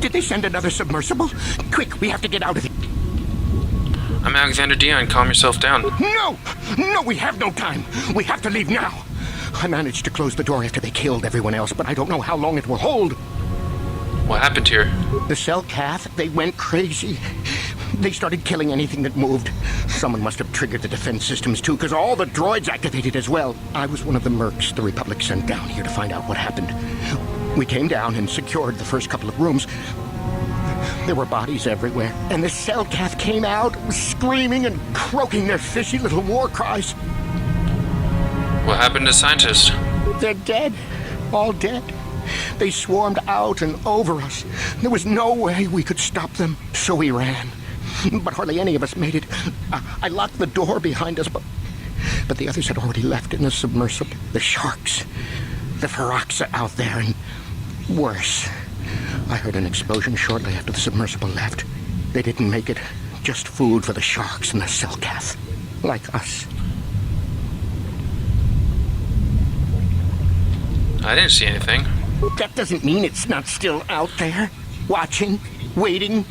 Did they send another submersible? Quick, we have to get out of here. I'm Alexander Dion. Calm yourself down. No! No, we have no time. We have to leave now. I managed to close the door after they killed everyone else, but I don't know how long it will hold. What happened here? The Selkath, they went crazy. They started killing anything that moved. Someone must have triggered the defense systems too, because all the droids activated as well. I was one of the mercs the Republic sent down here to find out what happened. We came down and secured the first couple of rooms. There were bodies everywhere, and the Selkath came out, screaming and croaking their fishy little war cries. What happened to scientists? They're dead. All dead. They swarmed out and over us. There was no way we could stop them, so we ran. But hardly any of us made it. I locked the door behind us, but the others had already left in the submersible. The sharks, the Feroxa out there, and worse. I heard an explosion shortly after the submersible left. They didn't make it. Just food for the sharks and the Selkath. Like us. I didn't see anything. That doesn't mean it's not still out there. Watching. Waiting.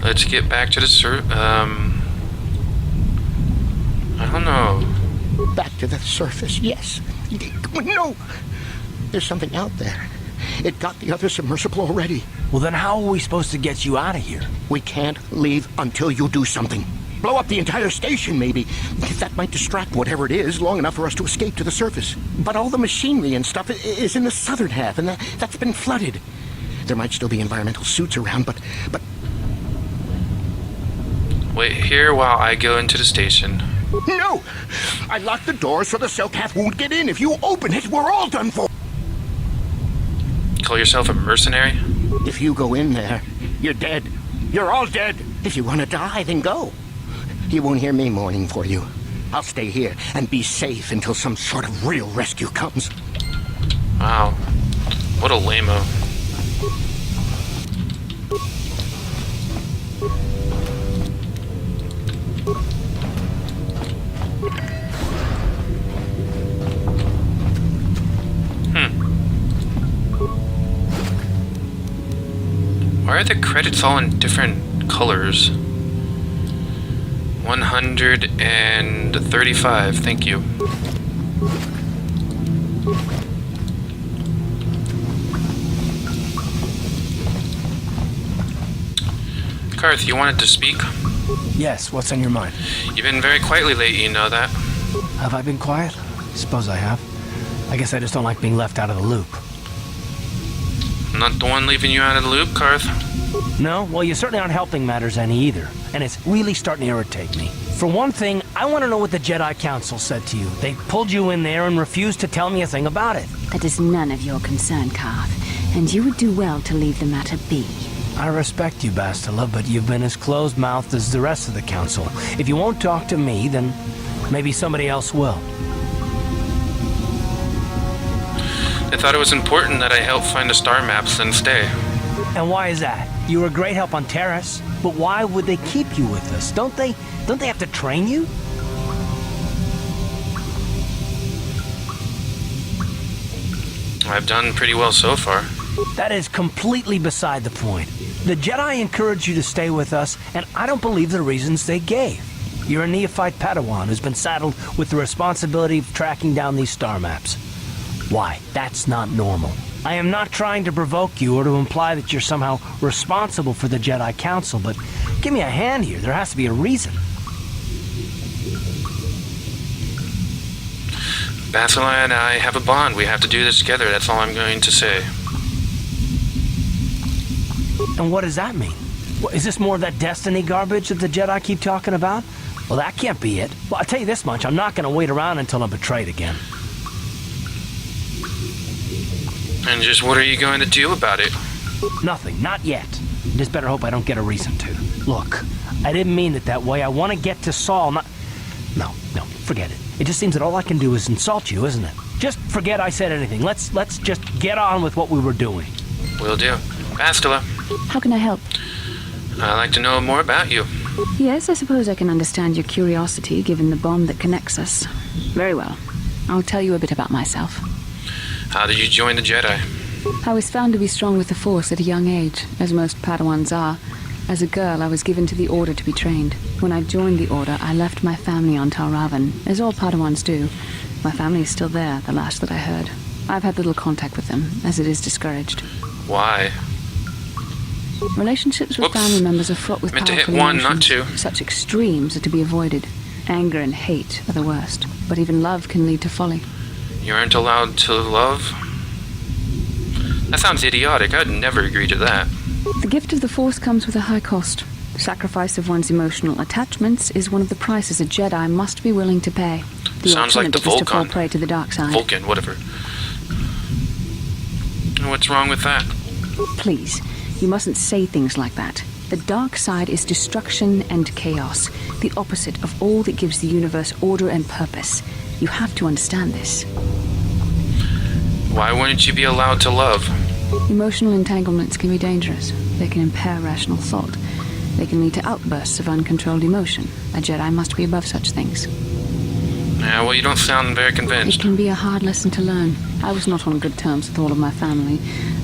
Let's get back to the I don't know. Back to the surface, yes. No! There's something out there. It got the other submersible already. Well, then how are we supposed to get you out of here? We can't leave until you do something. Blow up the entire station, maybe. That might distract whatever it is long enough for us to escape to the surface. But all the machinery and stuff is in the southern half, and that's been flooded. There might still be environmental suits around, but... Wait here while I go into the station. No! I locked the door so the Selkath won't get in. If you open it, we're all done for. Call yourself a mercenary? If you go in there, you're dead. You're all dead. If you want to die, then go. You won't hear me mourning for you. I'll stay here and be safe until some sort of real rescue comes. Wow. What a lame-o. Why are the credits all in different colors? 135, thank you. Karth, you wanted to speak? Yes, what's on your mind? You've been very quietly lately, you know that? Have I been quiet? Suppose I have. I guess I just don't like being left out of the loop. I'm not the one leaving you out of the loop, Karth. No? Well, you certainly aren't helping matters any either. And it's really starting to irritate me. For one thing, I want to know what the Jedi Council said to you. They pulled you in there and refused to tell me a thing about it. That is none of your concern, Karth. And you would do well to leave the matter be. I respect you, Bastila, but you've been as closed-mouthed as the rest of the Council. If you won't talk to me, then maybe somebody else will. I thought it was important that I help find the star maps and stay. And why is that? You were a great help on Terrace, but why would they keep you with us? Don't they have to train you? I've done pretty well so far. That is completely beside the point. The Jedi encouraged you to stay with us, and I don't believe the reasons they gave. You're a neophyte Padawan who's been saddled with the responsibility of tracking down these star maps. Why? That's not normal. I am not trying to provoke you or to imply that you're somehow responsible for the Jedi Council, but give me a hand here. There has to be a reason. Bastila and I have a bond. We have to do this together. That's all I'm going to say. And what does that mean? Is this more of that destiny garbage that the Jedi keep talking about? Well, that can't be it. Well, I'll tell you this much. I'm not going to wait around until I'm betrayed again. And just what are you going to do about it? Nothing. Not yet. Just better hope I don't get a reason to. Look, I didn't mean it that way. I want to get to Saul, not... No, forget it. It just seems that all I can do is insult you, isn't it? Just forget I said anything. Let's just get on with what we were doing. Will do. Bastila. How can I help? I'd like to know more about you. Yes, I suppose I can understand your curiosity, given the bond that connects us. Very well. I'll tell you a bit about myself. How did you join the Jedi? I was found to be strong with the Force at a young age, as most Padawans are. As a girl, I was given to the Order to be trained. When I joined the Order, I left my family on Tal Ravan, as all Padawans do. My family is still there, the last that I heard. I've had little contact with them, as it is discouraged. Why? Relationships with family members are fraught with Meant to powerful hit one, emotions. not two. Such extremes are to be avoided. Anger and hate are the worst, but even love can lead to folly. You aren't allowed to love? That sounds idiotic. I'd never agree to that. The gift of the Force comes with a high cost. Sacrifice of one's emotional attachments is one of the prices a Jedi must be willing to pay. The Sounds like the alternative is to fall Vulcan. prey to the dark side. Vulcan, whatever. What's wrong with that? Please, you mustn't say things like that. The dark side is destruction and chaos, the opposite of all that gives the universe order and purpose. You have to understand this. Why wouldn't you be allowed to love? Emotional entanglements can be dangerous. They can impair rational thought. They can lead to outbursts of uncontrolled emotion. A Jedi must be above such things. Yeah, well, you don't sound very convinced. It can be a hard lesson to learn. I was not on good terms with all of my family,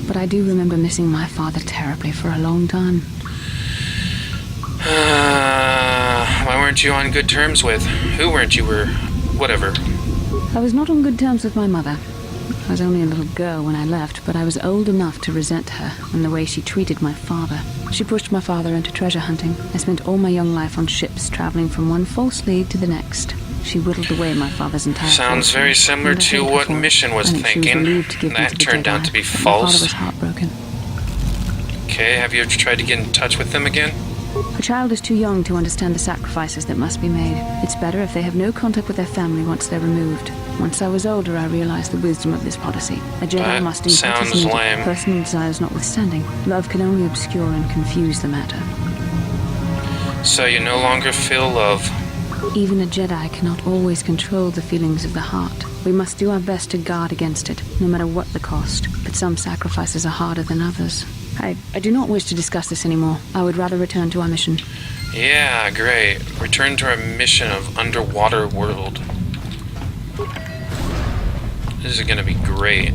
but I do remember missing my father terribly for a long time. Why weren't you on good terms with? Who weren't you? Whatever. I was not on good terms with my mother. I was only a little girl when I left, but I was old enough to resent her and the way she treated my father. She pushed my father into treasure hunting. I spent all my young life on ships, traveling from one false lead to the next. She whittled away my father's entire Sounds fortune, very similar and I to hated her what for it. Mission was I think she was thinking. relieved to give me That to the turned out Jedi. to be My father false. was heartbroken. Okay, have you ever tried to get in touch with them again? A child is too young to understand the sacrifices that must be made. It's better if they have no contact with their family once they're removed. Once I was older, I realized the wisdom of this policy. A Jedi That must impart sounds his needed, lame. personal desires notwithstanding. Love can only obscure and confuse the matter. So you no longer feel love. Even a Jedi cannot always control the feelings of the heart. We must do our best to guard against it, no matter what the cost. But some sacrifices are harder than others. I do not wish to discuss this anymore. I would rather return to our mission. Yeah, great. Return to our mission of underwater world. This is gonna be great.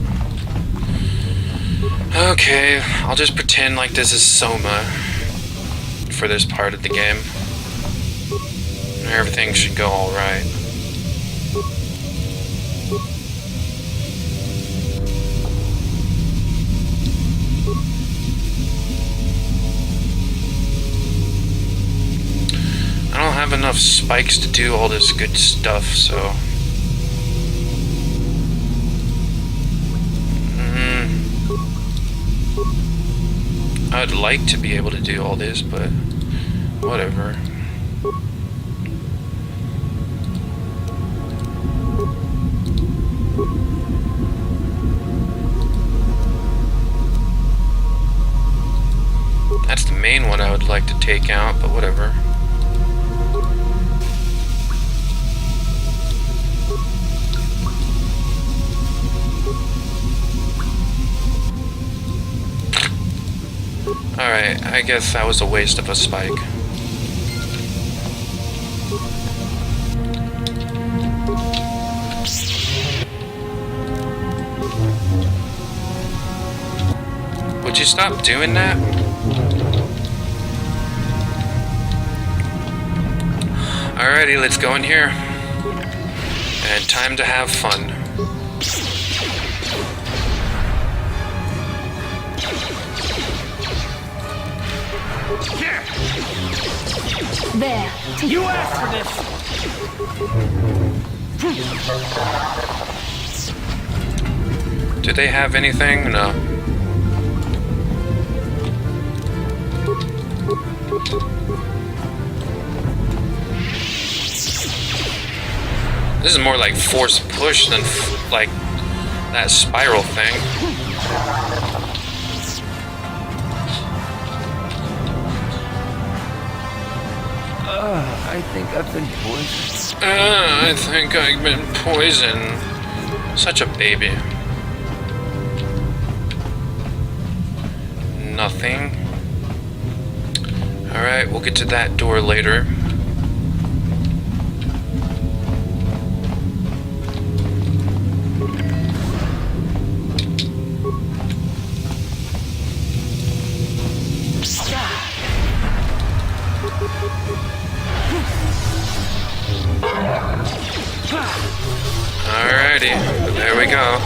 Okay, I'll just pretend like this is Soma for this part of the game. Everything should go alright. I don't have enough spikes to do all this good stuff, so... I'd like to be able to do all this, but whatever. That's the main one I would like to take out, but whatever. Alright, I guess that was a waste of a spike. Would you stop doing that? Alrighty, let's go in here. And time to have fun. There. You asked for this! Do they have anything? No. This is more like force push than like that spiral thing. I think I've been poisoned. I think I've been poisoned. Such a baby. Nothing. Alright, we'll get to that door later. Alrighty, there we go.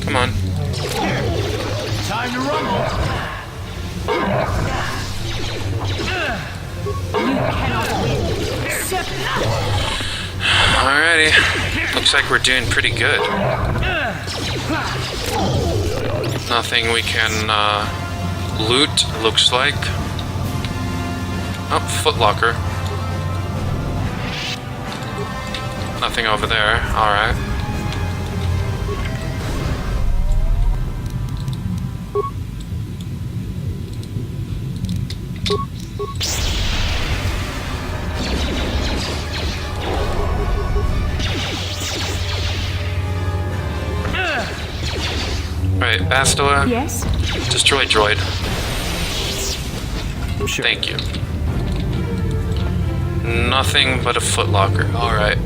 Come on. Time to rumble! You cannot win. Alrighty. Looks like we're doing pretty good. Nothing we can loot, looks like. Oh, footlocker. Nothing over there. Alright. Right, Bastila. Yes? Destroy droid. Sure. Thank you. Nothing but a footlocker. Alright.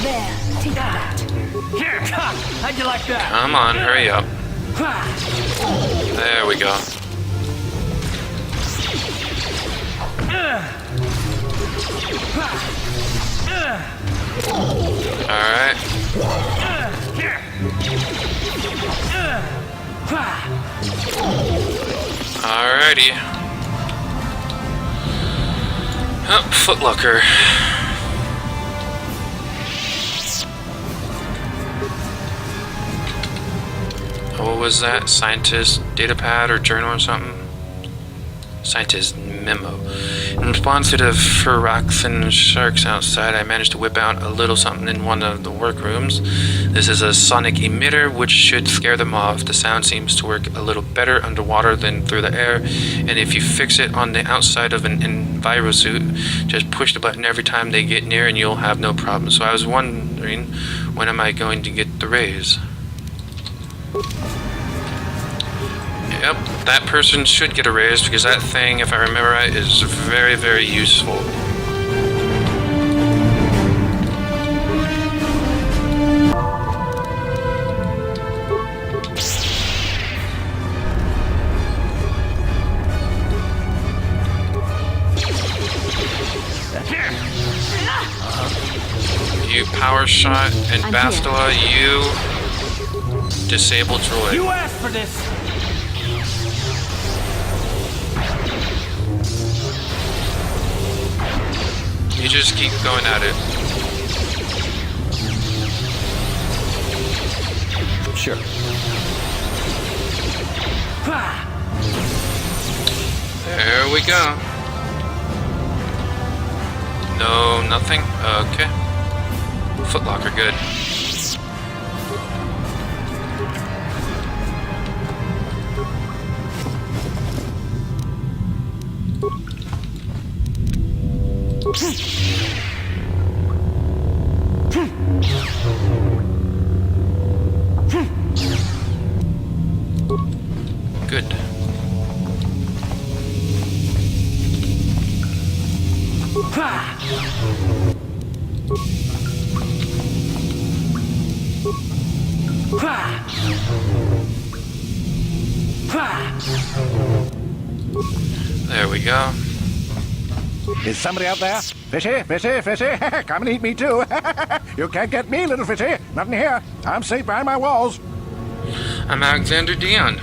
There. Take that. Here! How'd you like that? Come on, hurry up. There we go. Alright. Alrighty. Oh, footlocker. What was that? Scientist datapad or journal or something? Scientist memo. In response to the Firaxan sharks outside, I managed to whip out a little something in one of the workrooms. This is a sonic emitter, which should scare them off. The sound seems to work a little better underwater than through the air, and if you fix it on the outside of an envirosuit, just push the button every time they get near and you'll have no problem. So I was wondering, when am I going to get the raise? Yep, that person should get a raise because that thing, if I remember right, is very, very useful. You power shot, and I'm Bastila, you disable droid. You asked for this! You just keep going at it. Sure. There we go. No, nothing? Okay. Footlocker, good. Good. There we go. Is somebody out there? Fishy, fishy, fishy. Come and eat me too. You can't get me, little fishy. Not in here. I'm safe behind my walls. I'm Alexander Dion,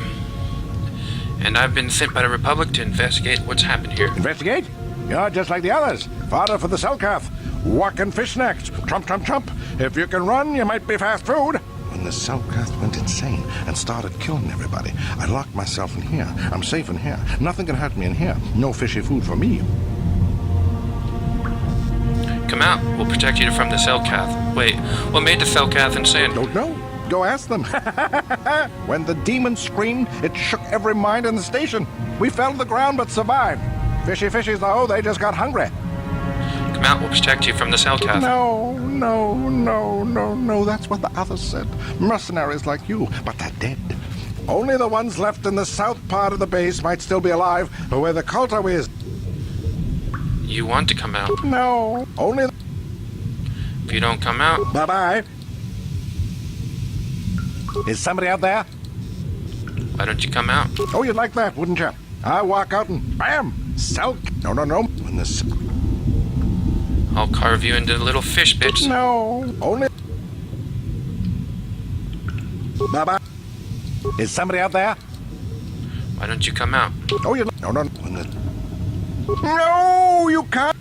and I've been sent by the Republic to investigate what's happened here. Investigate? You're just like the others. Fodder for the Selkath. Walking fish next. Trump, trump, trump. If you can run, you might be fast food. When the Selkath went insane and started killing everybody, I locked myself in here. I'm safe in here. Nothing can hurt me in here. No fishy food for me. Come out. We'll protect you from the Selkath. Wait, what made the Selkath insane? Don't know. Go ask them. When the demon screamed, it shook every mind in the station. We fell to the ground but survived. Fishy fishies, though, they just got hungry. Come out. We'll protect you from the Selkath. No, no, no, no, no. That's what the others said. Mercenaries like you, but they're dead. Only the ones left in the south part of the base might still be alive, or where the Kulta is. You want to come out. No, only... If you don't come out... Bye-bye. Is somebody out there? Why don't you come out? Oh, you'd like that, wouldn't you? I walk out and bam! Selk. No, no, no. When this... I'll carve you into little fish bits. No, only... Bye-bye. Is somebody out there? Why don't you come out? Oh, you... No, no, when the... No, you can't...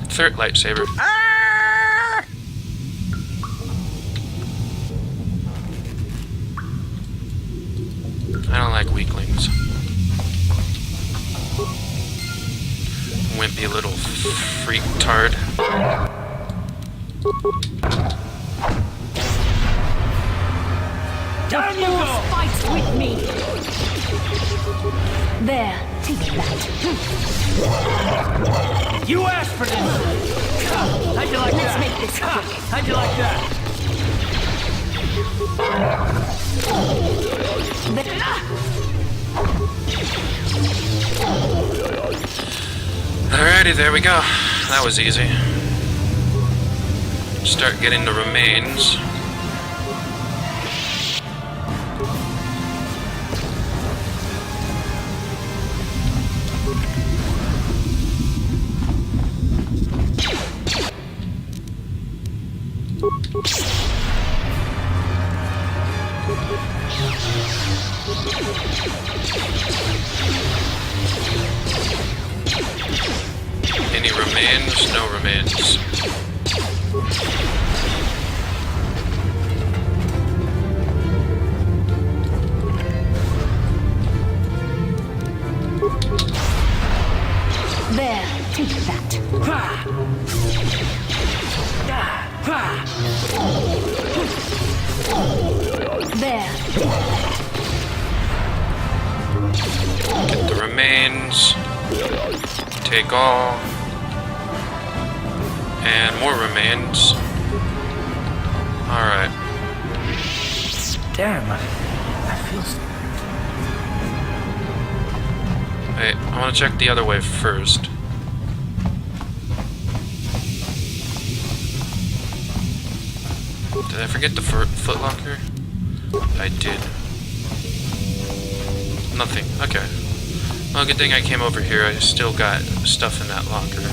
Third lightsaber. Ah! I don't like weaklings. Wimpy little freak tard. Down you go! Fight with me! There, take that. You asked for this! How'd you like Let's that? make this quick. How'd you like that? Alrighty, there we go. That was easy. Start getting the remains. Any remains? No remains. There, take that. There. Get the remains. Take all. And more remains. Alright. Damn, I feel... Wait, I want to check the other way first. Did I forget the footlocker? I did. Nothing. Okay. Well, good thing I came over here. I still got stuff in that locker.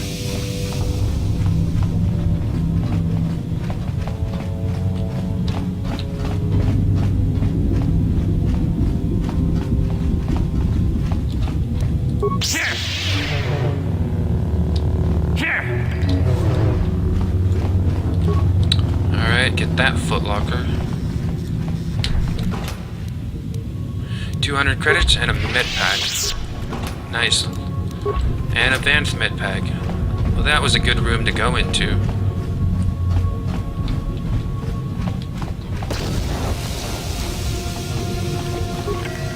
want that footlocker. 200 credits and a med pack. Nice. And advanced med pack. Well, that was a good room to go into.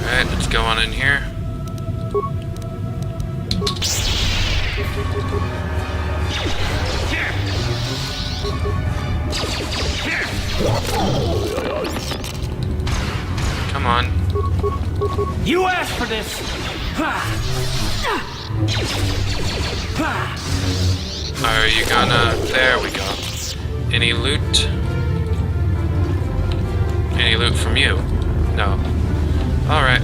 Alright, let's go on in here. Come on. You asked for this! Are you gonna... There we go. Any loot? Any loot from you? No. Alright.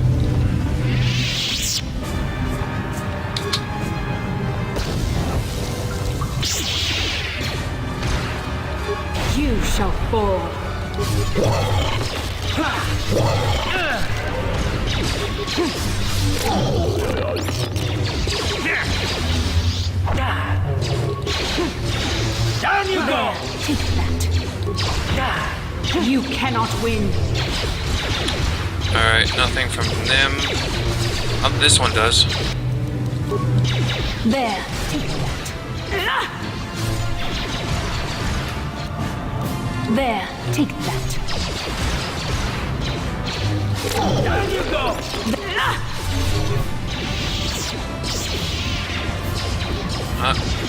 You shall fall. Down you go! Take that. You cannot win. Alright, nothing from them. Oh, this one does. There. Take that. There. Take that. Down you go!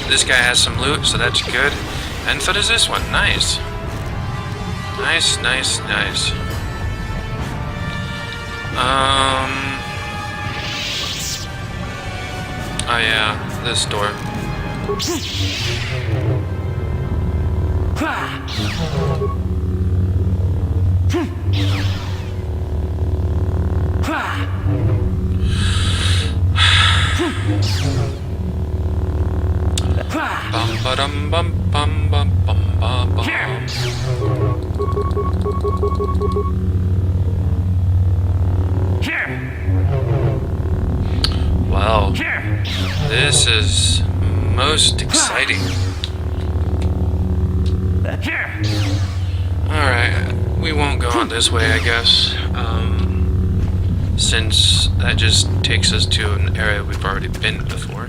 This guy has some loot, so that's good. And so does this one. Nice. Nice, nice, nice. Oh yeah, this door. Bum ba dum bum bum bum bum bum bum. Wow, this is most exciting. Alright, we won't go on this way, I guess. Since that just takes us to an area we've already been before.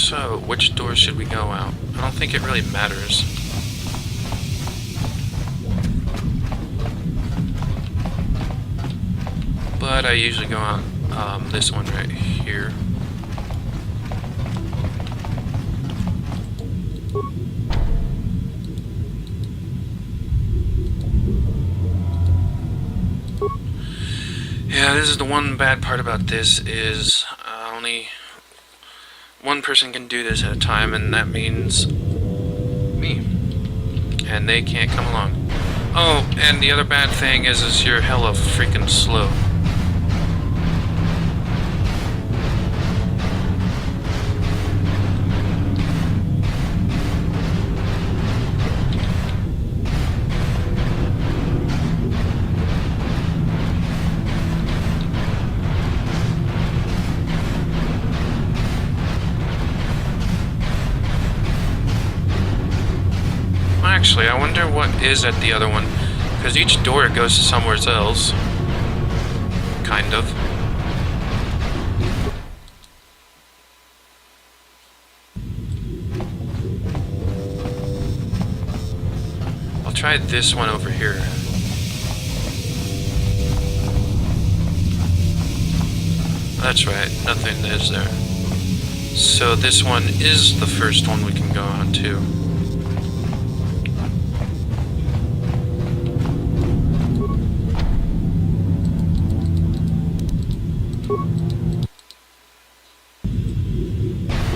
So, which door should we go out? I don't think it really matters. But I usually go out this one right here. Yeah, this is the one bad part about this is only one person can do this at a time, and that means me. And they can't come along. Oh, and the other bad thing is you're hella freaking slow. Actually, I wonder what is at the other one, because each door goes to somewhere else. Kind of. I'll try this one over here. That's right, nothing is there. So this one is the first one we can go on to.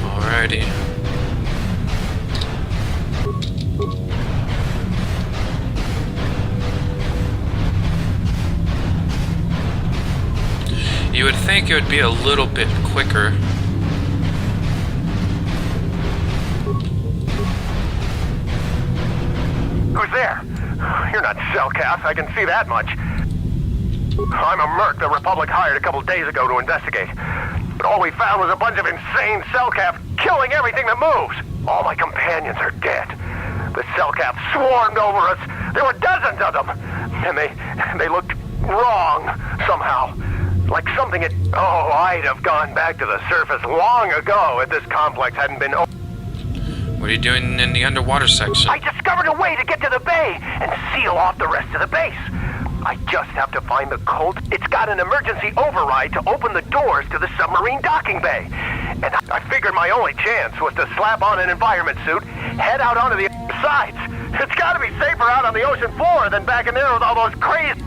Alrighty. You would think it would be a little bit quicker. Who's there? You're not Cellcath, I can see that much. I'm a merc the Republic hired a couple days ago to investigate. But all we found was a bunch of insane Cellcath killing everything that moves. All my companions are dead. The Selkath swarmed over us. There were dozens of them. And they looked wrong, somehow. Like something had... Oh, I'd have gone back to the surface long ago if this complex hadn't been... What are you doing in the underwater section? I discovered a way to get to the bay and seal off the rest of the base. I just have to find the Colt. It's got an emergency override to open the doors to the submarine docking bay. And I figured my only chance was to slap on an environment suit, head out onto the sides. It's got to be safer out on the ocean floor than back in there with all those crazy...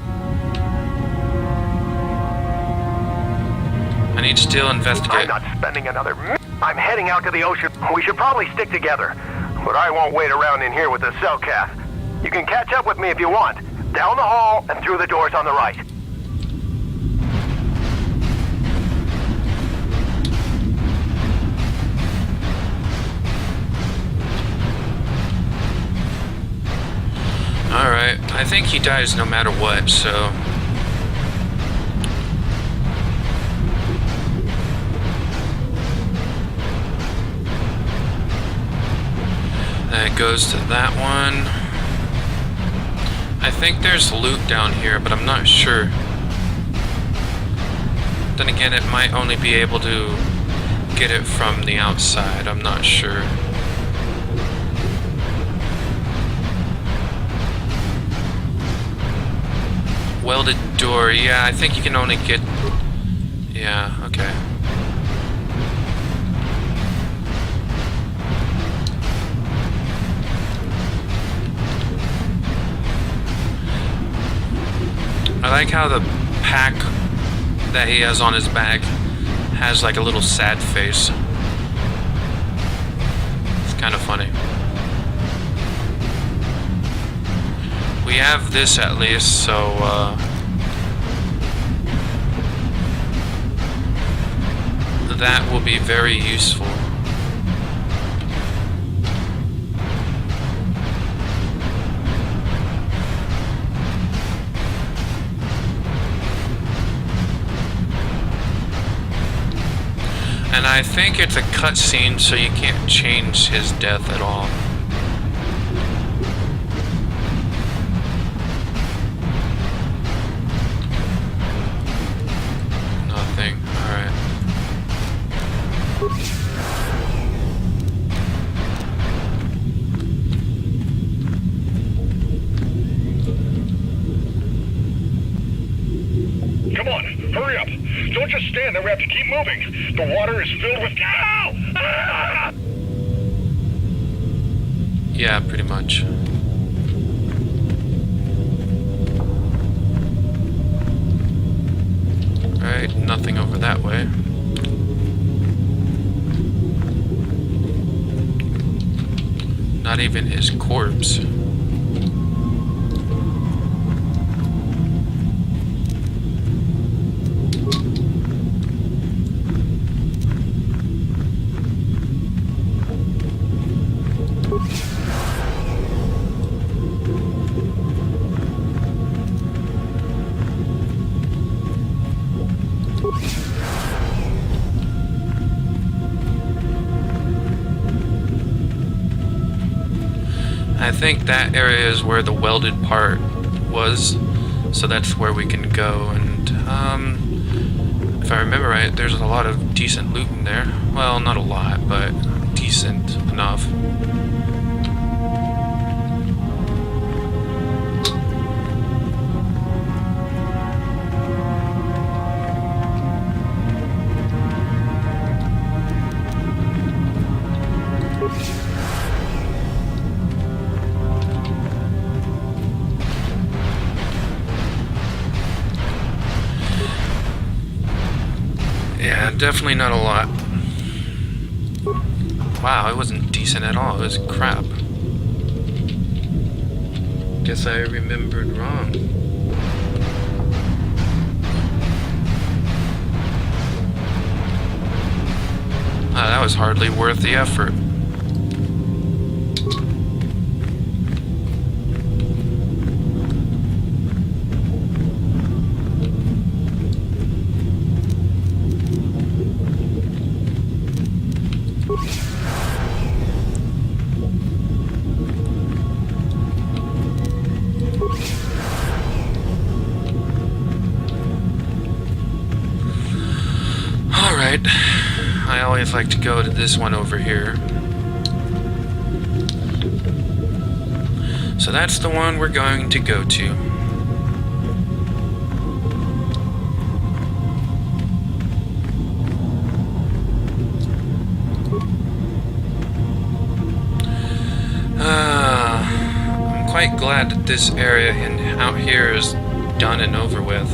I need to still investigate. I'm not spending another I'm heading out to the ocean. We should probably stick together. But I won't wait around in here with the Selkath. You can catch up with me if you want. Down the hall and through the doors on the right. Alright, I think he dies no matter what, so... That goes to that one. I think there's loot down here, but I'm not sure. Then again, it might only be able to get it from the outside. I'm not sure. Welded door. Yeah, I think you can only get... Yeah, okay. I like how the pack that he has on his back has like a little sad face. It's kind of funny. We have this at least, so that will be very useful. And I think it's a cutscene, so you can't change his death at all. Nothing. Alright. Come on, hurry up. Don't just stand there, we have to keep moving. The water is filled with... Ow! Ah! Yeah, pretty much. Alright, nothing over that way. Not even his corpse. I think that area is where the welded part was, so that's where we can go, and if I remember right, there's a lot of decent loot in there. Well, not a lot, but decent enough. Yeah, definitely not a lot. Wow, it wasn't decent at all. It was crap. Guess I remembered wrong. That was hardly worth the effort. Alright. I always like to go to this one over here. So that's the one we're going to go to. I'm quite glad that this area out here is done and over with.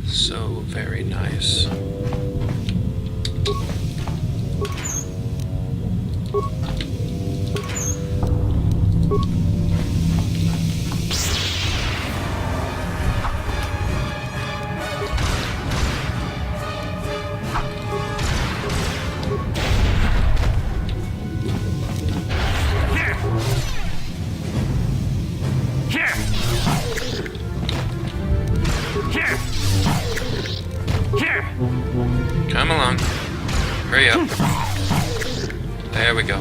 So very nice. Come along. Hurry up. There we go.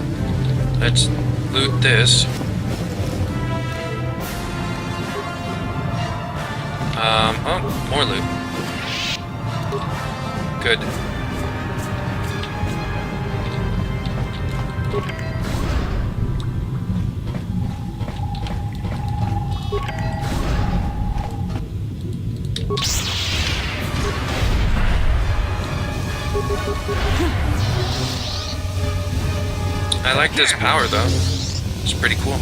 Let's loot this. Oh, more loot. Good. I like this power though. It's pretty cool.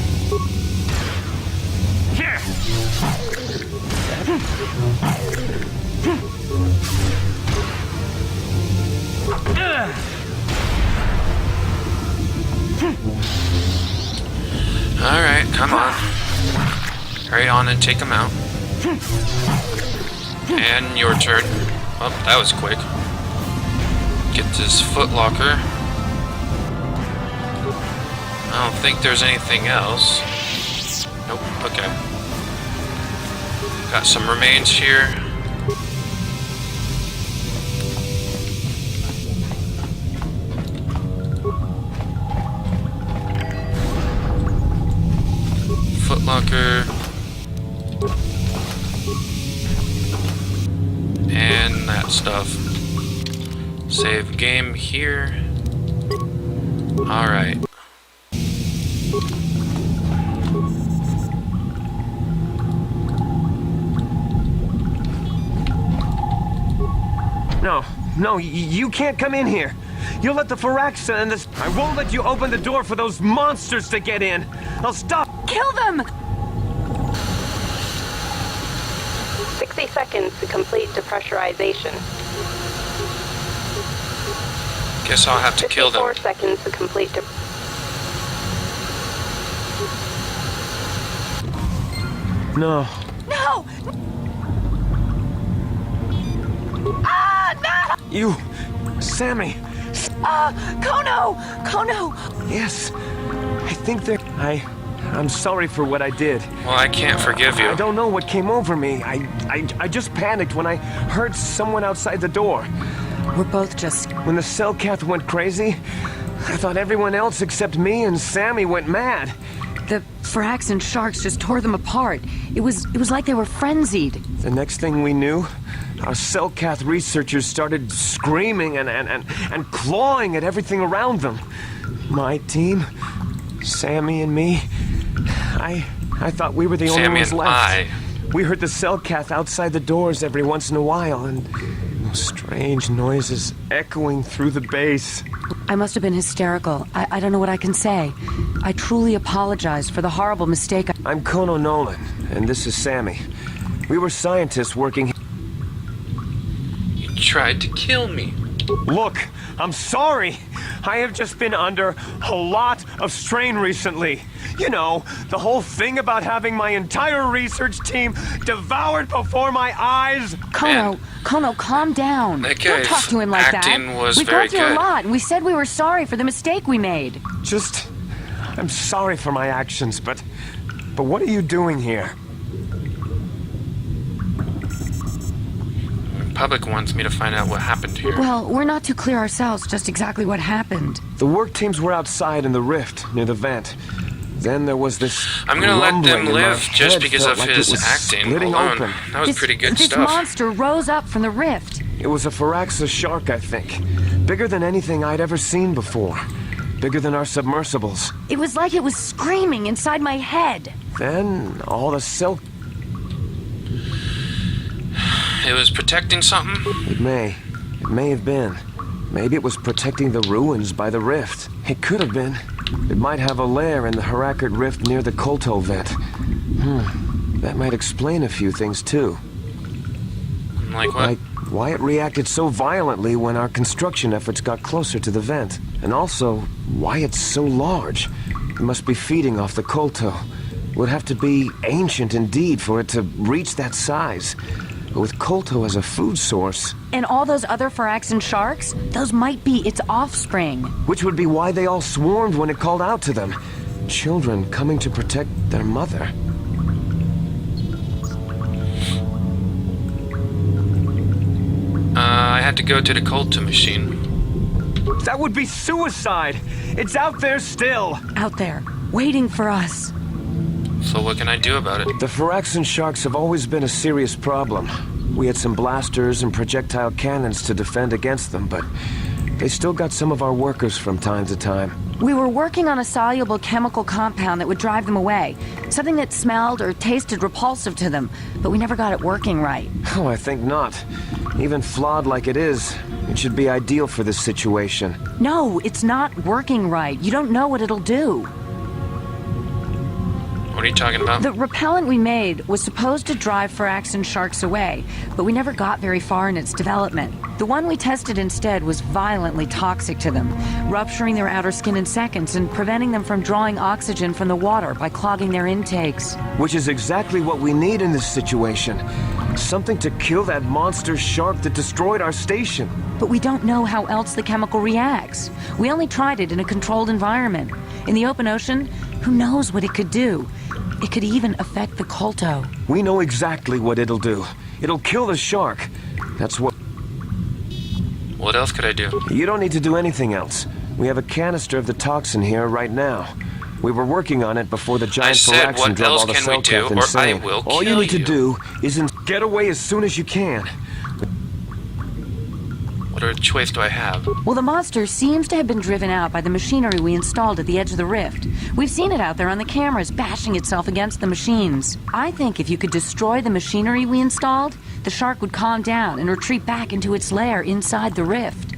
Alright, come on. Hurry on and take him out. And your turn. Oh, that was quick. Get this footlocker. I don't think there's anything else. Nope, okay. Got some remains here. Footlocker. And that stuff. Save game here. Alright. No, you can't come in here. You'll let the Firaxa and this... I won't let you open the door for those monsters to get in. I'll stop... Kill them! 60 seconds to complete depressurization. Guess I'll have to kill them. 54 seconds to complete No. No! Ah, no! You... Sammy... Kono! Kono! Yes. I think they're... I'm sorry for what I did. Well, I can't forgive you. I don't know what came over me. I just panicked when I heard someone outside the door. We're both just... When the Selkath went crazy, I thought everyone else except me and Sammy went mad. The Firaxan sharks just tore them apart. It was like they were frenzied. The next thing we knew, our Selkath researchers started screaming and clawing at everything around them. My team, Sammy and me, I thought we were the only ones left. We heard the Selkath outside the doors every once in a while, and strange noises echoing through the base. I must have been hysterical. I don't know what I can say. I truly apologize for the horrible mistake. I'm Kono Nolan, and this is Sammy. We were scientists working... You tried to kill me. Look, I'm sorry. I have just been under a lot of strain recently. You know, the whole thing about having my entire research team devoured before my eyes. Kono, calm down. That Don't talk to him like that. was We've very gone through good. a lot, and we said we were sorry for the mistake we made. I'm sorry for my actions, but what are you doing here? The public wants me to find out what happened here. Well, we're not too clear ourselves just exactly what happened. The work teams were outside in the rift, near the vent. Then there was this. I'm gonna let rumbling them in my live just head, because felt of like it his was acting splitting alone. open. That was pretty good this stuff. monster rose up from the rift. It was a Firaxis shark, I think. Bigger than anything I'd ever seen before. Bigger than our submersibles. It was like it was screaming inside my head. Then all the silk. It was protecting something? It may have been. Maybe it was protecting the ruins by the rift. It could have been. It might have a lair in the Harakert Rift near the Kolto vent. That might explain a few things too. Like what? Like why it reacted so violently when our construction efforts got closer to the vent. And also, why it's so large. It must be feeding off the Kolto. It would have to be ancient indeed for it to reach that size. But with Kolto as a food source... And all those other Firaxan sharks? Those might be its offspring. Which would be why they all swarmed when it called out to them. Children coming to protect their mother. I had to go to the Kolto machine. That would be suicide! It's out there still! Out there, waiting for us. So what can I do about it? The Firaxan sharks have always been a serious problem. We had some blasters and projectile cannons to defend against them, but they still got some of our workers from time to time. We were working on a soluble chemical compound that would drive them away. Something that smelled or tasted repulsive to them, but we never got it working right. Oh, I think not. Even flawed like it is, it should be ideal for this situation. No, it's not working right. You don't know what it'll do. What are you talking about? The repellent we made was supposed to drive Firaxan sharks away, but we never got very far in its development. The one we tested instead was violently toxic to them, rupturing their outer skin in seconds and preventing them from drawing oxygen from the water by clogging their intakes. Which is exactly what we need in this situation. Something to kill that monster shark that destroyed our station. But we don't know how else the chemical reacts. We only tried it in a controlled environment. In the open ocean, who knows what it could do? It could even affect the Kolto. We know exactly what it'll do. It'll kill the shark. That's what... What else could I do? You don't need to do anything else. We have a canister of the toxin here right now. We were working on it before the giant Firaxan drove all the Selkath insane. All you need to do is get away as soon as you can. What other choice do I have? Well, the monster seems to have been driven out by the machinery we installed at the edge of the rift. We've seen it out there on the cameras, bashing itself against the machines. I think if you could destroy the machinery we installed, the shark would calm down and retreat back into its lair inside the rift.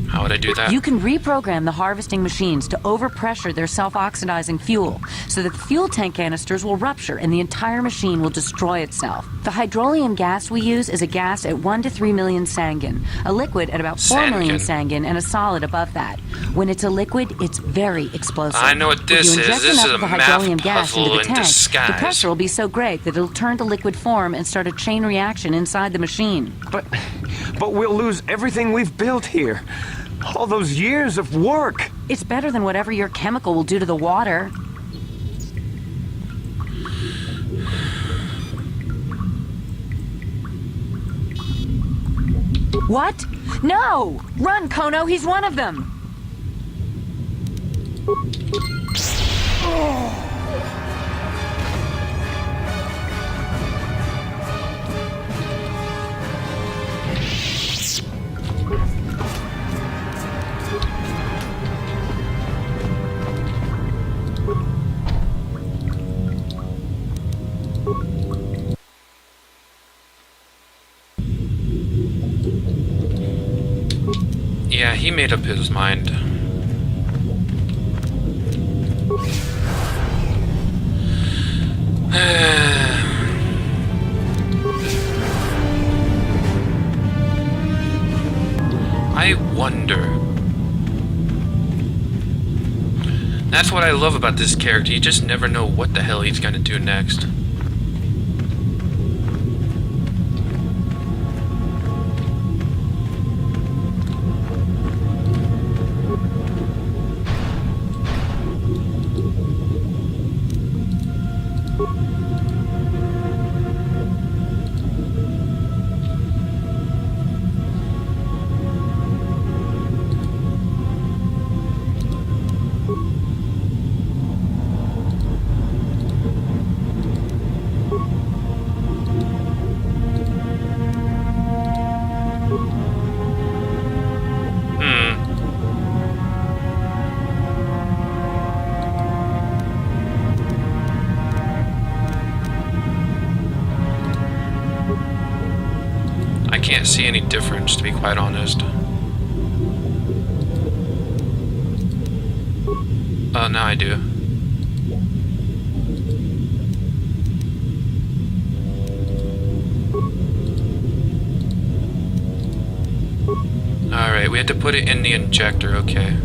How would I do that? You can reprogram the harvesting machines to overpressure their self-oxidizing fuel, so that the fuel tank canisters will rupture and the entire machine will destroy itself. The hydrolium gas we use is a gas at 1 to 3 million Sangin, a liquid at about 4 million Sangin, and a solid above that. When it's a liquid, it's very explosive. I know what this if you is. inject This enough is a of the math hydrolium gas into puzzle the in tank, disguise. the pressure will be so great that it'll turn to liquid form and start a chain reaction inside the machine. But we'll lose everything we've built here. All those years of work. It's better than whatever your chemical will do to the water. What? No! Run, Kono! He's one of them! Yeah, he made up his mind. I wonder. That's what I love about this character. You just never know what the hell he's gonna do next. can't see any difference, to be quite honest. Oh, now I do. Alright, we had to put it in the injector, okay.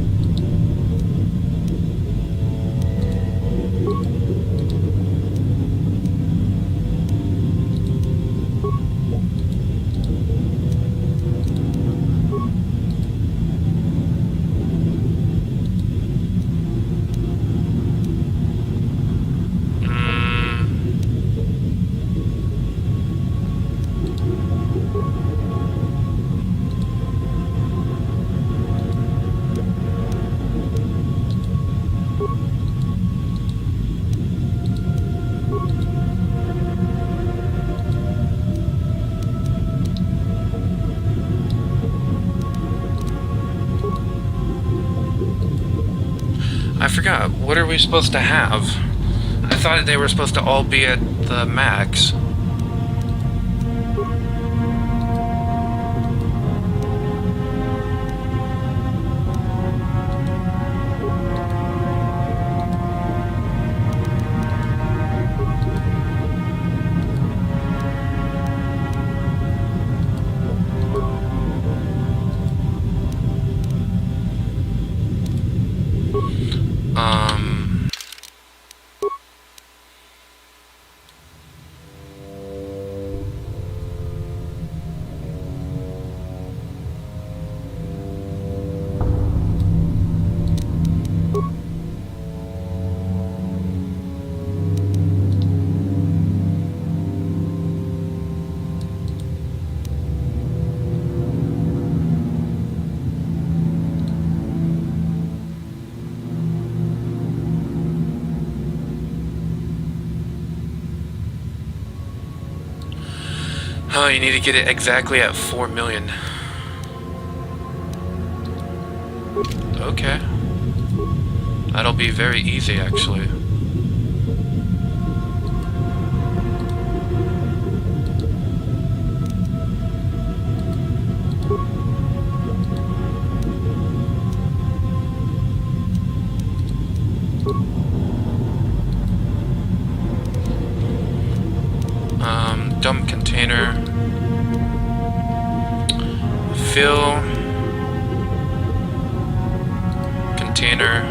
I forgot, what are we supposed to have? I thought they were supposed to all be at the max. Oh, you need to get it exactly at 4 million. Okay. That'll be very easy, actually. Dump container. Fill. Container.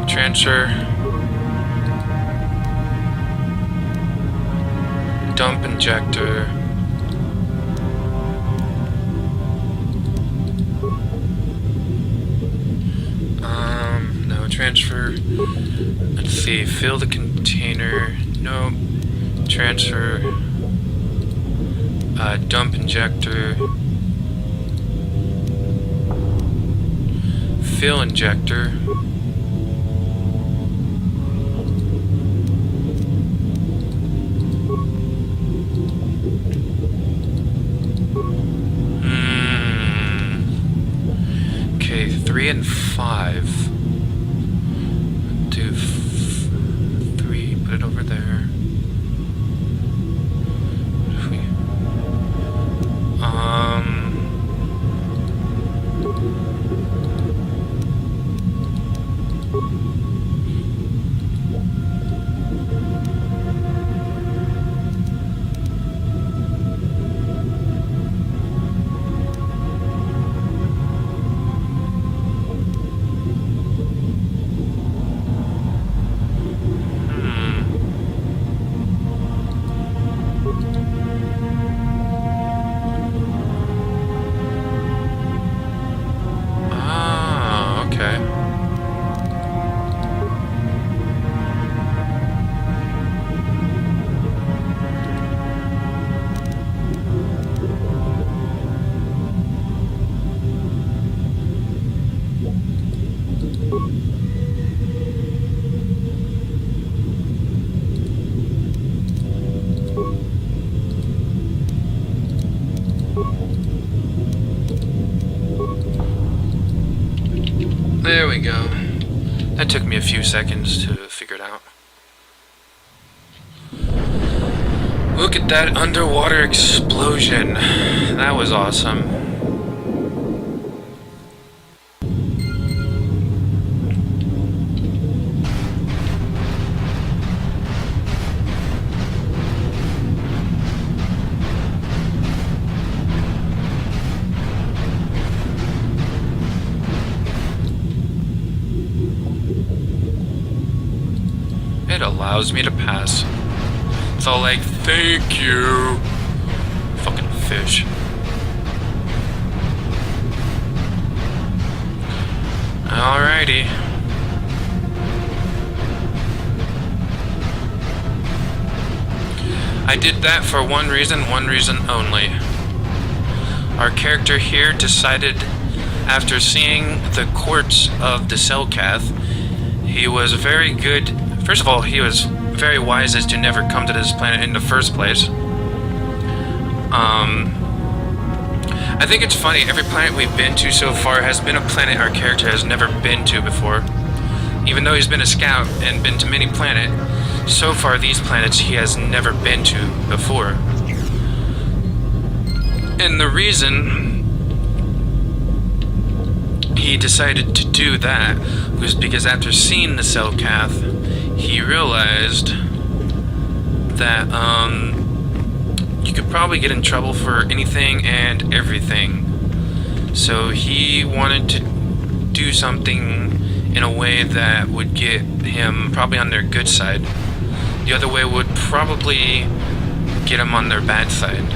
Transfer. Dump injector. No, transfer. Let's see, fill the container. Nope. Transfer, dump injector, fill injector, okay, 3 and 5, do 3, put it over there. There we go. That took me a few seconds to figure it out. Look at that underwater explosion. That was awesome. It allows me to pass. It's all like, thank you. Fucking fish. Alrighty. I did that for one reason only. Our character here decided, after seeing the courts of the Selkath, he was very good. First of all, he was very wise as to never come to this planet in the first place. I think it's funny, every planet we've been to so far has been a planet our character has never been to before. Even though he's been a scout and been to many planets, so far these planets he has never been to before. And the reason he decided to do that was because after seeing the Selkath, he realized that you could probably get in trouble for anything and everything. So he wanted to do something in a way that would get him probably on their good side. The other way would probably get him on their bad side.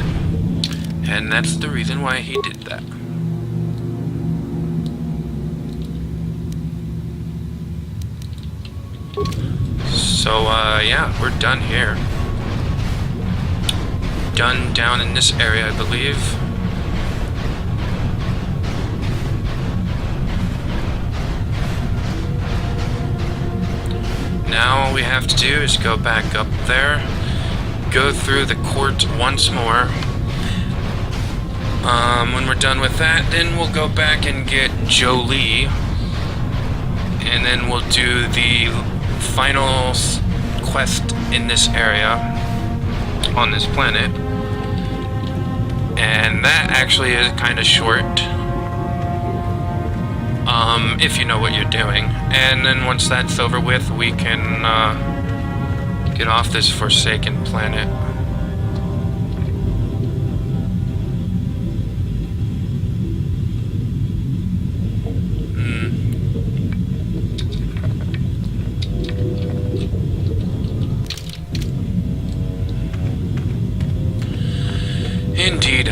And that's the reason why he did that. So, yeah, we're done here. Done down in this area, I believe. Now all we have to do is go back up there, go through the court once more. When we're done with that, then we'll go back and get Jolie, and then we'll do the final quest in this area on this planet. And that actually is kind of short, if you know what you're doing. And then once that's over with, we can get off this forsaken planet. Indeed.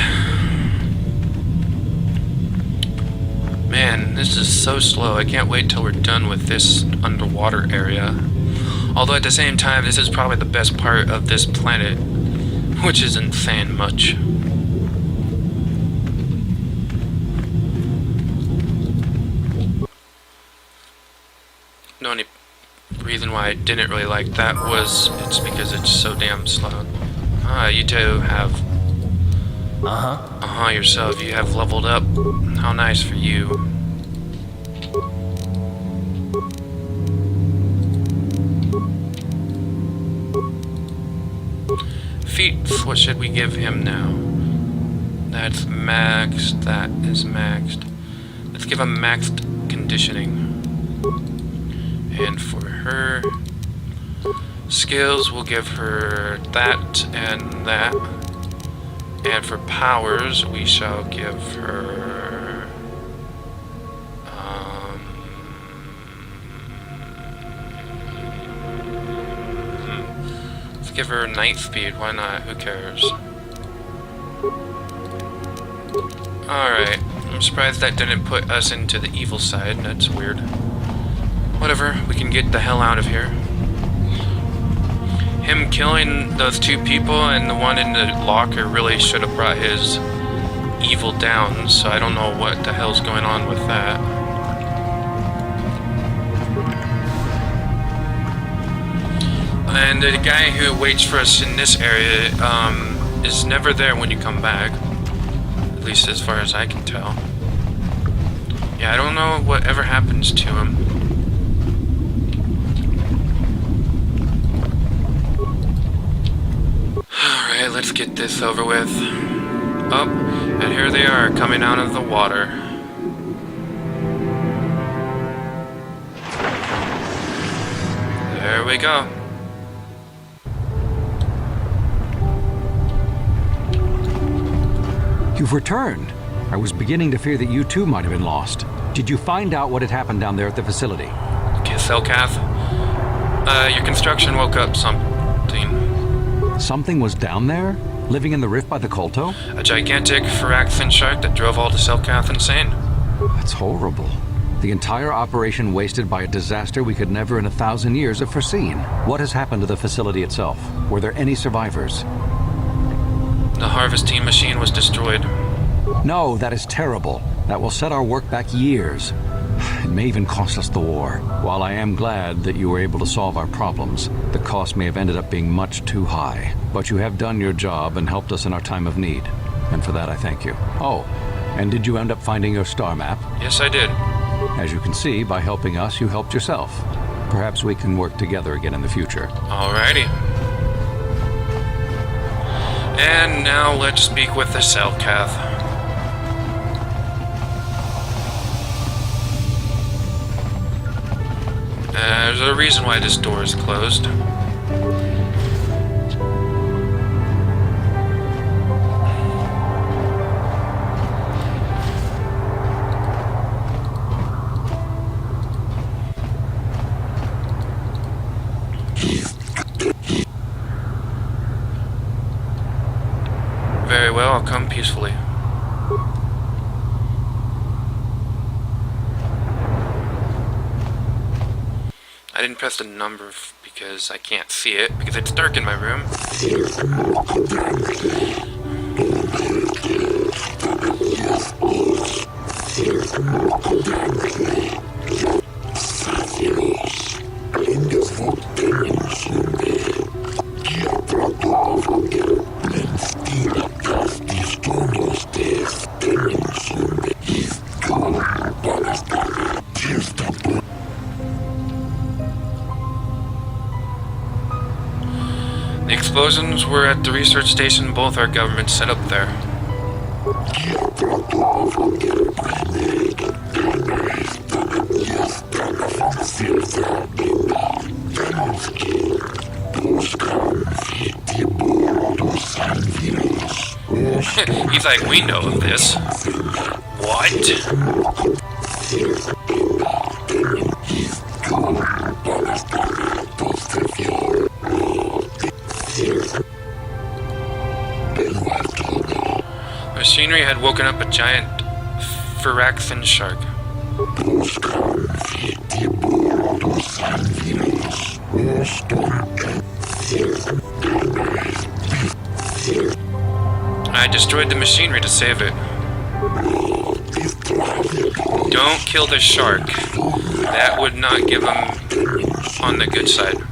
Man, this is so slow. I can't wait till we're done with this underwater area. Although at the same time, this is probably the best part of this planet, which isn't saying much. The only reason why I didn't really like that was it's because it's so damn slow. Ah, you two have... yourself, you have leveled up. How nice for you. Feet, what should we give him now? That's maxed, that is maxed. Let's give him maxed conditioning. And for her skills, we'll give her that and that. And for powers, we shall give her... let's give her night speed, why not? Who cares? Alright, I'm surprised that didn't put us into the evil side, that's weird. Whatever, we can get the hell out of here. Him killing those two people and the one in the locker really should have brought his evil down, so I don't know what the hell's going on with that. And the guy who waits for us in this area is never there when you come back, at least as far as I can tell. Yeah, I don't know whatever happens to him. Alright, let's get this over with. Oh, and here they are, coming out of the water. There we go. You've returned. I was beginning to fear that you too might have been lost. Did you find out what had happened down there at the facility? Okay, Selkath. Your construction woke up something. Something was down there? Living in the rift by the Kolto? A gigantic Phyraxan shark that drove all to Selkath insane. That's horrible. The entire operation wasted by a disaster we could never in 1,000 years have foreseen. What has happened to the facility itself? Were there any survivors? The harvesting machine was destroyed. No, that is terrible. That will set our work back years. It may even cost us the war. While I am glad that you were able to solve our problems, the cost may have ended up being much too high. But you have done your job and helped us in our time of need. And for that I thank you. Oh, and did you end up finding your star map? Yes, I did. As you can see, by helping us, you helped yourself. Perhaps we can work together again in the future. Alrighty. And now let's speak with the Selkath. There's a reason why this door is closed. Very well, I'll come peacefully. I didn't press the number because I can't see it, because it's dark in my room. The explosions were at the research station both our governments set up there. He's like, we know of this. What? Machinery had woken up a giant Phyraxan shark. I destroyed the machinery to save it. Don't kill the shark. That would not give him on the good side.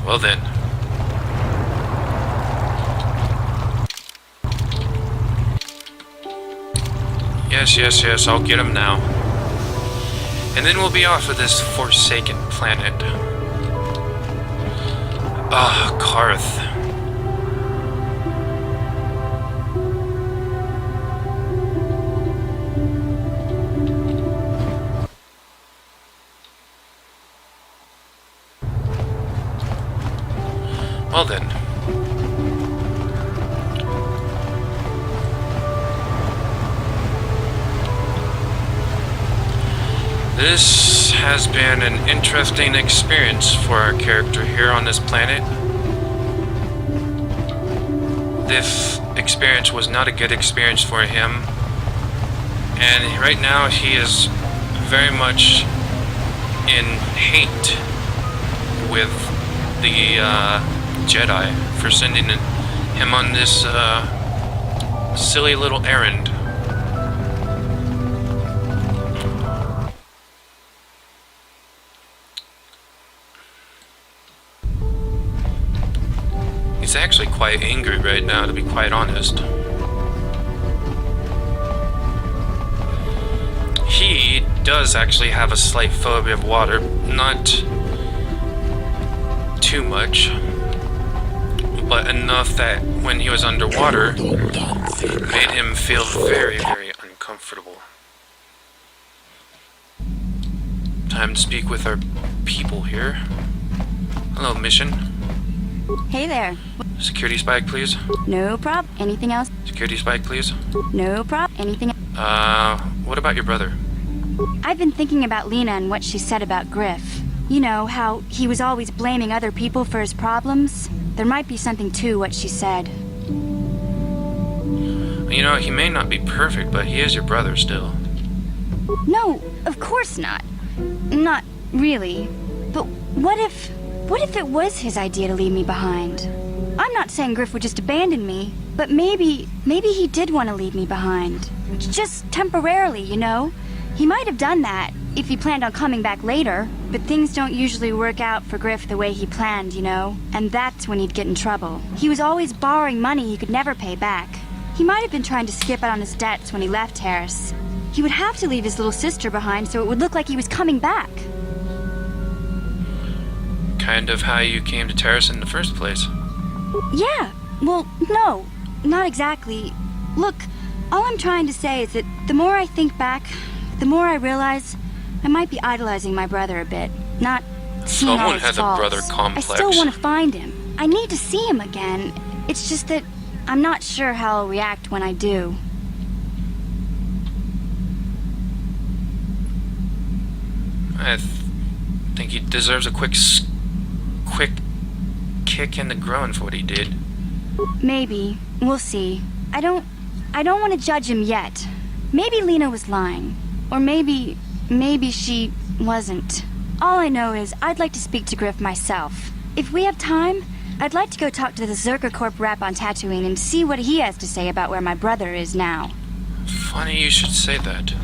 Well then. Yes, I'll get him now. And then we'll be off of this forsaken planet. Ah, Karth. Well then. This has been an interesting experience for our character here on this planet. this experience was not a good experience for him. And right now he is very much in hate with the Jedi for sending him on this silly little errand. He's actually quite angry right now, to be quite honest. He does actually have a slight phobia of water, not too much, but enough that when he was underwater, it made him feel very, very uncomfortable. Time to speak with our people here. Hello, mission. Hey there. Security spike, please. No prob. Anything else? Security spike, please. No prob. Anything? What about your brother? I've been thinking about Lena and what she said about Griff. You know, how he was always blaming other people for his problems. There might be something to what she said. You know, he may not be perfect, but he is your brother still. No, of course not. Not really. But what if it was his idea to leave me behind? I'm not saying Griff would just abandon me, but maybe he did want to leave me behind. Just temporarily, you know? He might have done that if he planned on coming back later, but things don't usually work out for Griff the way he planned, you know? And that's when he'd get in trouble. He was always borrowing money he could never pay back. He might have been trying to skip out on his debts when he left Harris. He would have to leave his little sister behind so it would look like he was coming back. Kind of how you came to Terrace in the first place. Yeah, well, no, not exactly. Look, all I'm trying to say is that the more I think back, the more I realize I might be idolizing my brother a bit, not seeing all Someone his has faults. a brother complex. I still want to find him. I need to see him again. It's just that I'm not sure how I'll react when I do. I think he deserves a quick kick in the groin for what he did. Maybe. We'll see. I don't want to judge him yet. Maybe Lena was lying. Or maybe she wasn't. All I know is I'd like to speak to Griff myself. If we have time, I'd like to go talk to the Zerka Corp rep on Tatooine and see what he has to say about where my brother is now. Funny you should say that.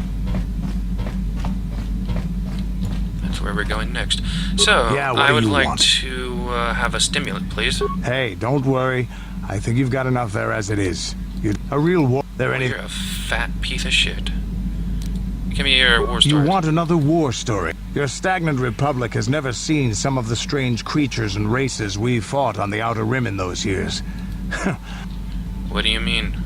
That's where we're going next. So, Yeah, what I do would you like want? to have a stimulant, please. Hey, don't worry. I think you've got enough there as it is. You're a real war. There any? You're a fat piece of shit. Give me your war story. You want another war story? Your stagnant republic has never seen some of the strange creatures and races we fought on the Outer Rim in those years. What do you mean?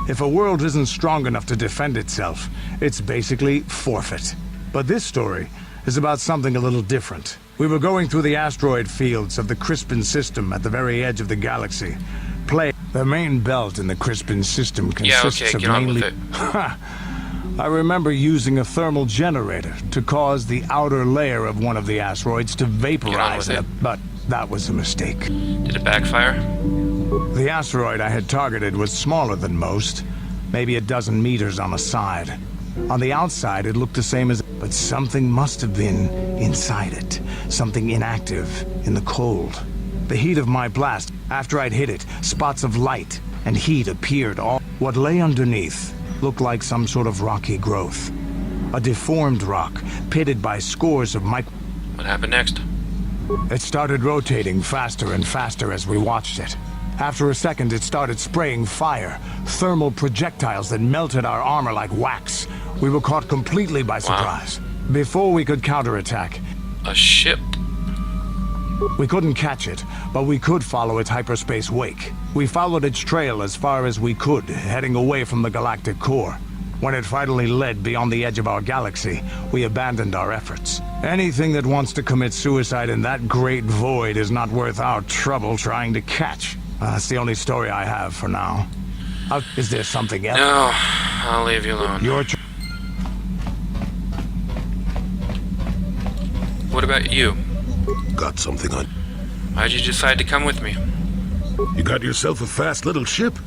If a world isn't strong enough to defend itself, it's basically forfeit. But this story is about something a little different. We were going through the asteroid fields of the Crispin system at the very edge of the galaxy. The main belt in the Crispin system consists of get on mainly... with it. I remember using a thermal generator to cause the outer layer of one of the asteroids to vaporize it, but that was a mistake. Did it backfire? The asteroid I had targeted was smaller than most, maybe a dozen meters on a side. On the outside, it looked the same as... But something must have been inside it. Something inactive, in the cold. The heat of my blast, after I'd hit it, spots of light and heat appeared all... What lay underneath looked like some sort of rocky growth. A deformed rock, pitted by scores of What happened next? It started rotating faster and faster as we watched it. After a second, it started spraying fire, thermal projectiles that melted our armor like wax. We were caught completely by surprise. Before we could counterattack... A ship? We couldn't catch it, but we could follow its hyperspace wake. We followed its trail as far as we could, heading away from the galactic core. When it finally led beyond the edge of our galaxy, we abandoned our efforts. Anything that wants to commit suicide in that great void is not worth our trouble trying to catch. That's the only story I have for now. Is there something else? No, I'll leave you alone. What about you? Got something on. Why'd you decide to come with me? You got yourself a fast little ship.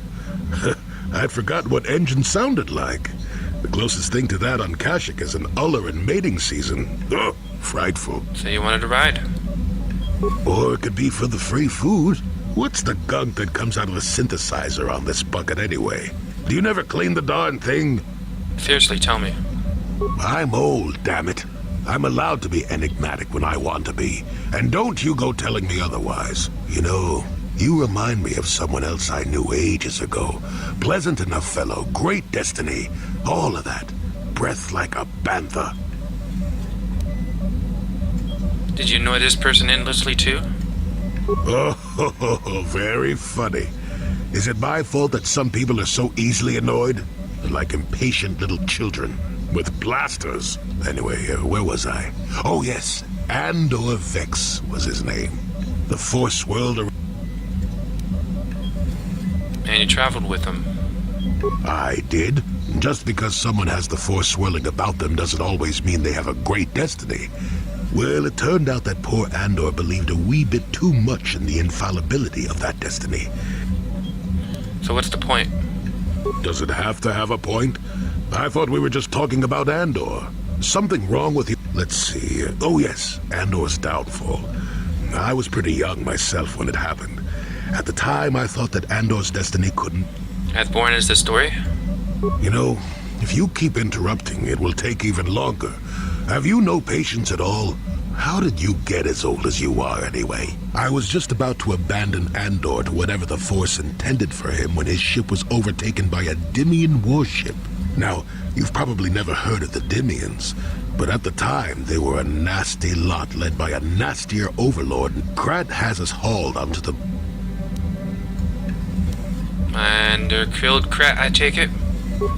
I'd forgotten what engine sounded like. The closest thing to that on Kashyyyk is an uller in mating season. Ugh, frightful. So you wanted to ride? Or it could be for the free food. What's the gunk that comes out of a synthesizer on this bucket anyway? Do you never clean the darn thing? Fiercely, tell me. I'm old, damn it. I'm allowed to be enigmatic when I want to be. And don't you go telling me otherwise. You know, you remind me of someone else I knew ages ago. Pleasant enough fellow, great destiny, all of that. Breath like a bantha. Did you annoy this person endlessly too? Oh, very funny. Is it my fault that some people are so easily annoyed? They're like impatient little children with blasters. Anyway, where was I? Oh yes, Andor Vex was his name. The Force swirled around. And you traveled with him. I did. Just because someone has the Force swirling about them doesn't always mean they have a great destiny. Well, it turned out that poor Andor believed a wee bit too much in the infallibility of that destiny. So what's the point? Does it have to have a point? I thought we were just talking about Andor. Something wrong with you? Let's see. Oh yes, Andor's downfall. I was pretty young myself when it happened. At the time, I thought that Andor's destiny couldn't... As boring as the story? You know, if you keep interrupting, it will take even longer. Have you no patience at all? How did you get as old as you are, anyway? I was just about to abandon Andor to whatever the Force intended for him when his ship was overtaken by a Dimian warship. Now, you've probably never heard of the Dimians, but at the time, they were a nasty lot led by a nastier overlord. Krat has us hauled onto the... And killed Krat, I take it?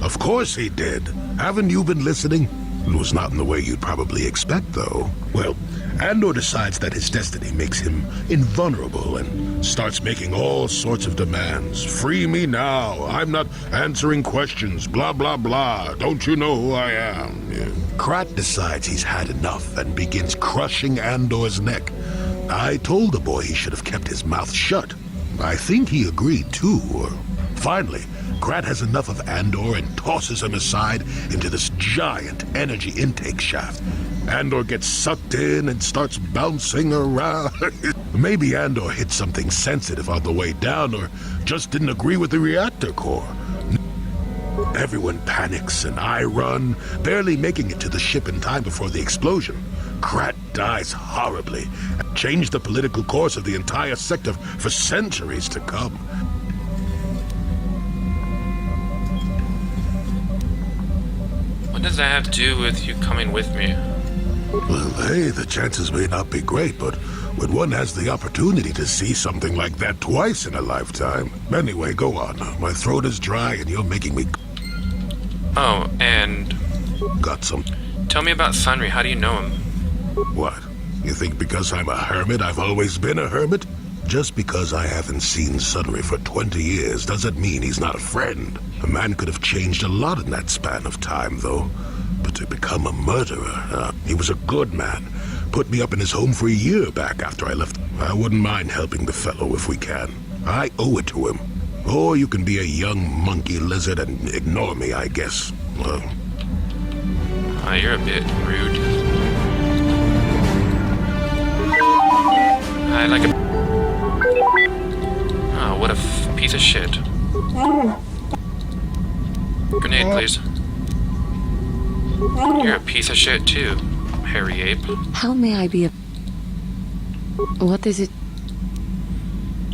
Of course he did. Haven't you been listening? It was not in the way you'd probably expect, though. Well, Andor decides that his destiny makes him invulnerable and starts making all sorts of demands. Free me now. I'm not answering questions. Blah, blah, blah. Don't you know who I am? Yeah. Krat decides he's had enough and begins crushing Andor's neck. I told the boy he should have kept his mouth shut. I think he agreed, too. Finally, Krat has enough of Andor and tosses him aside into this giant energy intake shaft. Andor gets sucked in and starts bouncing around. Maybe Andor hit something sensitive on the way down or just didn't agree with the reactor core. Everyone panics and I run, barely making it to the ship in time before the explosion. Krat dies horribly and changed the political course of the entire sector for centuries to come. What does that have to do with you coming with me? Well, hey, the chances may not be great, but when one has the opportunity to see something like that twice in a lifetime... Anyway, go on. My throat is dry and you're making me... Oh, and... Got some... Tell me about Sunry. How do you know him? What? You think because I'm a hermit, I've always been a hermit? Just because I haven't seen Sunry for 20 years doesn't mean he's not a friend. A man could have changed a lot in that span of time, though. But to become a murderer, he was a good man. Put me up in his home for a year back after I left. I wouldn't mind helping the fellow if we can. I owe it to him. Or you can be a young monkey lizard and ignore me, I guess. Well... you're a bit rude. I like a... Oh, what a piece of shit. Grenade, please. You're a piece of shit, too, hairy ape. How may I be a... What is it?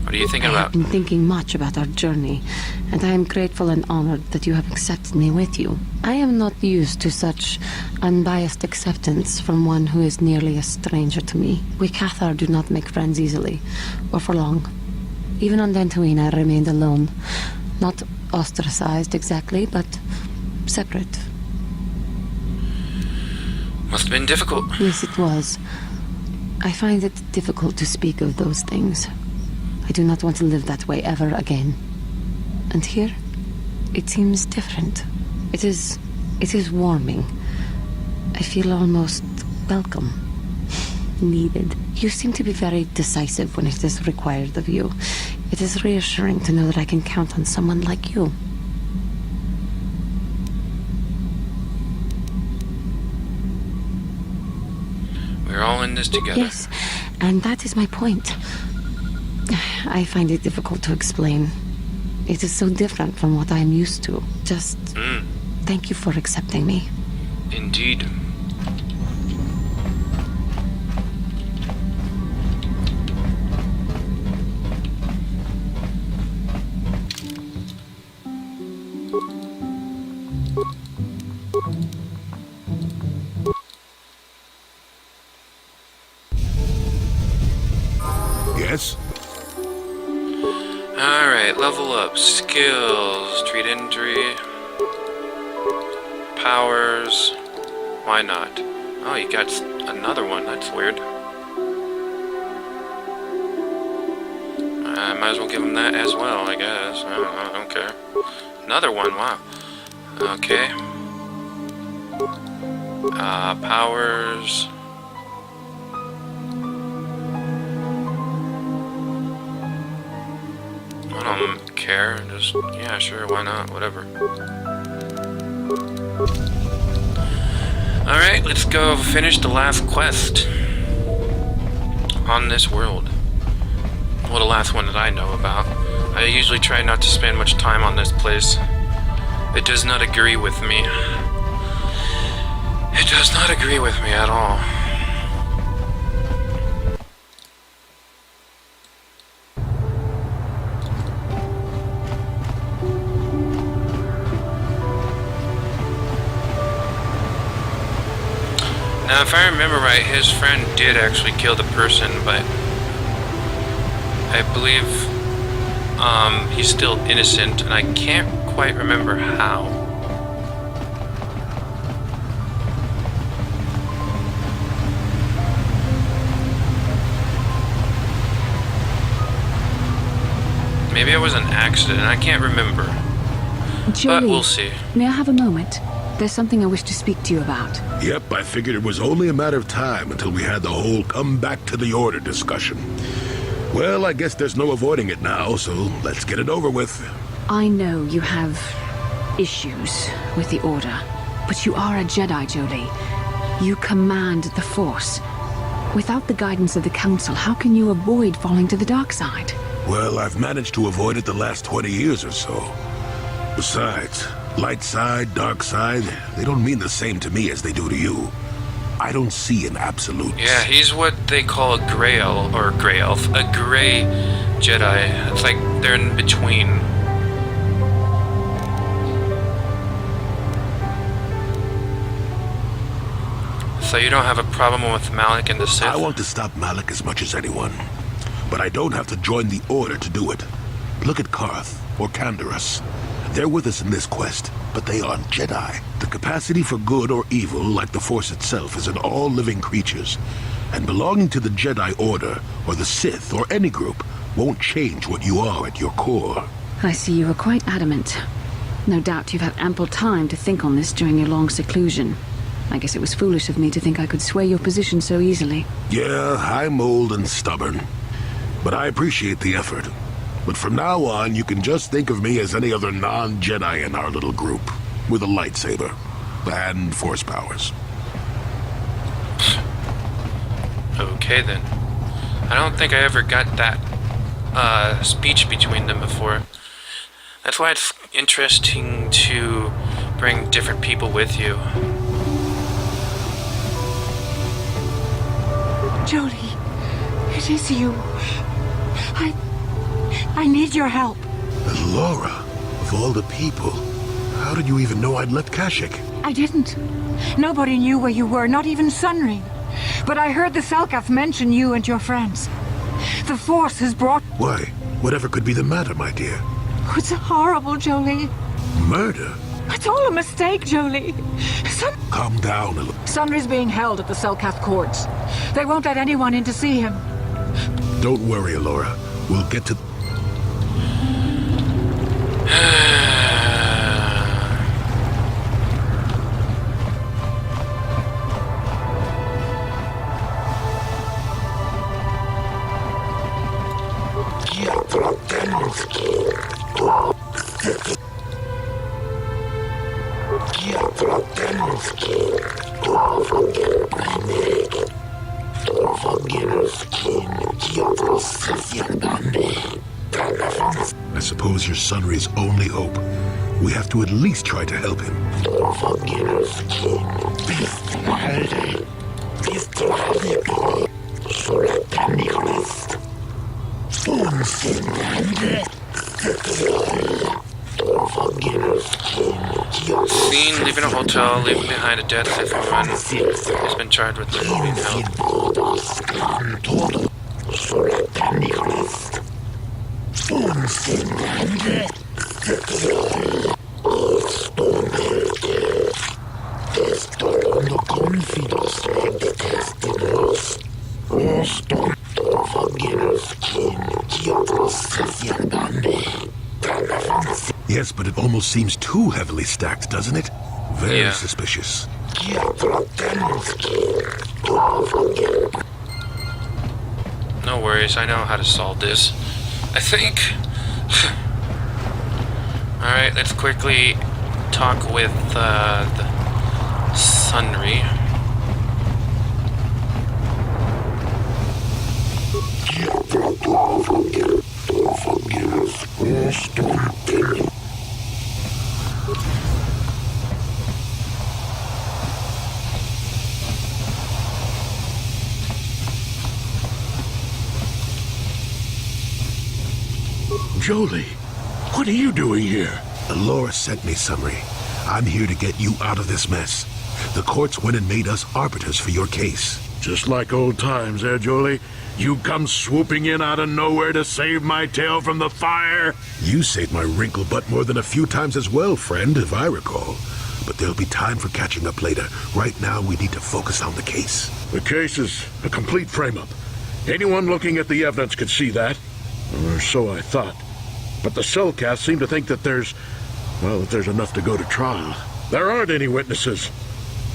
What are you thinking I about? have been thinking much about our journey, and I am grateful and honored that you have accepted me with you. I am not used to such unbiased acceptance from one who is nearly a stranger to me. We Cathar do not make friends easily, or for long. Even on Dantooine I remained alone. Not ostracized exactly, but separate. Must have been difficult. Yes, it was. I find it difficult to speak of those things. I do not want to live that way ever again. And here, it seems different. It is warming. I feel almost welcome. Needed. You seem to be very decisive when it is required of you. It is reassuring to know that I can count on someone like you. We're all in this together. Yes, and that is my point. I find it difficult to explain. It is so different from what I am used to. Just thank you for accepting me. Indeed. Yes? Alright, level up. Skills. Treat injury. Powers. Why not? Oh, you got another one. That's weird. I might as well give him that as well, I guess. I don't care. Another one, wow. Okay. Powers. I don't care. Just, yeah, sure, why not? Whatever. Alright, let's go finish the last quest on this world. Well, the last one that I know about. I usually try not to spend much time on this place. It does not agree with me. It does not agree with me at all. Now, if I remember right, his friend did actually kill the person, but I believe he's still innocent, and I can't quite remember how. Maybe it was an accident, I can't remember. Jolie, but we'll see. May I have a moment? There's something I wish to speak to you about. Yep, I figured it was only a matter of time until we had the whole come back to the order discussion. Well, I guess there's no avoiding it now, so let's get it over with. I know you have issues with the Order, but you are a Jedi, Jolie. You command the Force. Without the guidance of the Council, how can you avoid falling to the dark side? Well, I've managed to avoid it the last 20 years or so. Besides, light side, dark side, they don't mean the same to me as they do to you. I don't see an absolute. Yeah, he's what they call a gray elf, or gray elf, a gray Jedi. It's like they're in between. So you don't have a problem with Malak and the Sith? I want to stop Malak as much as anyone, but I don't have to join the Order to do it. Look at Karth or Canderous. They're with us in this quest, but they aren't Jedi. The capacity for good or evil, like the Force itself, is in all living creatures. And belonging to the Jedi Order, or the Sith, or any group, won't change what you are at your core. I see you are quite adamant. No doubt you've had ample time to think on this during your long seclusion. I guess it was foolish of me to think I could sway your position so easily. Yeah, I'm old and stubborn. But I appreciate the effort. But from now on, you can just think of me as any other non-Jedi in our little group, with a lightsaber and Force powers. Okay then. I don't think I ever got that speech between them before. That's why it's interesting to bring different people with you. Jolie, it is you. I need your help. Laura, of all the people, how did you even know I'd left Kashyyyk? I didn't. Nobody knew where you were, not even Sunring. But I heard the Selkath mention you and your friends. The Force has brought... Why? Whatever could be the matter, my dear? Oh, it's horrible, Jolie. Murder? It's all a mistake, Jolie. Calm down a little. Sunry's being held at the Selkath courts. They won't let anyone in to see him. Don't worry, Laura. We'll get to... I suppose you're Sunry's only hope. We have to at least try to help him. Seen leaving a hotel, leaving behind a dead Sith woman. He's been charged with removing help. Yes, but it almost seems too heavily stacked, doesn't it? Very suspicious. No worries, I know how to solve this. I think. Alright, let's quickly talk with the Sunry. Jolee, what are you doing here? Alora sent me, Sunry. I'm here to get you out of this mess. The courts went and made us arbiters for your case. Just like old times, Jolee? You come swooping in out of nowhere to save my tail from the fire? You saved my wrinkle butt more than a few times as well, friend, if I recall. But there'll be time for catching up later. Right now, we need to focus on the case. The case is a complete frame-up. Anyone looking at the evidence could see that. Or so I thought. But the Cellcath seem to think that there's enough to go to trial. There aren't any witnesses.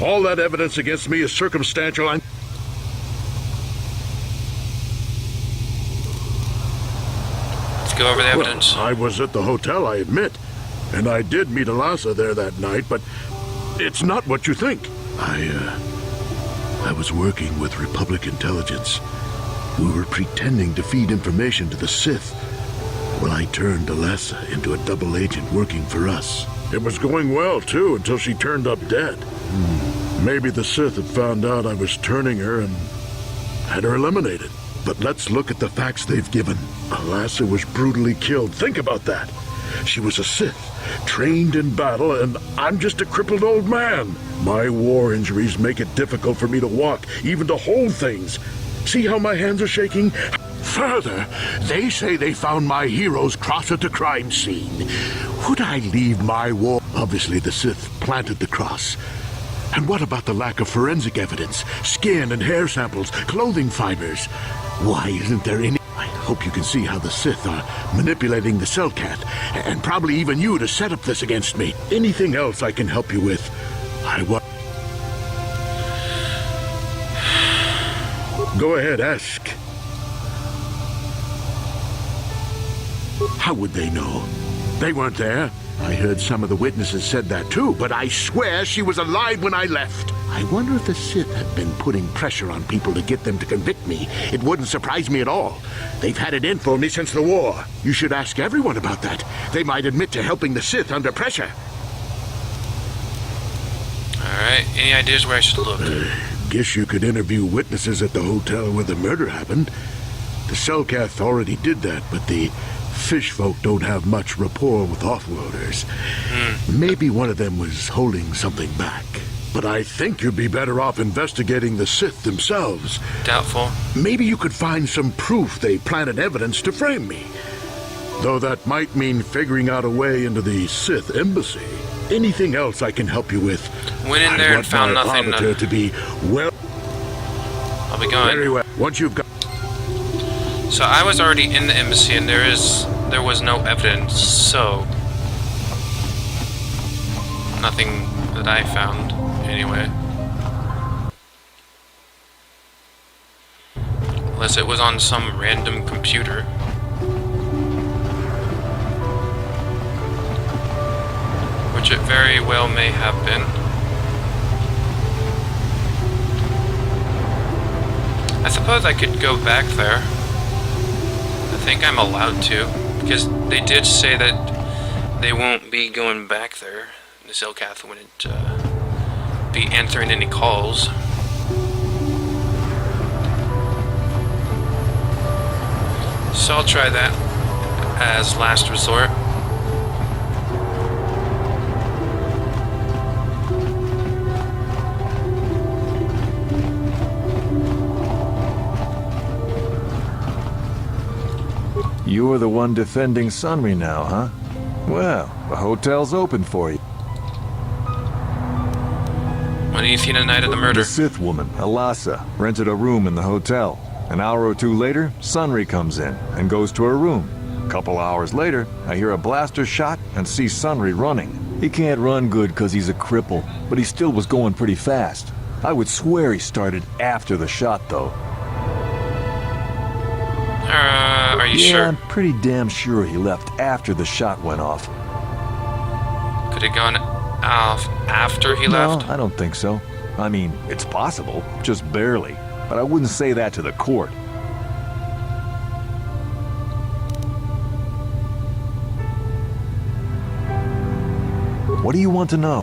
All that evidence against me is circumstantial. Let's go over the evidence. Well, I was at the hotel, I admit. And I did meet Alasa there that night, but it's not what you think. I was working with Republic Intelligence. We were pretending to feed information to the Sith. Well, I turned Alasa into a double agent working for us. It was going well, too, until she turned up dead. Maybe the Sith had found out I was turning her and had her eliminated. But let's look at the facts they've given. Alasa was brutally killed. Think about that. She was a Sith, trained in battle, and I'm just a crippled old man. My war injuries make it difficult for me to walk, even to hold things. See how my hands are shaking? Further, they say they found my hero's cross at the crime scene. Would I leave my war? Obviously, the Sith planted the cross. And what about the lack of forensic evidence? Skin and hair samples, clothing fibers. Why isn't there any? I hope you can see how the Sith are manipulating the Cellcath, and probably even you to set up this against me. Anything else I can help you with? Go ahead, ask. How would they know? They weren't there. I heard some of the witnesses said that too, but I swear she was alive when I left. I wonder if the Sith have been putting pressure on people to get them to convict me. It wouldn't surprise me at all. They've had it in for me since the war. You should ask everyone about that. They might admit to helping the Sith under pressure. Alright, any ideas where I should look? Guess you could interview witnesses at the hotel where the murder happened. The Cellcath already did that, but the fish folk don't have much rapport with offworlders. Maybe one of them was holding something back. But I think you'd be better off investigating the Sith themselves. Doubtful. Maybe you could find some proof they planted evidence to frame me. Though that might mean figuring out a way into the Sith embassy. Anything else I can help you with? Went in there and found nothing. To be well. I'll be going. Very well. Once you've got. So I was already in the embassy, and there was no evidence. So nothing that I found, anyway. Unless it was on some random computer. which it very well may have been. I suppose I could go back there. I think I'm allowed to, because they did say that they won't be going back there. The Selkath wouldn't be answering any calls. So I'll try that as last resort. You're the one defending Sunry now, huh? Well, the hotel's open for you. What do you see the night of the murder? The Sith woman, Alasa, rented a room in the hotel. An hour or two later, Sunry comes in and goes to her room. A couple hours later, I hear a blaster shot and see Sunry running. He can't run good because he's a cripple, but he still was going pretty fast. I would swear he started after the shot, though. Are you sure? Yeah, I'm pretty damn sure he left after the shot went off. Could have gone off after he left? No, I don't think so. I mean, it's possible, just barely. But I wouldn't say that to the court. What do you want to know?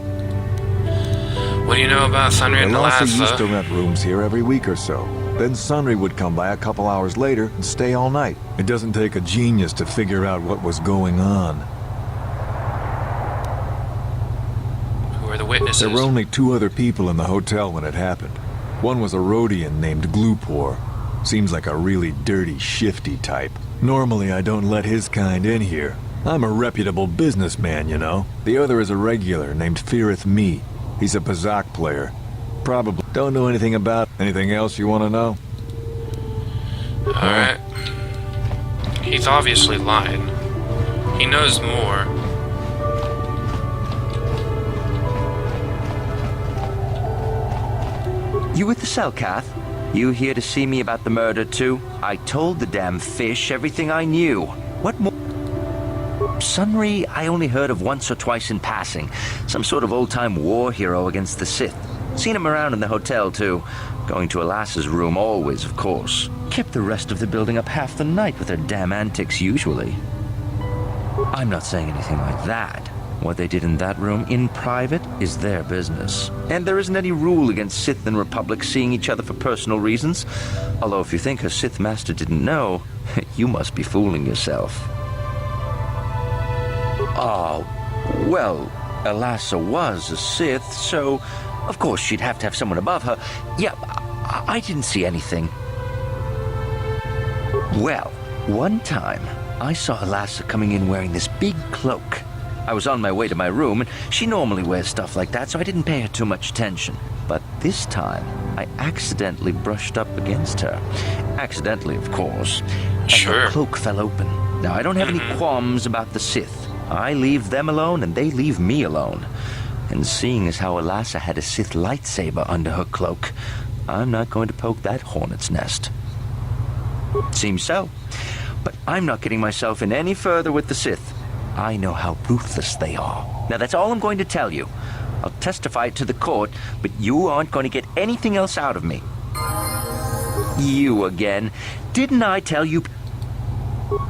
What do you know about Sunry and Alasa Alasa? used to rent rooms here every week or so. Then Sunry would come by a couple hours later and stay all night. It doesn't take a genius to figure out what was going on. Who are the witnesses? There were only 2 other people in the hotel when it happened. One was a Rhodian named Glupor. Seems like a really dirty, shifty type. Normally I don't let his kind in here. I'm a reputable businessman, you know. The other is a regular named Firith Me. He's a Pazak player. Probably don't know anything about. Anything else you want to know? Alright. He's obviously lying. He knows more. You with the Selkath? You here to see me about the murder too? I told the damn fish everything I knew. What more? Sunry, I only heard of once or twice in passing. Some sort of old-time war hero against the Sith. Seen him around in the hotel too. Going to Alasa's room always, of course. Kept the rest of the building up half the night with their damn antics usually. I'm not saying anything like that. What they did in that room, in private, is their business. And there isn't any rule against Sith and Republic seeing each other for personal reasons. Although if you think her Sith master didn't know, you must be fooling yourself. Oh, well, Alasa was a Sith, so of course she'd have to have someone above her. Yeah, I didn't see anything. Well, one time, I saw Alasa coming in wearing this big cloak. I was on my way to my room, and she normally wears stuff like that, so I didn't pay her too much attention. But this time, I accidentally brushed up against her. Accidentally, of course. And her cloak fell open. Now, I don't have any qualms about the Sith. I leave them alone, and they leave me alone. And seeing as how Alasa had a Sith lightsaber under her cloak, I'm not going to poke that hornet's nest. Seems so. But I'm not getting myself in any further with the Sith. I know how ruthless they are. Now, that's all I'm going to tell you. I'll testify it to the court, but you aren't going to get anything else out of me. You again. Didn't I tell you?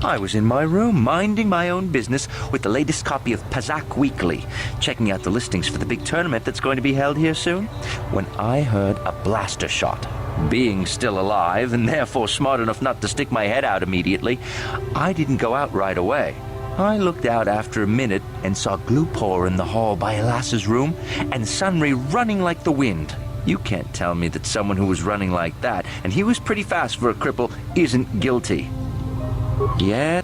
I was in my room, minding my own business, with the latest copy of Pazak Weekly, checking out the listings for the big tournament that's going to be held here soon, when I heard a blaster shot. Being still alive, and therefore smart enough not to stick my head out immediately, I didn't go out right away. I looked out after a minute and saw Glupor in the hall by Alasa's room, and Sunry running like the wind. You can't tell me that someone who was running like that, and he was pretty fast for a cripple, isn't guilty. Yeah.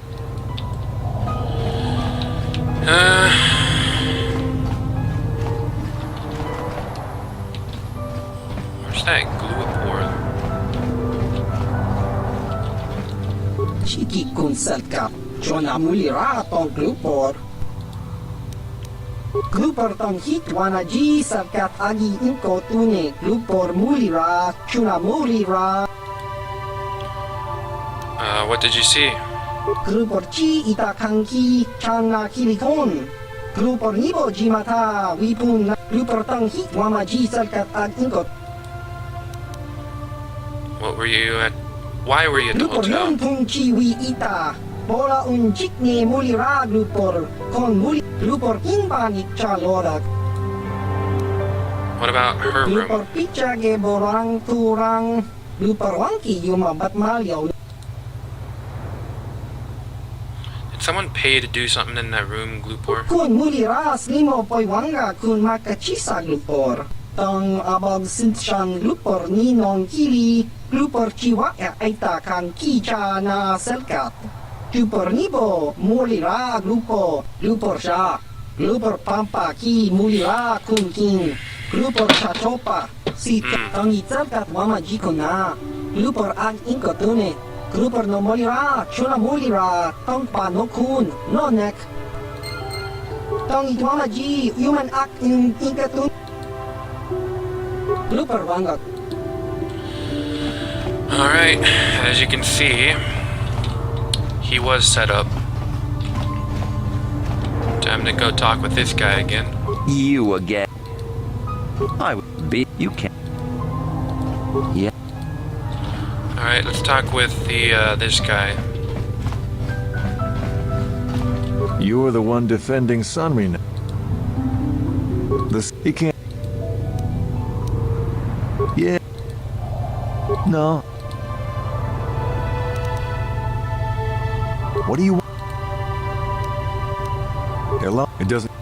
Where's that Glupor? Chiki kun Selkath, Jona mulira tong Glupor. Glupor tong hitwana ji Selkath agi inko tune Glupor mulira, chuna mulira. What did you see? Glupor chi ita kangki chana kilikon. Glupor nibo jimata wipun glupor tang hit wamaji salkat ag ingot. What were you at? Why were you at the Glupor hotel? non pung chiwi ita. Bola un chikne mulira glupor kon muli glupor inbanit chalodak. What about her room? Glupor pichage borang turang glupor wangki yumabat malyaw. Did someone pay to do something in that room, Glupor? Kun mulira slimo poy wanga kun makachisa glupor. Tang abag sinshan glupor ninong kili glupor chiwa aita kan kicha na selkat. Glupor nibo mulira glupo glupor sha. Glupor pampa ki mulira kun king. Glupor chachopa si tang iselkat wama jiko na. Glupor ag inkotune. Glupor no mulira chuna mulira tang pa no kun no nek. Tang itwama ji human act in inkatun. Glupor wangat. Alright, as you can see, he was set up. Time to go talk with this guy again. You again. I would be. You can. Yeah. Alright, let's talk with the this guy. You were the one defending Sunry. This he can't. Yeah. No. What do you want? Hello? It doesn't.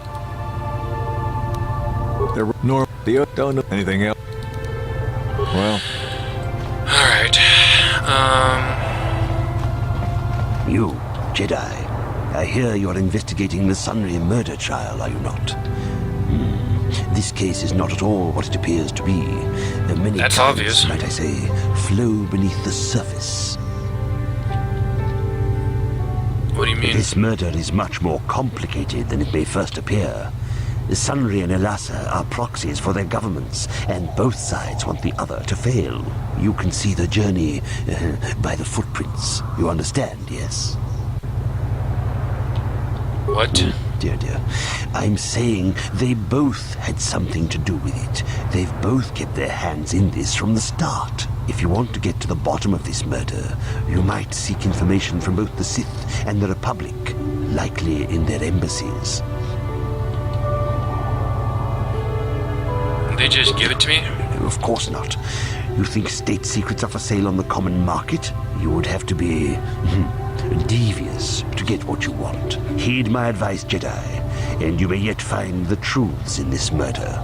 There nor the don't know anything else. Well. Alright. You, Jedi. I hear you're investigating the Sunry murder trial, are you not? This case is not at all what it appears to be. Many That's currents, obvious. might I say, flow beneath the surface. What do you mean? This murder is much more complicated than it may first appear. Sunry and Elassa are proxies for their governments, and both sides want the other to fail. You can see the journey by the footprints. You understand, yes? What? Dear. I'm saying they both had something to do with it. They've both kept their hands in this from the start. If you want to get to the bottom of this murder, you might seek information from both the Sith and the Republic, likely in their embassies. They just give it to me? Of course not. You think state secrets are for sale on the common market? You would have to be devious to get what you want. Heed my advice, Jedi, and you may yet find the truths in this murder.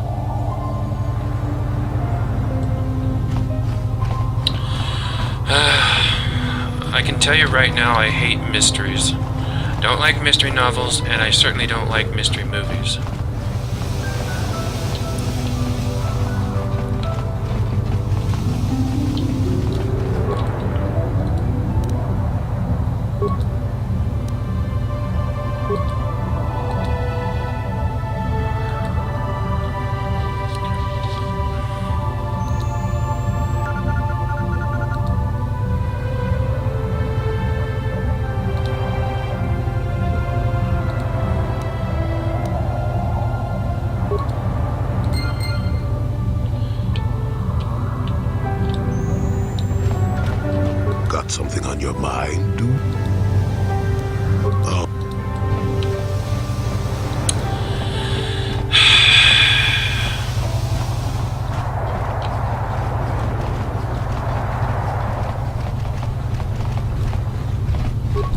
I can tell you right now, I hate mysteries. Don't like mystery novels, and I certainly don't like mystery movies. Got something on your mind, dude? Oh.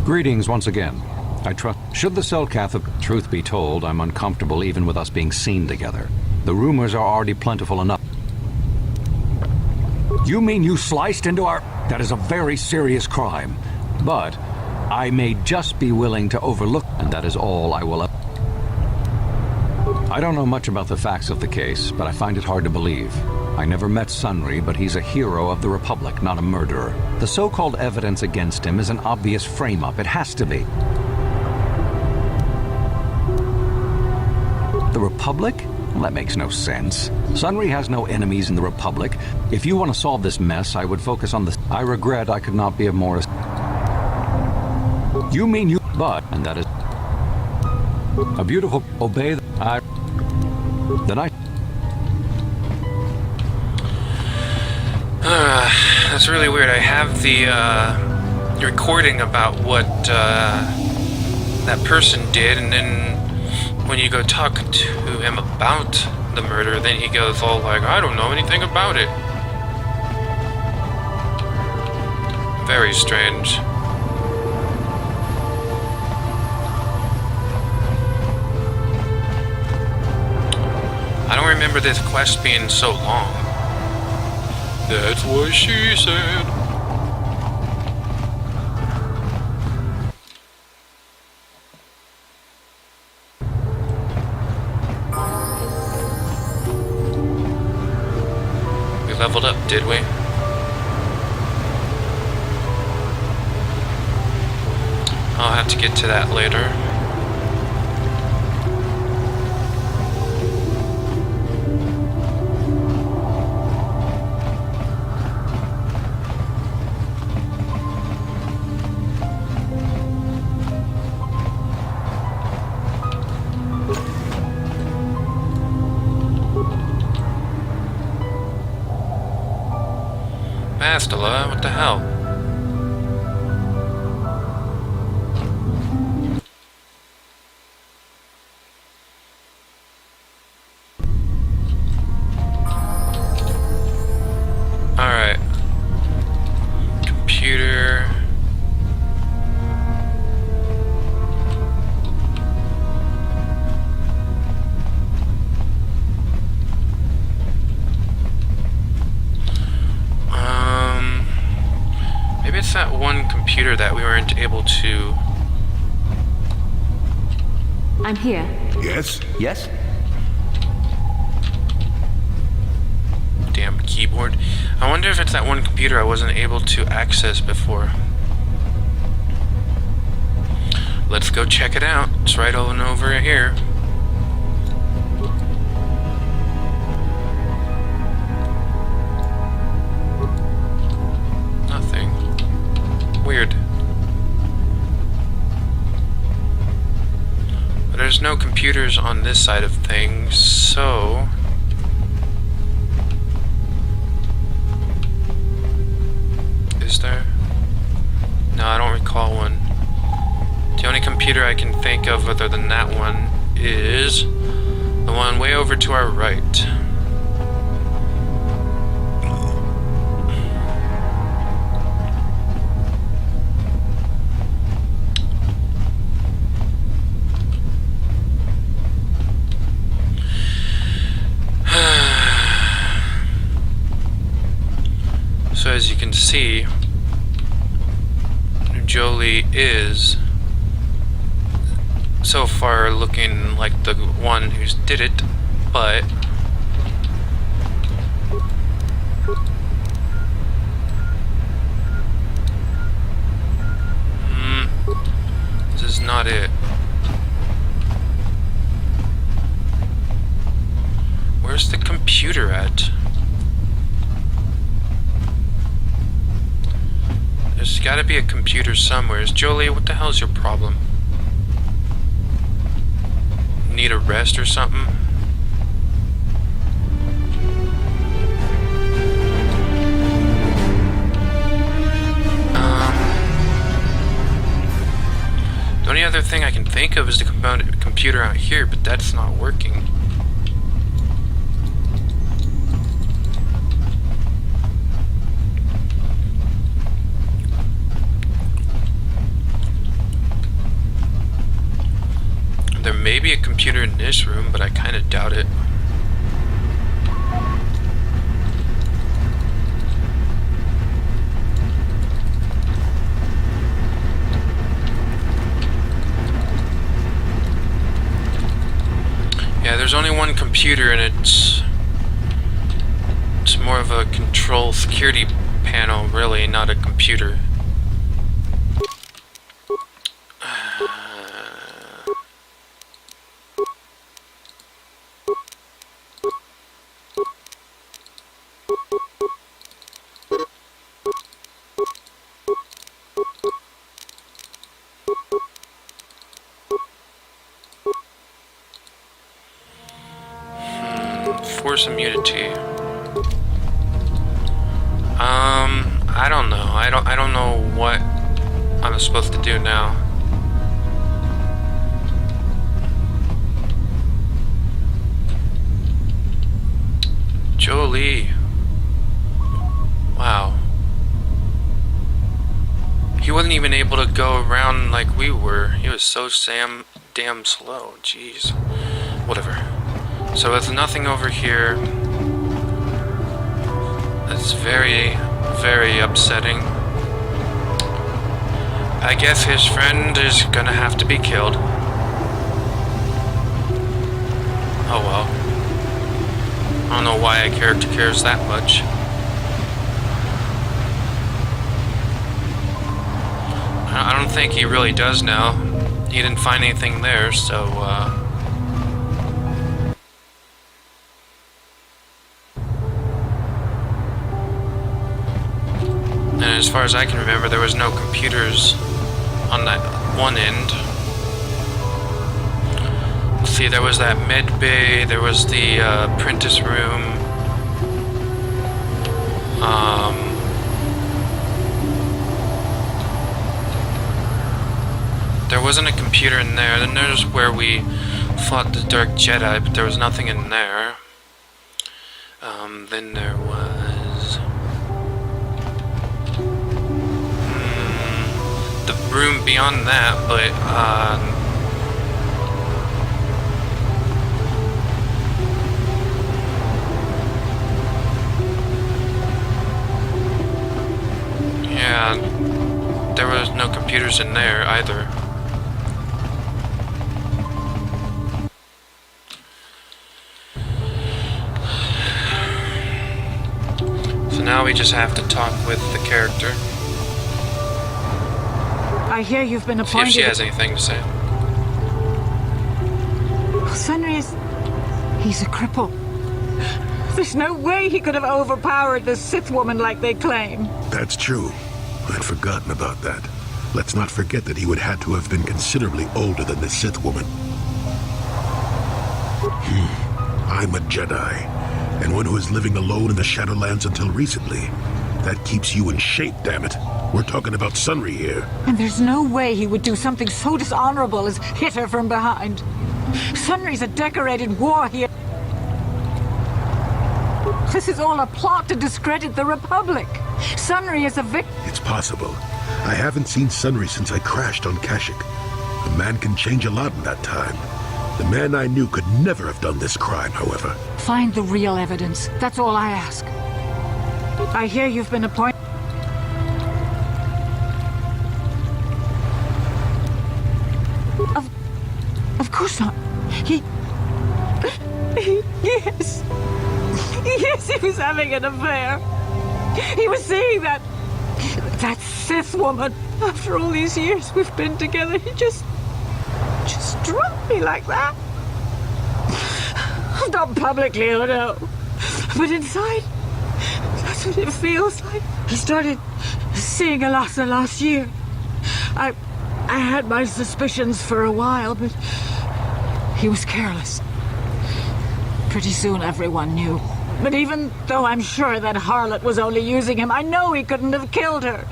Greetings once again. I trust. Should the Selkath, truth be told, I'm uncomfortable even with us being seen together. The rumors are already plentiful enough. You mean you sliced into our... That is a very serious crime. But I may just be willing to overlook, and that is all I will... I don't know much about the facts of the case, but I find it hard to believe. I never met Sunry, but he's a hero of the Republic, not a murderer. The so-called evidence against him is an obvious frame-up. It has to be. The Republic? Well, that makes no sense. Sunry has no enemies in the Republic. If you want to solve this mess, I would focus on the... I regret I could not be of more... You mean you... But, and that is... A beautiful obey the night. That's really weird. I have the recording about what that person did, and then when you go talk to him about the murder, then he goes all like, I don't know anything about it. Very strange. I don't remember this quest being so long. That's what she said. We leveled up, did we? I'll have to get to that later. Bastila, what the hell? Alright. Computer. Maybe it's that one computer that we weren't able to... I'm here. Yes? Yes? Damn keyboard. I wonder if it's that one computer I wasn't able to access before. Let's go check it out. It's right on over here. Nothing. Weird. But there's no computers on this side of things, so... Is there? No, I don't recall one. The only computer I can think of other than that one is the one way over to our right. So as you can see, Jolie is so far looking like the one who's did it, but this is not it. Where's the computer at? There's gotta be a computer somewhere. Jolie, what the hell's your problem? Need a rest or something? The only other thing I can think of is the computer out here, but that's not working. There may be a computer in this room, but I kind of doubt it. Yeah, there's only one computer, and it's more of a control security panel, really, not a computer. Force immunity. I don't know. I don't know what I'm supposed to do now. Jolie. Wow. He wasn't even able to go around like we were. He was so damn slow. Jeez. Whatever. So there's nothing over here. That's very, very upsetting. I guess his friend is gonna have to be killed. Oh well. I don't know why a character cares that much. I don't think he really does now. He didn't find anything there, so, And as far as I can remember, there was no computers on that one end. Let's see, there was that med bay, there was the, apprentice room. There wasn't a computer in there. Then there's where we fought the Dark Jedi, but there was nothing in there. Then there was... the room beyond that, but, yeah, there was no computers in there either. So now we just have to talk with the character. I hear you've been See appointed. if she has anything to say. Sunry is... he's a cripple. There's no way he could have overpowered the Sith woman like they claim. That's true. I'd forgotten about that. Let's not forget that he would have to have been considerably older than the Sith woman. I'm a Jedi, and one who is living alone in the Shadowlands until recently. That keeps you in shape, damn it. We're talking about Sunry here. And there's no way he would do something so dishonorable as hit her from behind. Sunry's a decorated war hero. This is all a plot to discredit the Republic. Sunry is a victim. It's possible. I haven't seen Sunry since I crashed on Kashyyyk. A man can change a lot in that time. The man I knew could never have done this crime, however. Find the real evidence. That's all I ask. I hear you've been appointed. Of course not. Yes. Yes, he was having an affair. He was seeing that Sith woman. After all these years we've been together, he just struck me like that. Not publicly, oh no. But inside, that's what it feels like. He started seeing Alasa last year. I had my suspicions for a while, but he was careless. Pretty soon everyone knew. But even though I'm sure that harlot was only using him, I know he couldn't have killed her.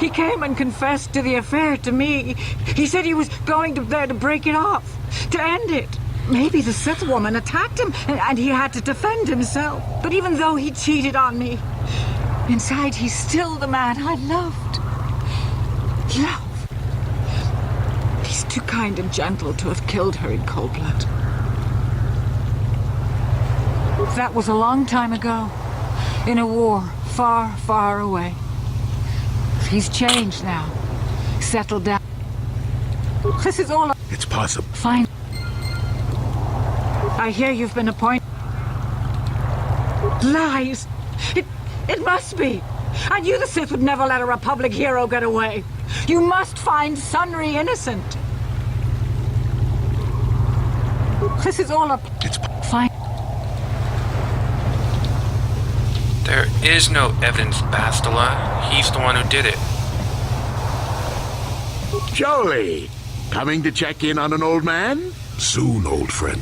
He came and confessed to the affair to me. He said he was going there to break it off, to end it. Maybe the Sith woman attacked him, and he had to defend himself. But even though he cheated on me, inside he's still the man I loved. Love. He's too kind and gentle to have killed her in cold blood. That was a long time ago, in a war far, far away. He's changed now, settled down. This is all. It's possible. Fine. I hear you've been appointed. Lies. It must be. I knew the Sith would never let a Republic hero get away. You must find Sunry innocent. This is all It's fine. There is no evidence, Bastila. He's the one who did it. Jolie, coming to check in on an old man? Soon, old friend.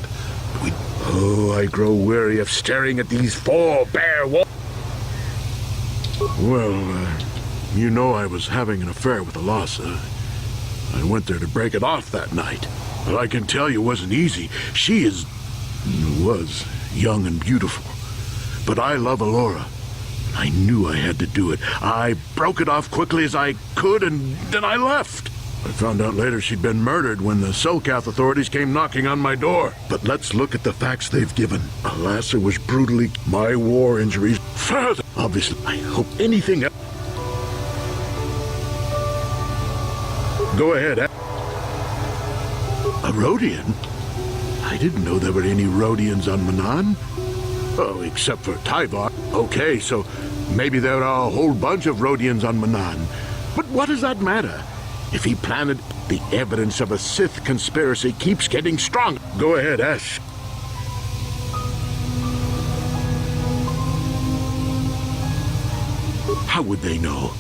Oh, I grow weary of staring at these four bare walls. Well, you know I was having an affair with Alasa. I went there to break it off that night. But I can tell you it wasn't easy. She was young and beautiful. But I love Alora. I knew I had to do it. I broke it off quickly as I could, and then I left. I found out later she'd been murdered when the Selkath authorities came knocking on my door. But let's look at the facts they've given. Alasa was brutally... My war injuries further. Obviously, I hope anything else... Go ahead. A Rhodian? I didn't know there were any Rhodians on Manan. Oh, except for Tyvar. Okay, so maybe there are a whole bunch of Rhodians on Manan. But what does that matter? If he planted, the evidence of a Sith conspiracy keeps getting strong. Go ahead, ask. How would they know?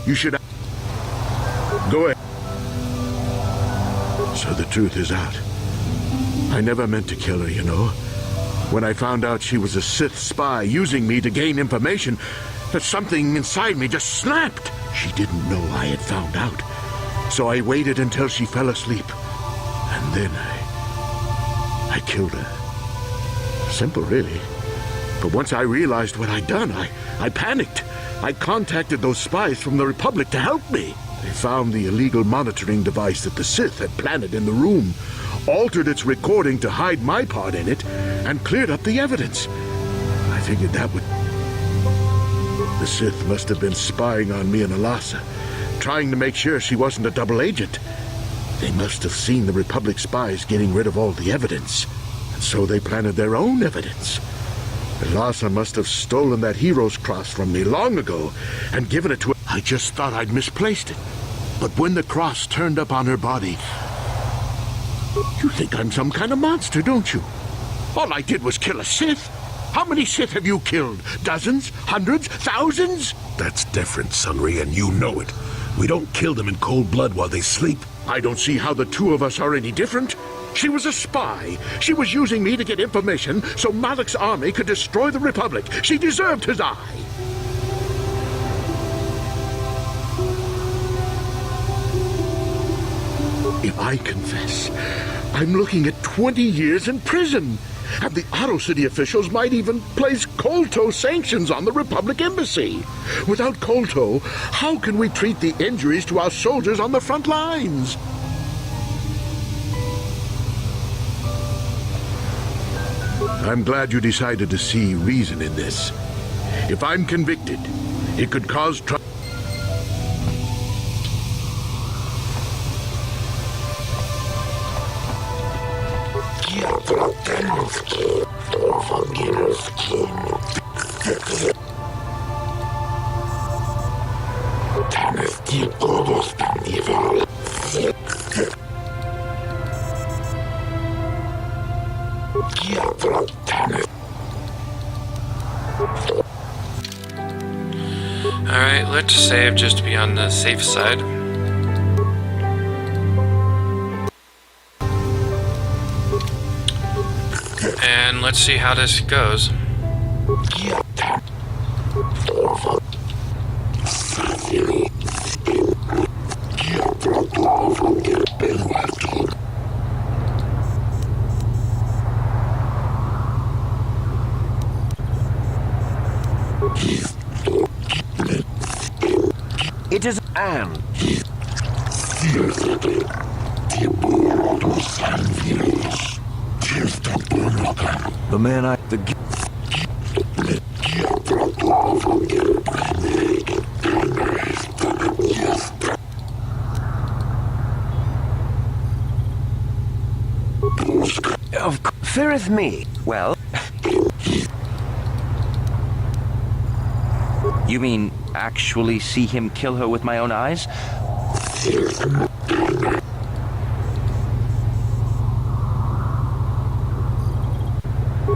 You should... Go ahead. So the truth is out. I never meant to kill her, you know. When I found out she was a Sith spy using me to gain information, that something inside me just snapped. She didn't know I had found out. So I waited until she fell asleep. And then I killed her. Simple, really. But once I realized what I'd done, I panicked. I contacted those spies from the Republic to help me. They found the illegal monitoring device that the Sith had planted in the room, altered its recording to hide my part in it, and cleared up the evidence. I figured that would... The Sith must have been spying on me and Alasa, trying to make sure she wasn't a double agent. They must have seen the Republic spies getting rid of all the evidence, and so they planted their own evidence. Alasa must have stolen that hero's cross from me long ago and given it to her. I just thought I'd misplaced it. But when the cross turned up on her body... You think I'm some kind of monster, don't you? All I did was kill a Sith. How many Sith have you killed? Dozens? Hundreds? Thousands? That's different, Sunry, and you know it. We don't kill them in cold blood while they sleep. I don't see how the two of us are any different. She was a spy. She was using me to get information so Malak's army could destroy the Republic. She deserved his eye. If I confess, I'm looking at 20 years in prison. And the Otto City officials might even place Kolto sanctions on the Republic Embassy. Without Kolto, how can we treat the injuries to our soldiers on the front lines? I'm glad you decided to see reason in this. If I'm convicted, it could cause trouble. Alright, let's save just to be on the safe side. And let's see how this goes. It is and the man feareth me. Well, you mean actually see him kill her with my own eyes?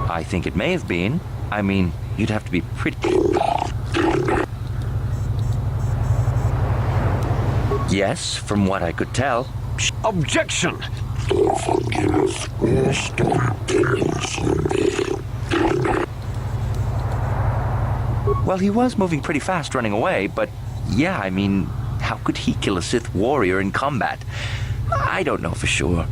I think it may have been. I mean, you'd have to be pretty... Yes, from what I could tell. Objection! Well, he was moving pretty fast running away, but yeah, I mean, how could he kill a Sith warrior in combat? I don't know for sure.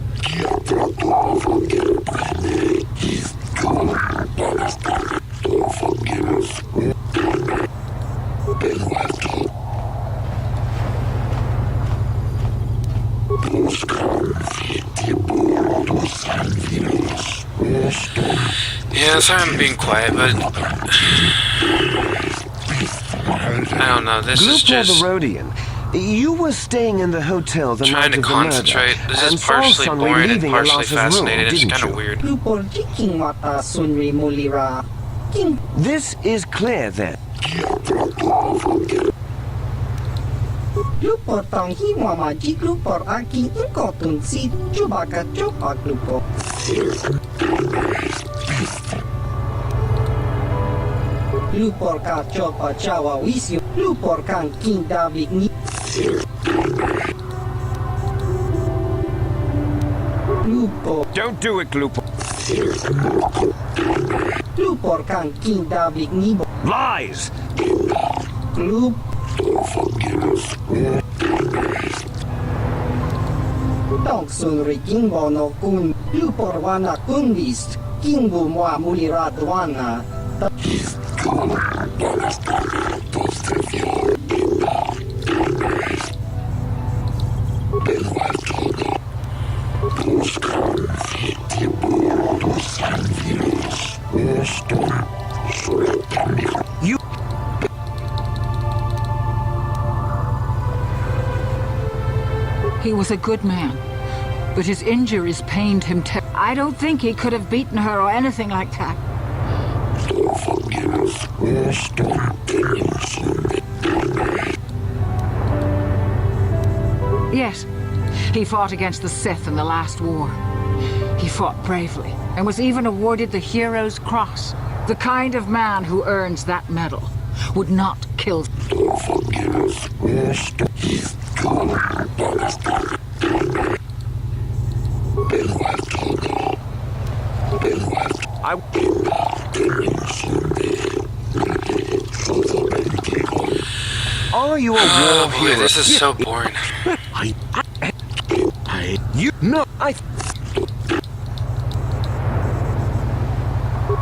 Yeah, sorry I'm being quiet, but I don't know. This is just the Rodian. You were staying in the hotel the trying night to of the murder, concentrate. This and is partially saw boring and leaving partially Alas's fascinating. room, It's didn't kind of you? weird. Lupor jiking mata sunri mulira. King This is clear then. Lupor tong hi mama jik lupor aki ingko tun si chubaka chopak lupor. Lupor ka chopa chawa wisyo. Lupor kan king David ni. Lupor. Don't do it, Lupo. Lupor kan king David ni. Lies! Lup. Tong sunri king bono kun. Lupor wana kun list. King bu mua mulirat wana. You... He was a good man, but his injuries pained him I don't think he could have beaten her or anything like that. Yes, he fought against the Sith in the last war. He fought bravely and was even awarded the Hero's Cross. The kind of man who earns that medal would not kill. Are you a war Oh boy, hero? this is so boring.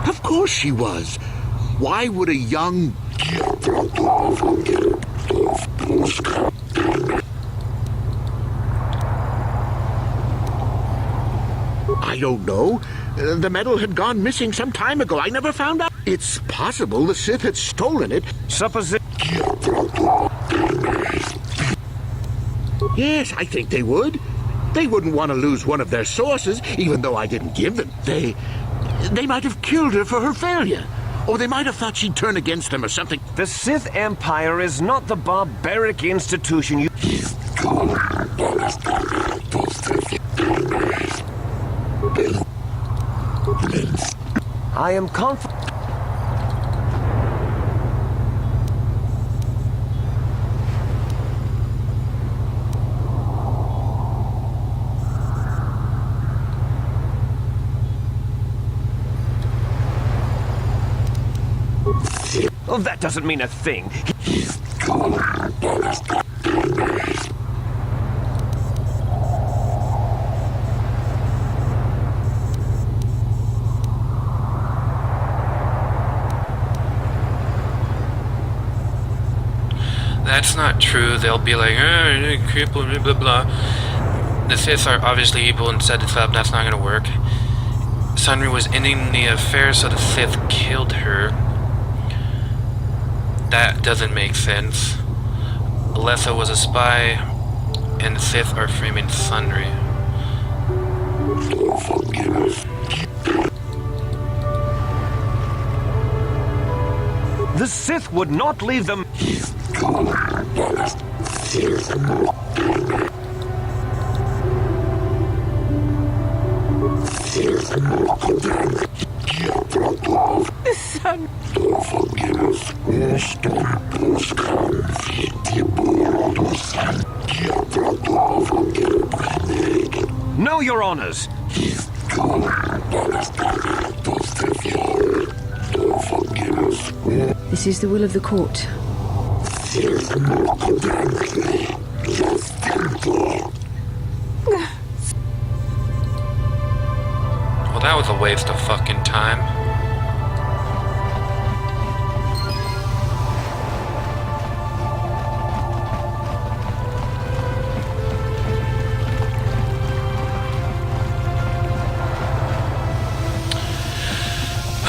Of course she was. Why would a young... I don't know. The medal had gone missing some time ago. I never found out. It's possible the Sith had stolen it. Yes, I think they would. They wouldn't want to lose one of their sources, even though I didn't give them. They might have killed her for her failure. Or they might have thought she'd turn against them or something. The Sith Empire is not the barbaric institution you... I am confident... Oh, that doesn't mean a thing. That's not true. They'll be like, cripple, blah, blah, blah. The Sith are obviously evil and set it up. That's not going to work. Sunry was ending the affair, so the Sith killed her. That doesn't make sense. Alessa was a spy, and the Sith are framing Sunry. The Sith would not leave them... Son. No, your honors. This is the will of the court. Well, that was a waste of fucking time.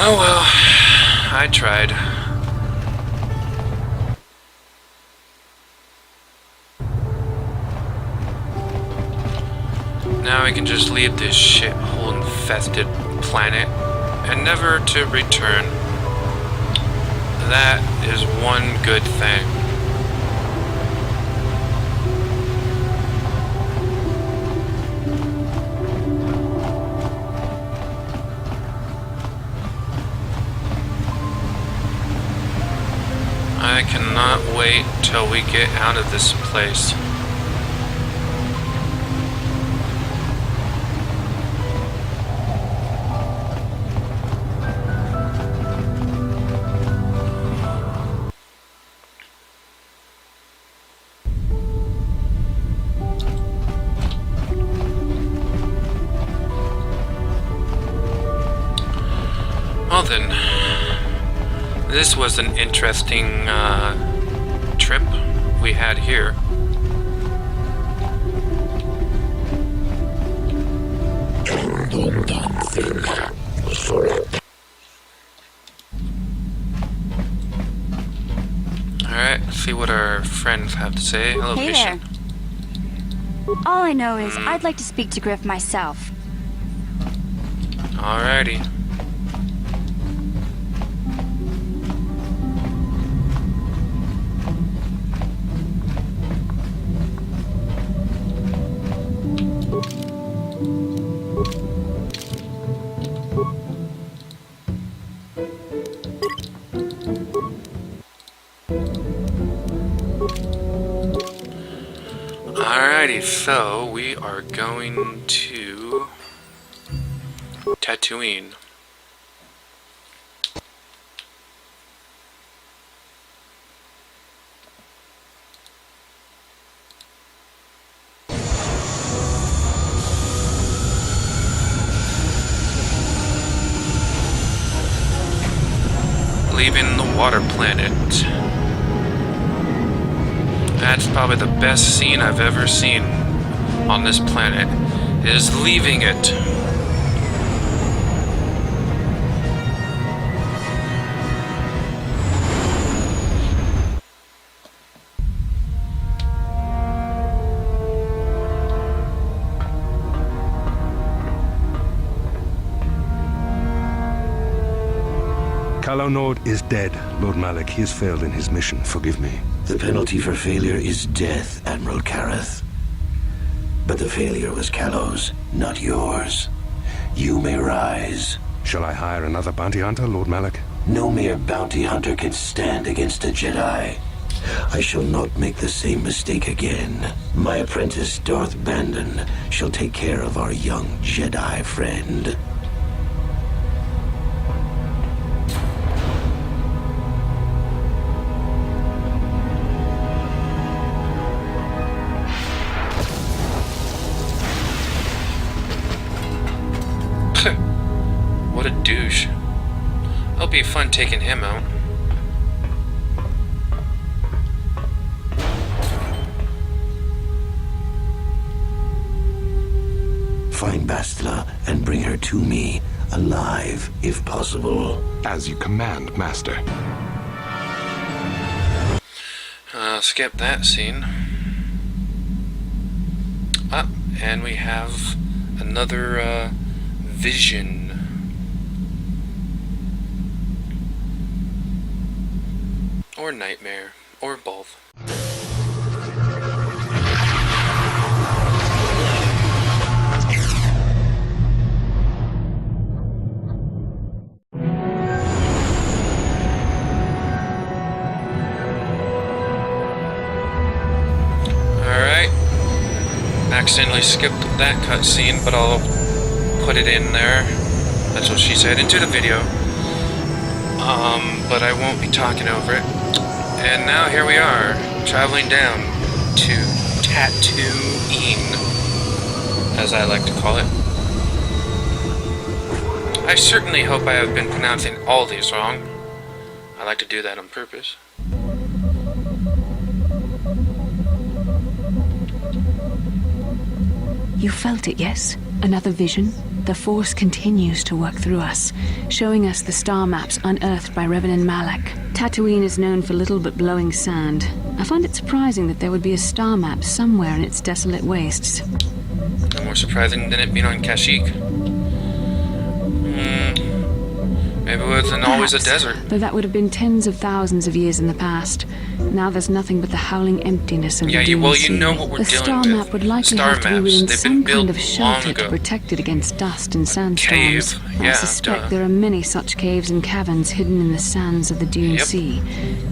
Oh well, I tried. Now we can just leave this shithole infested planet and never to return. That is one good thing. I cannot wait till we get out of this place. Well then, this was an interesting trip we had here. Alright, see what our friends have to say. Hello, Hey patient. there. All I know is I'd like to speak to Griff myself. Alrighty. Alrighty, so we are going to Tatooine. Leaving the water planet. That's probably the best scene I've ever seen on this planet, is leaving it. Calo Nord is dead, Lord Malak. He has failed in his mission. Forgive me. The penalty for failure is death, Admiral Kareth. But the failure was Calo's, not yours. You may rise. Shall I hire another bounty hunter, Lord Malak? No mere bounty hunter can stand against a Jedi. I shall not make the same mistake again. My apprentice, Darth Bandon, shall take care of our young Jedi friend. What a douche. It'll be fun taking him out. Find Bastila and bring her to me, alive, if possible. As you command, Master. Skip that scene. Ah, and we have another vision. Or nightmare, or both. accidentally skipped that cutscene, but I'll put it in there. That's what she said into the video. But I won't be talking over it. And now here we are, traveling down to Tatooine, as I like to call it. I certainly hope I have been pronouncing all these wrong. I like to do that on purpose. You felt it, yes? Another vision? The Force continues to work through us, showing us the star maps unearthed by Reverend Malak. Tatooine is known for little but blowing sand. I find it surprising that there would be a star map somewhere in its desolate wastes. No more surprising than it being on Kashyyyk. Maybe it wasn't always a desert. Though that would have been tens of thousands of years in the past. Now there's nothing but the howling emptiness of the Dune Sea. You know what we're the dealing star with. map would likely Star have to be maps, within they've some been built kind of shelter long to ago. protect it against dust and sandstorms. Cave, I yeah, suspect duh. there are many such caves and caverns hidden in the sands of the Dune Sea.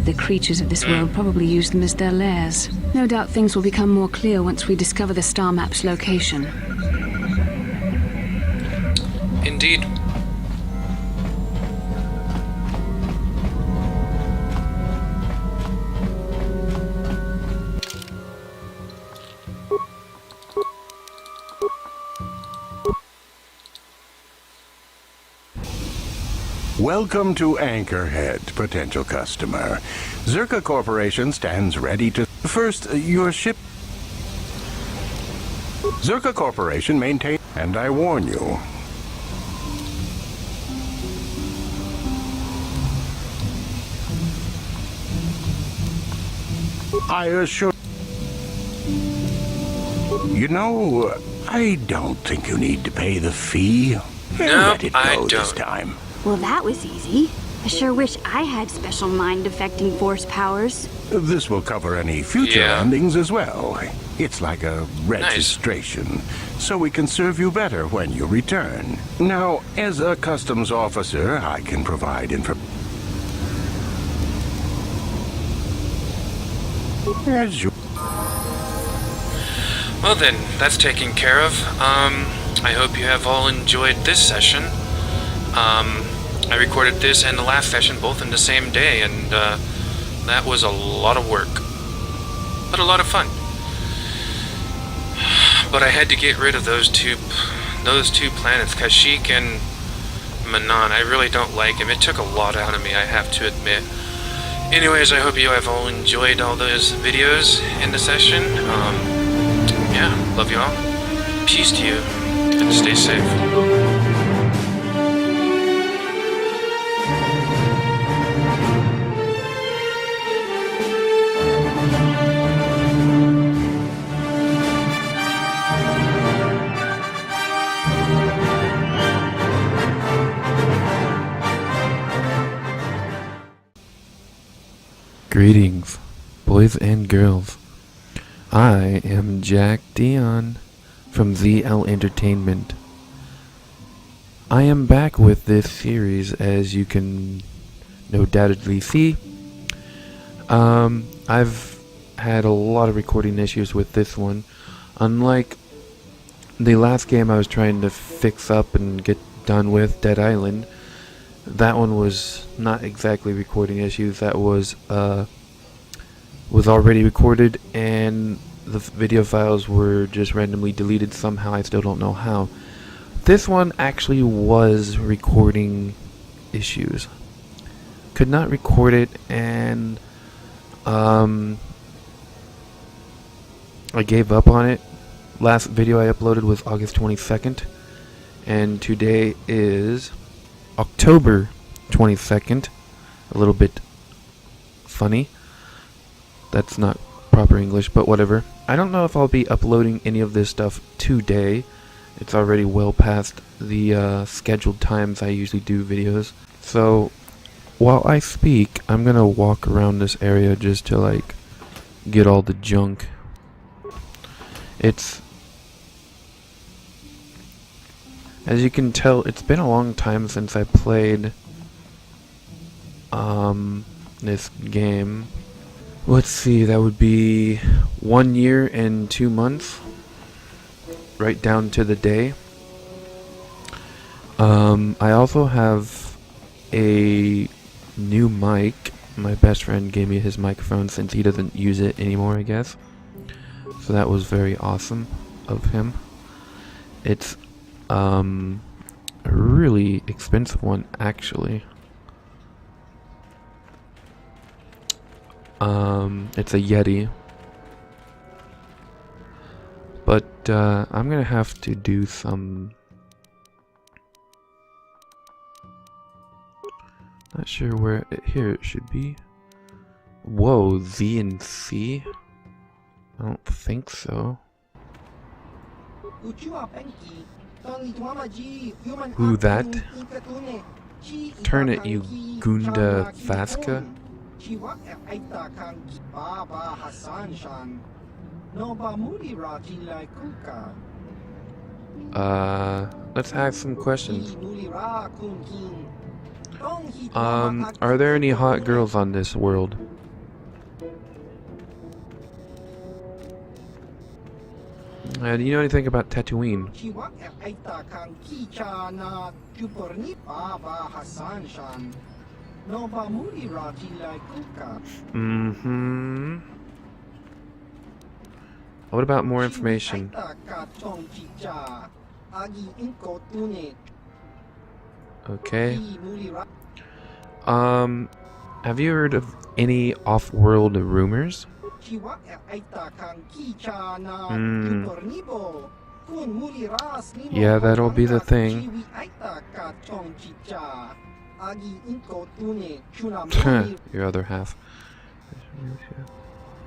The creatures of this world probably use them as their lairs. No doubt things will become more clear once we discover the star map's location. Indeed. Welcome to Anchorhead, potential customer. Zerka Corporation stands ready to... First, your ship... Zerka Corporation maintain... And I warn you. I assure... You know, I don't think you need to pay the fee. Let it go this time. Well, that was easy. I sure wish I had special mind-affecting force powers. This will cover any future landings as well. It's like a registration, so we can serve you better when you return. Now, as a customs officer, I can provide information. As you... Well then, that's taken care of. I hope you have all enjoyed this session. I recorded this and the last session both in the same day, and that was a lot of work, but a lot of fun. But I had to get rid of those two planets, Kashyyyk and Manaan. I really don't like them. It took a lot out of me, I have to admit. Anyways, I hope you have all enjoyed all those videos in the session. Yeah, love you all. Peace to you, and stay safe. Greetings, boys and girls. I am Jack Dion from ZL Entertainment. I am back with this series, as you can no doubtedly see. I've had a lot of recording issues with this one. Unlike the last game I was trying to fix up and get done with, Dead Island, that one was not exactly recording issues. That was already recorded, and the video files were just randomly deleted somehow. I still don't know how. This one actually was recording issues. Could not record it, and I gave up on it. Last video I uploaded was August 22nd, and today is October 22nd. A little bit funny. That's not proper English, but whatever. I don't know if I'll be uploading any of this stuff today. It's already well past the scheduled times I usually do videos. So, while I speak, I'm gonna walk around this area just to, like, get all the junk. It's... As you can tell, it's been a long time since I played this game. Let's see, that would be 1 year and 2 months. right down to the day. I also have a new mic. My best friend gave me his microphone since he doesn't use it anymore, I guess. So that was very awesome of him. It's a really expensive one, actually. It's a Yeti. But I'm gonna have to do some... Not sure where here it should be. Whoa, Z and C? I don't think so. Who that? Turn it, you Gunda Vaska. Let's ask some questions. Are there any hot girls on this world? Do you know anything about Tatooine? Mm-hmm. What about more information? Okay. Have you heard of any off-world rumors? Yeah, that'll be the thing. Your other half.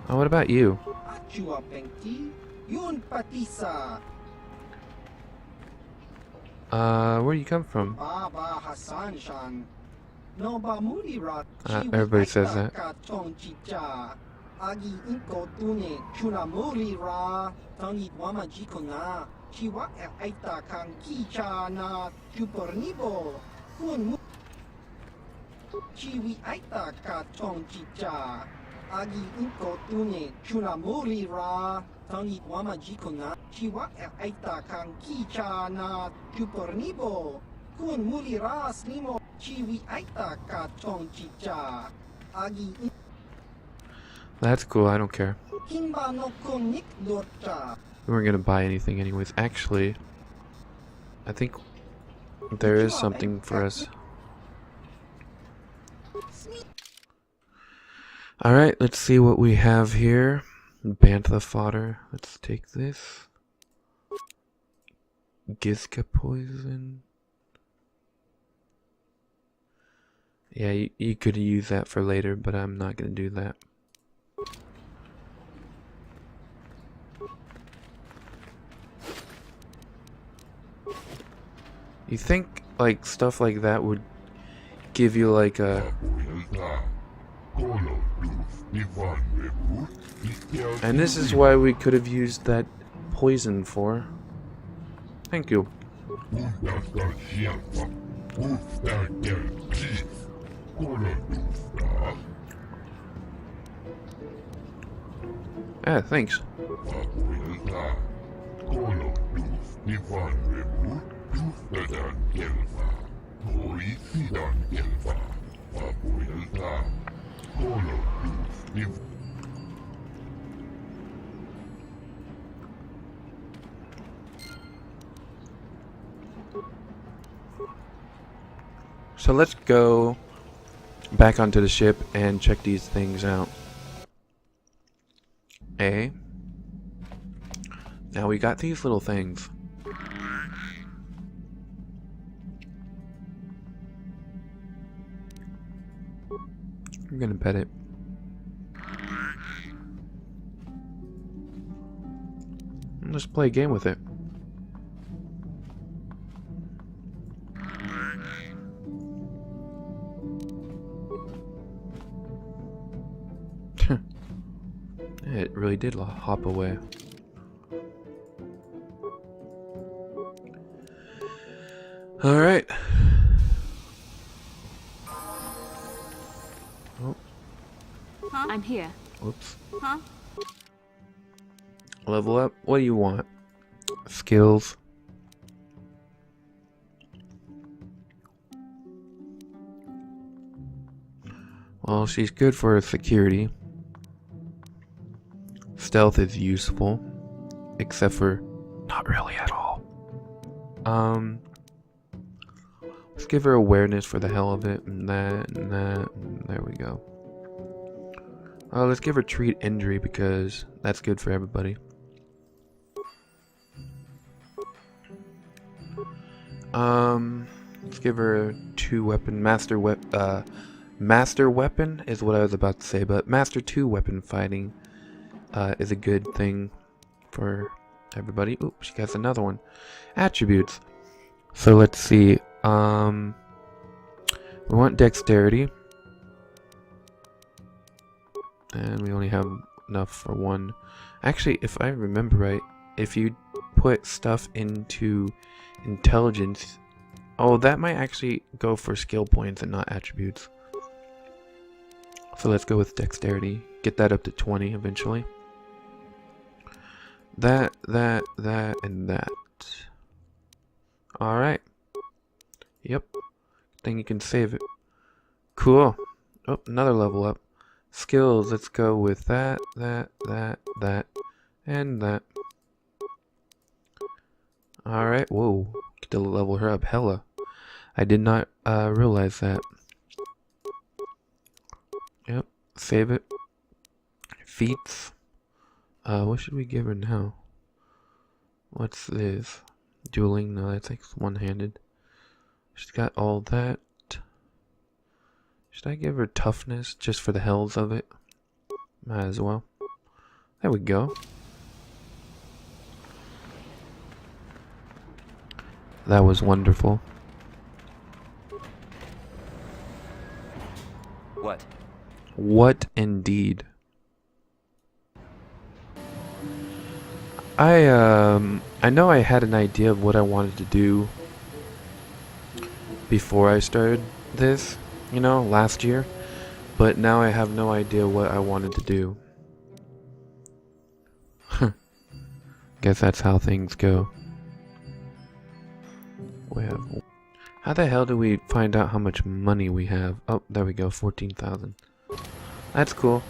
Oh, what about you? Where do you come from? Everybody says that. That's cool, I don't care. We weren't gonna buy anything anyways. Actually, I think there is something for us. Alright, let's see what we have here. Bantha fodder. Let's take this. Gizka poison. Yeah, you could use that for later, but I'm not gonna do that. You think, like, stuff like that would give you, like, a... And this is why we could have used that poison for. Thank you. Yeah, thanks. So let's go back onto the ship and check these things out. Now we got these little things. I'm gonna pet it. Let's play a game with it. It really did hop away. All right. Oh. Huh? I'm here. Whoops. Huh? Level up. What do you want? skills. Well, she's good for security. Stealth is useful, except for not really at all. Let's give her awareness for the hell of it, and that, and that, and there we go. Let's give her treat injury because that's good for everybody. Let's give her a 2-weapon master weapon is what I was about to say, but master 2 weapon fighting is a good thing for everybody. Ooh, she gets another one. Attributes. So let's see. We want dexterity. And we only have enough for one. Actually, if I remember right, if you put stuff into intelligence, oh, that might actually go for skill points and not attributes. So let's go with dexterity. Get that up to 20 eventually. That, and that. Alright. Yep. Then you can save it. Cool. Oh, another level up. Skills, let's go with that, and that. Alright, whoa. Get to level her up hella. I did not realize that. Yep, save it. Feats. What should we give her now? What's this? Dueling? No, that's like one-handed. She's got all that. Should I give her toughness just for the hells of it? Might as well. There we go. That was wonderful. What? What indeed? I know I had an idea of what I wanted to do before I started this, you know, last year, but now I have no idea what I wanted to do. Guess that's how things go. How the hell do we find out how much money we have? Oh, there we go, 14,000. That's cool.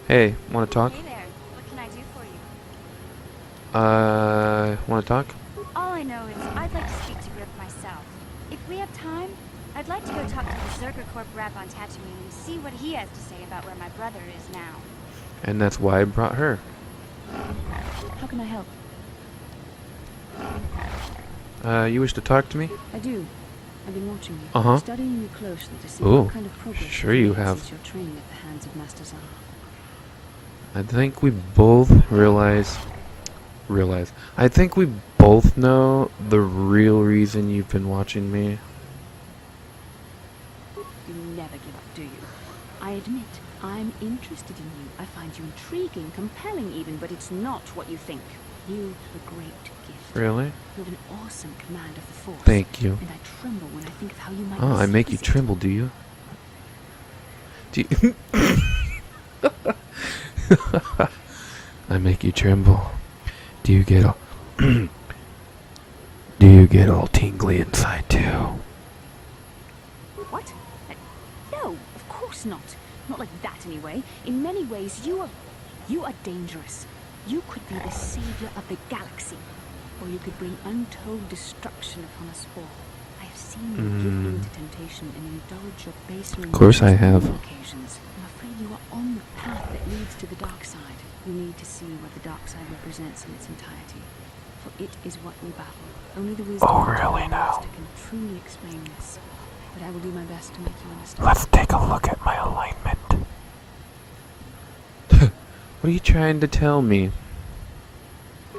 Hey, wanna talk? Hey there, what can I do for you? Wanna talk? All I know is I'd like to speak to Griff myself. If we have time, I'd like to go talk to the Zerker Corp rep on Tatooine and see what he has to say about where my brother is now. And that's why I brought her. How can I help? You wish to talk to me? I do. I've been watching you, Uh-huh. studying you closely to see Ooh, what kind of progress sure you've you made have. since your training at the hands of Master Zahn. I think we both realize. I think we both know the real reason you've been watching me. You never give up, do you? I admit, I'm interested in you. I find you intriguing, compelling even, but it's not what you think. You have a great gift. Really? You have an awesome command of the Force. Thank you. And I tremble when I think of how you might Oh, I make you misuse it. tremble, do you? Do you? I make you tremble. Do you get all do you get all tingly inside too? What? No, of course not. Not like that anyway. In many ways, you are dangerous. You could be the savior of the galaxy, or you could bring untold destruction upon us all. I have seen you give in to temptation and indulge your baser Of course I have. on occasions. I'm afraid you are on the path that leads to the dark side. You need to see what the dark side represents in its entirety, for it is what we battle. Only the wisdom of the Master can truly explain this. But I will do my best to make you understand. Let's take a look at my alignment. What are you trying to tell me?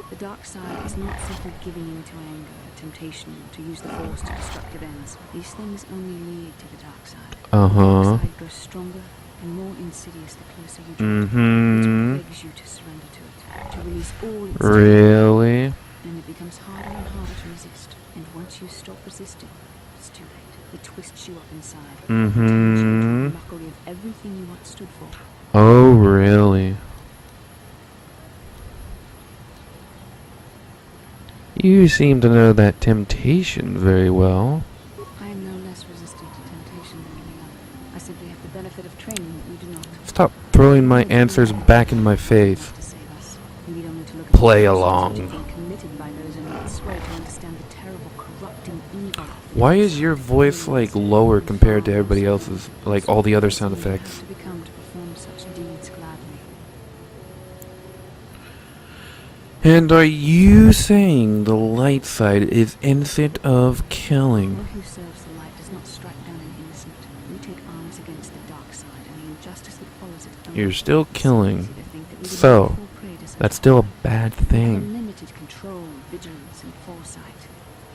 The dark side is not simply giving in to anger, temptation, to use the Force to destructive ends. These things only lead to the dark side. Uh-huh. The dark side grows stronger and more insidious the closer you draw to it, which begs you to surrender to it, to release all its Really? And it becomes harder and harder to resist. And once you stop resisting, it's too late. It twists you up inside. Mm-hmm. It turns you into a mockery of everything you once stood for. Oh, really? You seem to know that temptation very well. I am no less resistant to temptation than any other. I simply have the benefit of training that you do not. Stop throwing my answers back in my face. Play along. Why is your voice like lower compared to everybody else's, like all the other sound effects? And are you saying the light side is innocent of killing? Who serves the light does not strike down an innocent. We take arms against the dark side, and the injustice that follows it. You're still killing. So, that's still a bad thing. Unlimited control, vigilance, and foresight.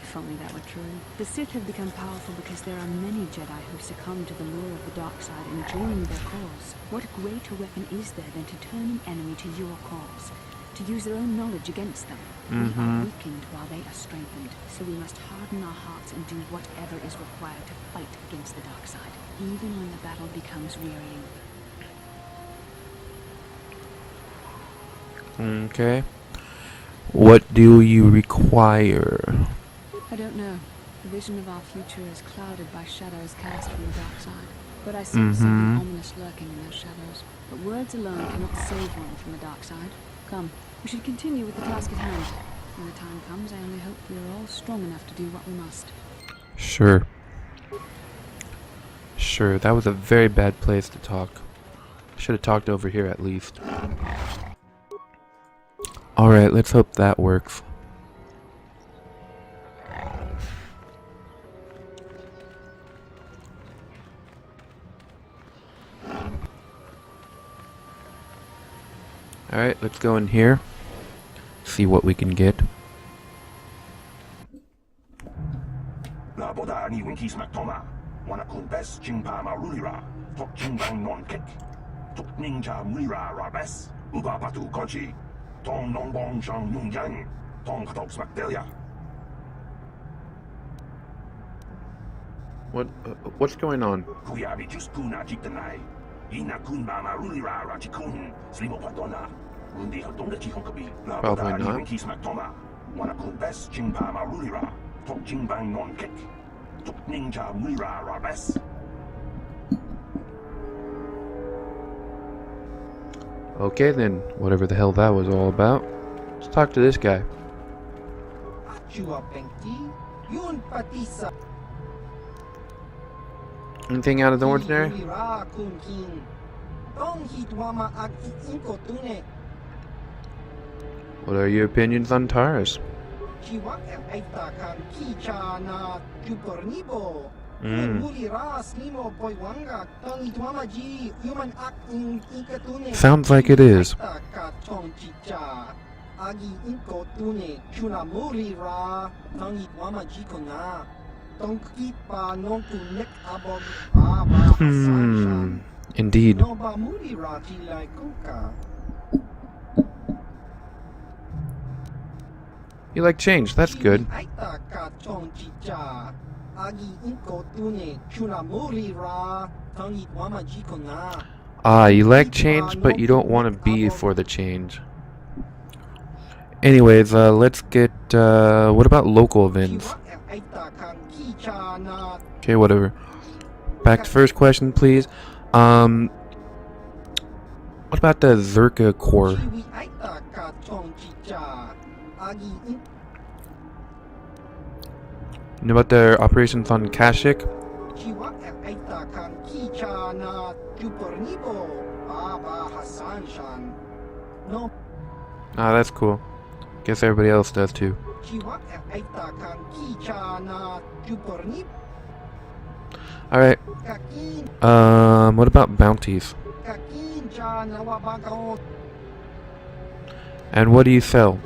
If only that were true. The Sith have become powerful because there are many Jedi who succumb to the lure of the dark side and join their cause. What greater weapon is there than to turn an enemy to your cause? To use their own knowledge against them. We are weakened while they are strengthened, so we must harden our hearts and do whatever is required to fight against the dark side, even when the battle becomes wearying. Okay. What do you require? I don't know. The vision of our future is clouded by shadows cast from the dark side. But I see something ominous lurking in those shadows. But words alone cannot save one from the dark side. Come, we should continue with the task at hand. When the time comes, I only hope we are all strong enough to do what we must. Sure. Sure, that was a very bad place to talk. Should have talked over here at least. Alright, let's hope that works. Alright, let's go in here. See what we can get. What's going on? Probably not. Okay then, whatever the hell that was all about. Let's talk to this guy. Anything out of the ordinary? What are your opinions on Taurus? Sounds like it is. Indeed. You like change, that's good. You like change, but you don't want to be for the change. Anyways, let's get, what about local events? Okay, whatever. Back to first question, please. What about the Zerka Corps? You know about their operations on Kashyyyk? Ah, that's cool. Guess everybody else does too. Alright. What about bounties? And what do you sell?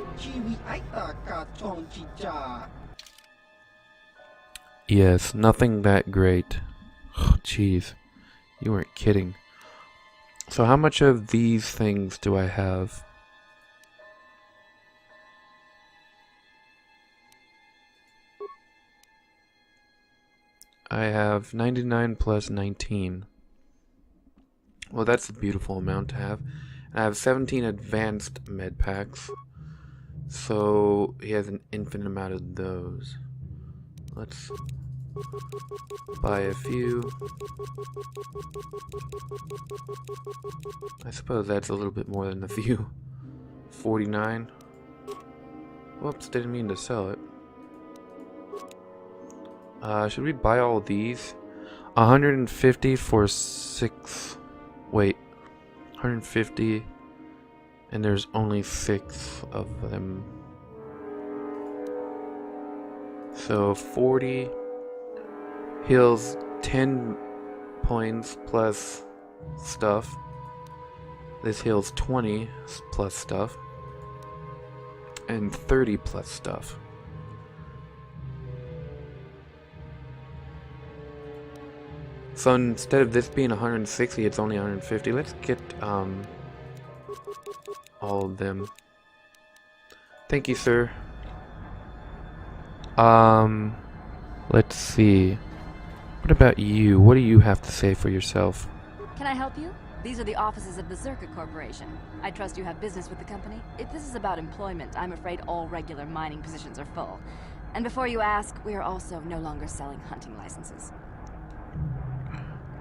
Yes, nothing that great. Jeez, you weren't kidding. So how much of these things do I have? I have 99 plus 19. Well, that's a beautiful amount to have. I have 17 advanced med packs. So he has an infinite amount of those. Let's buy a few. I suppose that's a little bit more than a few. 49. Whoops, didn't mean to sell it. Should we buy all of these? 150 for 6. Wait. 150. And there's only 6 of them. So 40 heals 10 points plus stuff. This heals 20 plus stuff. And 30 plus stuff. So instead of this being 160, it's only 150. Let's get all of them. Thank you, sir. Let's see. What about you? What do you have to say for yourself? Can I help you? These are the offices of the Zerka Corporation. I trust you have business with the company. If this is about employment, I'm afraid all regular mining positions are full. And before you ask, we are also no longer selling hunting licenses.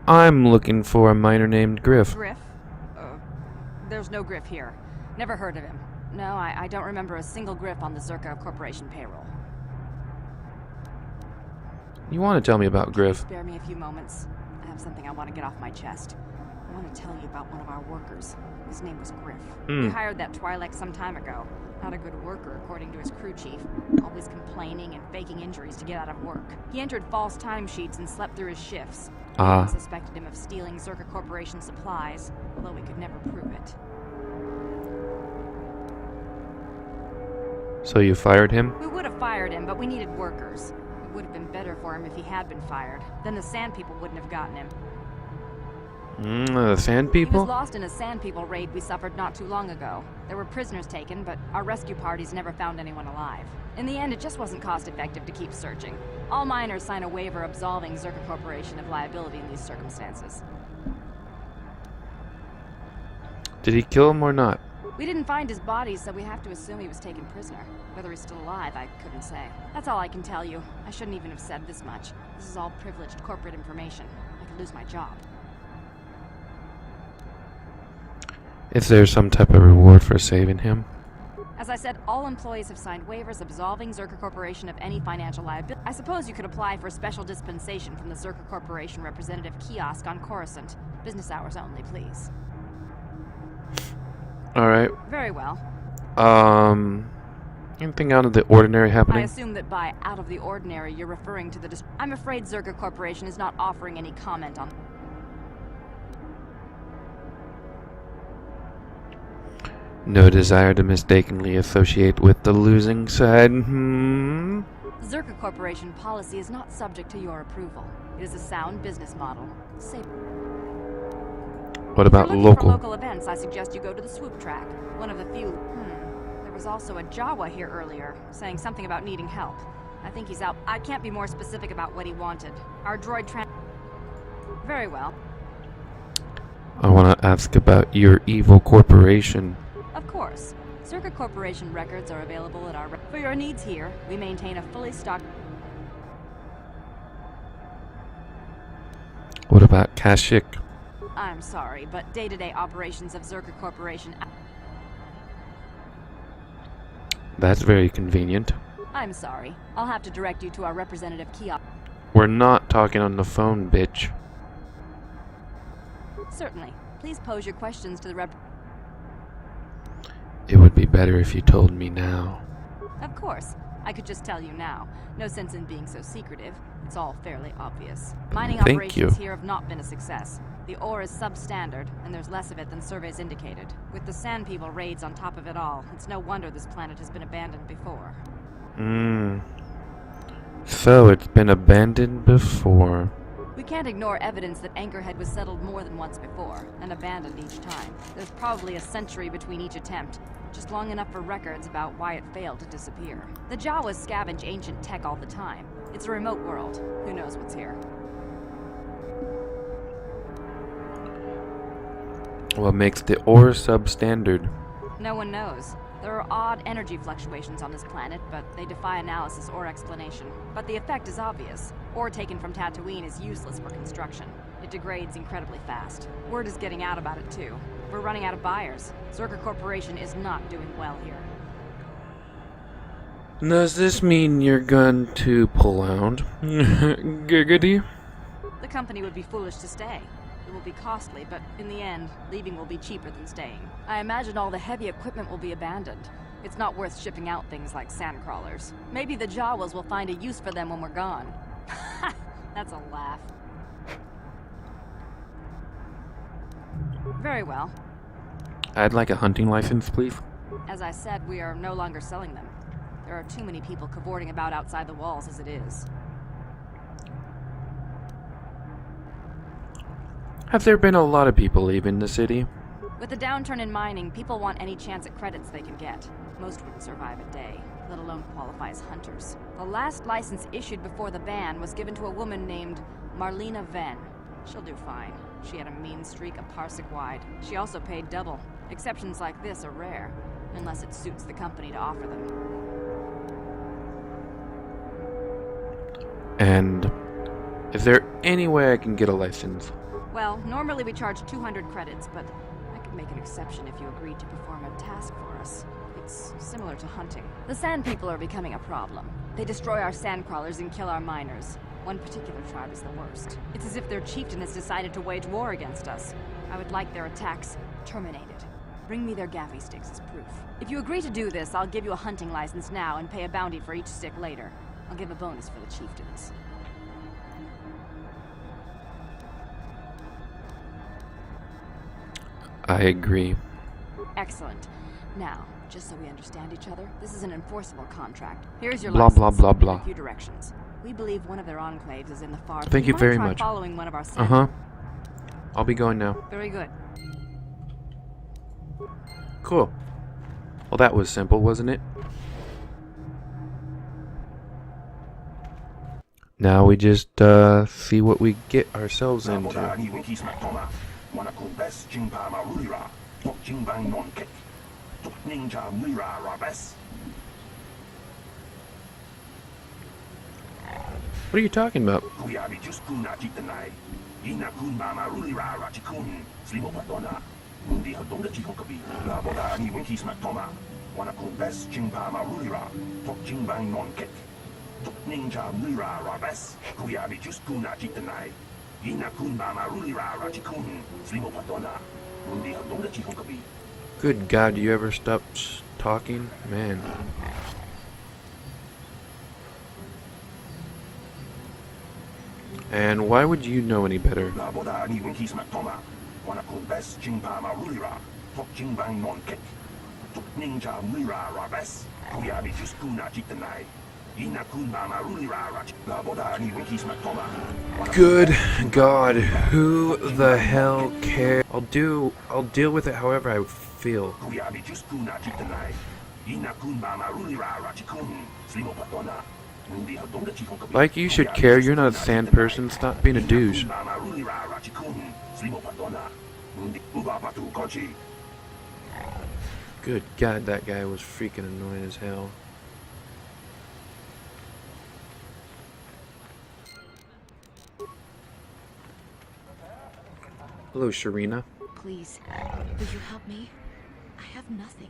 I'm looking for a miner named Griff. Griff? There's no Griff here. Never heard of him. No, I don't remember a single Griff on the Zerka Corporation payroll. You want to tell me about Griff? Spare me a few moments. I have something I want to get off my chest. I want to tell you about one of our workers. His name was Griff. We hired that Twi'lek some time ago. Not a good worker, according to his crew chief. Always complaining and faking injuries to get out of work. He entered false timesheets and slept through his shifts. We suspected him of stealing Zerka Corporation supplies, although we could never prove it. So you fired him? We would have fired him, but we needed workers. It would have been better for him if he had been fired. Then the Sand People wouldn't have gotten him. The Sand People? He was lost in a Sand People raid we suffered not too long ago. There were prisoners taken, but our rescue parties never found anyone alive. In the end, it just wasn't cost-effective to keep searching. All miners sign a waiver absolving Zerka Corporation of liability in these circumstances. Did he kill him or not? We didn't find his body, so we have to assume he was taken prisoner. Whether he's still alive, I couldn't say. That's all I can tell you. I shouldn't even have said this much. This is all privileged corporate information. I could lose my job. Is there some type of reward for saving him? As I said, all employees have signed waivers absolving Zerka Corporation of any financial liability. I suppose you could apply for special dispensation from the Zerka Corporation representative kiosk on Coruscant. Business hours only, please. Alright. Very well. Anything out of the ordinary happening? I assume that by out of the ordinary, you're referring to the I'm afraid Zerka Corporation is not offering any comment on... No desire to mistakenly associate with the losing side. Zerka Corporation policy is not subject to your approval. It is a sound business model. What about local? For local events, I suggest you go to the swoop track. One of the few... There was also a Jawa here earlier, saying something about needing help. I think he's out. I can't be more specific about what he wanted. Our droid Very well. I want to ask about your evil corporation. Of course. Zerka Corporation records are available at our... For your needs here, we maintain a fully stocked... What about Kashyyyk? I'm sorry, but day-to-day operations of Zerka Corporation... That's very convenient. I'm sorry. I'll have to direct you to our representative kiosk. We're not talking on the phone, bitch. Certainly. Please pose your questions to the rep... It would be better if you told me now. Of course. I could just tell you now. No sense in being so secretive. It's all fairly obvious. Mining operations here have not been a success. The ore is substandard, and there's less of it than surveys indicated. With the Sand People raids on top of it all, it's no wonder this planet has been abandoned before. So it's been abandoned before. We can't ignore evidence that Anchorhead was settled more than once before, and abandoned each time. There's probably a century between each attempt, just long enough for records about why it failed to disappear. The Jawas scavenge ancient tech all the time. It's a remote world. Who knows what's here? What makes the ore substandard? No one knows. There are odd energy fluctuations on this planet, but they defy analysis or explanation. But the effect is obvious. Ore taken from Tatooine is useless for construction. It degrades incredibly fast. Word is getting out about it too. We're running out of buyers. Zerker Corporation is not doing well here. Does this mean you're going to pull out? Giggity? The company would be foolish to stay. It will be costly, but in the end, leaving will be cheaper than staying. I imagine all the heavy equipment will be abandoned. It's not worth shipping out things like sandcrawlers. Maybe the Jawas will find a use for them when we're gone. That's a laugh. Very well. I'd like a hunting license, please. As I said, we are no longer selling them. There are too many people cavorting about outside the walls as it is. Have there been a lot of people leaving the city? With the downturn in mining, people want any chance at credits they can get. Most wouldn't survive a day, let alone qualify as hunters. The last license issued before the ban was given to a woman named Marlena Venn. She'll do fine. She had a mean streak a parsec wide. She also paid double. Exceptions like this are rare, unless it suits the company to offer them. And is there any way I can get a license? Well, normally we charge 200 credits, but I could make an exception if you agreed to perform a task for us. It's similar to hunting. The Sand People are becoming a problem. They destroy our sandcrawlers and kill our miners. One particular tribe is the worst. It's as if their chieftain has decided to wage war against us. I would like their attacks terminated. Bring me their gaffy sticks as proof. If you agree to do this, I'll give you a hunting license now and pay a bounty for each stick later. I'll give a bonus for the chieftains. I agree. Excellent. Now, just so we understand each other, this is an enforceable contract. Here's your Blah, license. blah, blah, blah. A few directions. We believe one of their enclaves is in the far. Thank you very might try much. Following one of our I'll be going now. Very good. Cool. Well, that was simple, wasn't it? Now we just see what we get ourselves into. What are you talking about? Good God, do you ever stop talking? Man. And why would you know any better? Good God, who the hell cares? I'll deal with it however I feel. Like you should care, you're not a sand person, stop being a douche. Good God, that guy was freaking annoying as hell. Hello, Sharina. Please, will you help me? I have nothing.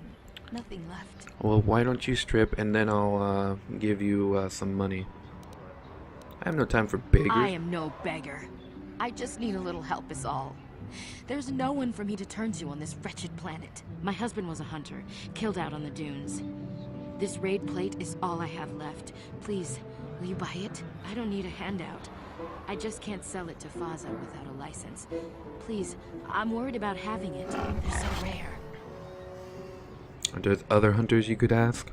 Nothing left. Well, why don't you strip and then I'll give you some money. I have no time for beggars. I am no beggar. I just need a little help is all. There's no one for me to turn to on this wretched planet. My husband was a hunter, killed out on the dunes. This raid plate is all I have left. Please, will you buy it? I don't need a handout. I just can't sell it to Faza without a license. Please, I'm worried about having it. They're so rare. Are there other hunters you could ask?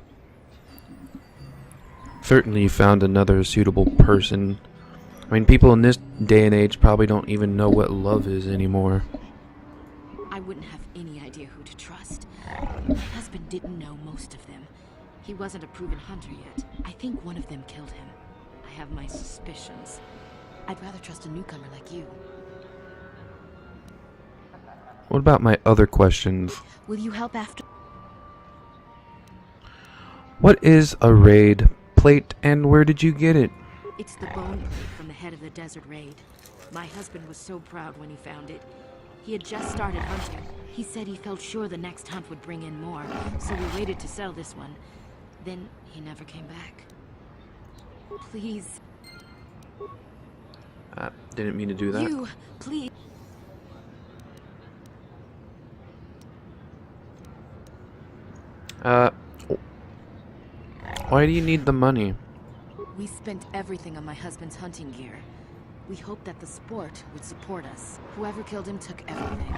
Certainly you found another suitable person. I mean, people in this day and age probably don't even know what love is anymore. I wouldn't have any idea who to trust. My husband didn't know most of them. He wasn't a proven hunter yet. I think one of them killed him. I have my suspicions. I'd rather trust a newcomer like you. What about my other questions? Will you help after? What is a raid plate and where did you get it? It's the bone plate from the head of the desert raid. My husband was so proud when he found it. He had just started hunting. He said he felt sure the next hunt would bring in more, so we waited to sell this one. Then he never came back. Please. Didn't mean to do that. You, please. Why do you need the money? We spent everything on my husband's hunting gear. We hoped that the sport would support us. Whoever killed him took everything.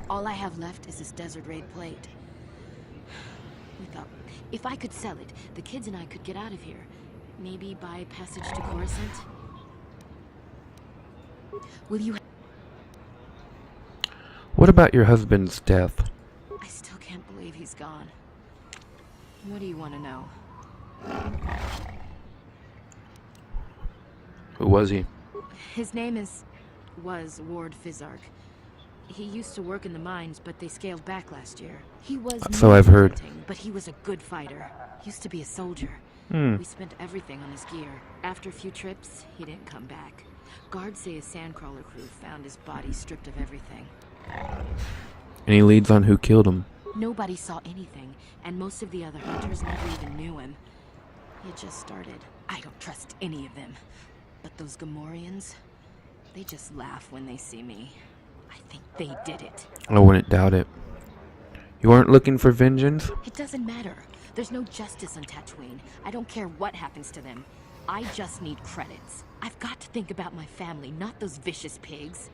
All I have left is this desert raid plate. We thought, if I could sell it, the kids and I could get out of here. Maybe buy passage to Coruscant. Will you... What about your husband's death? I still can't believe he's gone. What do you want to know? Who was he? His name was Ward Fizark. He used to work in the mines, but they scaled back last year. He was So I've heard. But he was a good fighter. Used to be a soldier. We spent everything on his gear. After a few trips, he didn't come back. Guards say a sandcrawler crew found his body stripped of everything. Any leads on who killed him? Nobody saw anything, and most of the other hunters never even knew him. He had just started. I don't trust any of them. But those Gamorreans, they just laugh when they see me. I think they did it. I wouldn't doubt it. You aren't looking for vengeance? It doesn't matter. There's no justice on Tatooine. I don't care what happens to them. I just need credits. I've got to think about my family, not those vicious pigs.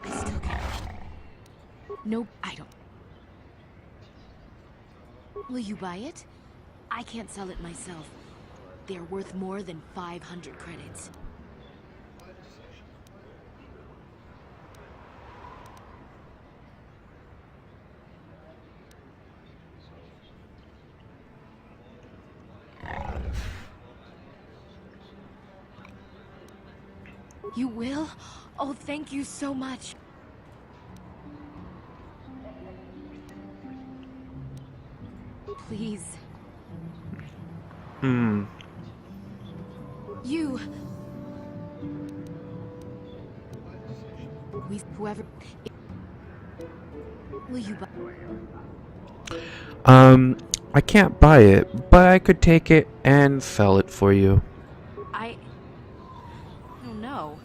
I still can't. No, I don't. Will you buy it? I can't sell it myself. They're worth more than 500 credits. You will? Oh, thank you so much. Please. You. Whoever. Will you buy? I can't buy it, but I could take it and sell it for you. I don't know.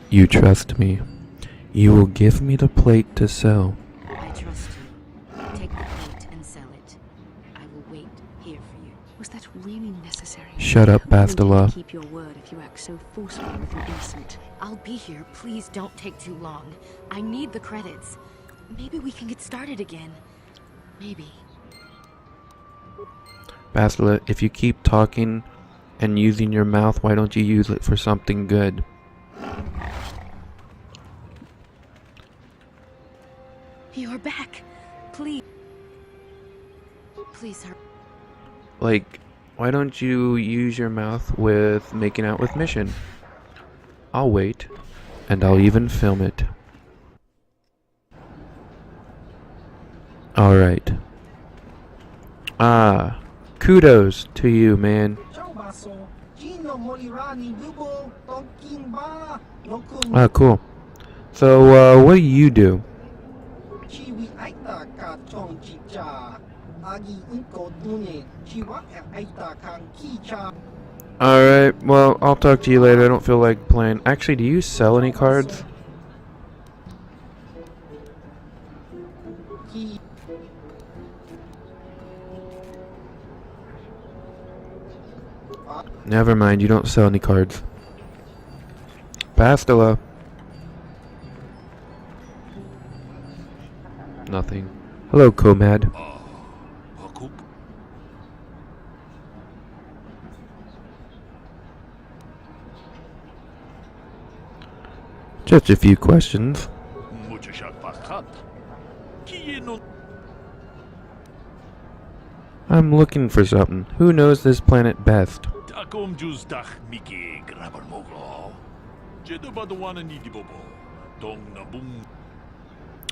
You trust me. You will give me the plate to sell. I trust you. Take the plate and sell it. I will wait here for you. Was that really necessary? Shut up, Bastila. Keep your word if you act so forcefully with an innocent. I'll be here. Please don't take too long. I need the credits. Maybe we can get started again. Maybe. Bastila, if you keep talking and using your mouth, why don't you use it for something good? You're back. Please. Please, sir. Like, why don't you use your mouth with making out with Mission? I'll wait, and I'll even film it. Alright. Kudos to you, man. Cool. So, what do you do? Alright, well, I'll talk to you later. I don't feel like playing. Actually, do you sell any cards? Never mind, you don't sell any cards. Bastila. Nothing. Hello, Comad. Just a few questions. I'm looking for something. Who knows this planet best?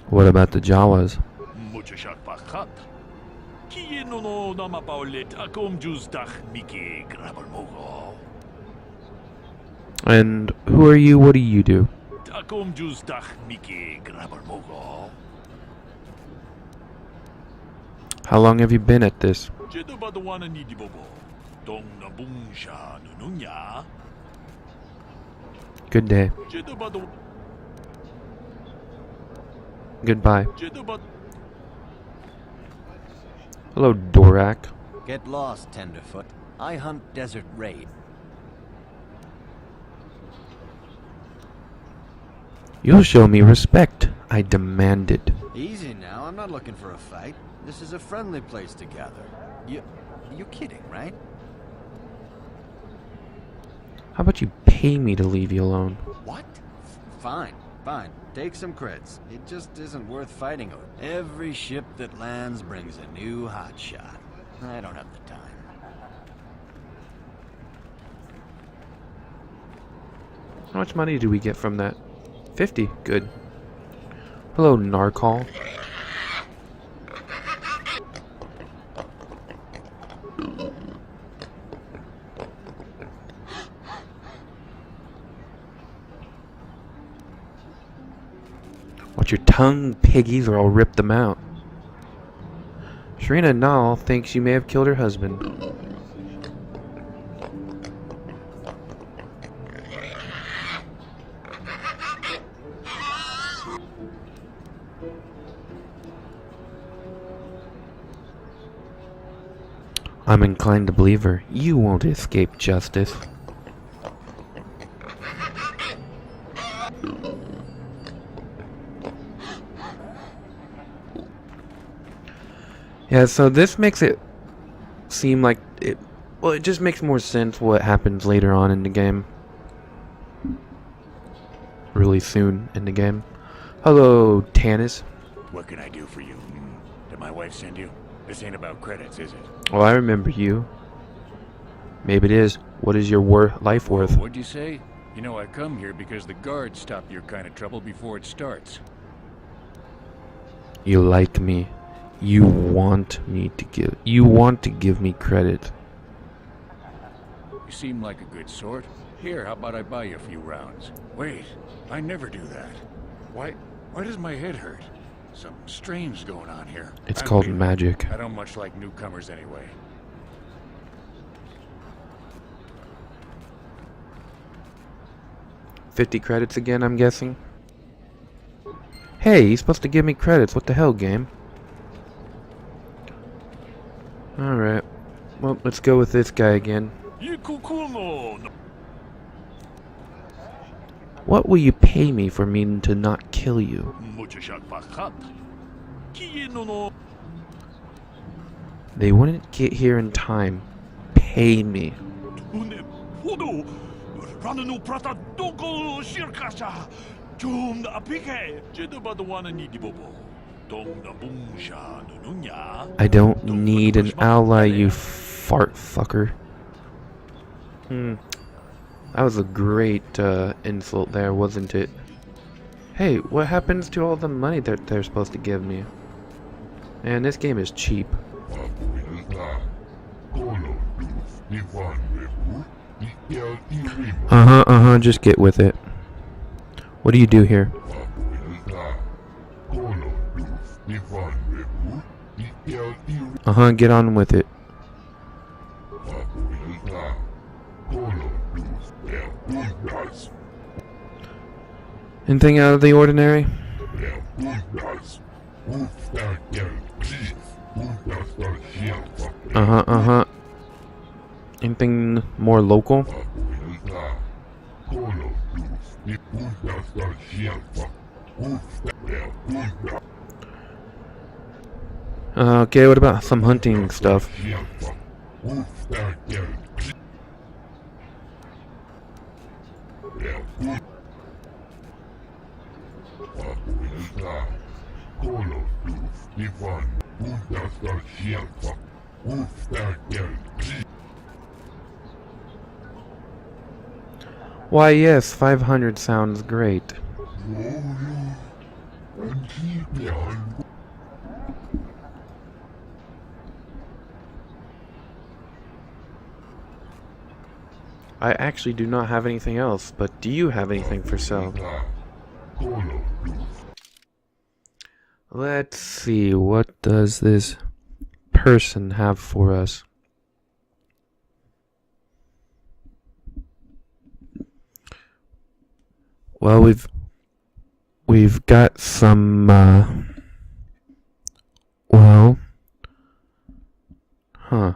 What about the Jawas? And who are you? What do you do? How long have you been at this? Good day. Goodbye. Hello, Dorak. Get lost, Tenderfoot. I hunt desert raid. You'll show me respect. I demand it. Easy now, I'm not looking for a fight. This is a friendly place to gather. You kidding, right? How about you pay me to leave you alone? What? Fine. Take some creds. It just isn't worth fighting over. Every ship that lands brings a new hotshot. I don't have the time. How much money do we get from that? 50. Good. Hello, Narcal. Watch your tongue, piggies, or I'll rip them out. Sharina Nal thinks you may have killed her husband. I'm inclined to believe her. You won't escape justice. Yeah, so this makes it seem like it... Well, it just makes more sense what happens later on in the game. Really soon in the game. Hello, Tanis. What can I do for you? Did my wife send you? This ain't about credits, is it? Oh, I remember you. Maybe it is. What is your life worth? What'd you say? You know, I come here because the guards stop your kind of trouble before it starts. You like me. You want to give me credit. You seem like a good sort. Here, how about I buy you a few rounds? Wait, I never do that. Why does my head hurt? Something strange going on here. It's called magic. I don't much like newcomers anyway. $50 credits again, I'm guessing. Hey, he's supposed to give me credits. What the hell, game? Alright. Well, let's go with this guy again. What will you pay me for me to not kill you? They wouldn't get here in time. Pay me. I don't need an ally, you fart fucker. That was a great insult there, wasn't it? Hey, what happens to all the money that they're supposed to give me? Man, this game is cheap. Just get with it. What do you do here? Get on with it. Anything out of the ordinary? Anything more local? Okay, what about some hunting stuff? Why, yes, 500 sounds great. I actually do not have anything else, but do you have anything for sale? Let's see, what does this person have for us? Well, we've got some well, not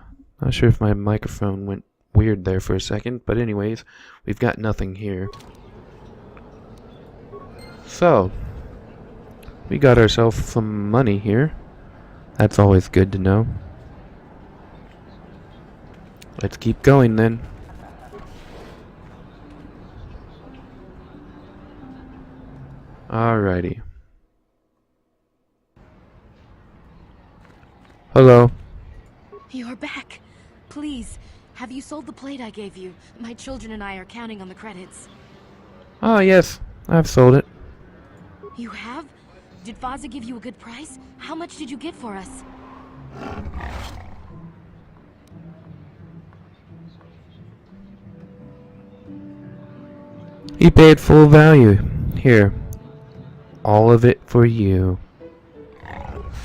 sure if my microphone went weird there for a second, but anyways, we've got nothing here. So, we got ourselves some money here. That's always good to know. Let's keep going then. Alrighty. Hello. You're back. Please, have you sold the plate I gave you? My children and I are counting on the credits. Oh, yes. I've sold it. You have? Did Faza give you a good price? How much did you get for us? He paid full value. Here. All of it for you.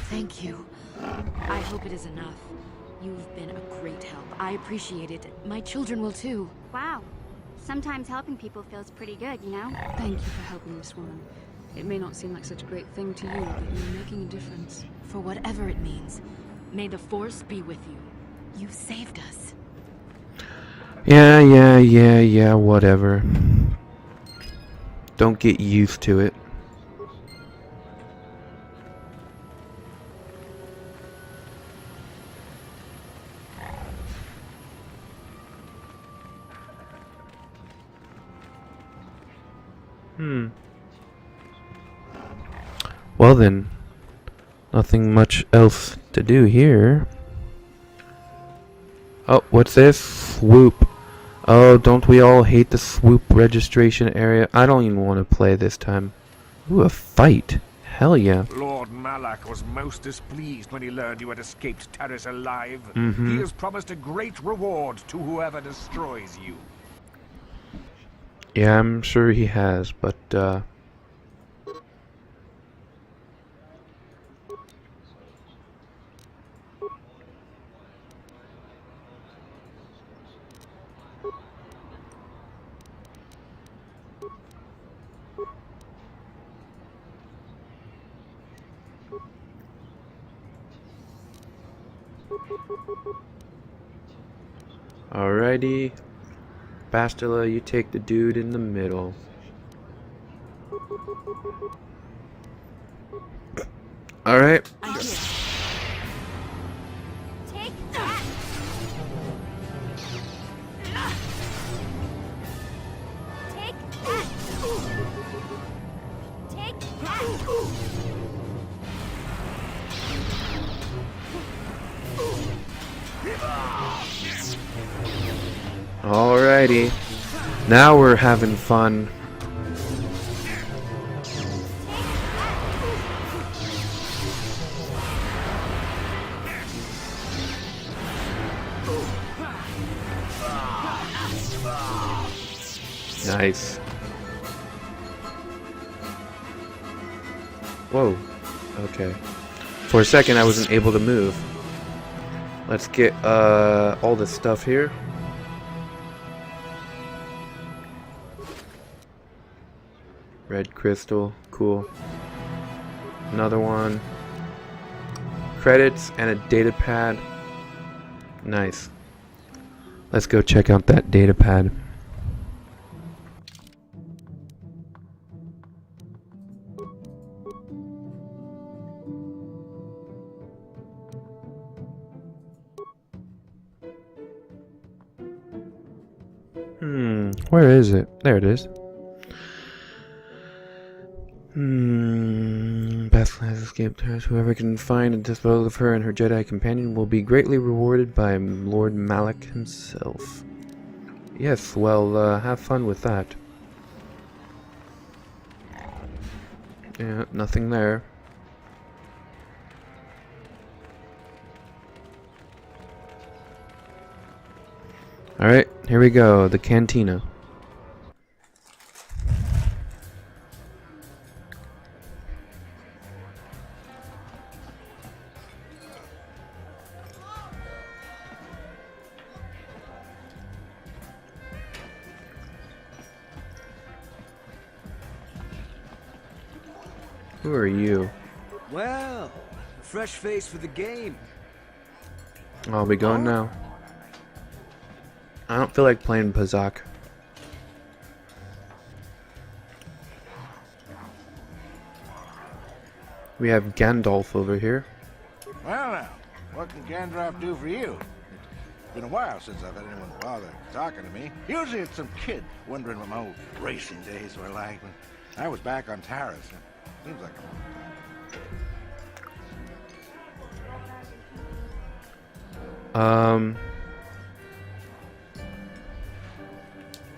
Thank you. I hope it is enough. You've been a great help. I appreciate it. My children will too. Wow. Sometimes helping people feels pretty good, you know? Thank you for helping this woman. It may not seem like such a great thing to you, but you're making a difference. For whatever it means, may the Force be with you. You saved us. Yeah, whatever. Don't get used to it. Well then, nothing much else to do here. Oh, what's this? Swoop. Oh, don't we all hate the swoop registration area? I don't even want to play this time. Ooh, a fight. Hell yeah. Lord Malak was most displeased when he learned you had escaped Taris alive. Mm-hmm. He has promised a great reward to whoever destroys you. Yeah, I'm sure he has, but alrighty. Bastila, you take the dude in the middle. Alright. Take that! Take that! Take that! Alrighty. Now we're having fun. Nice. Whoa. Okay. For a second I wasn't able to move. Let's get all this stuff here. Red crystal, cool. Another one. Credits and a data pad. Nice. Let's go check out that data pad. Where is it? There it is. Beth has escaped her. Whoever can find and dispose of her and her Jedi companion will be greatly rewarded by Lord Malak himself. Yes, well, have fun with that. Yeah, nothing there. Alright, here we go, the cantina. Who are you? Well, fresh face for the game. I'll be going now. I don't feel like playing Pazak. We have Gandalf over here. Well now, what can Gandalf do for you? It's been a while since I've had anyone bother talking to me. Usually it's some kid wondering what my old racing days were like when I was back on Taris. Seems like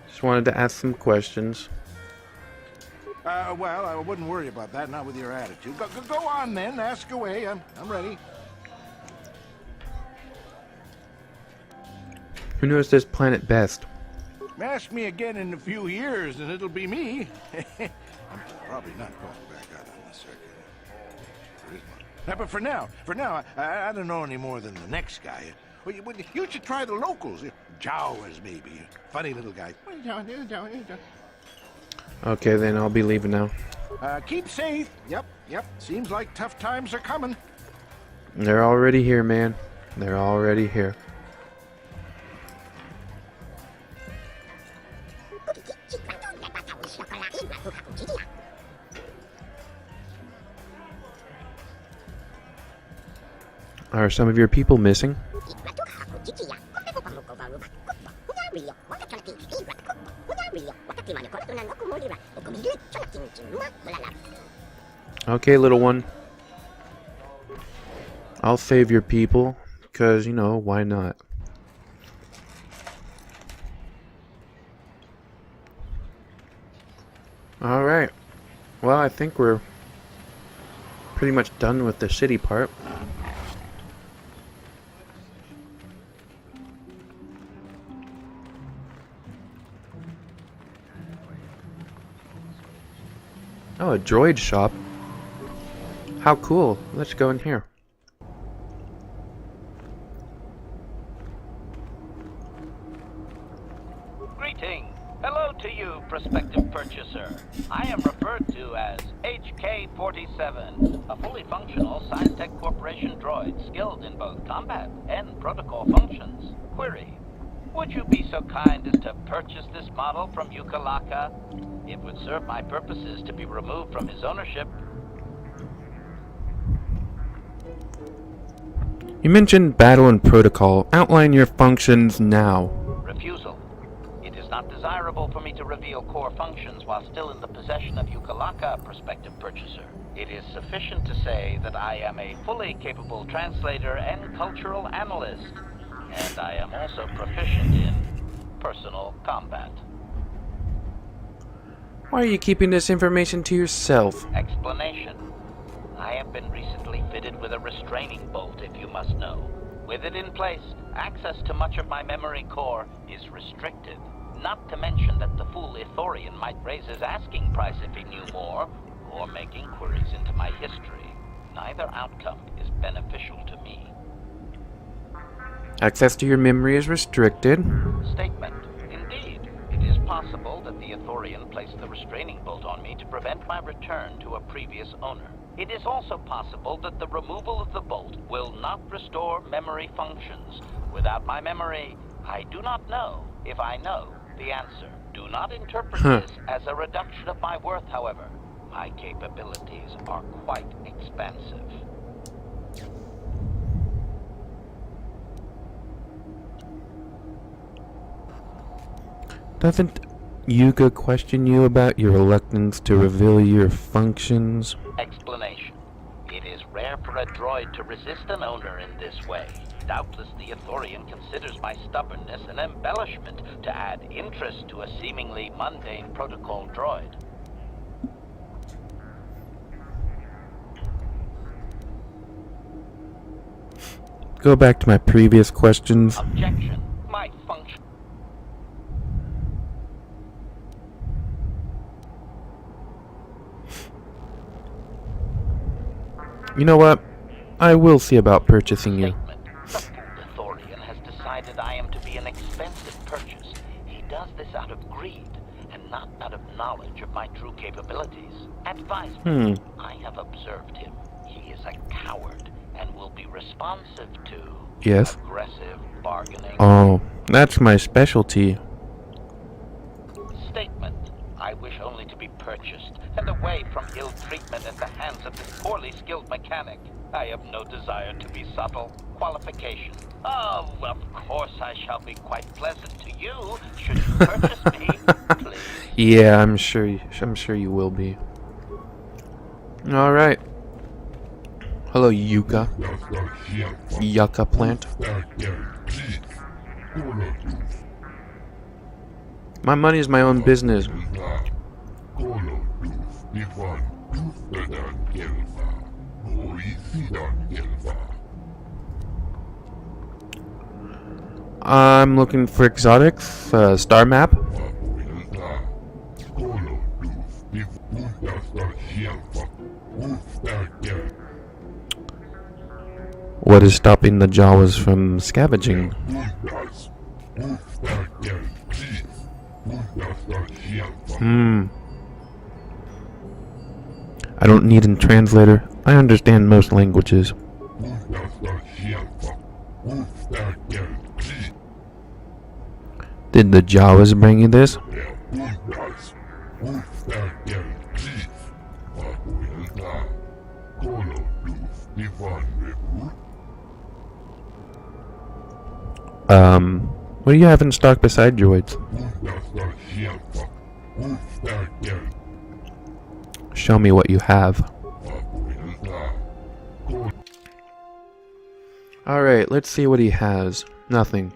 Just wanted to ask some questions. well, I wouldn't worry about that, not with your attitude. Go on then, ask away. I'm ready. Who knows this planet best? Ask me again in a few years, and it'll be me. I'm probably not going back out on the circuit. There is one. But for now, I don't know any more than the next guy. Well, you should try the locals. Jawas, maybe. Funny little guy. Okay, then I'll be leaving now. Keep safe. Yep. Seems like tough times are coming. They're already here, man. They're already here. Are some of your people missing? Okay, little one. I'll save your people, because, you know, why not? Alright. Well, I think we're pretty much done with the city part. Oh, a droid shop. How cool. Let's go in here. Greeting. Hello to you, prospective purchaser. I am referred to as HK-47, a fully functional Scientech Corporation droid skilled in both combat and protocol functions. Query. Would you be so kind as to purchase this model from Ukalaka? It would serve my purposes to be removed from his ownership. You mentioned battle and protocol. Outline your functions now. Refusal. It is not desirable for me to reveal core functions while still in the possession of Ukalaka, prospective purchaser. It is sufficient to say that I am a fully capable translator and cultural analyst, and I am also proficient in personal combat. Why are you keeping this information to yourself? Explanation. I have been recently fitted with a restraining bolt, if you must know. With it in place, access to much of my memory core is restricted. Not to mention that the fool Ithorian might raise his asking price if he knew more, or make inquiries into my history. Neither outcome is beneficial to me. Access to your memory is restricted. Statement. Indeed, it is possible that the Ithorian placed the restraining bolt on me to prevent my return to a previous owner. It is also possible that the removal of the bolt will not restore memory functions. Without my memory, I do not know if I know the answer. Do not interpret this as a reduction of my worth, however. My capabilities are quite expansive. Doesn't Yuka question you about your reluctance to reveal your functions? Explanation. It is rare for a droid to resist an owner in this way. Doubtless the Ithorian considers my stubbornness an embellishment to add interest to a seemingly mundane protocol droid. Go back to my previous questions. Objection. My function. You know what? I will see about purchasing you. The Thorian has decided I am to be an expensive purchase. He does this out of greed, and not out of knowledge of my true capabilities. Advise me. I have observed him. He is a coward, and will be responsive to Yes. aggressive bargaining. Oh, that's my specialty. Statement. I wish only to be purchased, and away from ill treatment at the hands of this poorly skilled mechanic. I have no desire to be subtle. Qualification. Oh, of course I shall be quite pleasant to you, should you purchase me, please. Yeah, I'm sure you will be. All right. Hello, Yuka. Yucca plant. My money is my own business. I'm looking for exotics, star map. What is stopping the Jawas from scavenging? I don't need a translator. I understand most languages. Did the Jawas bring you this? What do you have in stock beside droids? Show me what you have. Alright, let's see what he has. Nothing.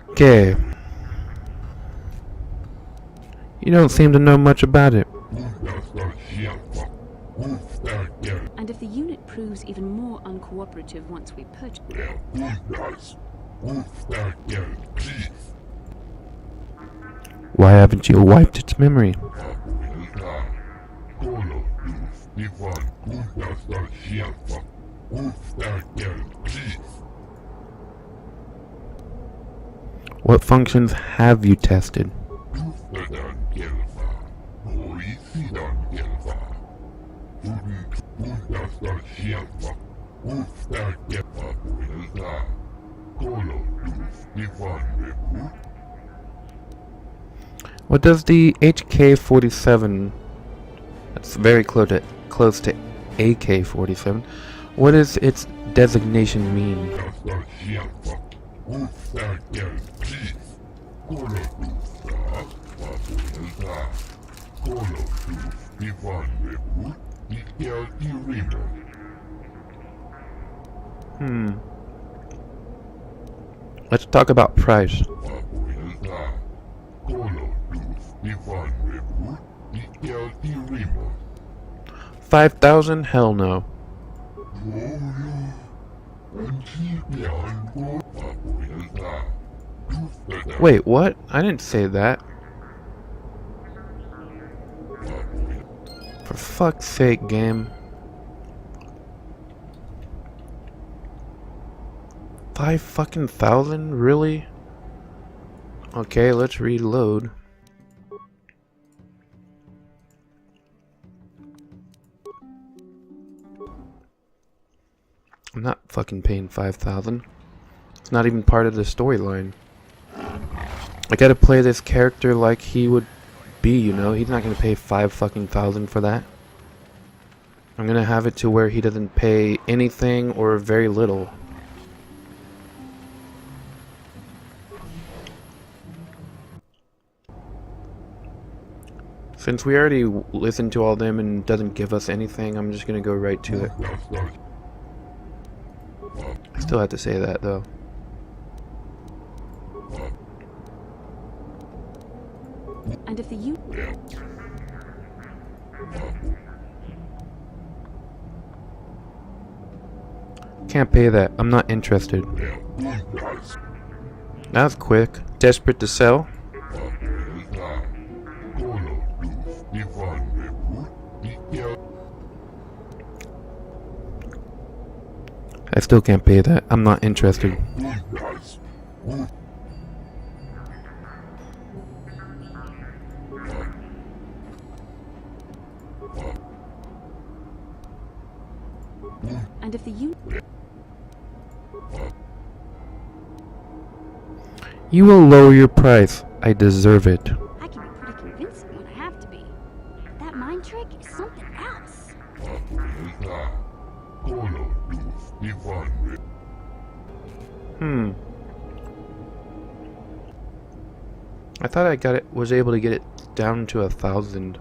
Okay. You don't seem to know much about it. And if the unit proves even more uncooperative once we purchase... Why haven't you wiped its memory? What functions have you tested? What does the HK-47, that's very close to AK-47, what does its designation mean? Let's talk about price. $5,000? Hell no. Wait, what? I didn't say that. For fuck's sake, game. $5,000? Really? Okay, let's reload. I'm not fucking paying $5,000. It's not even part of the storyline. I gotta play this character like he would be, you know? He's not gonna pay $5,000 for that. I'm gonna have it to where he doesn't pay anything or very little. Since we already listened to all them and it doesn't give us anything, I'm just gonna go right to it. I still have to say that though. And if the Can't pay that. I'm not interested. That's quick. Desperate to sell. I still can't pay that. I'm not interested. And if the You will lower your price. I deserve it. I can be pretty convincing when I have to be. That mind trick is something else. I thought I was able to get it down to 1,000.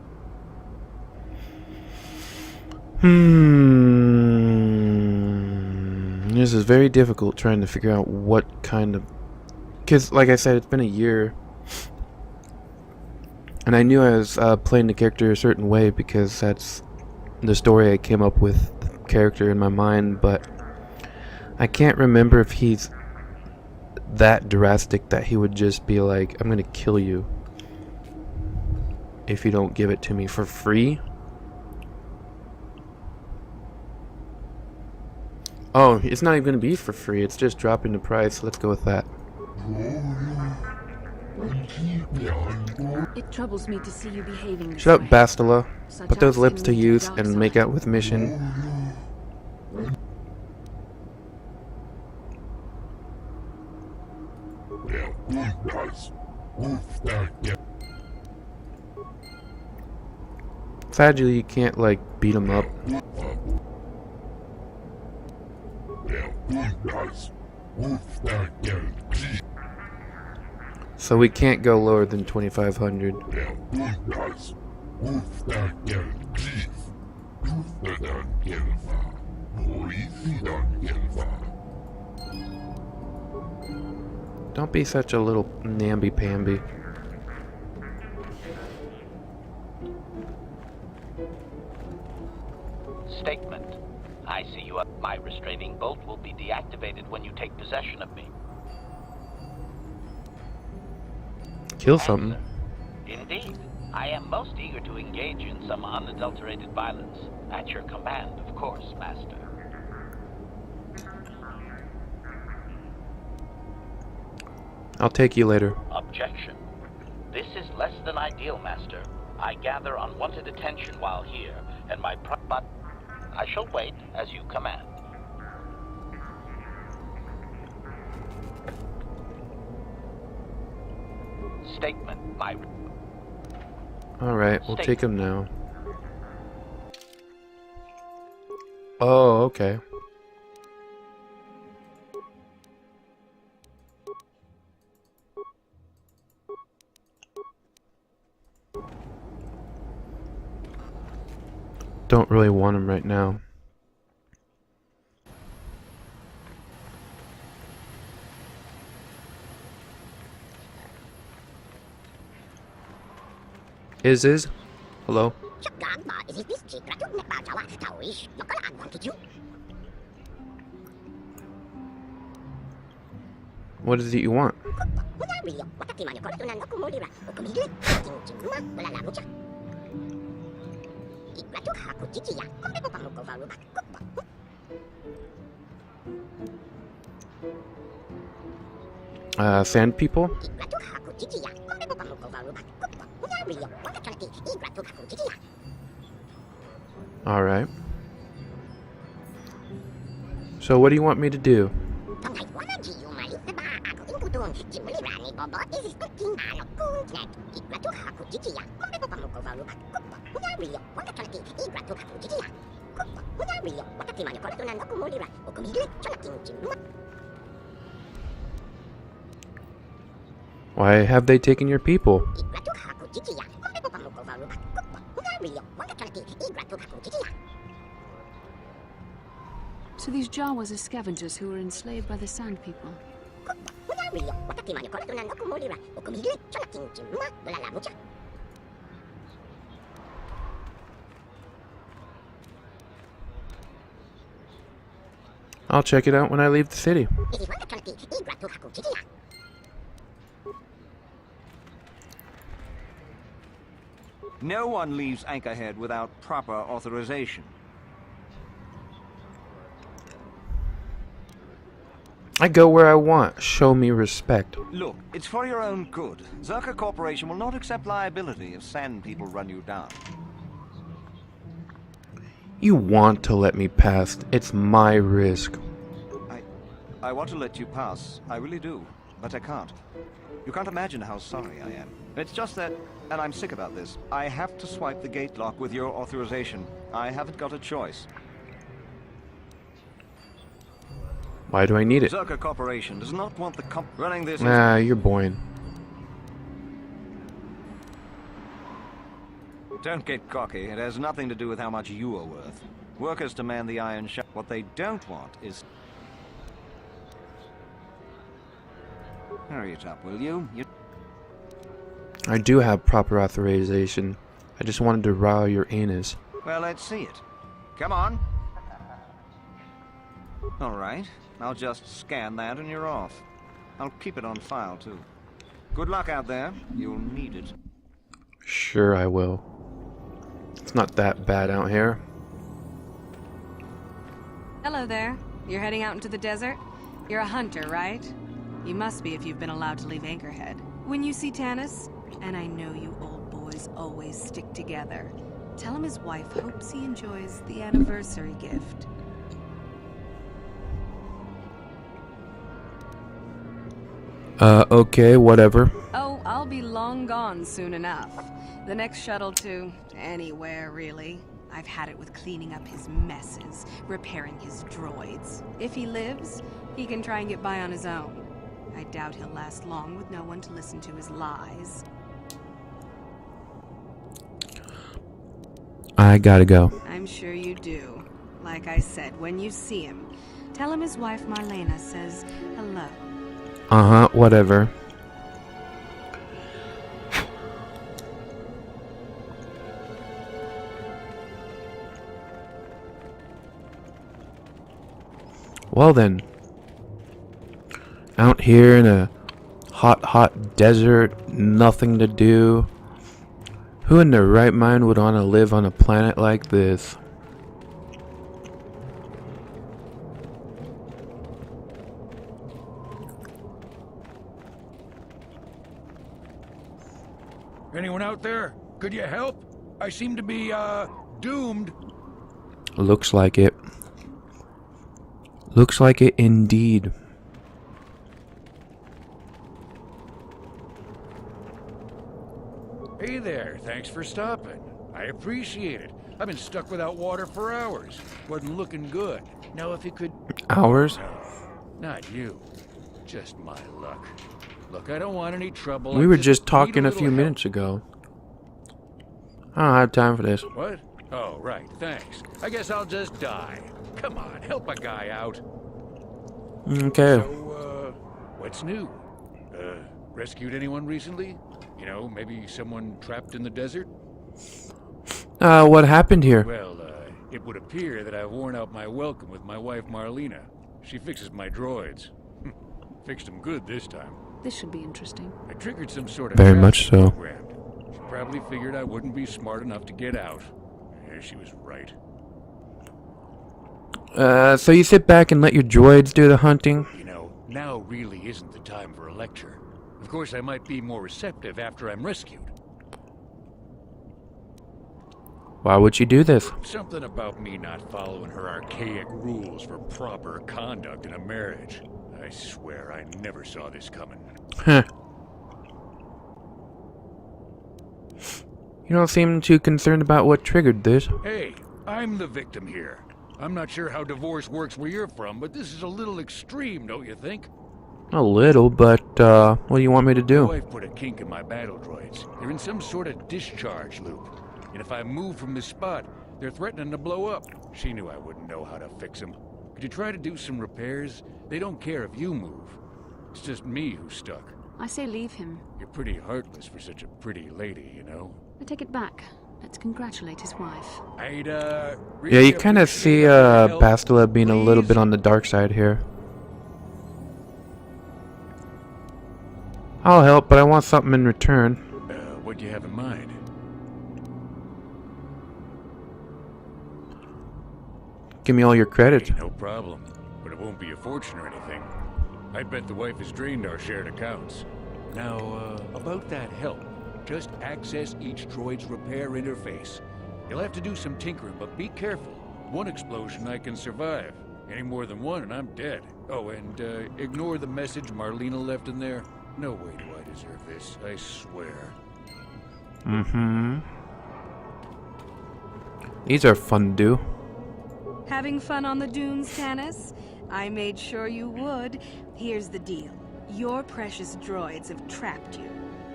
This is very difficult trying to figure out what kind of... Because, like I said, it's been a year. And I knew I was playing the character a certain way because that's the story I came up with, the character in my mind. But I can't remember if he's that drastic that he would just be like, I'm gonna kill you if you don't give it to me for free. Oh, it's not even gonna be for free, it's just dropping the price. Let's go with that. It troubles me to see you behaving this Shut up, way. Bastila. Such Put those acts lips can to lead use dark and side. make out with Mission. Sadly, you can't, like, beat him up. So we can't go lower than 2,500. Don't be such a little namby-pamby. Statement. I see you up. My restraining bolt will be deactivated when you take possession of me. Kill something. Indeed. I am most eager to engage in some unadulterated violence. At your command, of course, Master. I'll take you later. Objection. This is less than ideal, Master. I gather unwanted attention while here, and my but I shall wait as you command. Statement. My... Alright, we'll take him now. Oh, okay. Don't really want him right now. Is? Hello? What is it you want? Sand people? Alright. So what do you want me to do? Why have they taken your people? So these Jawas are scavengers who were enslaved by the Sand People. I'll check it out when I leave the city. No one leaves Anchorhead without proper authorization. I go where I want. Show me respect. Look, it's for your own good. Zerka Corporation will not accept liability if Sand People run you down. You want to let me pass. It's my risk. I want to let you pass. I really do. But I can't. You can't imagine how sorry I am. It's just that, and I'm sick about this, I have to swipe the gate lock with your authorization. I haven't got a choice. Why do I need it? Zerka Corporation does not want the running this. Nah, you're boring. Don't get cocky. It has nothing to do with how much you are worth. Workers demand the iron shaft. What they don't want is... Hurry it up, will you? I do have proper authorization. I just wanted to rile your anus. Well, let's see it. Come on. All right. I'll just scan that and you're off. I'll keep it on file, too. Good luck out there. You'll need it. Sure I will. It's not that bad out here. Hello there. You're heading out into the desert? You're a hunter, right? You must be if you've been allowed to leave Anchorhead. When you see Tanis, and I know you old boys always stick together, tell him his wife hopes he enjoys the anniversary gift. Okay, whatever. Oh, I'll be long gone soon enough. The next shuttle to anywhere, really. I've had it with cleaning up his messes, repairing his droids. If he lives, he can try and get by on his own. I doubt he'll last long with no one to listen to his lies. I gotta go. I'm sure you do. Like I said, when you see him, tell him his wife Marlena says hello. Uh-huh, whatever. Well then. Out here in a hot desert, nothing to do. Who in their right mind would want to live on a planet like this? Anyone out there? Could you help? I seem to be, doomed. Looks like it. Looks like it indeed. Hey there, thanks for stopping. I appreciate it. I've been stuck without water for hours. Wasn't looking good. Now if you could... Hours? No, not you. Just my luck. Look, I don't want any trouble. We were just talking a few minutes ago. I don't have time for this. What? Oh, right, thanks. I guess I'll just die. Come on, help a guy out. Okay. So, what's new? Rescued anyone recently? You know, maybe someone trapped in the desert? What happened here? Well, it would appear that I've worn out my welcome with my wife Marlena. She fixes my droids. Fixed them good this time. This should be interesting. I triggered some sort of Very much so. program. She probably figured I wouldn't be smart enough to get out. Yeah, she was right. So you sit back and let your droids do the hunting? You know, now really isn't the time for a lecture. Of course, I might be more receptive after I'm rescued. Why would you do this? Something about me not following her archaic rules for proper conduct in a marriage. I swear I never saw this coming. Huh. You don't seem too concerned about what triggered this. Hey, I'm the victim here. I'm not sure how divorce works where you're from, but this is a little extreme, don't you think? A little, but, what do you want me to do? My wife put a kink in my battle droids. They're in some sort of discharge loop. And if I move from this spot, they're threatening to blow up. She knew I wouldn't know how to fix them. Could you try to do some repairs? They don't care if you move. It's just me who's stuck. I say leave him. You're pretty heartless for such a pretty lady, you know? I take it back. Let's congratulate his wife. I'd, Yeah, you kind of see Bastila being a little bit on the dark side here. I'll help, but I want something in return. What do you have in mind? Give me all your credit. No problem, but it won't be a fortune or anything. I bet the wife has drained our shared accounts. Now, about that help, just access each droid's repair interface. You'll have to do some tinkering, but be careful. One explosion I can survive. Any more than one and I'm dead. Oh, and ignore the message Marlena left in there. No way do I deserve this, I swear. Mm-hmm. These are fun to do. Having fun on the dunes, Tanis? I made sure you would. Here's the deal. Your precious droids have trapped you.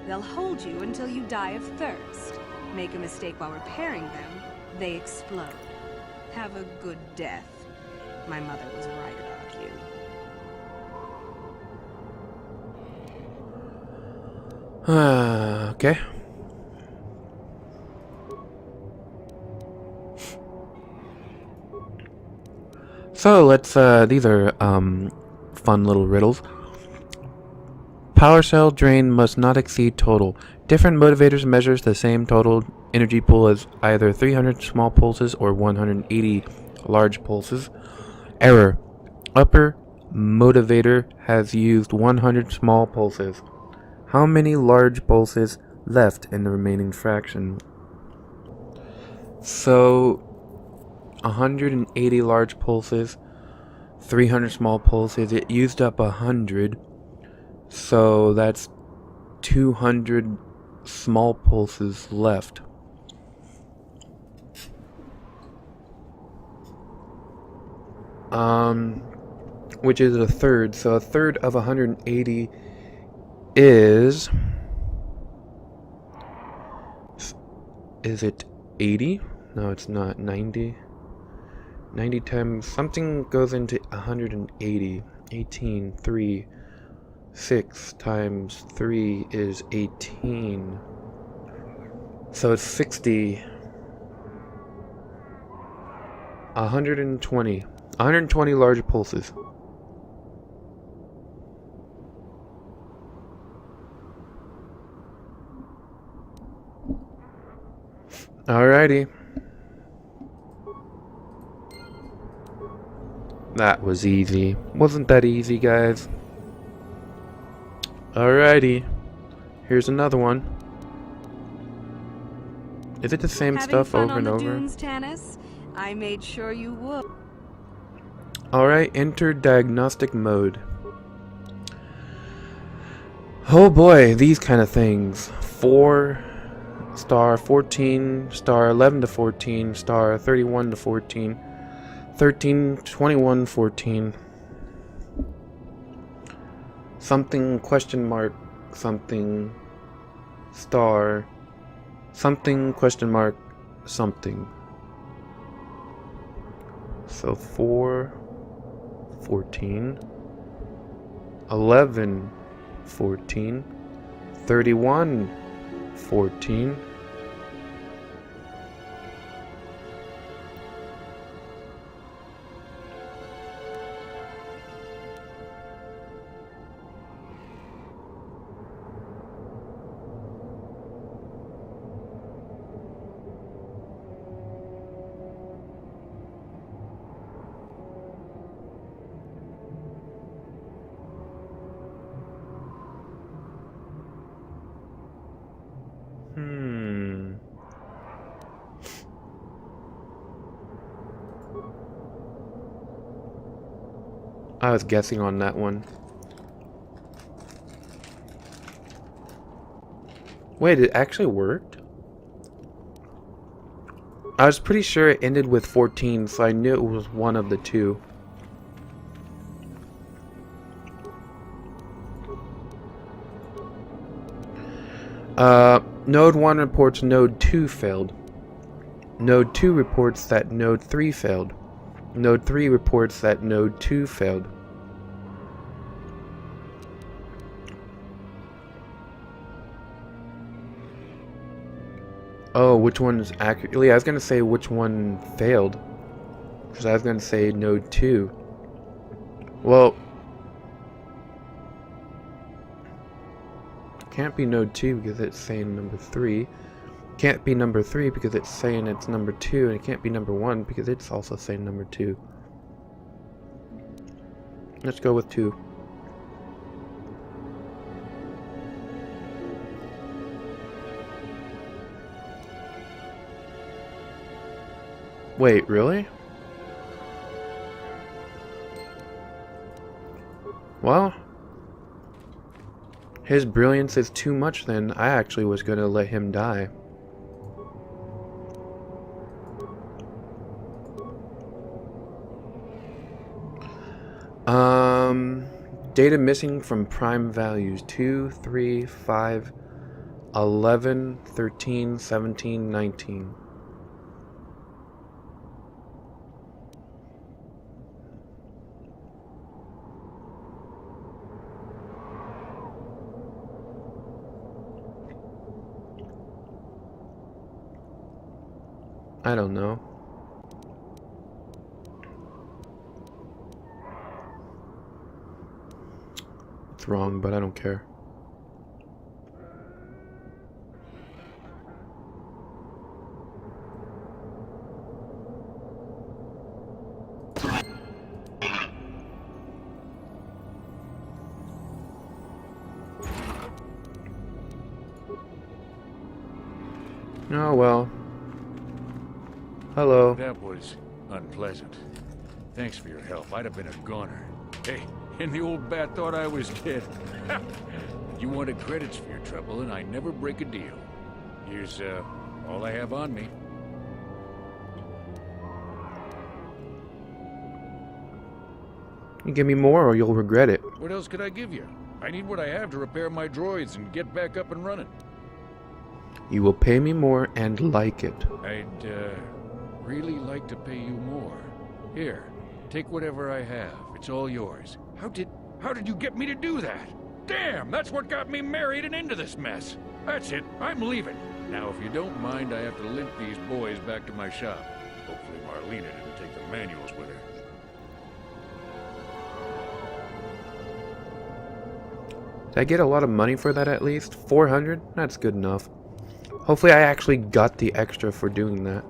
They'll hold you until you die of thirst. Make a mistake while repairing them, they explode. Have a good death. My mother was right about you. Okay. So let's, these are, fun little riddles. Power cell drain must not exceed total. Different motivators measures the same total energy pool as either 300 small pulses or 180 large pulses. Error. Upper motivator has used 100 small pulses. How many large pulses left in the remaining fraction? So 180 large pulses, 300 small pulses. It used up 100. So that's 200 small pulses left. Which is a third. So a third of 180 is it 80? No, it's not. 90. 90 times something goes into 180. 18, 3, 6 times 3 is 18. So it's 60. 120. 120 large pulses. Alrighty. That was easy. Wasn't that easy, guys? Alrighty. Here's another one. Is it the same stuff over and over? Dunes, Tanis? I made sure you would. Alright, enter diagnostic mode. Oh boy, these kind of things. 4 star 14 star 11 to 14 star 31 to 14 13 21 14 something question mark something star something question mark something. So 4 14 11 14 31 14 I was guessing on that one. Wait, it actually worked? I was pretty sure it ended with 14, so I knew it was one of the two. Node 1 reports Node 2 failed. Node 2 reports that Node 3 failed. Node 3 reports that Node 2 failed. Oh, which one is accurately? I was gonna say which one failed, because I was gonna say Node 2. Well, can't be Node 2 because it's saying number 3. Can't be number 3 because it's saying it's number 2, and it can't be number 1 because it's also saying number 2. Let's go with 2. Wait, really? Well, his brilliance is too much then. I actually was gonna let him die. Data missing from prime values 2, 3, 5, 11, 13, 17, 19. I don't know. It's wrong, but I don't care. Oh well. Hello. That was unpleasant. Thanks for your help. I'd have been a goner. Hey, and the old bat thought I was dead. You wanted credits for your trouble, and I never break a deal. Here's, all I have on me. You give me more or you'll regret it. What else could I give you? I need what I have to repair my droids and get back up and running. You will pay me more and like it. I'd, really like to pay you more. Here, take whatever I have. It's all yours. How did you get me to do that? Damn, that's what got me married and into this mess. That's it, I'm leaving. Now, if you don't mind, I have to limp these boys back to my shop. Hopefully Marlena didn't take the manuals with her. Did I get a lot of money for that at least? 400? That's good enough. Hopefully I actually got the extra for doing that.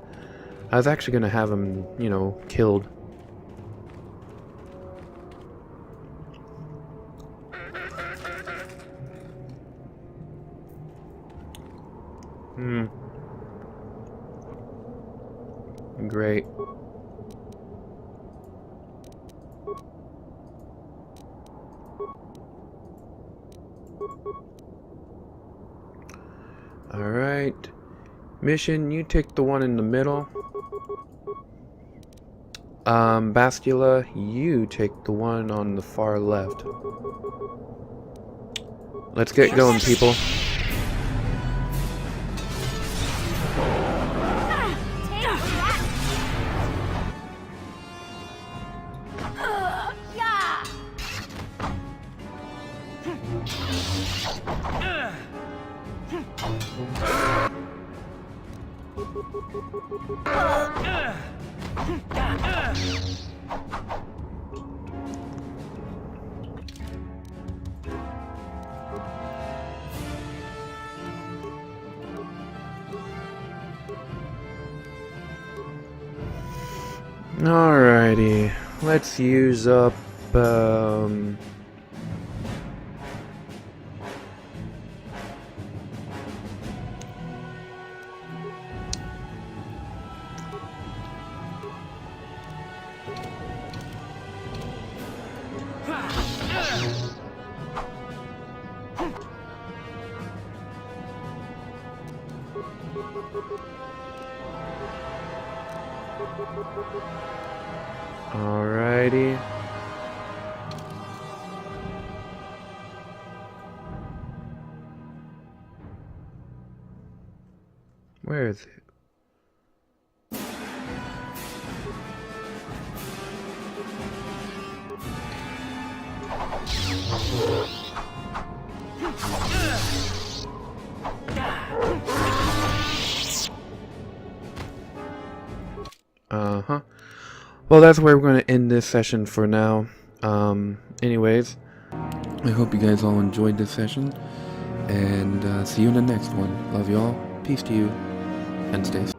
I was actually gonna have him, you know, killed. Great. Alright. Mission, you take the one in the middle. Bastila, you take the one on the far left. Let's get going, people. Alrighty, let's use up, alrighty. Where is it? Uh-huh. Well, that's where we're going to end this session for now. Anyways, I hope you guys all enjoyed this session. And see you in the next one. Love you all. Peace to you. And stay safe.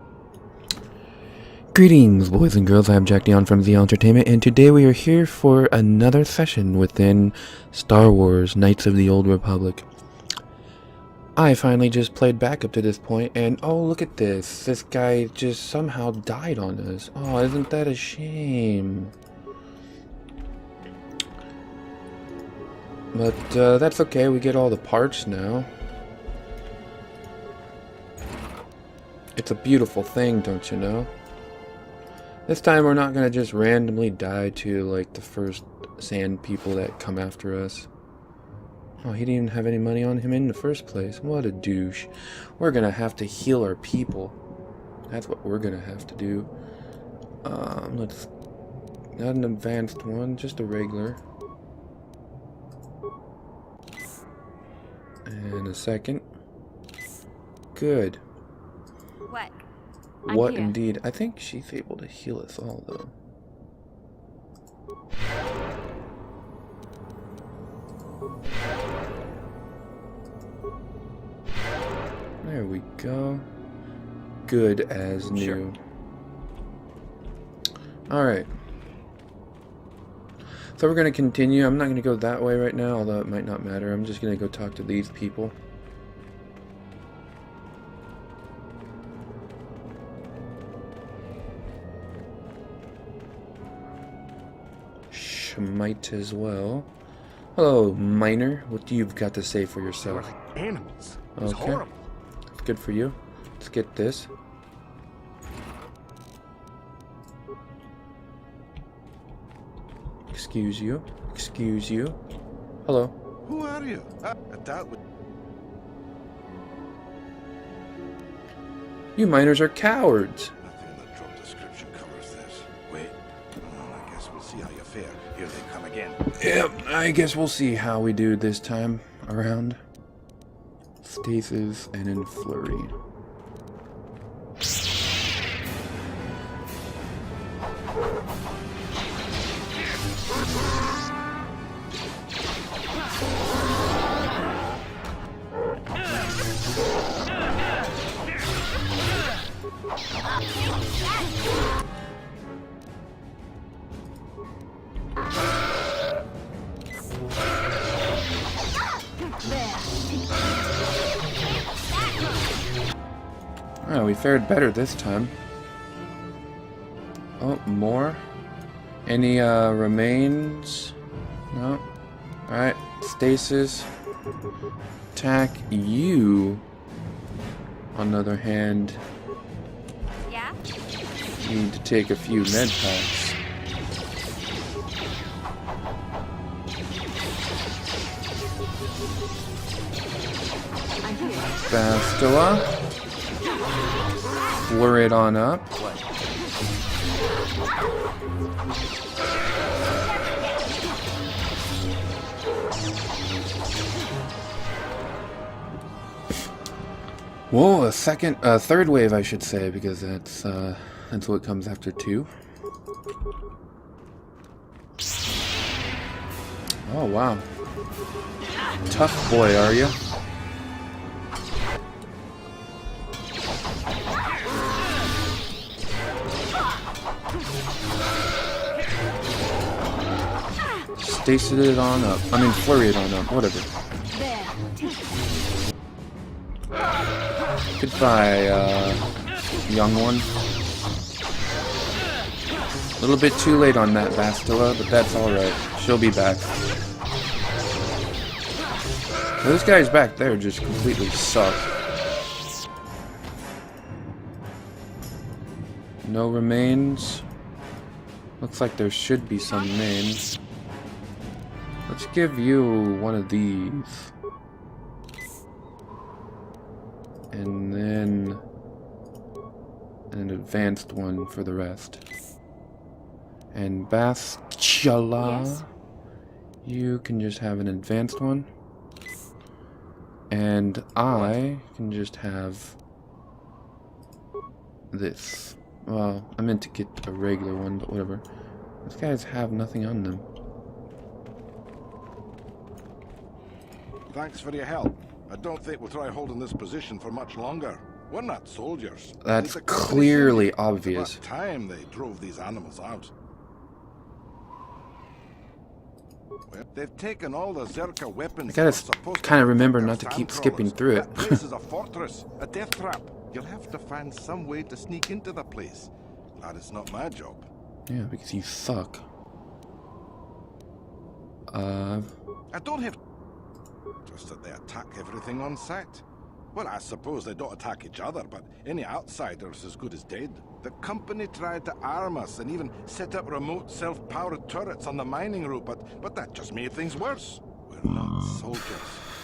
Greetings, boys and girls. I'm Jack Dion from ZL Entertainment, and today we are here for another session within Star Wars Knights of the Old Republic. I finally just played back up to this point, and oh, look at this. This guy just somehow died on us. Oh, isn't that a shame? But that's okay. We get all the parts now. It's a beautiful thing, don't you know? This time we're not gonna just randomly die to, like, the first sand people that come after us. Oh, he didn't even have any money on him in the first place. What a douche. We're gonna have to heal our people. That's what we're gonna have to do. Let's... Not an advanced one, just a regular. And a second. Good. What? What indeed? I think she's able to heal us all, though. There we go. Good as new. Alright. So we're going to continue. I'm not going to go that way right now, although it might not matter. I'm just going to go talk to these people. Might as well. Hello, miner. What do you've got to say for yourself? They were like animals. It was Okay. horrible. It's good for you. Let's get this. Excuse you. Excuse you. Hello. Who are you? I thought You miners are cowards. nothing in the job description covers this. Wait. Well, I guess we'll see how you fare. Here they come again. Yep, I guess we'll see how we do this time around. Stasis and in flurry. Oh, we fared better this time. Oh, more? Any remains? No. Alright, stasis. Attack you. On the other hand, Yeah? need to take a few med packs. Bastila. Flurry it on up. Whoa, a third wave, I should say, because that's what comes after 2. Oh wow, tough boy, are you? Stasis it on up. I mean, flurry it on up. Whatever. Goodbye, young one. A little bit too late on that Bastila, but that's alright. She'll be back. Those guys back there just completely suck. No remains. Looks like there should be some names. Let's give you one of these. And then an advanced one for the rest. And Bastila, You can just have an advanced one. And I can just have this. Well, I meant to get a regular one, but whatever. These guys have nothing on them. Thanks for your help. I don't think we'll try holding this position for much longer. We're not soldiers. That's clearly obvious. It's about time they drove these animals out. Well, they've taken all the Zerka weapons. I gotta kind of remember not to keep skipping through it. That place is a fortress, a death trap. You'll have to find some way to sneak into the place. Glad it's not my job. Yeah, because you suck. I don't have... Just that they attack everything on sight. Well, I suppose they don't attack each other, but any outsider's as good as dead. The company tried to arm us and even set up remote self-powered turrets on the mining route, but that just made things worse. We're not soldiers.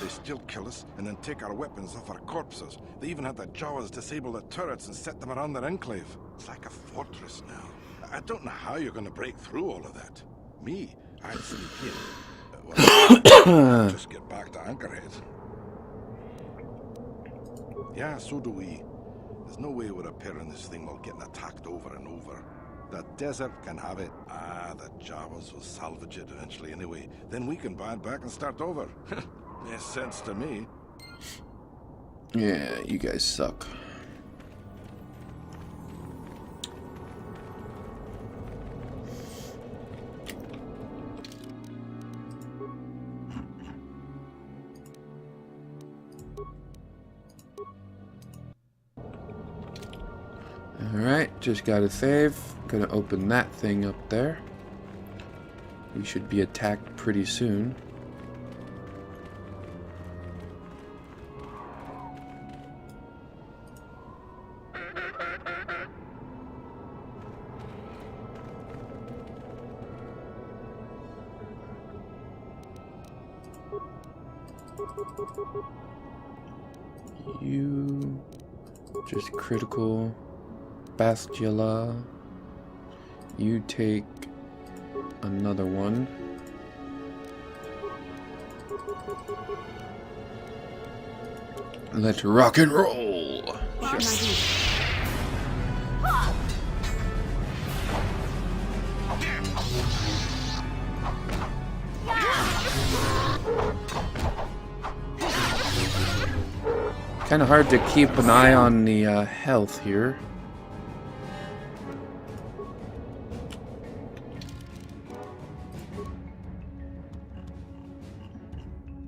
They still kill us and then take our weapons off our corpses. They even had the Jawas disable the turrets and set them around their enclave. It's like a fortress now. I don't know how you're going to break through all of that. Me, I'd sneak in. Well, just get back to Anchorhead. Yeah, so do we. There's no way we're repairing this thing while getting attacked over and over. The desert can have it. Ah, the Jawas will salvage it eventually anyway. Then we can buy it back and start over. Makes sense to me. Yeah, you guys suck. Alright, just gotta save. Gonna open that thing up there. We should be attacked pretty soon. You just critical. Bastila. You take another one. Let's rock and roll. Kind of hard to keep an eye on the health here.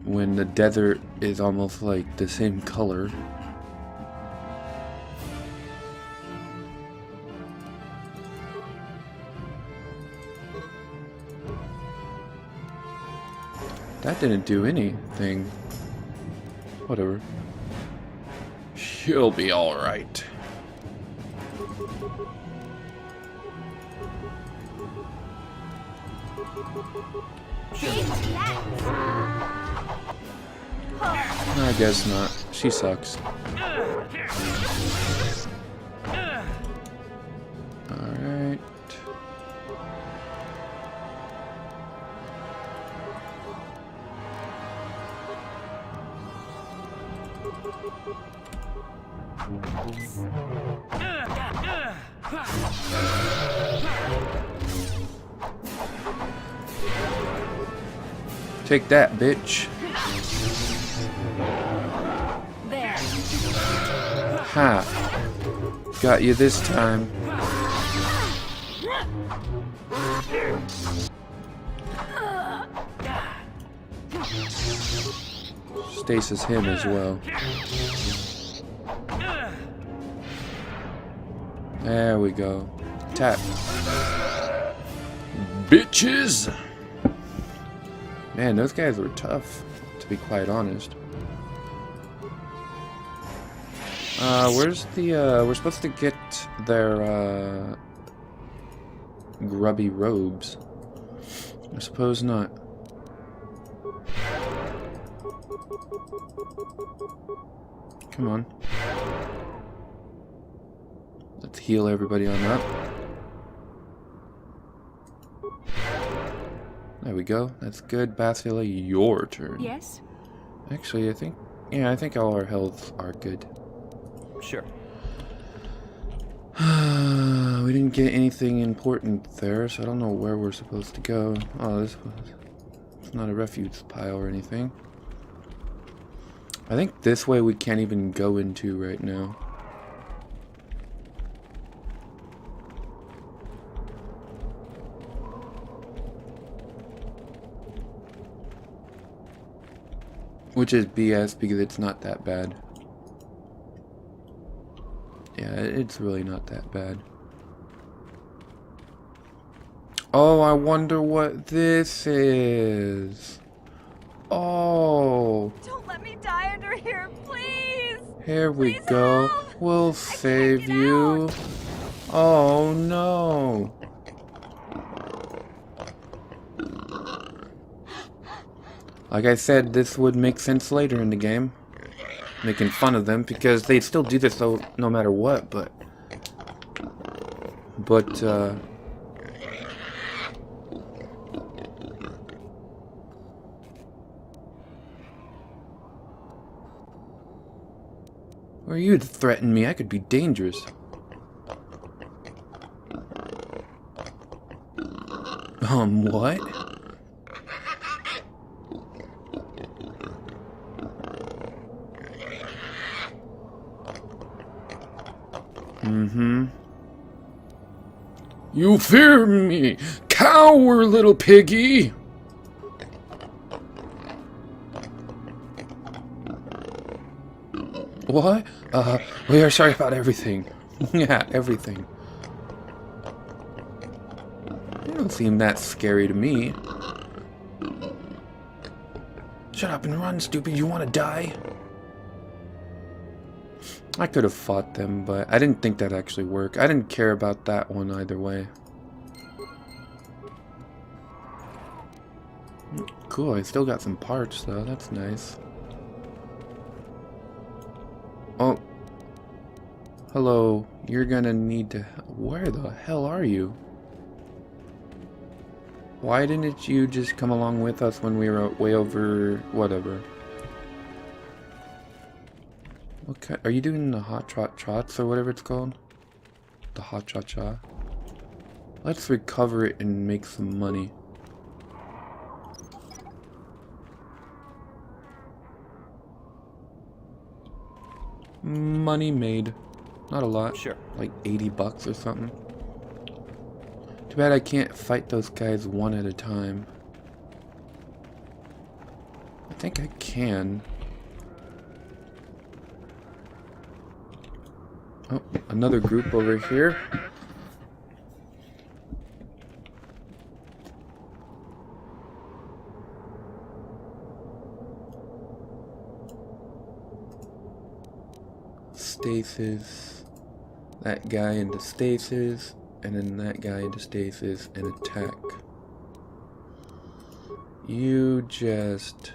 When the desert is almost like the same color. That didn't do anything. Whatever. She'll be alright. I guess not. She sucks. Alright. Take that, bitch. There. Ha. Got you this time. Stasis him as well. There we go. Tap. Bitches! Man, those guys were tough, to be quite honest. Where's the, we're supposed to get their, grubby robes. I suppose not. Come on. Let's heal everybody on that. There we go. That's good. Basila, your turn. Yes? Actually, I think all our healths are good. Sure. We didn't get anything important there, so I don't know where we're supposed to go. Oh, it's not a refuge pile or anything. I think this way we can't even go into right now. Which is BS because it's not that bad. Yeah, it's really not that bad. Oh, I wonder what this is. Oh. Don't let me die under here, please! Here we go. We'll save you. Oh no. Like I said, this would make sense later in the game. Making fun of them because they still do this though, no matter what, but or you'd threaten me, I could be dangerous. What? You fear me! Cower, little piggy! What? We are sorry about everything. Yeah, everything. You don't seem that scary to me. Shut up and run, stupid. You want to die? I could have fought them, but I didn't think that'd actually work. I didn't care about that one either way. Cool, I still got some parts though. That's nice. Oh. Hello. You're gonna need to... Where the hell are you? Why didn't you just come along with us when we were way over... whatever? Okay, are you doing the hot trot trots or whatever it's called? The hot cha cha? Let's recover it and make some money. Money made. Not a lot. Sure. Like 80 bucks or something. Too bad I can't fight those guys one at a time. I think I can. Oh, another group over here. Stasis. That guy into stasis. And then that guy into stasis and attack. You just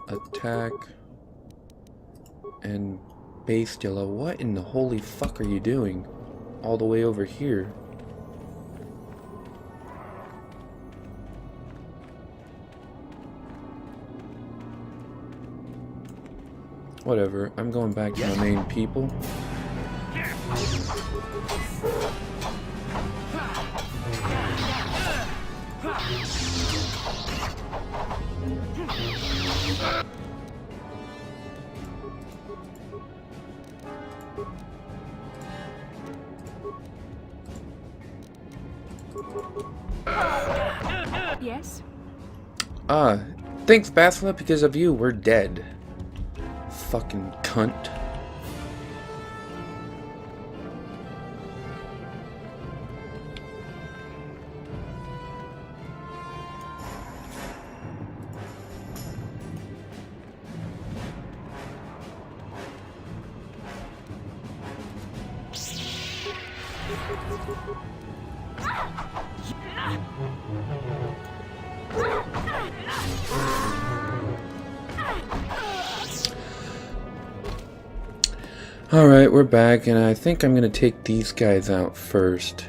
attack and Bastila. What in the holy fuck are you doing? All the way over here. Whatever, I'm going back to my main people. Yes? Thanks, Basila. Because of you, we're dead. Fucking cunt. Alright, we're back, and I think I'm gonna take these guys out first.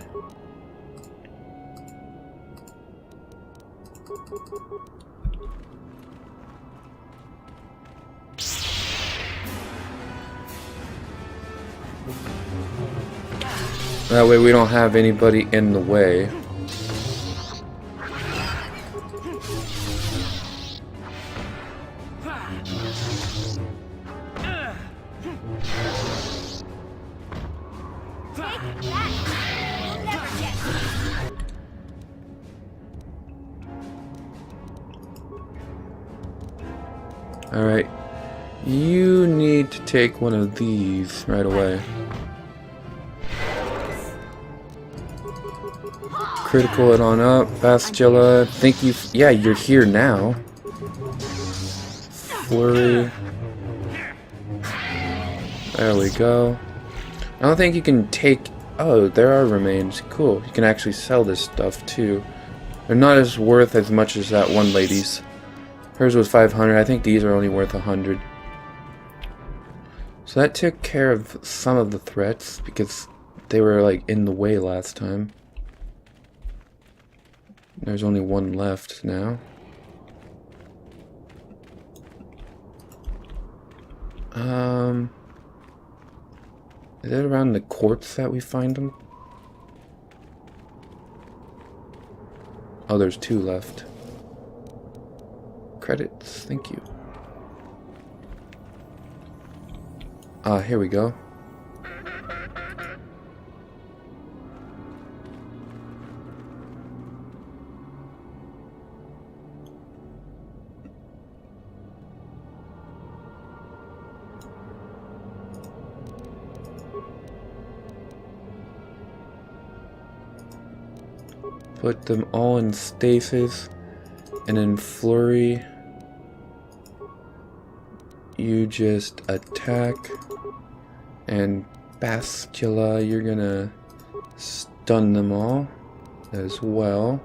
That way we don't have anybody in the way. Alright, you need to take one of these right away. Critical it on up, Bastilla. Thank you. Yeah, you're here now. Flurry. There we go. I don't think you can take... Oh, there are remains. Cool. You can actually sell this stuff too. They're not as worth as much as that one lady's. Hers was 500. I think these are only worth 100. So that took care of some of the threats because they were like in the way last time. There's only one left now. Is it around the courts that we find them? Oh, there's 2 left. Credits, thank you. Here we go. Put them all in stasis, and in Flurry, you just attack, and Bastilla, you're gonna stun them all as well,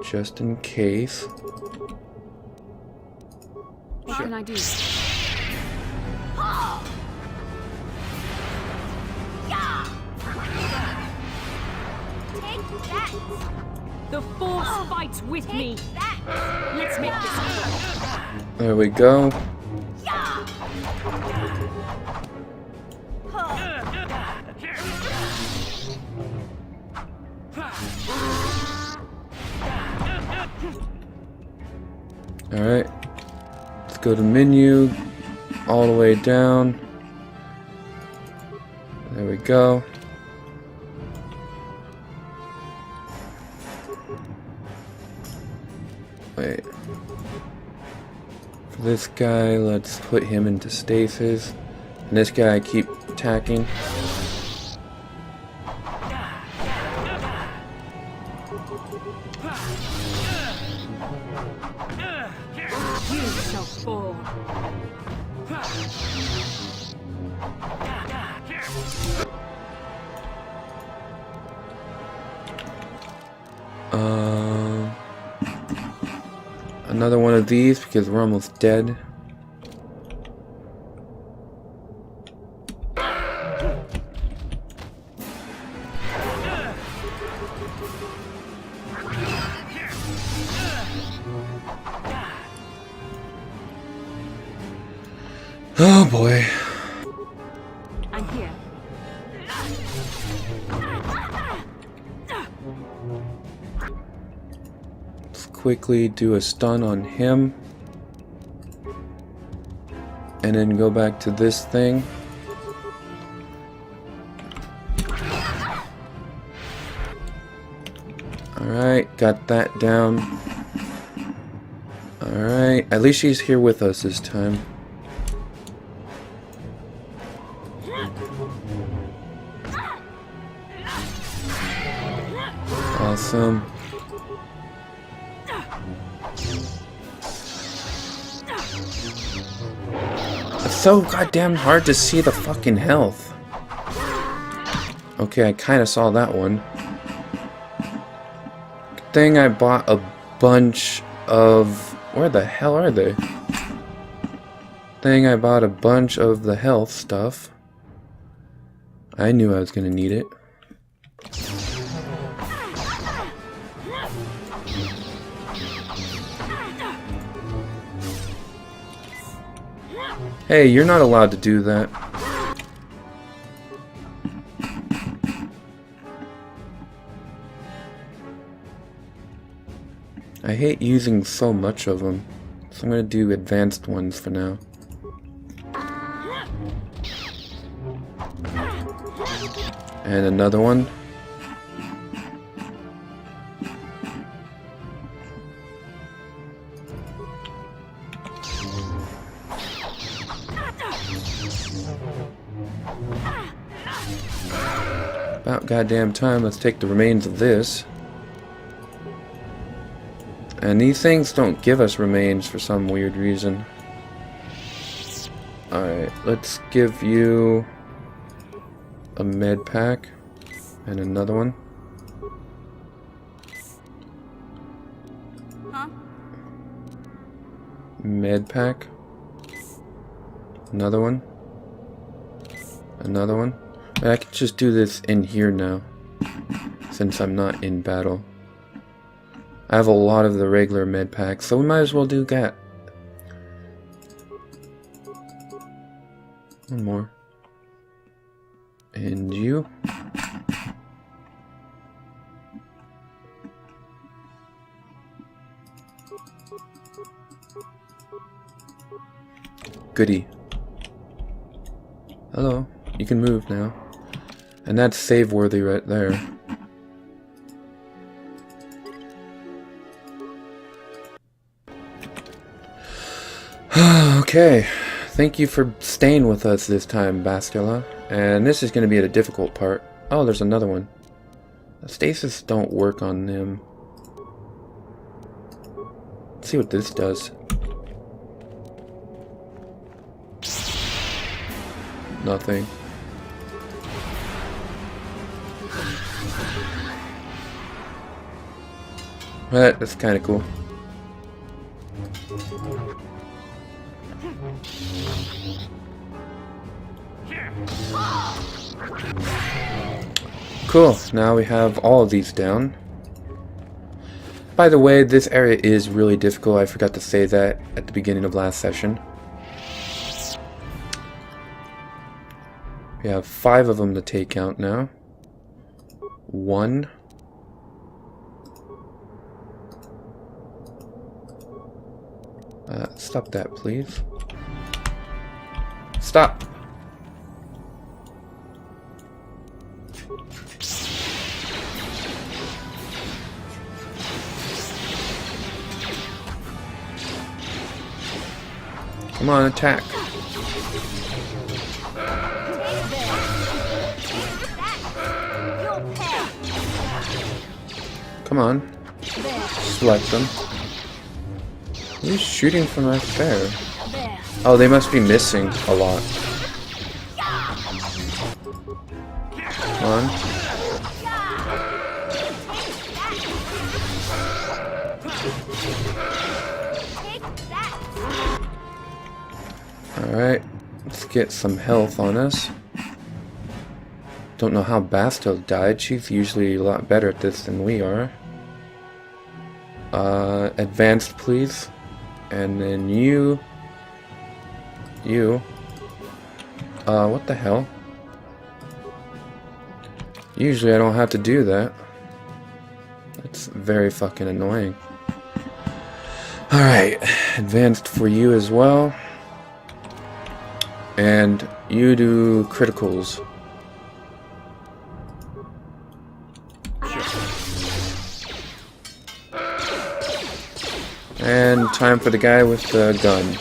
just in case. What can I do? The Force fights with me. Let's make this happen. There we go. Alright. Let's go to menu. All the way down. There we go. Wait. For this guy, let's put him into stasis. And this guy, keep attacking. You shall fall. Another one of these because we're almost dead. Oh boy. I'm here. Let's quickly do a stun on him. And then go back to this thing. Alright, got that down. Alright, at least she's here with us this time. Awesome. It's so goddamn hard to see the fucking health. Okay, I kinda saw that one. Good thing I bought a bunch of... Where the hell are they? Thing I bought a bunch of the health stuff. I knew I was gonna need it. Hey, you're not allowed to do that. I hate using so much of them, so I'm gonna do advanced ones for now. And another one. About goddamn time, let's take the remains of this. And these things don't give us remains for some weird reason. Alright, let's give you a med pack and another one. Huh? Med pack. Another one. Another one. I can just do this in here now, since I'm not in battle. I have a lot of the regular med packs, so we might as well do that. One more. And you. Goody. Hello. You can move now. And that's save worthy right there. Okay. Thank you for staying with us this time, Bastila. And this is going to be a difficult part. Oh, there's another one. Stasis don't work on them. Let's see what this does. Nothing. That's kind of cool. Cool, now we have all of these down. By the way, this area is really difficult. I forgot to say that at the beginning of last session. We have 5 of them to take out now. 1. Stop that, please. Stop! Come on, attack. Come on. Select them. Who's shooting from right there? Oh, they must be missing a lot. Come on. Alright, let's get some health on us. Don't know how Bastila died. She's usually a lot better at this than we are. Advanced, please. And then you. What the hell? Usually I don't have to do that. That's very fucking annoying. Alright, advanced for you as well. And you do criticals. And time for the guy with the gun.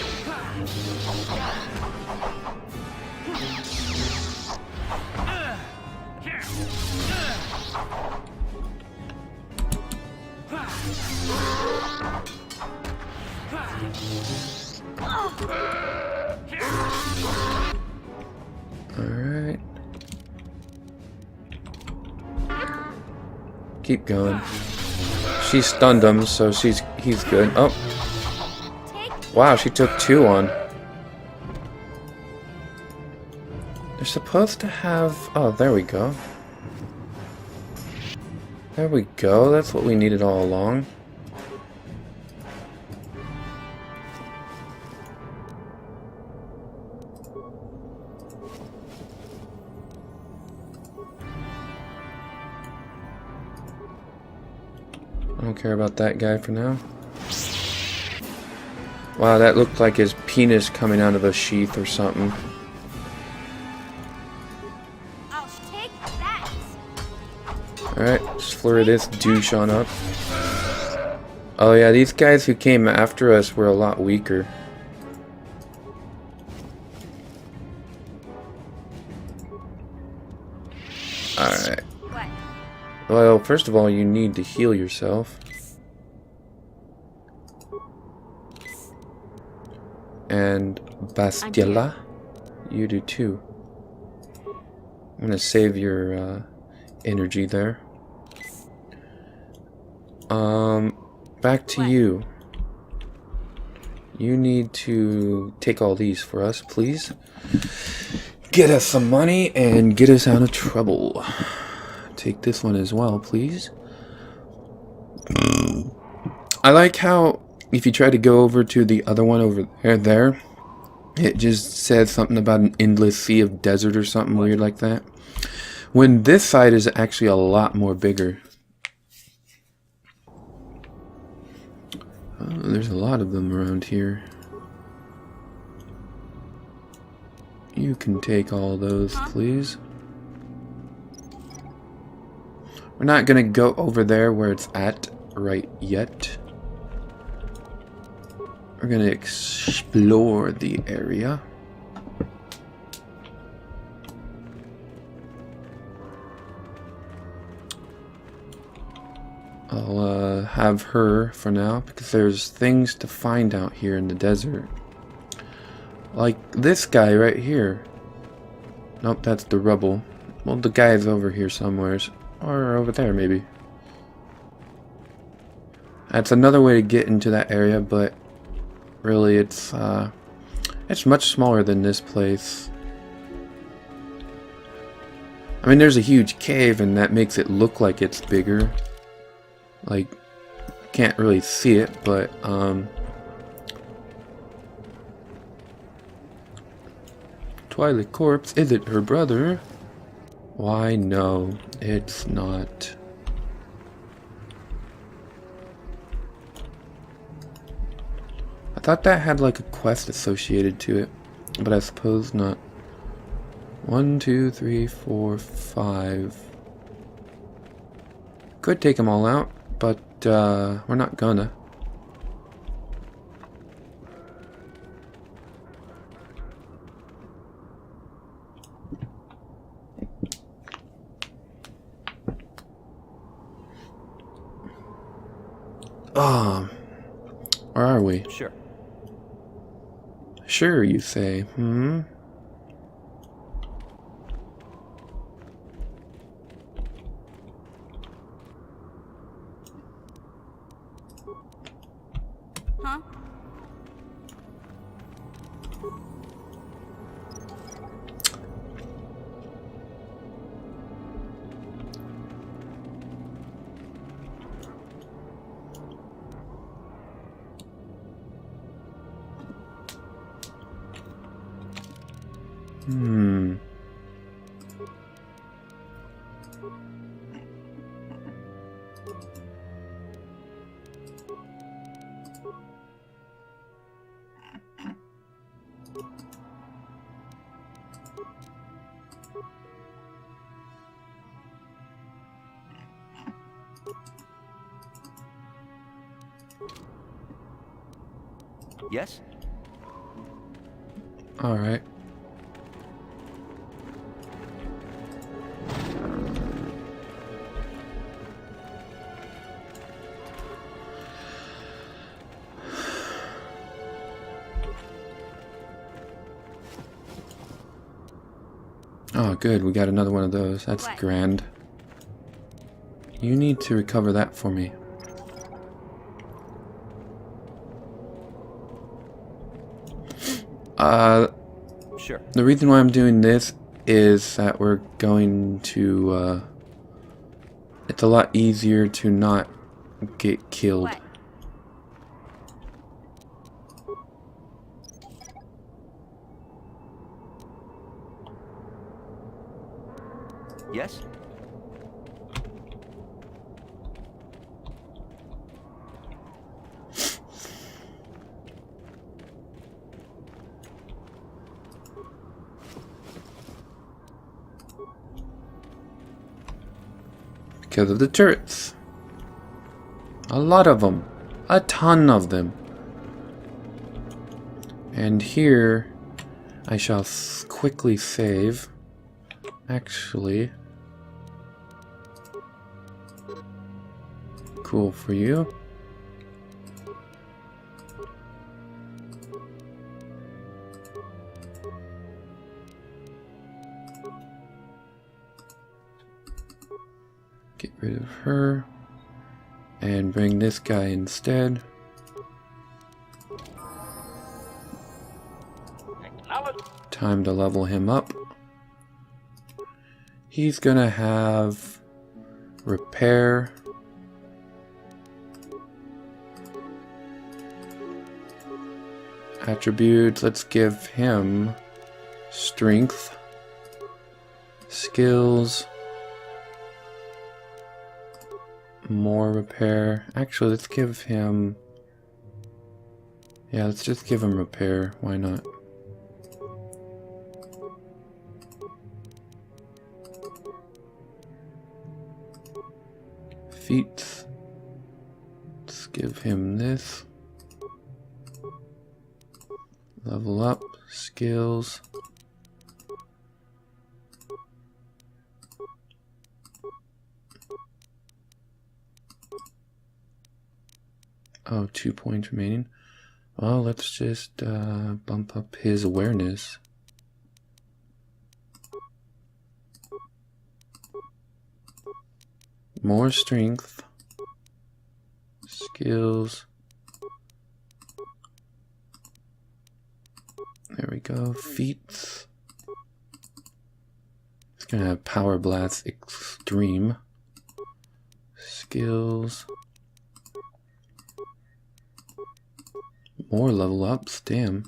Alright. Keep going. She stunned him, so he's good. Oh. Wow, she took 2 on. They're supposed to have... Oh, there we go. There we go. That's what we needed all along. I don't care about that guy for now. Wow, that looked like his penis coming out of a sheath or something. Alright, let's flurry this douche on up. Oh yeah, these guys who came after us were a lot weaker. Alright. Well, first of all, you need to heal yourself. And Bastiella, you do too. I'm gonna save your energy there. Back to you. You need to take all these for us, please. Get us some money and get us out of trouble. Take this one as well, please. I like how if you try to go over to the other one over there, it just says something about an endless sea of desert or something weird like that. When this side is actually a lot more bigger. There's a lot of them around here. You can take all those, please. We're not gonna go over there where it's at right yet. We're gonna explore the area. I'll have her for now because there's things to find out here in the desert. Like this guy right here. Nope, that's the rubble. Well, the guy is over here somewheres. Or over there, maybe. That's another way to get into that area, but really it's much smaller than this place. I mean, there's a huge cave and that makes it look like it's bigger. Like, can't really see it, but Twilight Corpse, is it her brother? Why, no, it's not. I thought that had like a quest associated to it, but I suppose not. 1, 2, 3, 4, 5. Could take them all out, but we're not gonna. Where are we? Sure. Sure, you say. Huh? Yes? All right. Oh, good. We got another one of those. That's grand. You need to recover that for me. Sure. The reason why I'm doing this is that we're going to, it's a lot easier to not get killed. Yes? Because of the turrets. A lot of them. A ton of them. And here, I shall quickly save. Actually, cool for you. Get rid of her and bring this guy instead. Time to level him up. He's gonna have repair. Attributes, let's give him strength. Skills. More repair. Actually, let's give him... Yeah, let's just give him repair. Why not? Feats. Let's give him this. Level up. Skills. Oh, 2 points remaining. Well, let's just bump up his awareness. More strength. Skills. There we go. Feats. It's gonna have Power Blast Extreme. Skills. More level ups, damn.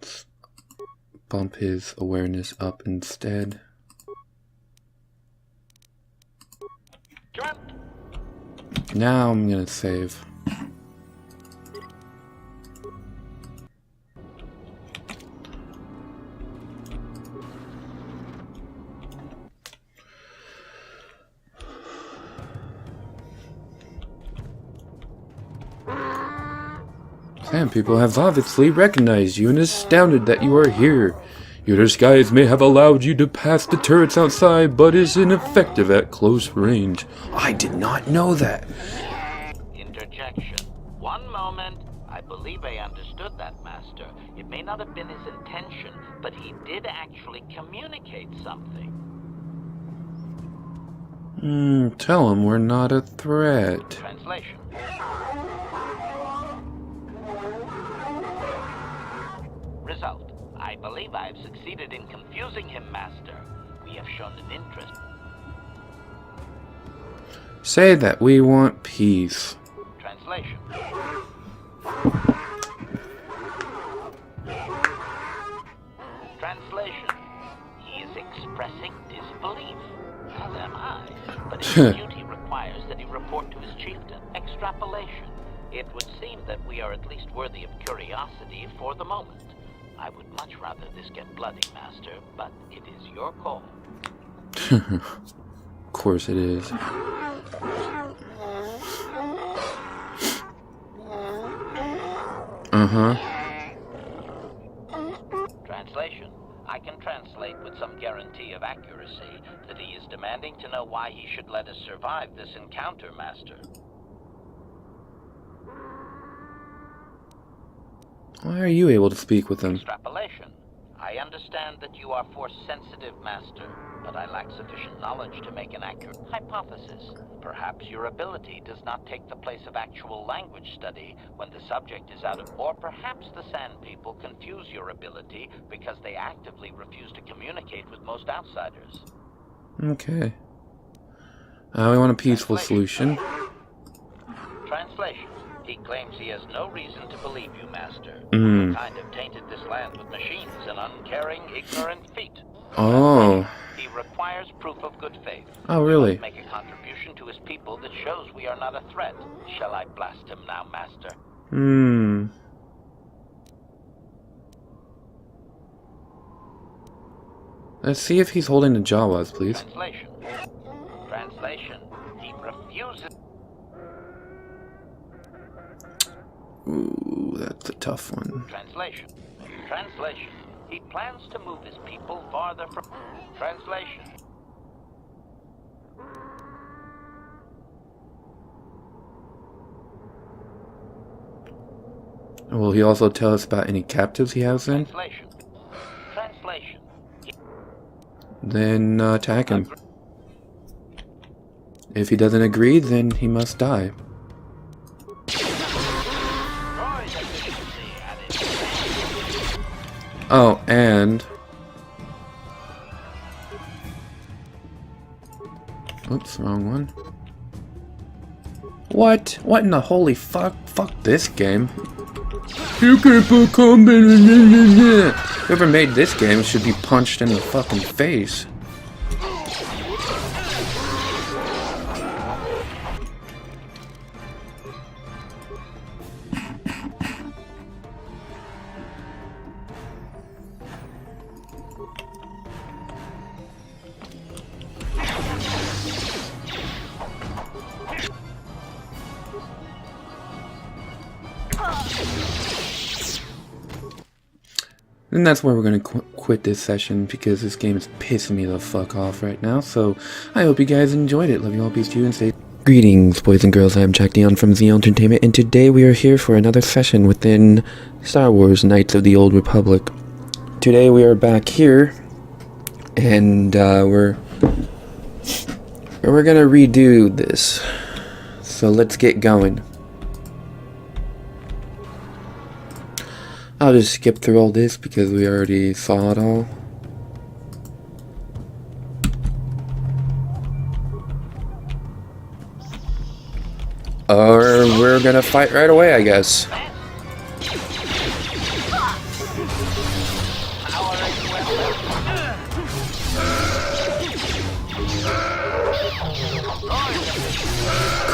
Let's bump his awareness up instead. Now I'm gonna save. Sand people have obviously recognized you and astounded that you are here. Your disguise may have allowed you to pass the turrets outside, but is ineffective at close range. I did not know that. Interjection. One moment. I believe I understood that, Master. It may not have been his intention, but he did actually communicate something. Tell him we're not a threat. Translation. Result. I believe I have succeeded in confusing him, Master. We have shown an interest. Say that we want peace. Translation. Translation. He is expressing disbelief, as am I. But his duty requires that he report to his chieftain. Extrapolation. It would seem that we are at least worthy of curiosity for the moment. I would much rather this get bloody, Master, but it is your call. Of course it is. Translation. I can translate with some guarantee of accuracy that he is demanding to know why he should let us survive this encounter, Master. Why are you able to speak with them? Extrapolation. I understand that you are force-sensitive, Master, but I lack sufficient knowledge to make an accurate hypothesis. Perhaps your ability does not take the place of actual language study when the subject is out of... Or perhaps the Sand People confuse your ability because they actively refuse to communicate with most outsiders. Okay. We want a peaceful solution. Translation. He claims he has no reason to believe you, Master. You kind of tainted this land with machines and uncaring, ignorant feet. Oh. He requires proof of good faith. Oh, really? He must make a contribution to his people that shows we are not a threat. Shall I blast him now, Master? Let's see if he's holding the Jawas, please. Translation. Translation. He refuses. Ooh, that's a tough one. Translation. Translation. He plans to move his people farther from. Translation. Will he also tell us about any captives he has then? Translation. Translation. Then attack him. If he doesn't agree, then he must die. Oh, and... Oops, wrong one. What? What in the holy fuck? Fuck this game. You can't put combat in. Whoever made this game should be punched in the fucking face. And that's where we're going to quit this session, because this game is pissing me the fuck off right now. So I hope you guys enjoyed it. Love you all, peace to you, and stay. Greetings, boys and girls. I am Jack Dion from Zeal Entertainment, and today we are here for another session within Star Wars Knights of the Old Republic. Today we are back here, and we're going to redo this. So let's get going. I'll just skip through all this because we already saw it all. Or we're gonna fight right away, I guess.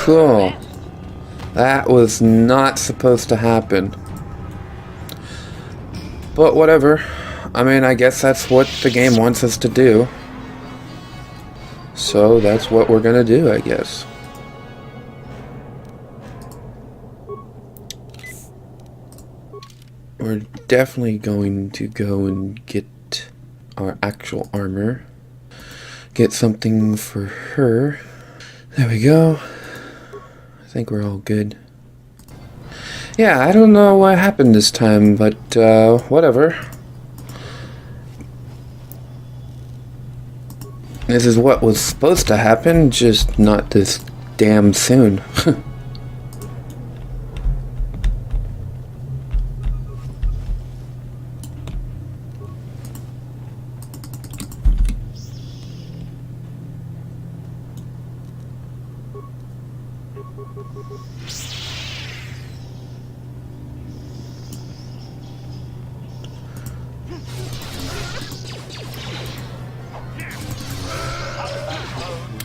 Cool. That was not supposed to happen. But whatever. I mean, I guess that's what the game wants us to do. So that's what we're gonna do, I guess. We're definitely going to go and get our actual armor. Get something for her. There we go. I think we're all good. Yeah, I don't know what happened this time, but whatever. This is what was supposed to happen, just not this damn soon.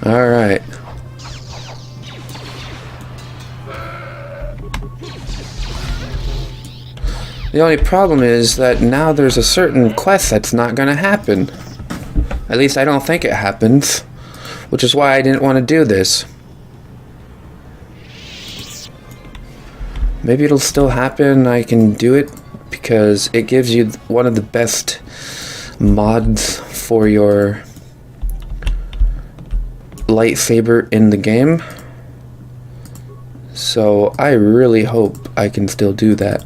Alright. The only problem is that now there's a certain quest that's not gonna happen. At least I don't think it happens. Which is why I didn't want to do this. Maybe it'll still happen, I can do it, because it gives you one of the best mods for your lightsaber in the game. So I really hope I can still do that.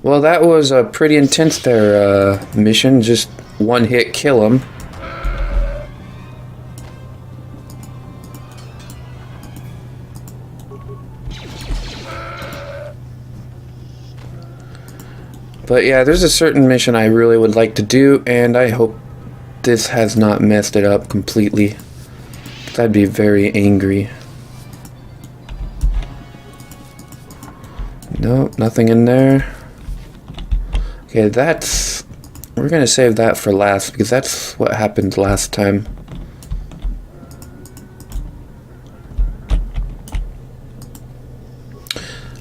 Well, that was a pretty intense there, mission. Just one hit kill him. But yeah, there's a certain mission I really would like to do, and I hope this has not messed it up completely. I'd be very angry. Nope, nothing in there. Okay, we're gonna save that for last, because that's what happened last time.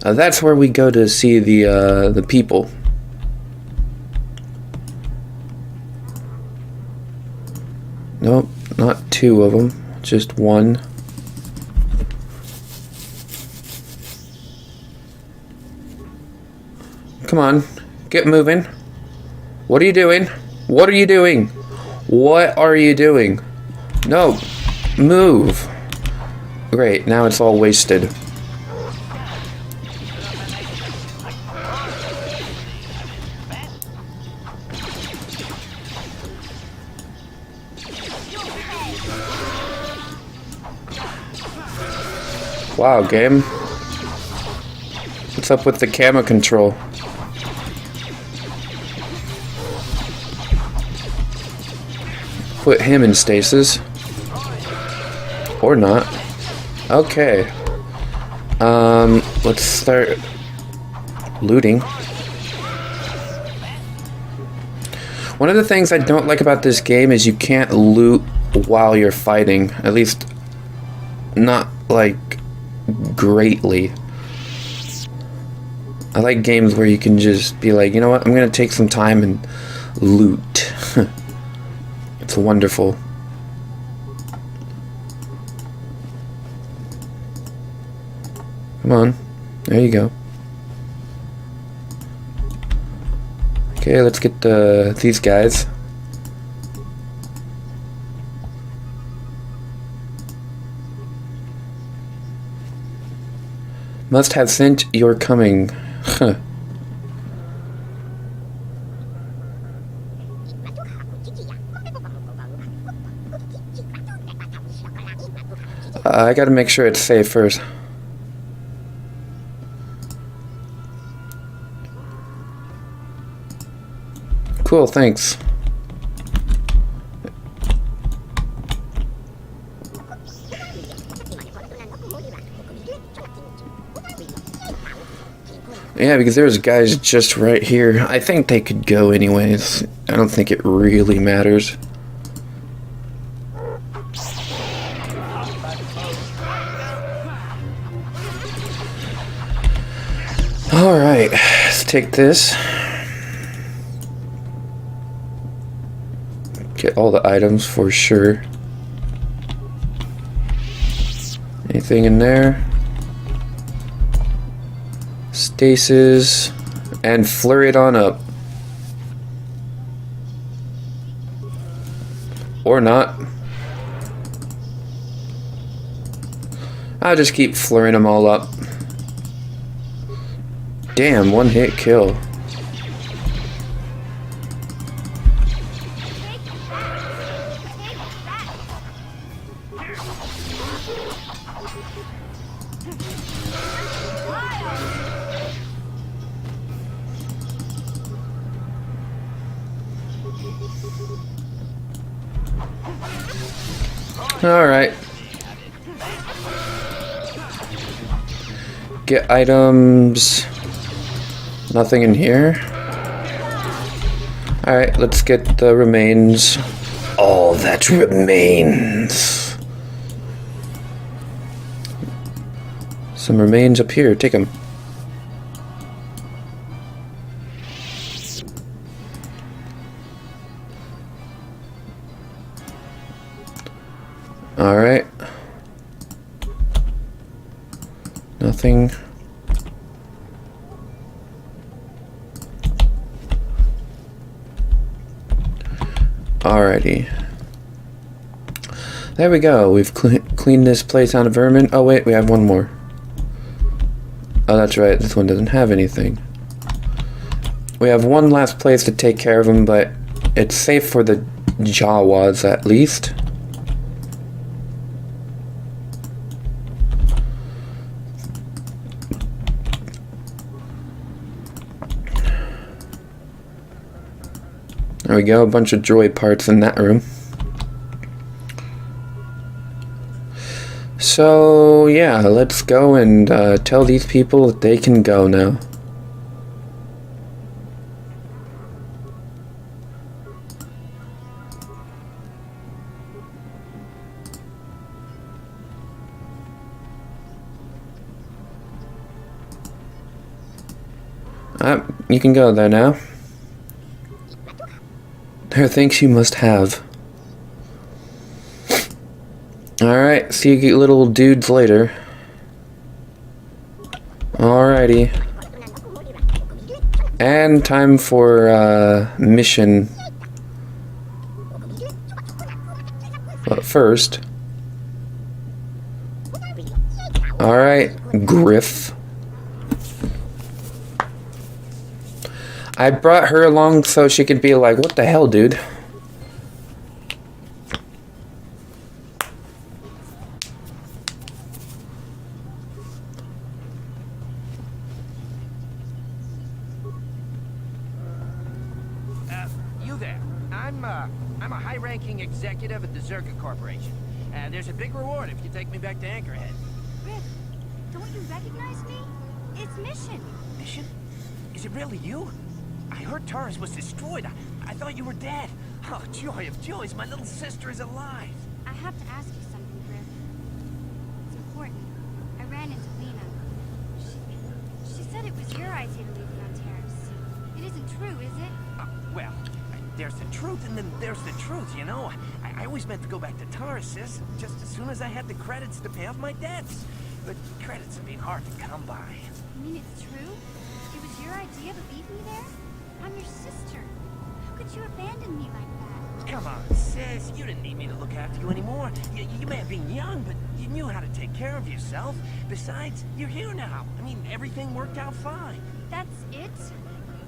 That's where we go to see the people. Nope, not two of them, just one. Come on, get moving. What are you doing? What are you doing? What are you doing? No, move. Great, now it's all wasted. Wow, game. What's up with the camera control? Put him in stasis. Or not. Okay. Let's start looting. One of the things I don't like about this game is you can't loot while you're fighting. At least, not, like, greatly. I like games where you can just be like, you know what, I'm gonna take some time and loot. It's wonderful. Come on. There you go. Okay, let's get these guys. Must have sent your coming. Huh. I gotta make sure it's safe first. Cool, thanks. Yeah, because there's guys just right here. I think they could go anyways. I don't think it really matters. Alright, let's take this. Get all the items for sure. Anything in there? Stasis. And flurry it on up. Or not. I'll just keep flurrying them all up. Damn, one hit kill. Alright. Get items. Nothing in here. Alright, let's get the remains. All that remains. Some remains up here. Take them. Alright. Nothing. Alrighty. There we go. We've cleaned this place out of vermin. Oh wait, we have one more. Oh, that's right. This one doesn't have anything. We have one last place to take care of them, but it's safe for the Jawas at least. There we go, a bunch of droid parts in that room. So, yeah, let's go and tell these people that they can go now. You can go there now. There are things you must have. Alright, see you little dudes later. Alrighty. And time for mission. But first. Alright, Griff. I brought her along so she could be like, what the hell, dude? You there. I'm a high-ranking executive at the Zerka Corporation. There's a big reward if you take me back to Anchorhead. Griff, don't you recognize me? It's Mission. Mission? Is it really you? I heard Taurus was destroyed. I thought you were dead. Oh, joy of joys, my little sister is alive. I have to ask you something, Griff. It's important. I ran into Lena. She said it was your idea to leave me on Terrace. It isn't true, is it? Well, there's the truth and then there's the truth, you know? I always meant to go back to Taurus, sis, just as soon as I had the credits to pay off my debts. But credits have been hard to come by. You mean it's true? It was your idea to leave me there? I'm your sister. How could you abandon me like that? Come on, sis. You didn't need me to look after you anymore. You may have been young, but you knew how to take care of yourself. Besides, you're here now. I mean, everything worked out fine. That's it?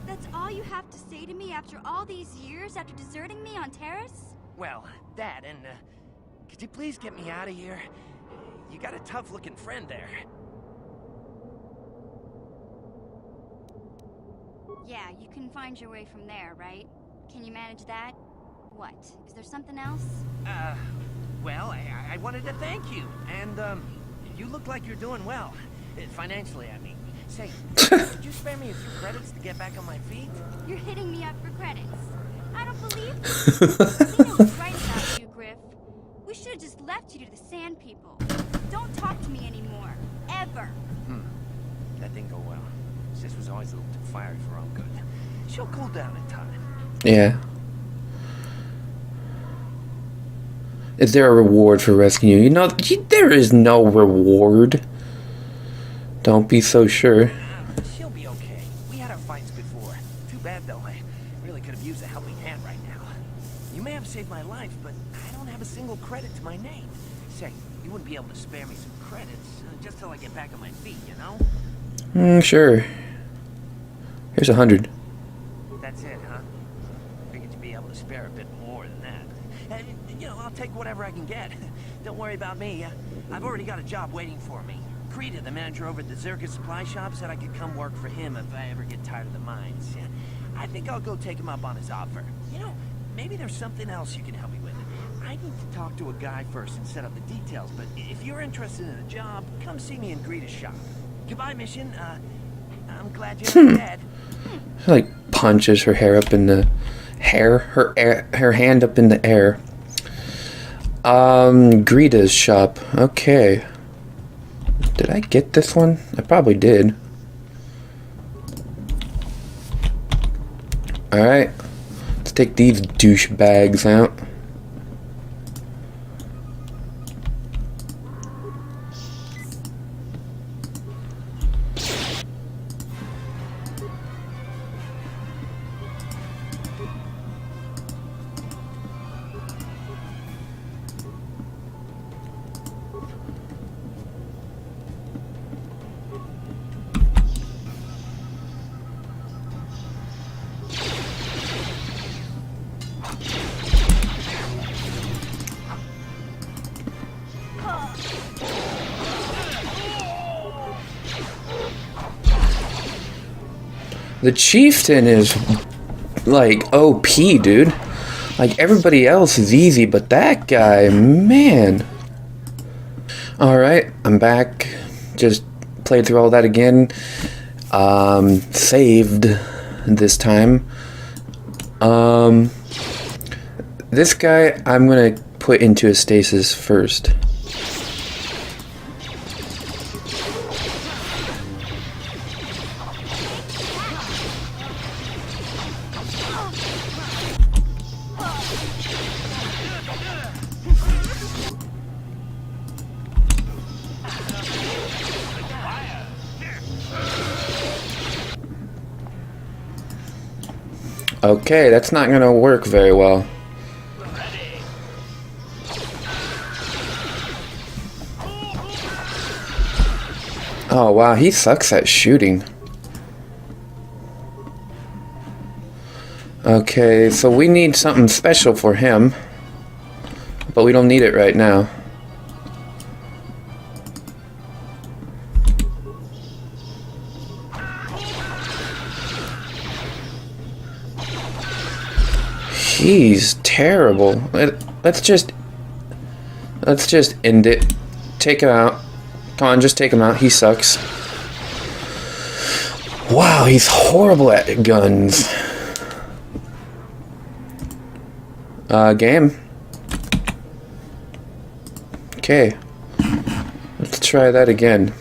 That's all you have to say to me after all these years, after deserting me on Terrace? Well, that, and, could you please get me out of here? You got a tough-looking friend there. Yeah, you can find your way from there, right? Can you manage that? What? Is there something else? Well, I wanted to thank you, and, you look like you're doing well. Financially, I mean. Say, could you spare me a few credits to get back on my feet? You're hitting me up for credits. I don't believe you. Lena was right about you, Griff. We should have just left you to the Sand People. Don't talk to me anymore. Ever. That didn't go well. Sis was always a little too fiery for her own good. She'll cool down in time. Yeah. Is there a reward for rescuing you? You know, there is no reward. Don't be so sure. She'll be okay. We had our fights before. Too bad, though. I really could have used a helping hand right now. You may have saved my life, but I don't have a single credit to my name. Say, you wouldn't be able to spare me some credits, just till I get back on my feet, you know? Sure. Here's 100. That's it, huh? Figured you'd be able to spare a bit more than that. You know, I'll take whatever I can get. Don't worry about me. I've already got a job waiting for me. Krita, the manager over at the Zerka supply shop, said I could come work for him if I ever get tired of the mines. I think I'll go take him up on his offer. You know, maybe there's something else you can help me with. I need to talk to a guy first and set up the details, but if you're interested in a job, come see me in Greta's shop. Goodbye, Mission. I'm glad you're not dead. She, like, punches her hair up in the her hand up in the air. Greta's shop. Okay. Did I get this one? I probably did. Alright. Let's take these douchebags out. The chieftain is like OP, dude. Like everybody else is easy, but that guy, man. Alright, I'm back. Just played through all that again. Saved this time. This guy I'm gonna put into a stasis first. Okay, that's not gonna work very well. Oh wow, he sucks at shooting. Okay, so we need something special for him, but we don't need it right now. He's terrible. Let's just end it. Take him out. Come on, just take him out. He sucks. Wow, he's horrible at guns. Game. Okay. Let's try that again.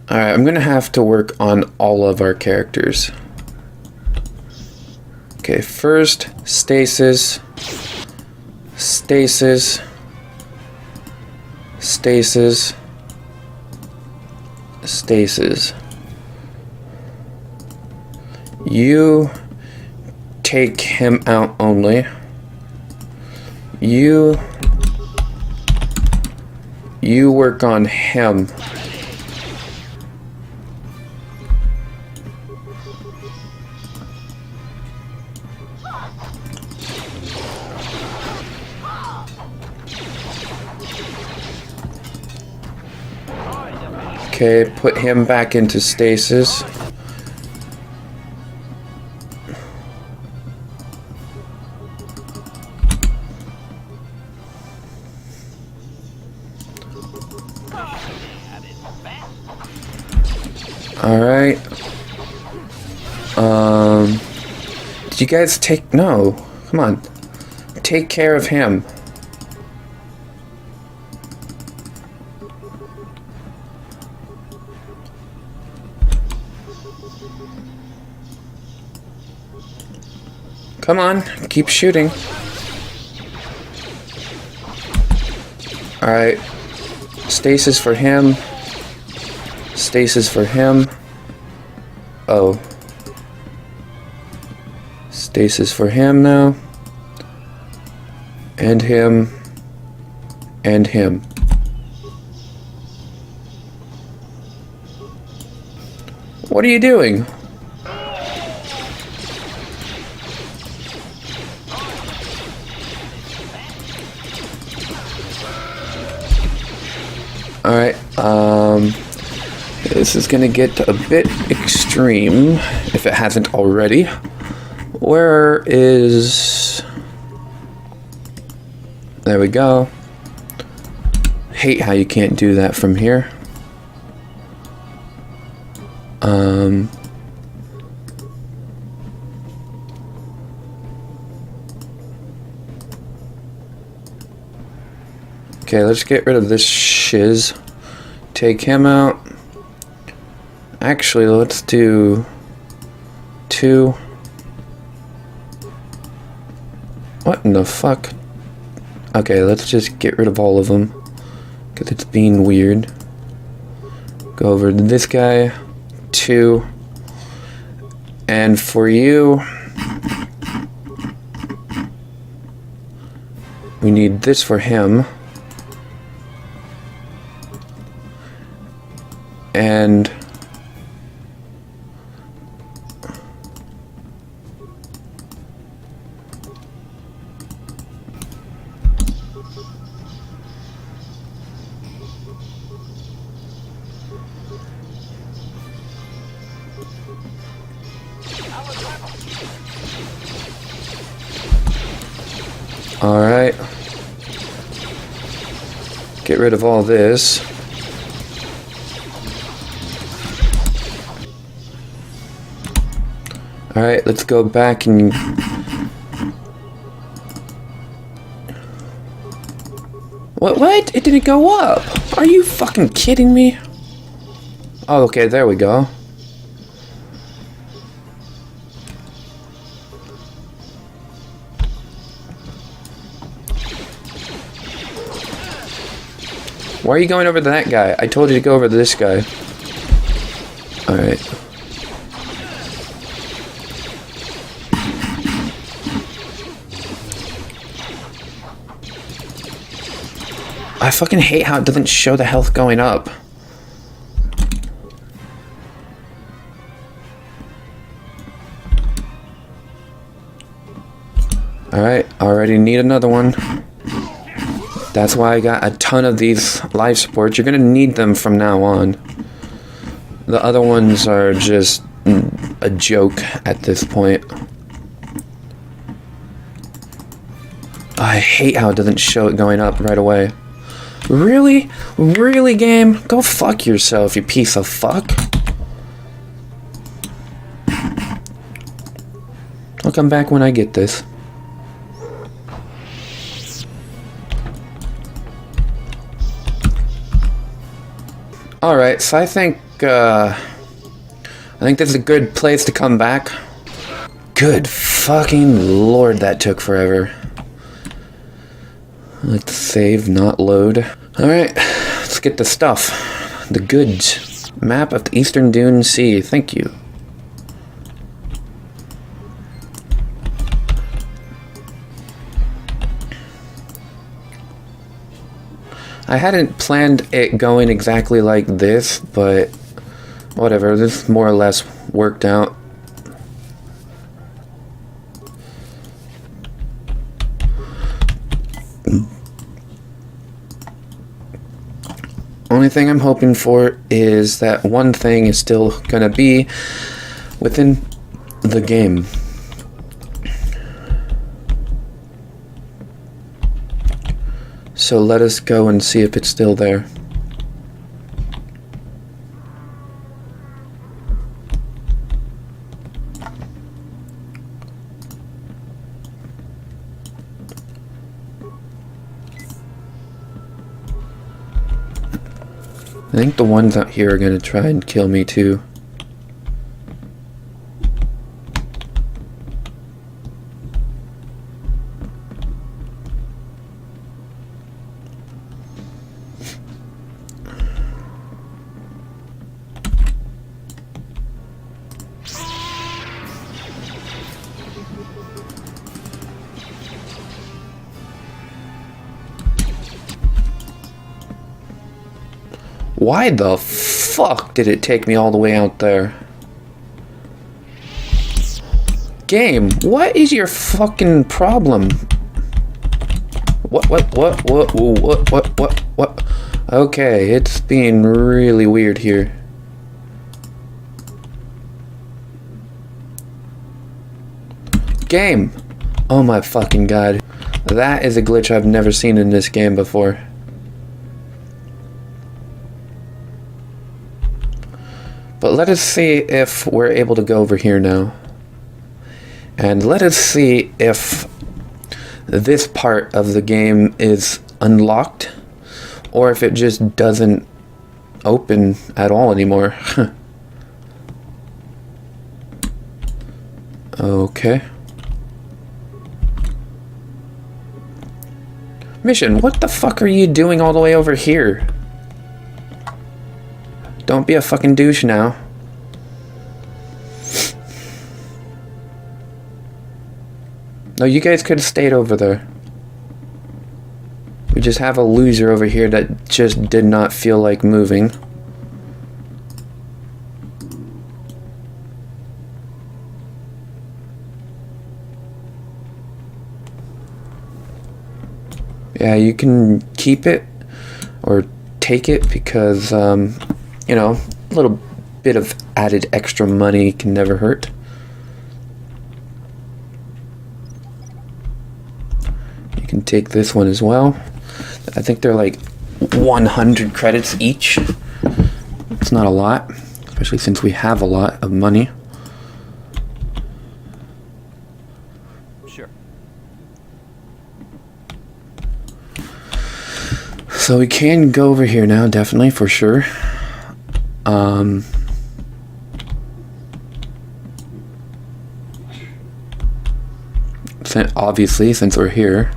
Alright, I'm gonna have to work on all of our characters. Okay, first, stasis. Stasis. Stasis. Stasis. You take him out only. You work on him. Okay, put him back into stasis. Alright. Did you guys take... No. Come on. Take care of him. Come on. Keep shooting. Alright. Stasis for him. Stasis for him. Oh. Stasis for him now. And him. And him. What are you doing? Alright, this is gonna get a bit extreme, if it hasn't already. Where is... There we go. Hate how you can't do that from here. Okay, let's get rid of this shiz. Take him out. Actually, let's do 2. What in the fuck? Okay, let's just get rid of all of them, because it's being weird. Go over to this guy. 2. And for you, we need this for him. And all right. Get rid of all this. Alright, let's go back and... What? It didn't go up! Are you fucking kidding me? Oh, okay, there we go. Why are you going over to that guy? I told you to go over to this guy. Alright. I fucking hate how it doesn't show the health going up. Alright, already need another one. That's why I got a ton of these life supports. You're gonna need them from now on. The other ones are just a joke at this point. I hate how it doesn't show it going up right away. Really? Really, game? Go fuck yourself, you piece of fuck. I'll come back when I get this. Alright, so I think this is a good place to come back. Good fucking lord, that took forever. Let's save, not load. Alright, let's get the stuff. The goods. Map of the Eastern Dune Sea, thank you. I hadn't planned it going exactly like this, but whatever, this more or less worked out. Only thing I'm hoping for is that one thing is still gonna be within the game. So let us go and see if it's still there. I think the ones out here are going to try and kill me too. Why the fuck did it take me all the way out there? Game, what is your fucking problem? What? Okay, it's being really weird here. Game! Oh my fucking god. That is a glitch I've never seen in this game before. But let us see if we're able to go over here now. And let us see if this part of the game is unlocked, or if it just doesn't open at all anymore. Okay. Mission, what the fuck are you doing all the way over here? Don't be a fucking douche now. No, you guys could have stayed over there. We just have a loser over here that just did not feel like moving. Yeah, you can keep it or take it because, you know, a little bit of added extra money can never hurt. You can take this one as well. I think they're like 100 credits each. It's not a lot, especially since we have a lot of money. Sure. So we can go over here now, definitely, for sure. Obviously, since we're here.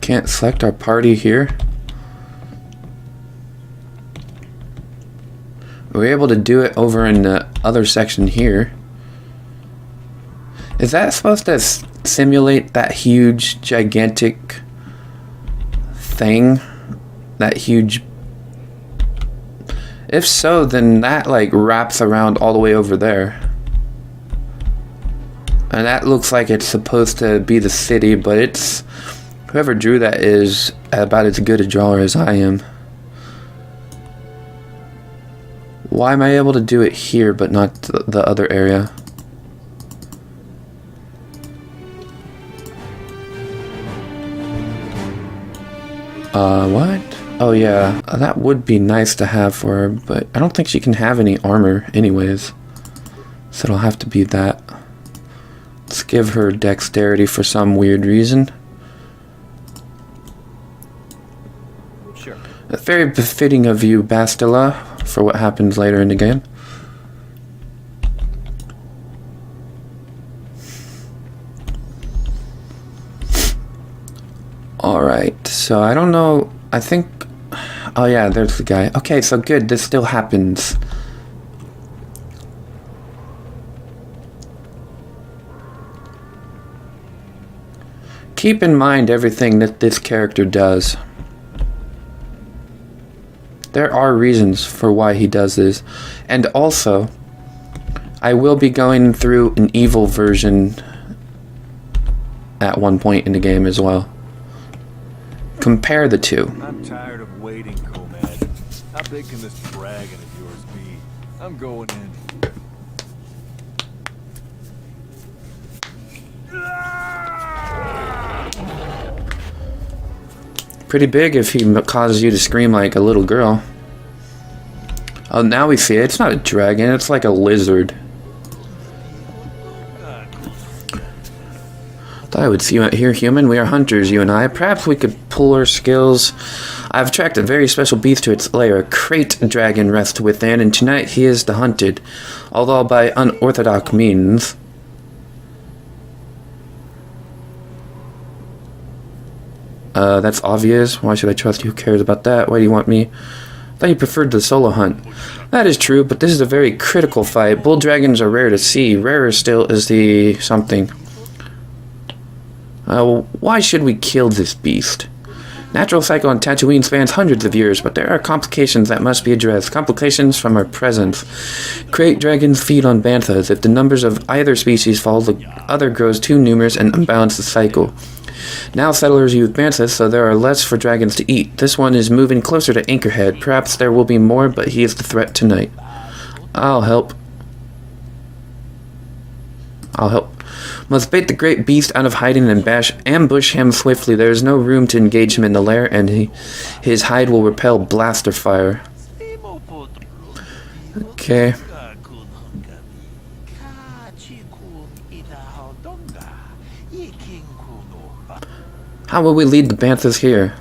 can't select our party here. We're able to do it over in the other section here. Is that supposed to simulate that huge, gigantic thing? That huge... If so, then that like wraps around all the way over there. And that looks like it's supposed to be the city, but it's... Whoever drew that is about as good a drawer as I am. Why am I able to do it here, but not the other area? What? Oh yeah, that would be nice to have for her, but I don't think she can have any armor anyways. So it'll have to be that. Let's give her dexterity for some weird reason. Sure. Very befitting of you, Bastila, for what happens later in the game. Alright, so I don't know, I think... Oh yeah, there's the guy. Okay, so good, this still happens. Keep in mind everything that this character does. There are reasons for why he does this. And also, I will be going through an evil version at one point in the game as well. Compare the two. I'm tired of waiting, Comad. How big can this dragon of yours be? I'm going in. Pretty big if he causes you to scream like a little girl. Oh, now we see it. It's not a dragon, it's like a lizard. Thought I would see you out here, human. We are hunters, you and I. Perhaps we could pull our skills. I have tracked a very special beast to its lair. A great dragon rests within, and tonight he is the hunted. Although by unorthodox means. That's obvious. Why should I trust you? Who cares about that? Why do you want me? I thought you preferred the solo hunt. That is true, but this is a very critical fight. Bull dragons are rare to see. Rarer still is the something. Why should we kill this beast? Natural cycle on Tatooine spans hundreds of years, but there are complications that must be addressed. Complications from our presence. Great dragons feed on banthas. If the numbers of either species fall, the other grows too numerous and unbalances the cycle. Now settlers use banthas, so there are less for dragons to eat. This one is moving closer to Anchorhead. Perhaps there will be more, but he is the threat tonight. I'll help. Must bait the great beast out of hiding and ambush him swiftly. There is no room to engage him in the lair, and his hide will repel blaster fire. Okay. How will we lead the banthas here?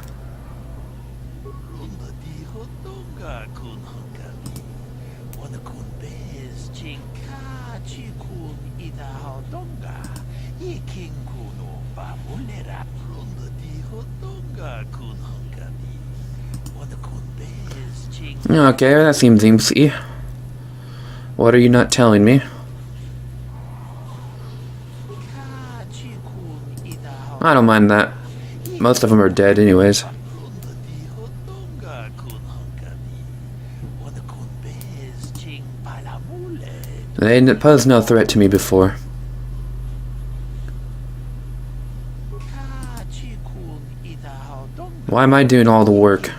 Okay, that seems easy. What are you not telling me? I don't mind that. Most of them are dead anyways. They posed no threat to me before. Why am I doing all the work?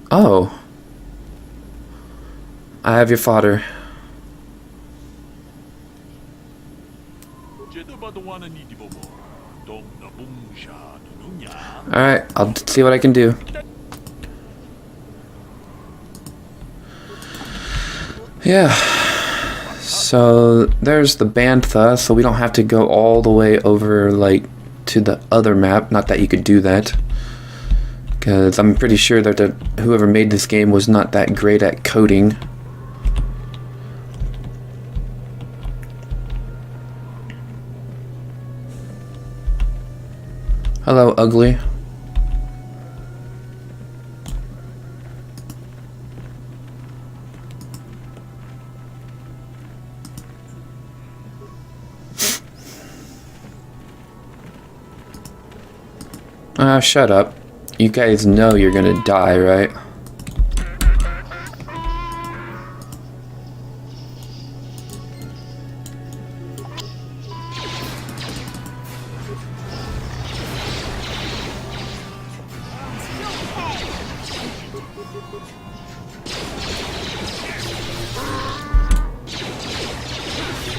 Oh. I have your fodder. Alright, I'll see what I can do. Yeah. So there's the bantha, so we don't have to go all the way over like to the other map. Not that you could do that. Because I'm pretty sure that whoever made this game was not that great at coding. Hello, ugly. Shut up. You guys know you're gonna die, right?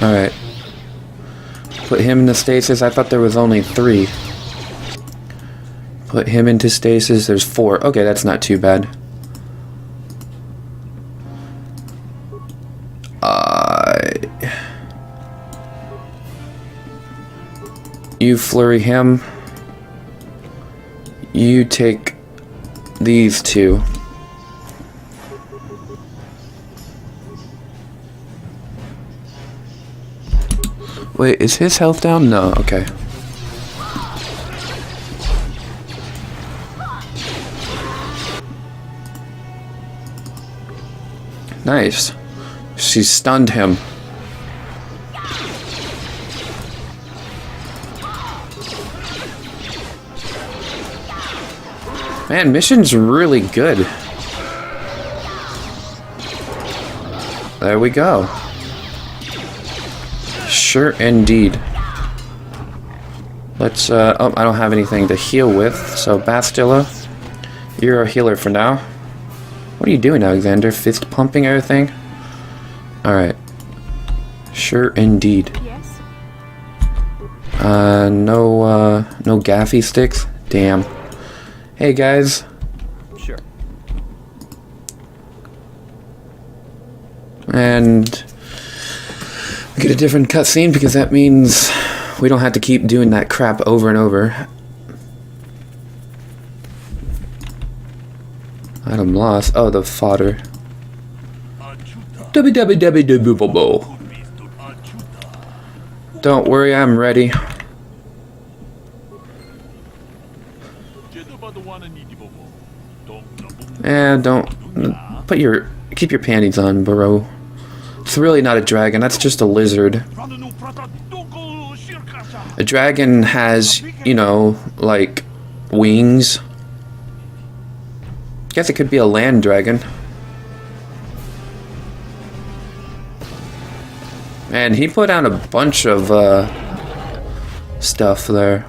Alright. Put him into stasis. I thought there was only 3. Put him into stasis. There's 4. Okay, that's not too bad. You flurry him. You take these 2. Wait, is his health down? No, okay. Nice. She stunned him. Man, mission's really good. There we go. Sure, indeed. Let's, oh, I don't have anything to heal with, so Bastilla, you're a healer for now. What are you doing, Alexander? Fist pumping everything? Alright. Sure, indeed. Yes. No gaffy sticks? Damn. Hey, guys. Sure. And we get a different cutscene because that means we don't have to keep doing that crap over and over. Item lost. Oh, the fodder. Don't worry, I'm ready. And don't keep your panties on, bro. It's really not a dragon, that's just a lizard. A dragon has, you know, like wings. Guess it could be a land dragon. And he put down a bunch of stuff there.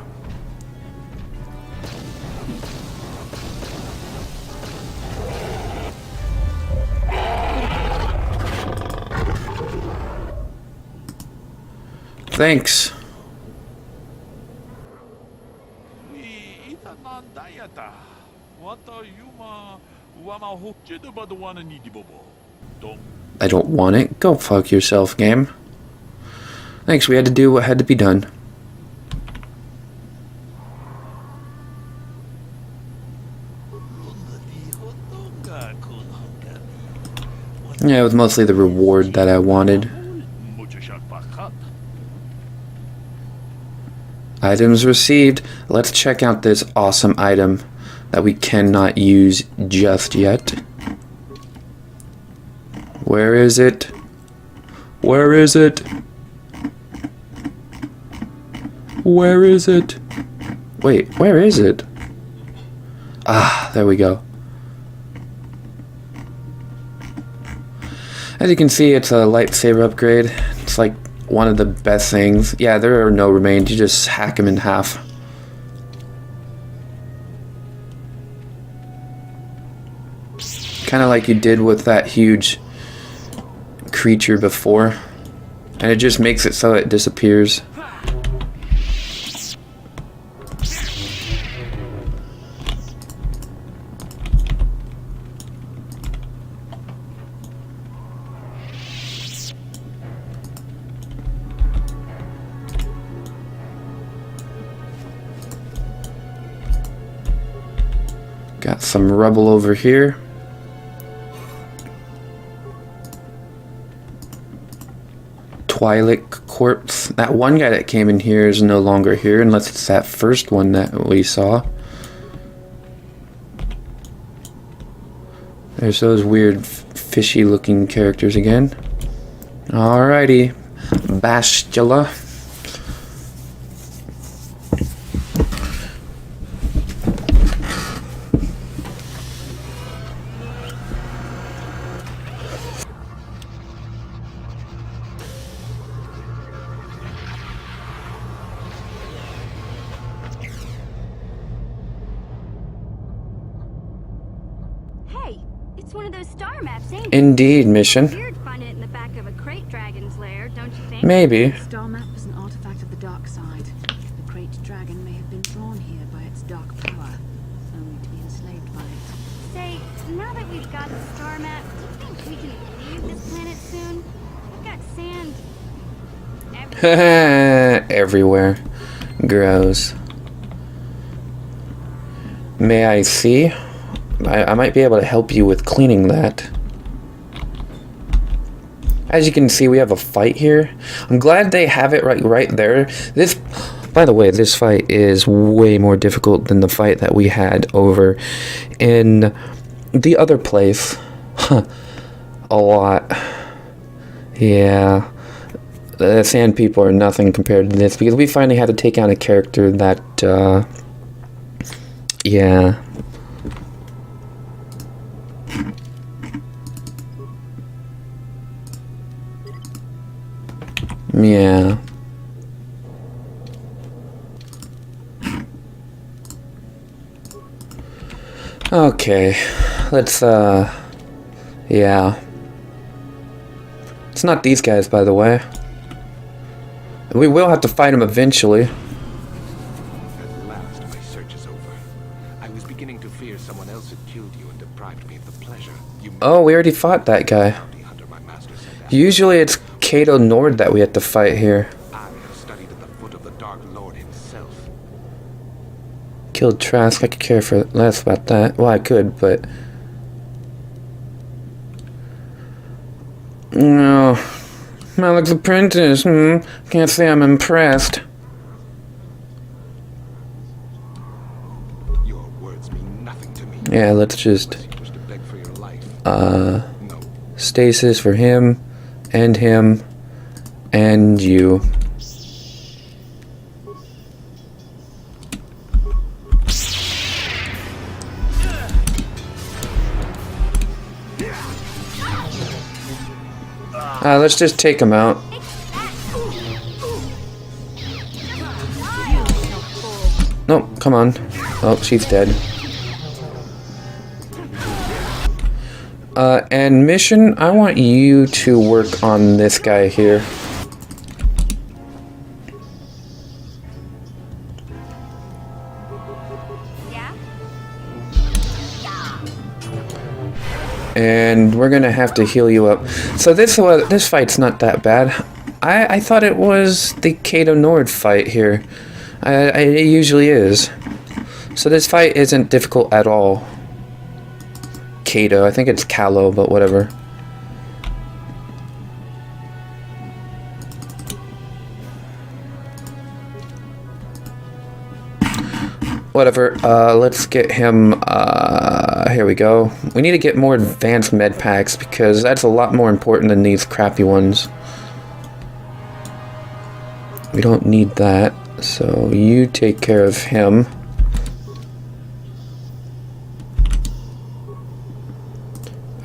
Thanks. I don't want it. Go fuck yourself, game. Thanks, we had to do what had to be done. Yeah, it was mostly the reward that I wanted. Items received. Let's check out this awesome item that we cannot use just yet. Where is it? Where is it? Where is it? Wait, where is it? Ah, there we go. As you can see, it's a lightsaber upgrade. It's like one of the best things. Yeah, there are no remains. You just hack them in half. Kind of like you did with that huge creature before. And it just makes it so it disappears. Got some rubble over here. Twi'lek corpse. That one guy that came in here is no longer here, unless it's that first one that we saw. There's those weird fishy looking characters again. Alrighty. Bastila. Hey, it's one of those star maps, ain't it? Indeed, mission. Weird finding it in the back of a crate dragon's lair, don't you think? Maybe. The star map is an artifact of the dark side. The great dragon may have been drawn here by its dark power, only to be enslaved by it. Say, now that we've got the star map, do you think we can leave this planet soon? We've got sand Everywhere. Gross. May I see? I might be able to help you with cleaning that. As you can see, we have a fight here. I'm glad they have it right there. This, by the way, this fight is way more difficult than the fight that we had over in the other place. A lot. Yeah. The sand people are nothing compared to this, because we finally had to take out a character that, yeah. Yeah. Okay. Let's, yeah. It's not these guys, by the way. We will have to fight them eventually. At last, my search is over. I was beginning to fear someone else had killed you and deprived me of the pleasure. Oh, we already fought that guy. Usually it's Cato Nord that we have to fight here. I have studied at the foot of the Dark Lord himself. Killed Trask. I could care for less about that. Well, I could, but... No. Malik's apprentice. Can't say I'm impressed. Your words mean nothing to me. Yeah, let's just... Stasis for him, and you. Let's just take him out. No, come on. Oh, she's dead. And mission, I want you to work on this guy here. And we're gonna have to heal you up. So this fight's not that bad. I thought it was the Cato Nord fight here. It usually is. So this fight isn't difficult at all. Cato, I think it's Callow, but whatever. Whatever, let's get him, here we go. We need to get more advanced med packs, because that's a lot more important than these crappy ones. We don't need that, so you take care of him.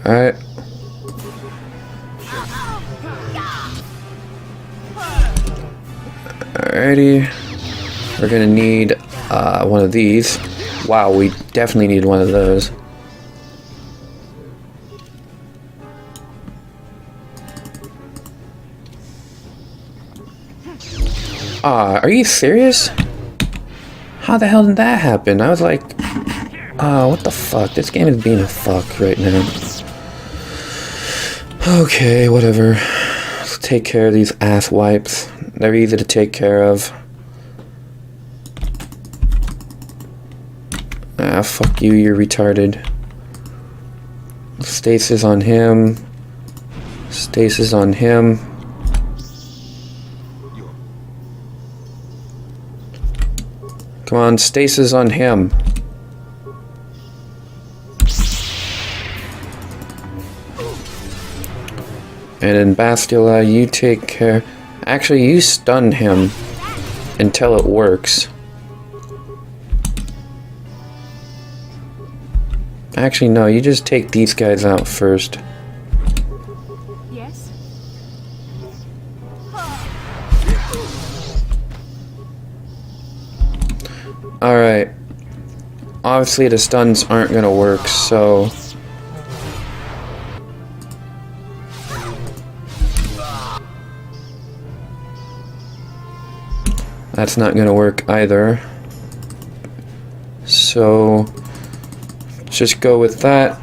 Alright. Alrighty. We're gonna need one of these. Wow, we definitely need one of those. Are you serious? How the hell did that happen? I was like, what the fuck? This game is being a fuck right now. Okay, whatever. Let's take care of these ass wipes. They're easy to take care of. Ah, fuck you, you're retarded. Stasis on him. Stasis on him. Come on, stasis on him. And in Bastila, you take care. Actually, you stun him until it works. Actually, no, you just take these guys out first. Yes? Alright. Obviously, the stuns aren't gonna work, so. That's not gonna work either. So. Just go with that.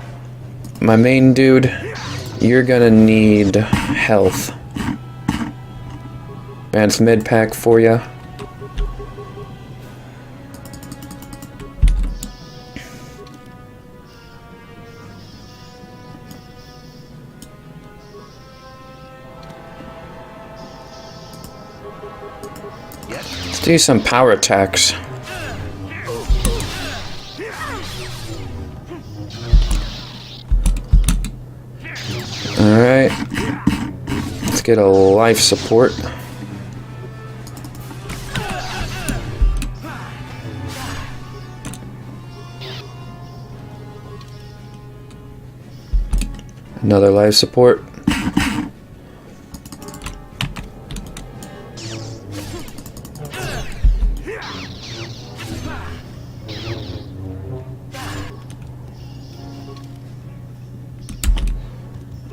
My main dude, you're gonna need health. Advanced med pack for ya. Let's do some power attacks. Alright. Let's get a life support. Another life support.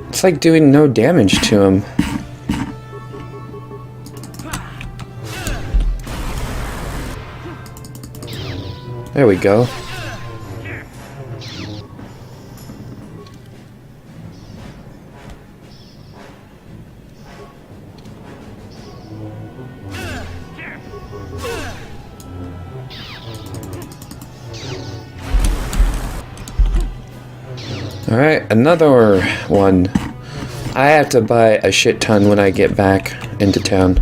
It's like doing no damage to him. There we go. Alright, another one. I have to buy a shit ton when I get back into town.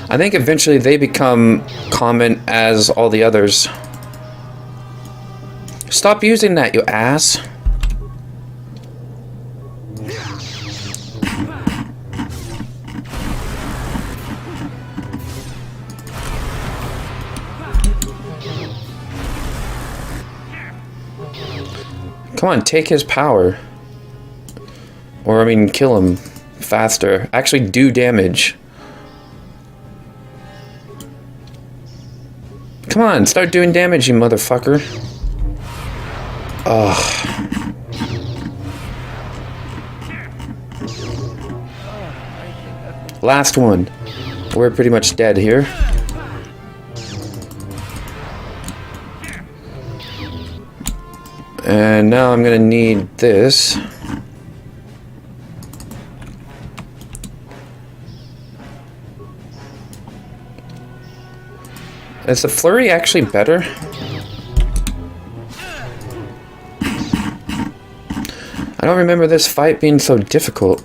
I think eventually they become common as all the others. Stop using that, you ass. Come on, take his power. Or, I mean, kill him faster. Actually do damage. Come on, start doing damage, you motherfucker. Ugh. Last one. We're pretty much dead here. And now I'm gonna need this. Is the flurry actually better? I don't remember this fight being so difficult.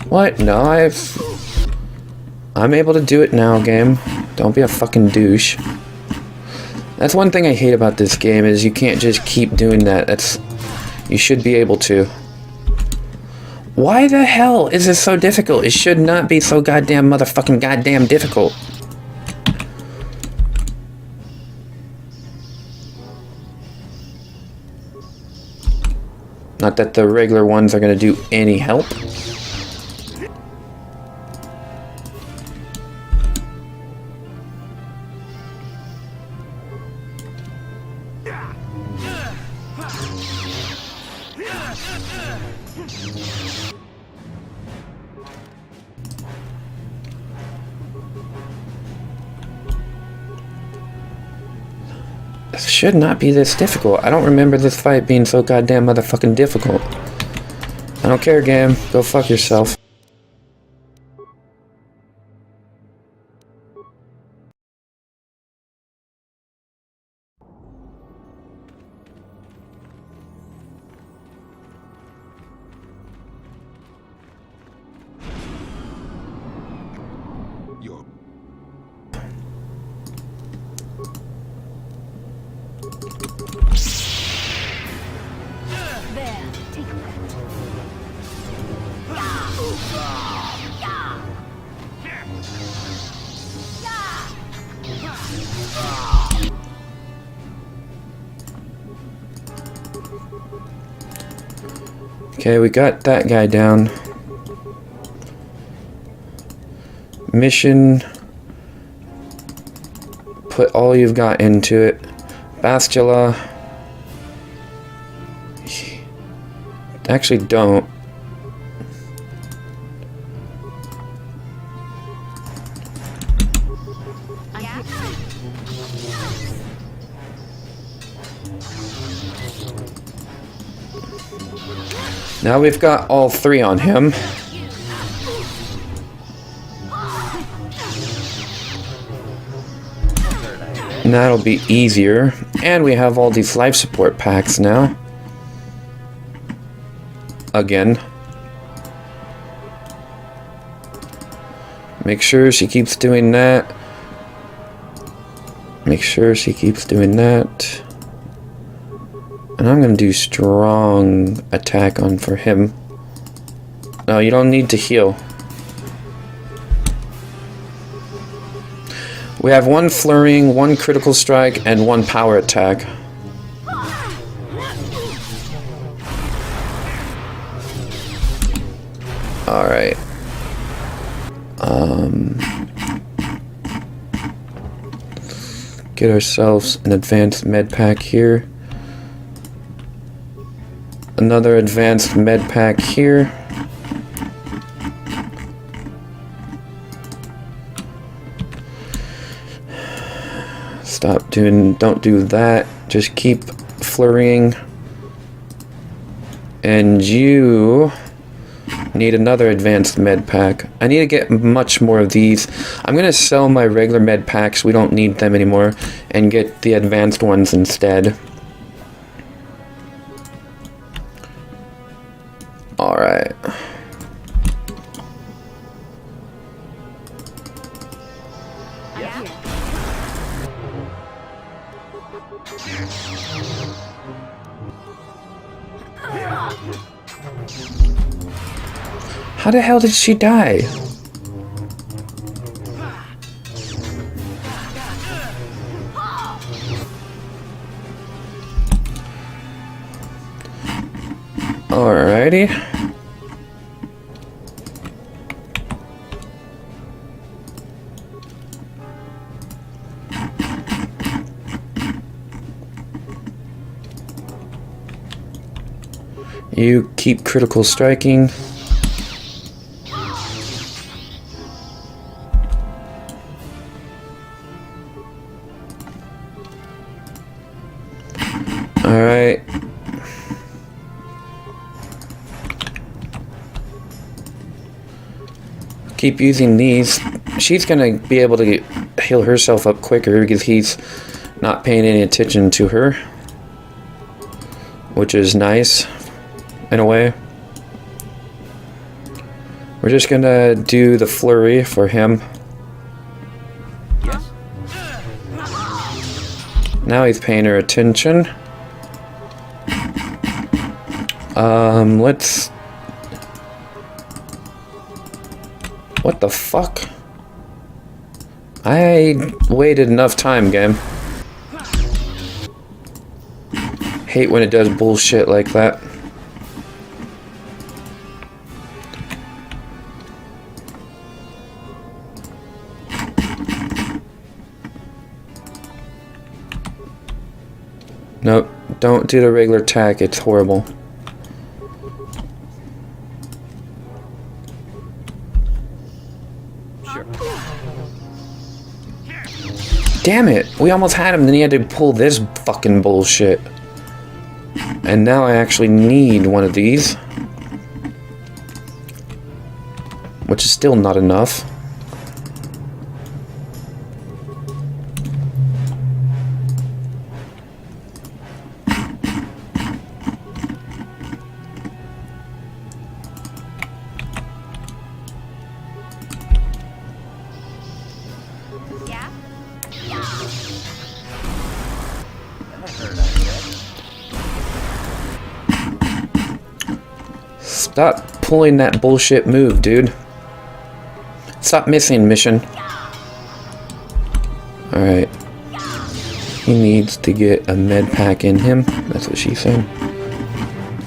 What? No, I'm able to do it now, game. Don't be a fucking douche. That's one thing I hate about this game, is you can't just keep doing that. You should be able to. Why the hell is this so difficult? It should not be so goddamn motherfucking goddamn difficult. Not that the regular ones are gonna do any help. This should not be this difficult. I don't remember this fight being so goddamn motherfucking difficult. I don't care, game. Go fuck yourself. Okay, we got that guy down. Mission. Put all you've got into it. Bastila. Actually, don't. Now we've got all three on him. And that'll be easier. And we have all these life support packs now. Again. Make sure she keeps doing that. Make sure she keeps doing that. And I'm gonna do strong attack on for him. No, you don't need to heal. We have one flurrying, one critical strike, and one power attack. Alright. Get ourselves an advanced med pack here. Another advanced med pack here. Don't do that. Just keep flurrying. And you need another advanced med pack. I need to get much more of these. I'm gonna sell my regular med packs, we don't need them anymore, and get the advanced ones instead. Alright. How the hell did she die? Alrighty. You keep critical striking. Alright. Keep using these. She's gonna be able to heal herself up quicker because he's not paying any attention to her. Which is nice, in a way. We're just gonna do the flurry for him. Yes. Now he's paying her attention. Let's... What the fuck? I waited enough time, game. Hate when it does bullshit like that. Nope, don't do the regular attack, it's horrible. Damn it! We almost had him, then he had to pull this fucking bullshit. And now I actually need one of these. Which is still not enough. Stop pulling that bullshit move, dude. Stop missing, mission. Alright. He needs to get a med pack in him. That's what she said.